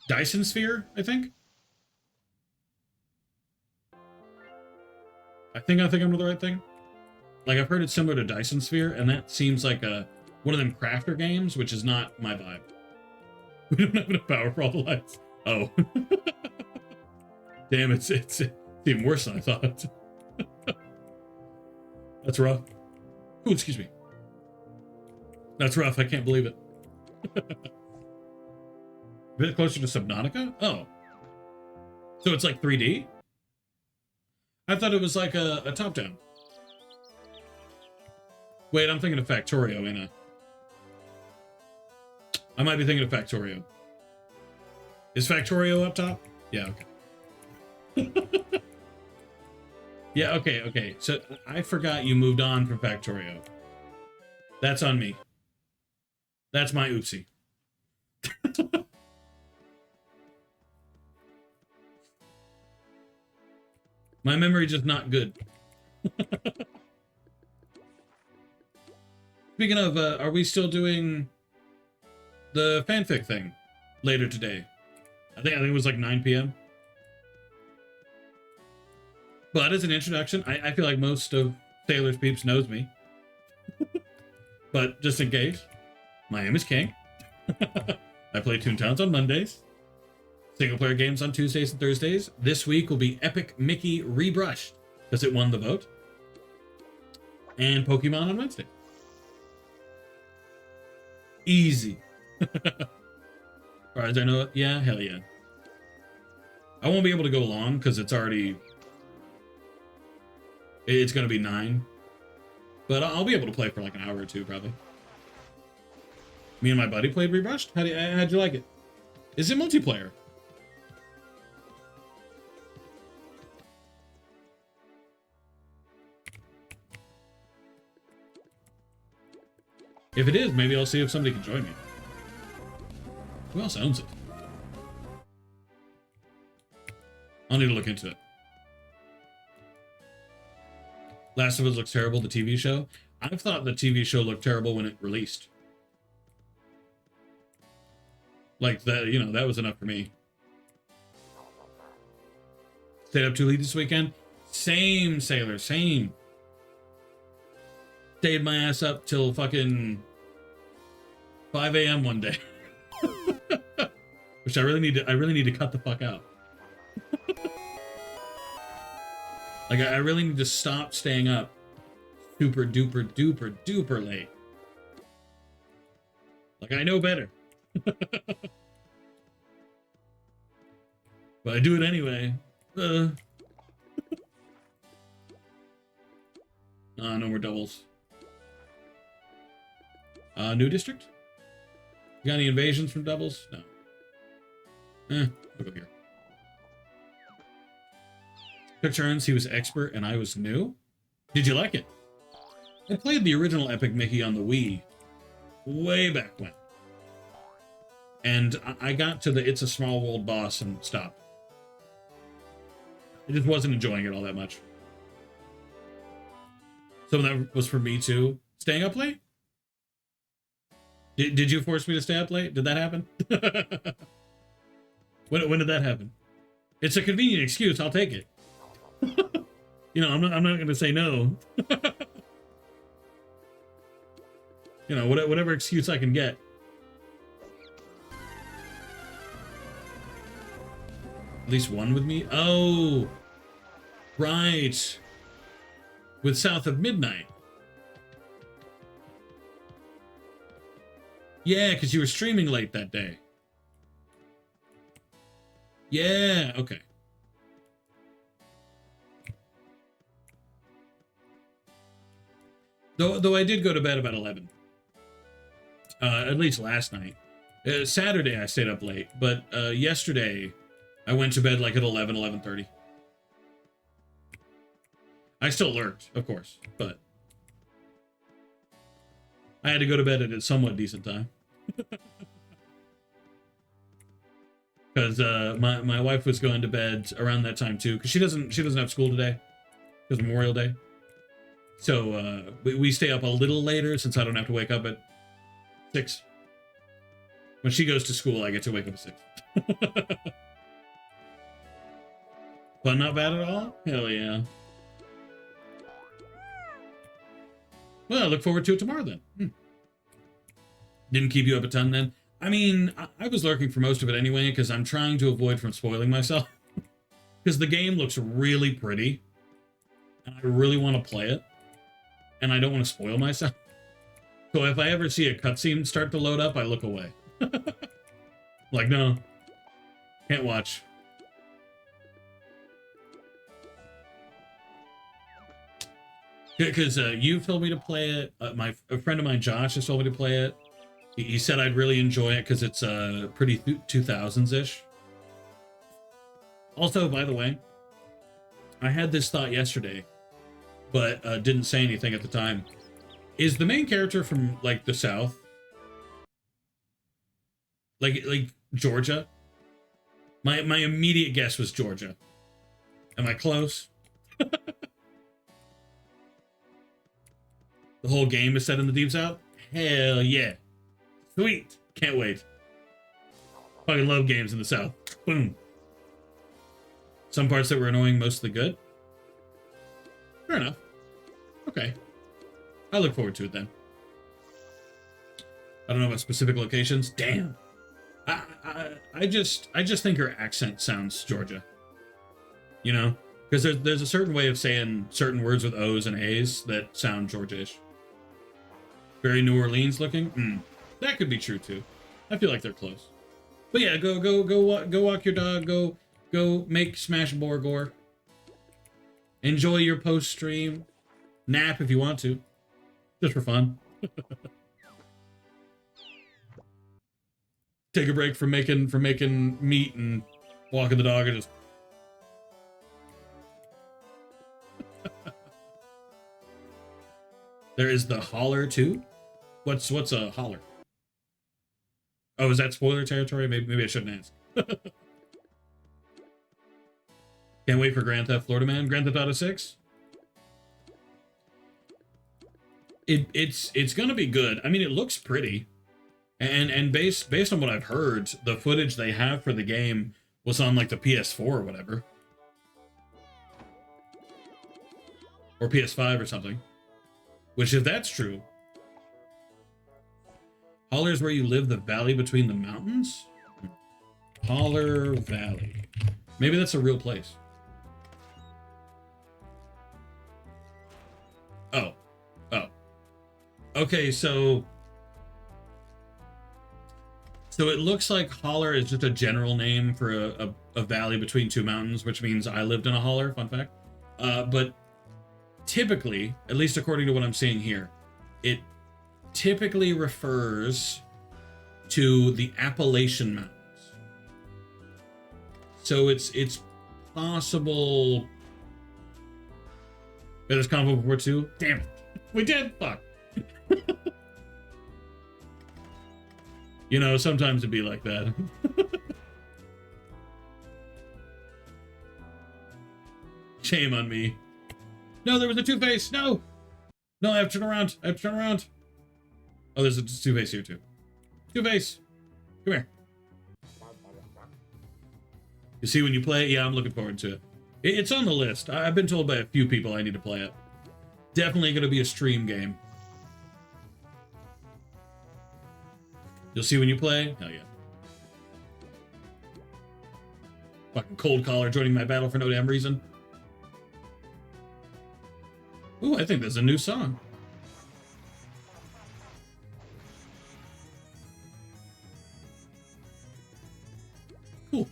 Dyson Sphere, I think. I think I'm doing the right thing. Like, I've heard it's similar to Dyson Sphere, and that seems like one of them crafter games, which is not my vibe. We don't have enough power for all the lights. Oh. Damn, it's even worse than I thought. That's rough. Ooh, excuse me. That's rough. I can't believe it. A bit closer to Subnautica? Oh. So it's like 3D? I thought it was like a top-down. Wait, I'm thinking of Factorio, ain't I? I might be thinking of Factorio. Is Factorio up top? Yeah, okay. Yeah, okay. So I forgot you moved on from Factorio. That's on me. That's my oopsie. My memory just not good. Speaking of, are we still doing the fanfic thing later today? I think it was like 9 p.m. But as an introduction, I feel like most of Sailor's Peeps knows me. But just in case, my name is King. I play Toontowns on Mondays, single-player games on Tuesdays and Thursdays. This week will be Epic Mickey Rebrushed, because it won the vote. And Pokemon on Wednesday. Easy. As far as I know, yeah, hell yeah. I won't be able to go long, because it's already... It's going to be 9. But I'll be able to play for like an hour or two, probably. Me and my buddy played Rebrushed. How'd you like it? Is it multiplayer? If it is, maybe I'll see if somebody can join me. Who else owns it? I'll need to look into it. Last of Us looks terrible, the TV show. I've thought the TV show looked terrible when it released. Like that, you know, that was enough for me. Stayed up too late this weekend? Same, Sailor, same. Stayed my ass up till fucking 5 a.m. one day. Which I really need to cut the fuck out. Like, I really need to stop staying up super duper duper duper late. Like, I know better. But I do it anyway. No more doubles. New district? You got any invasions from doubles? No. We'll go here. Took turns, he was expert and I was new. Did you like it? I played the original Epic Mickey on the Wii way back when. And I got to the It's a Small World boss and stopped. I just wasn't enjoying it all that much. Some of that was for me too. Staying up late? Did you force me to stay up late? Did that happen? When did that happen? It's a convenient excuse. I'll take it. You know, I'm not going to say no. You know, whatever excuse I can get. At least one with me? Oh, right. With South of Midnight. Yeah, because you were streaming late that day. Yeah, okay. Though I did go to bed about 11. At least last night. Saturday I stayed up late, but yesterday I went to bed like at 11, 11:30. I still lurked, of course, but I had to go to bed at a somewhat decent time. Because my wife was going to bed around that time too, because she doesn't have school today, because Memorial Day. So we stay up a little later since I don't have to wake up at 6. When she goes to school, I get to wake up at 6. But not bad at all? Hell yeah. Well, I look forward to it tomorrow then. Didn't keep you up a ton then? I mean, I was lurking for most of it anyway, because I'm trying to avoid from spoiling myself. Because the game looks really pretty, and I really want to play it, and I don't want to spoil myself. So if I ever see a cutscene start to load up, I look away. Like, no, can't watch. Because you told me to play it. A friend of mine, Josh, has told me to play it. He said I'd really enjoy it because it's pretty 2000s-ish. Also, by the way, I had this thought yesterday, but didn't say anything at the time. Is the main character from, like, the South? Like Georgia? My immediate guess was Georgia. Am I close? The whole game is set in the Deep South? Hell yeah. Sweet. Can't wait. Fucking love games in the South. Boom. Some parts that were annoying, mostly good. Fair enough. Okay. I look forward to it then. I don't know about specific locations. Damn. I just think her accent sounds Georgia. You know? Because there's a certain way of saying certain words with O's and A's that sound Georgia-ish. Very New Orleans looking. That could be true too. I feel like they're close. But yeah, go walk your dog. Go make Smash Borgore. Enjoy your post stream. Nap if you want to, just for fun. Take a break from making meat and walking the dog and just. There is the holler too. What's a holler? Oh, is that spoiler territory? Maybe I shouldn't ask. Can't wait for Grand Theft Florida Man. Grand Theft Auto 6. It's gonna be good. I mean, it looks pretty, and based on what I've heard, the footage they have for the game was on like the PS4 or whatever, or PS5 or something. Which, if that's true, Holler is where you live, the valley between the mountains? Holler Valley. Maybe that's a real place. Oh. Okay, so it looks like Holler is just a general name for a valley between two mountains, which means I lived in a holler, fun fact. But typically, at least according to what I'm seeing here, it typically refers to the Appalachian Mountains. So it's possible that it's Combo before 2. Damn it. We did. Fuck. You know, sometimes it'd be like that. Shame on me. No, there was a Two-Face. No, I have to turn around. Oh, there's a Two-Face here too. Two-Face, come here. You see when you play it? Yeah, I'm looking forward to it. It's on the list. I've been told by a few people I need to play it. Definitely going to be a stream game. You'll see when you play? Hell yeah. Fucking cold collar joining my battle for no damn reason. Ooh, I think there's a new song. Cool.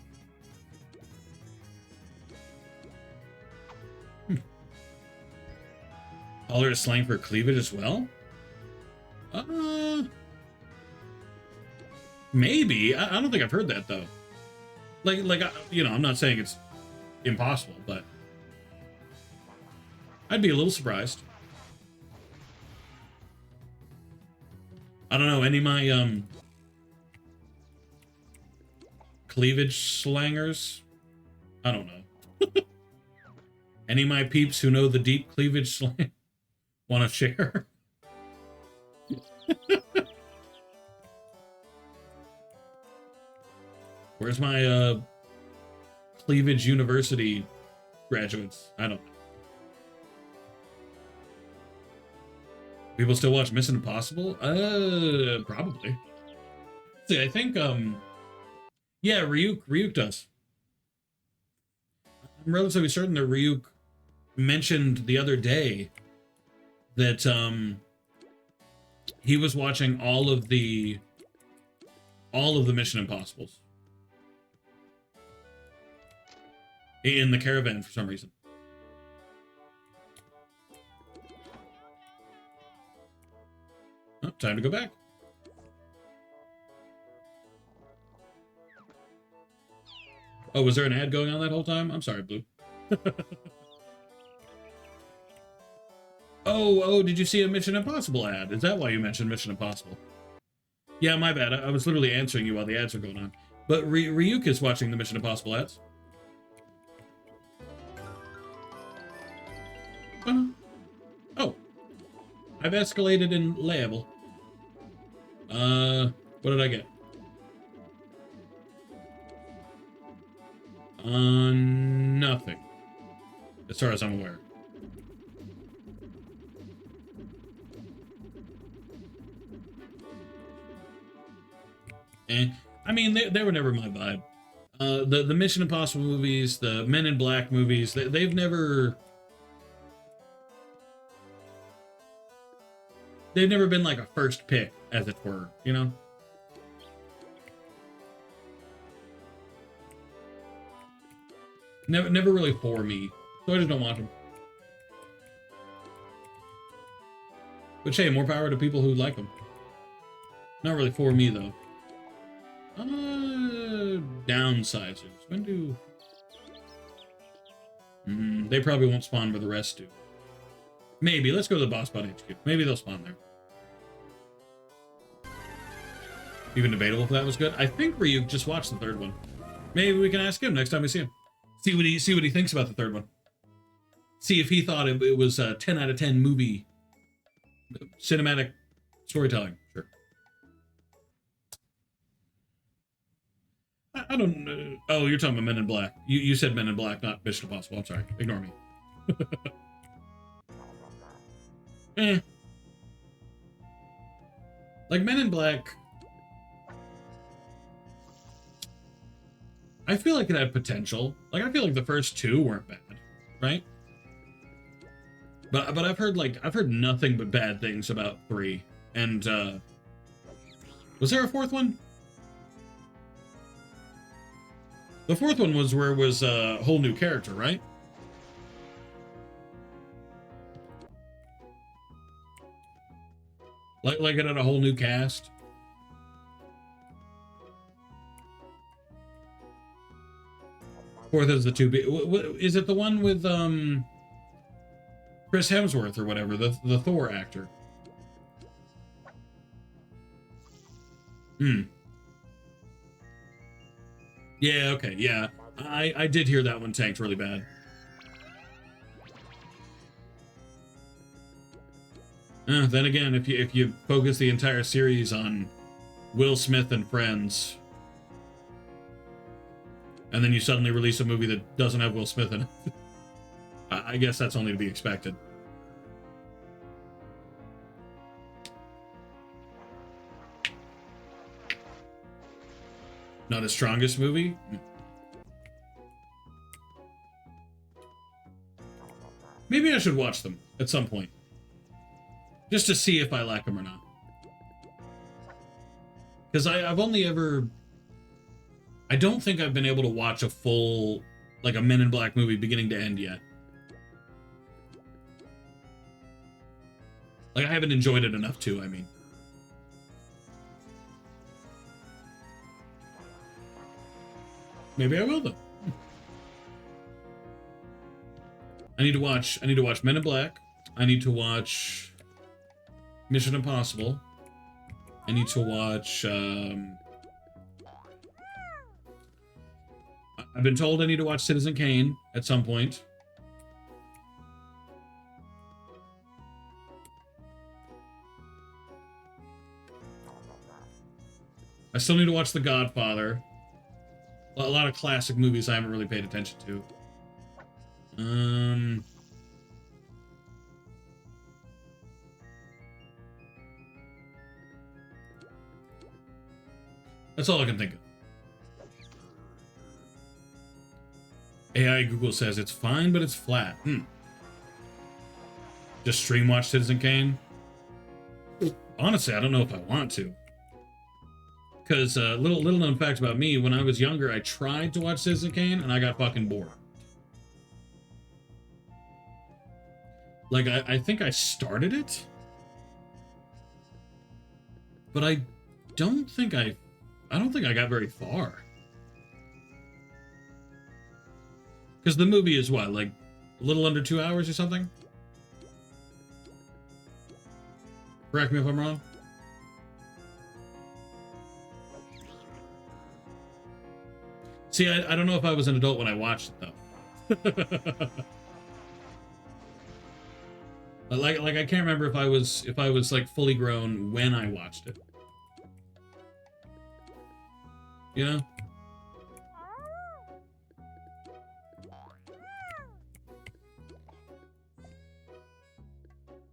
Color is slang for cleavage as well? Maybe. I don't think I've heard that though. You know, I'm not saying it's impossible, but I'd be a little surprised. I don't know, any of my cleavage slangers? I don't know. Any of my peeps who know the deep cleavage slang want to share? Where's my cleavage university graduates? I don't know. People still watch Mission Impossible? Probably. See, I think yeah, Ryuk does. I'm relatively certain that Ryuk mentioned the other day that he was watching all of the Mission Impossibles in the caravan for some reason. Oh, time to go back. Oh, was there an ad going on that whole time? I'm sorry, Blue. Oh, did you see a Mission Impossible ad? Is that why you mentioned Mission Impossible? Yeah, my bad. I was literally answering you while the ads were going on. But Ryuk is watching the Mission Impossible ads. Oh. I've escalated in level. What did I get? Nothing. As far as I'm aware. I mean, they were never my vibe. The Mission Impossible movies, the Men in Black movies, they've never been like a first pick, as it were, you know? Never really for me, so I just don't watch them. But hey, more power to people who like them. Not really for me, though. Downsizers. When do... they probably won't spawn, but the rest do. Maybe. Let's go to the Boss Bot HQ. Maybe they'll spawn there. Even debatable if that was good. I think Ryuk just watched the third one. Maybe we can ask him next time we see him. See what he thinks about the third one. See if he thought it was a 10 out of 10 movie cinematic storytelling. Sure. I don't know. Oh, you're talking about Men in Black. You said Men in Black, not Mission Impossible. I'm sorry. Ignore me. Like Men in Black, I feel like it had potential. Like I feel like the first two weren't bad, right? But I've heard nothing but bad things about 3. And was there a 4th one? The 4th one was where it was a whole new character, right? Like it had a whole new cast. Fourth is the 2B. Is it the one with Chris Hemsworth or whatever, the Thor actor? Yeah, okay, yeah. I did hear that one tanked really bad. Then again, if you focus the entire series on Will Smith and friends, and then you suddenly release a movie that doesn't have Will Smith in it, I guess that's only to be expected. Not his strongest movie? Maybe I should watch them at some point. Just to see if I like them or not. Because I've only ever... I don't think I've been able to watch a full, like a Men in Black movie beginning to end yet. Like, I haven't enjoyed it enough to, I mean. Maybe I will, though. I need to watch Men in Black. I need to watch Mission Impossible. I need to watch, I've been told I need to watch Citizen Kane at some point. I still need to watch The Godfather. A lot of classic movies I haven't really paid attention to. That's all I can think of. AI Google says it's fine, but it's flat. Just stream watch Citizen Kane? Honestly, I don't know if I want to. Because little known fact about me, when I was younger, I tried to watch Citizen Kane and I got fucking bored. Like, I think I started it, but I don't think I got very far. Because the movie is what, like a little under 2 hours or something? Correct me if I'm wrong. See, I don't know if I was an adult when I watched it, though. like I can't remember if I was like fully grown when I watched it. You know?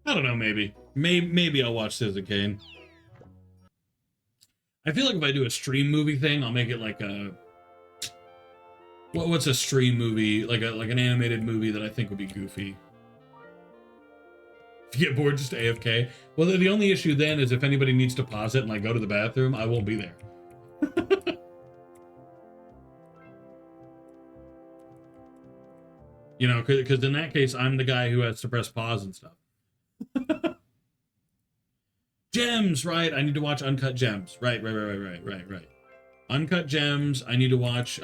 I don't know, maybe. Maybe I'll watch Citizen Kane. I feel like if I do a stream movie thing, I'll make it like a... What's a stream movie? Like an animated movie that I think would be goofy. If you get bored, just AFK. Well, the only issue then is if anybody needs to pause it and like go to the bathroom, I won't be there. You know, because in that case, I'm the guy who has to press pause and stuff. Gems, right? I need to watch Uncut Gems. Right. Uncut Gems. I need to watch,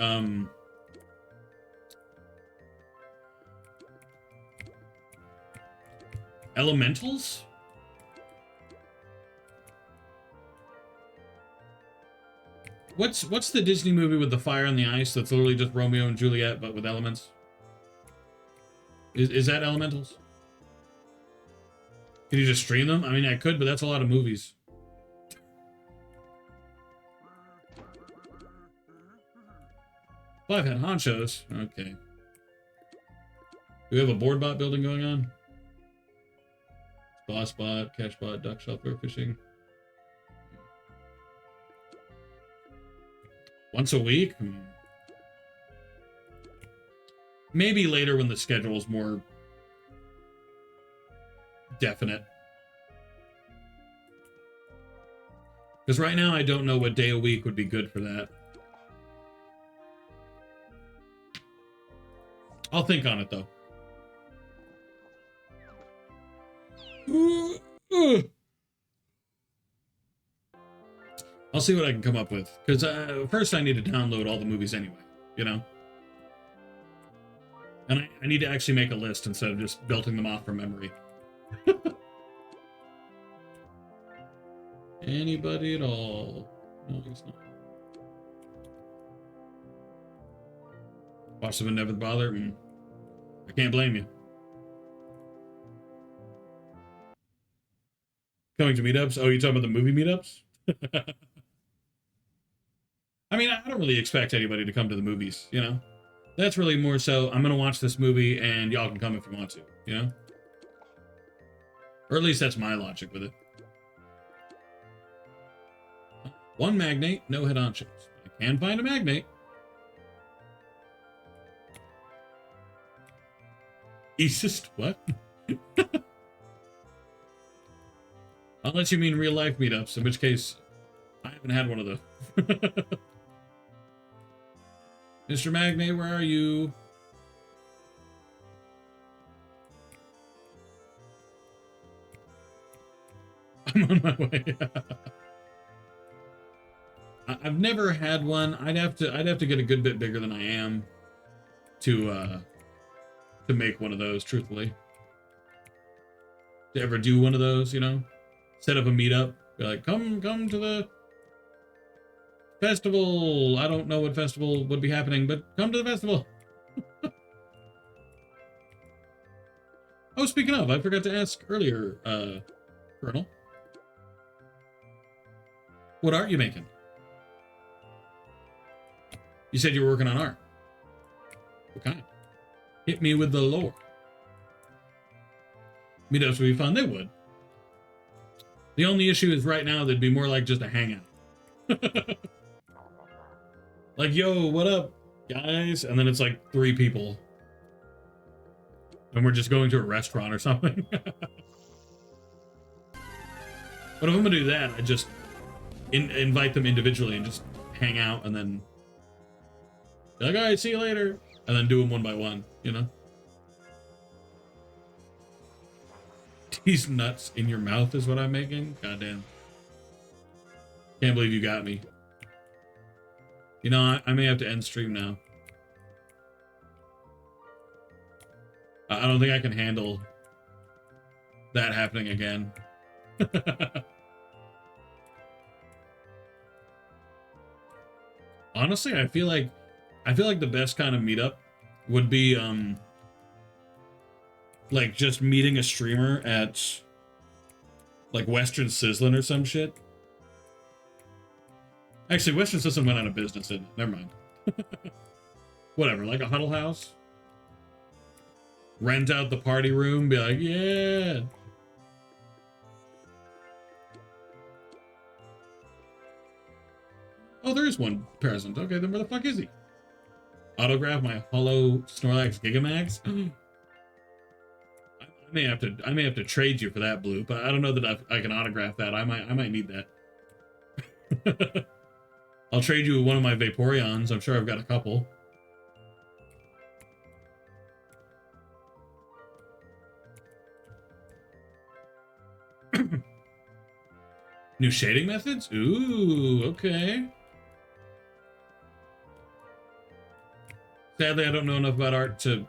Elementals? What's the Disney movie with the fire on the ice that's literally just Romeo and Juliet, but with elements? Is that Elementals? Can you just stream them? I mean, I could, but that's a lot of movies. Five Head Honchos. Okay. Do we have a board bot building going on? Boss bot, cash bot, duck shopper, fishing. Once a week? Maybe later when the schedule is more definite. Because right now I don't know what day a week would be good for that. I'll think on it though. I'll see what I can come up with. Because first I need to download all the movies anyway, you know? And I need to actually make a list instead of just belting them off from memory. Anybody at all? No, it's not. Watch them and never bother? I can't blame you. Coming to meetups? Oh, you talking about the movie meetups? I mean, I don't really expect anybody to come to the movies, you know? That's really more so, I'm going to watch this movie and y'all can come if you want to, you know? Or at least that's my logic with it. One magnate, no head honchos. I can find a magnate. Eastist? What? Unless you mean real life meetups, in which case I haven't had one of those. Mr. Magnate, where are you? I'm on my way. I've never had one. I'd have to get a good bit bigger than I am to make one of those, truthfully. To ever do one of those, you know? Set up a meetup, be like, come to the festival. I don't know what festival would be happening, but come to the festival. Oh, speaking of, I forgot to ask earlier, Colonel. What art you making? You said you were working on art. What kind? Hit me with the lore. Meetups would be fun. They would. The only issue is right now they'd be more like just a hangout. Like, yo, what up, guys? And then it's like 3 people. And we're just going to a restaurant or something. But if I'm gonna do that, I just invite them individually and just hang out and then be like, all right, see you later. And then do them one by one, you know? These nuts in your mouth is what I'm making? Goddamn. Can't believe you got me. You know, I may have to end stream now. I don't think I can handle that happening again. Honestly, I feel like the best kind of meetup would be like just meeting a streamer at like Western Sizzlin' or some shit. Actually, Western Sizzlin' went out of business, didn't it? Never mind. Whatever, like a huddle house. Rent out the party room, be like, yeah. Oh, there is one present. Okay, then where the fuck is he? Autograph my hollow Snorlax Gigamax? I may have to trade you for that, Blue, but I don't know that I can autograph that. I might need that. I'll trade you one of my Vaporeons. I'm sure I've got a couple. New shading methods? Ooh, okay. Sadly, I don't know enough about art to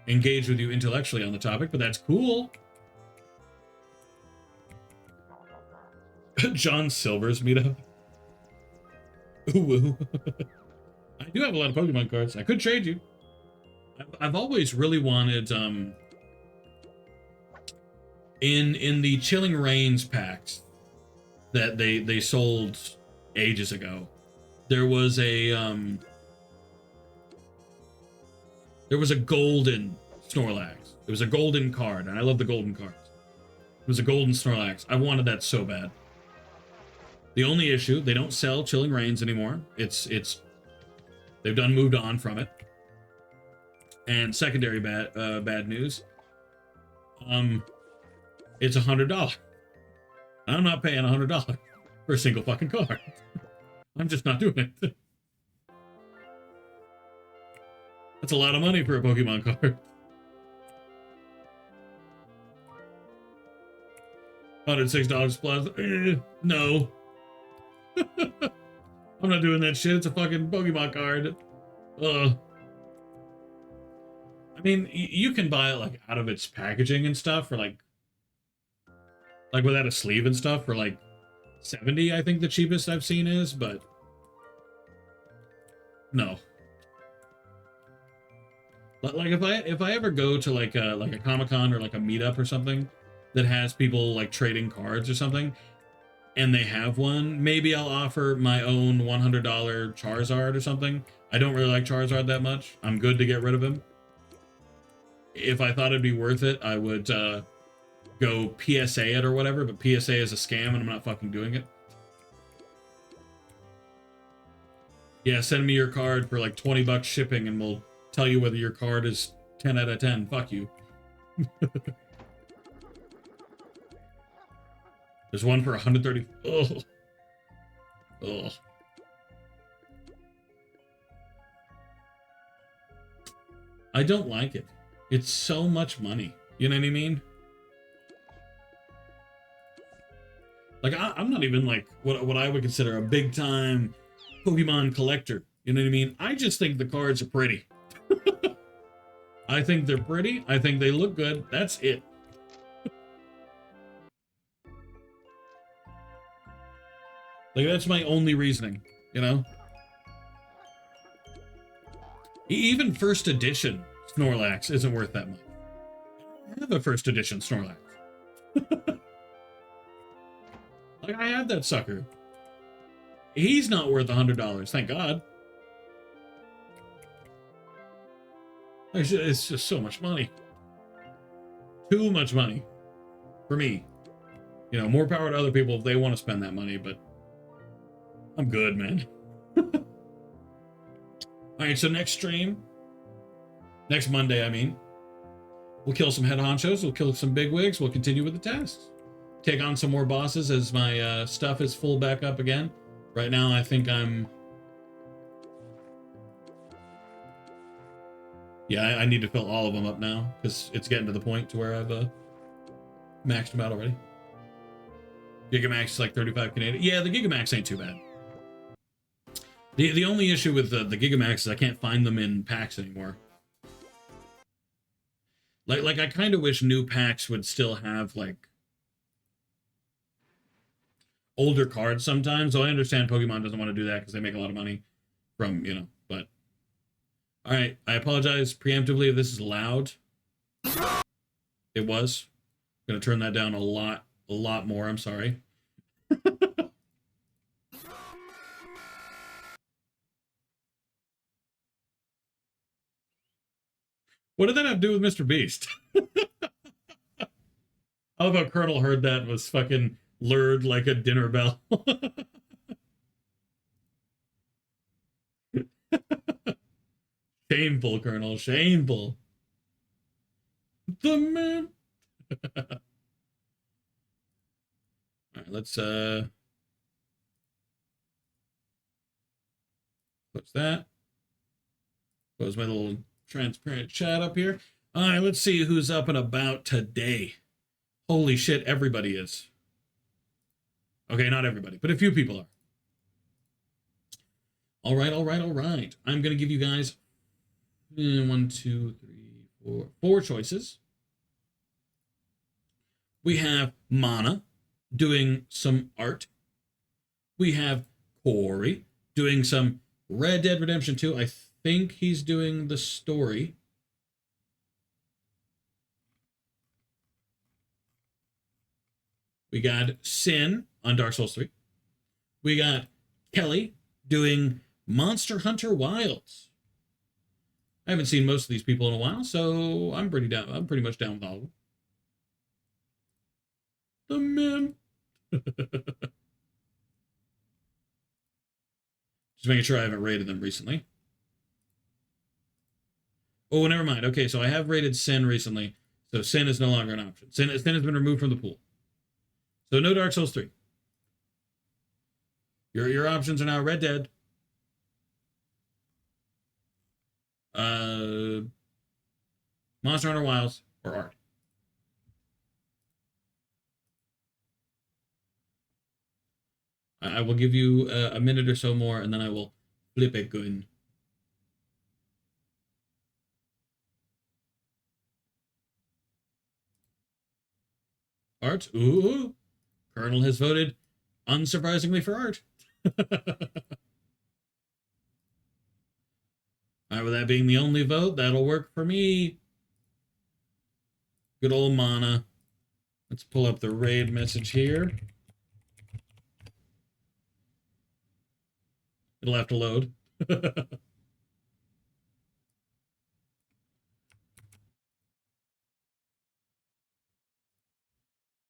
engage with you intellectually on the topic, but that's cool. John Silver's meetup. Ooh. I do have a lot of Pokemon cards. I could trade you. I've always really wanted in the Chilling Reigns packs that they sold ages ago. There was a golden Snorlax. It was a golden card, and I love the golden cards. It was a golden Snorlax. I wanted that so bad. The only issue, they don't sell Chilling Reigns anymore. They've moved on from it. And secondary bad news, it's $100. I'm not paying $100 for a single fucking card. I'm just not doing it. That's a lot of money for a Pokemon card. $106 plus. No. I'm not doing that shit. It's a fucking Pokemon card. Ugh. I mean, you can buy it like out of its packaging and stuff for like without a sleeve and stuff for like 70, I think the cheapest I've seen is, but no. Like if I ever go to like a Comic-Con or like a meetup or something that has people like trading cards or something, and they have one, maybe I'll offer my own $100 Charizard or something. I don't really like Charizard that much. I'm good to get rid of him. If I thought it'd be worth it, I would go PSA it or whatever, but PSA is a scam and I'm not fucking doing it. Yeah, send me your card for like 20 bucks shipping and we'll tell you whether your card is 10 out of 10. Fuck you. There's one for 130. Ugh. Ugh. I don't like it. It's so much money. You know what I mean? Like I'm not even like what I would consider a big time Pokemon collector. You know what I mean? I just think the cards are pretty. I think they're pretty. I think they look good. That's it. Like that's my only reasoning, you know? Even first edition Snorlax isn't worth that much. I have a first edition Snorlax. Like I have that sucker. He's not worth $100, thank God. It's just so much money. Too much money for me. You know, more power to other people if they want to spend that money, but I'm good, man. All right, so next stream, next Monday, I mean, we'll kill some head honchos, we'll kill some bigwigs, we'll continue with the tasks. Take on some more bosses as my stuff is full back up again. Right now, I think I'm... Yeah, I need to fill all of them up now, because it's getting to the point to where I've maxed them out already. Gigamax is like 35 Canadian. Yeah, the Gigamax ain't too bad. The only issue with the Gigamax is I can't find them in packs anymore. Like I kind of wish new packs would still have, like, older cards sometimes. So I understand Pokemon doesn't want to do that because they make a lot of money from, you know, but... Alright, I apologize preemptively if this is loud. It was. I'm going to turn that down a lot more, I'm sorry. What did that have to do with Mr. Beast? I love how Colonel heard that and was fucking lured like a dinner bell. Shameful, Colonel, shameful. The man. All right, let's close that. Close my little transparent chat up here. All right, let's see who's up and about today. Holy shit, everybody is. Okay, not everybody, but a few people are. All right. I'm going to give you guys 1, 2, 3, 4 choices. We have Mana doing some art. We have Corey doing some Red Dead Redemption 2. I think he's doing the story. We got Sin on Dark Souls 3. We got Kelly doing Monster Hunter Wilds. I haven't seen most of these people in a while, so I'm pretty down. I'm pretty much down with all of them. The men. Just making sure I haven't rated them recently. Oh, never mind. Okay, so I have rated Sin recently, so Sin is no longer an option. Sin has been removed from the pool. So no Dark Souls 3. Your options are now Red Dead, Monster Hunter Wilds, or art. I will give you a minute or so more, and then I will flip it good. Art? Ooh. Colonel has voted, unsurprisingly, for art. All right, with that being the only vote, that'll work for me. Good old Mana. Let's pull up the raid message here. It'll have to load.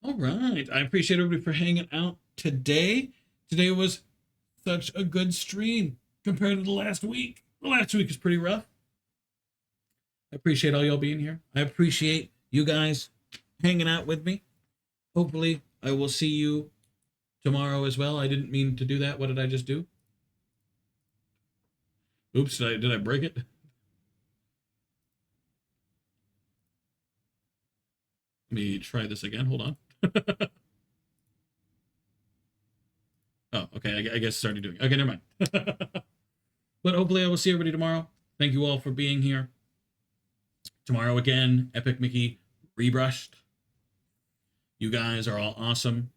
All right. I appreciate everybody for hanging out today. Today was such a good stream compared to the last week. The last week is pretty rough. I appreciate all y'all being here. I appreciate you guys hanging out with me. Hopefully, I will see you tomorrow as well. I didn't mean to do that. What did I just do? Oops, did I break it? Let me try this again. Hold on. Oh, okay. I guess it's already doing it. Okay, never mind. But hopefully I will see everybody tomorrow. Thank you all for being here. Tomorrow again, Epic Mickey rebrushed. You guys are all awesome.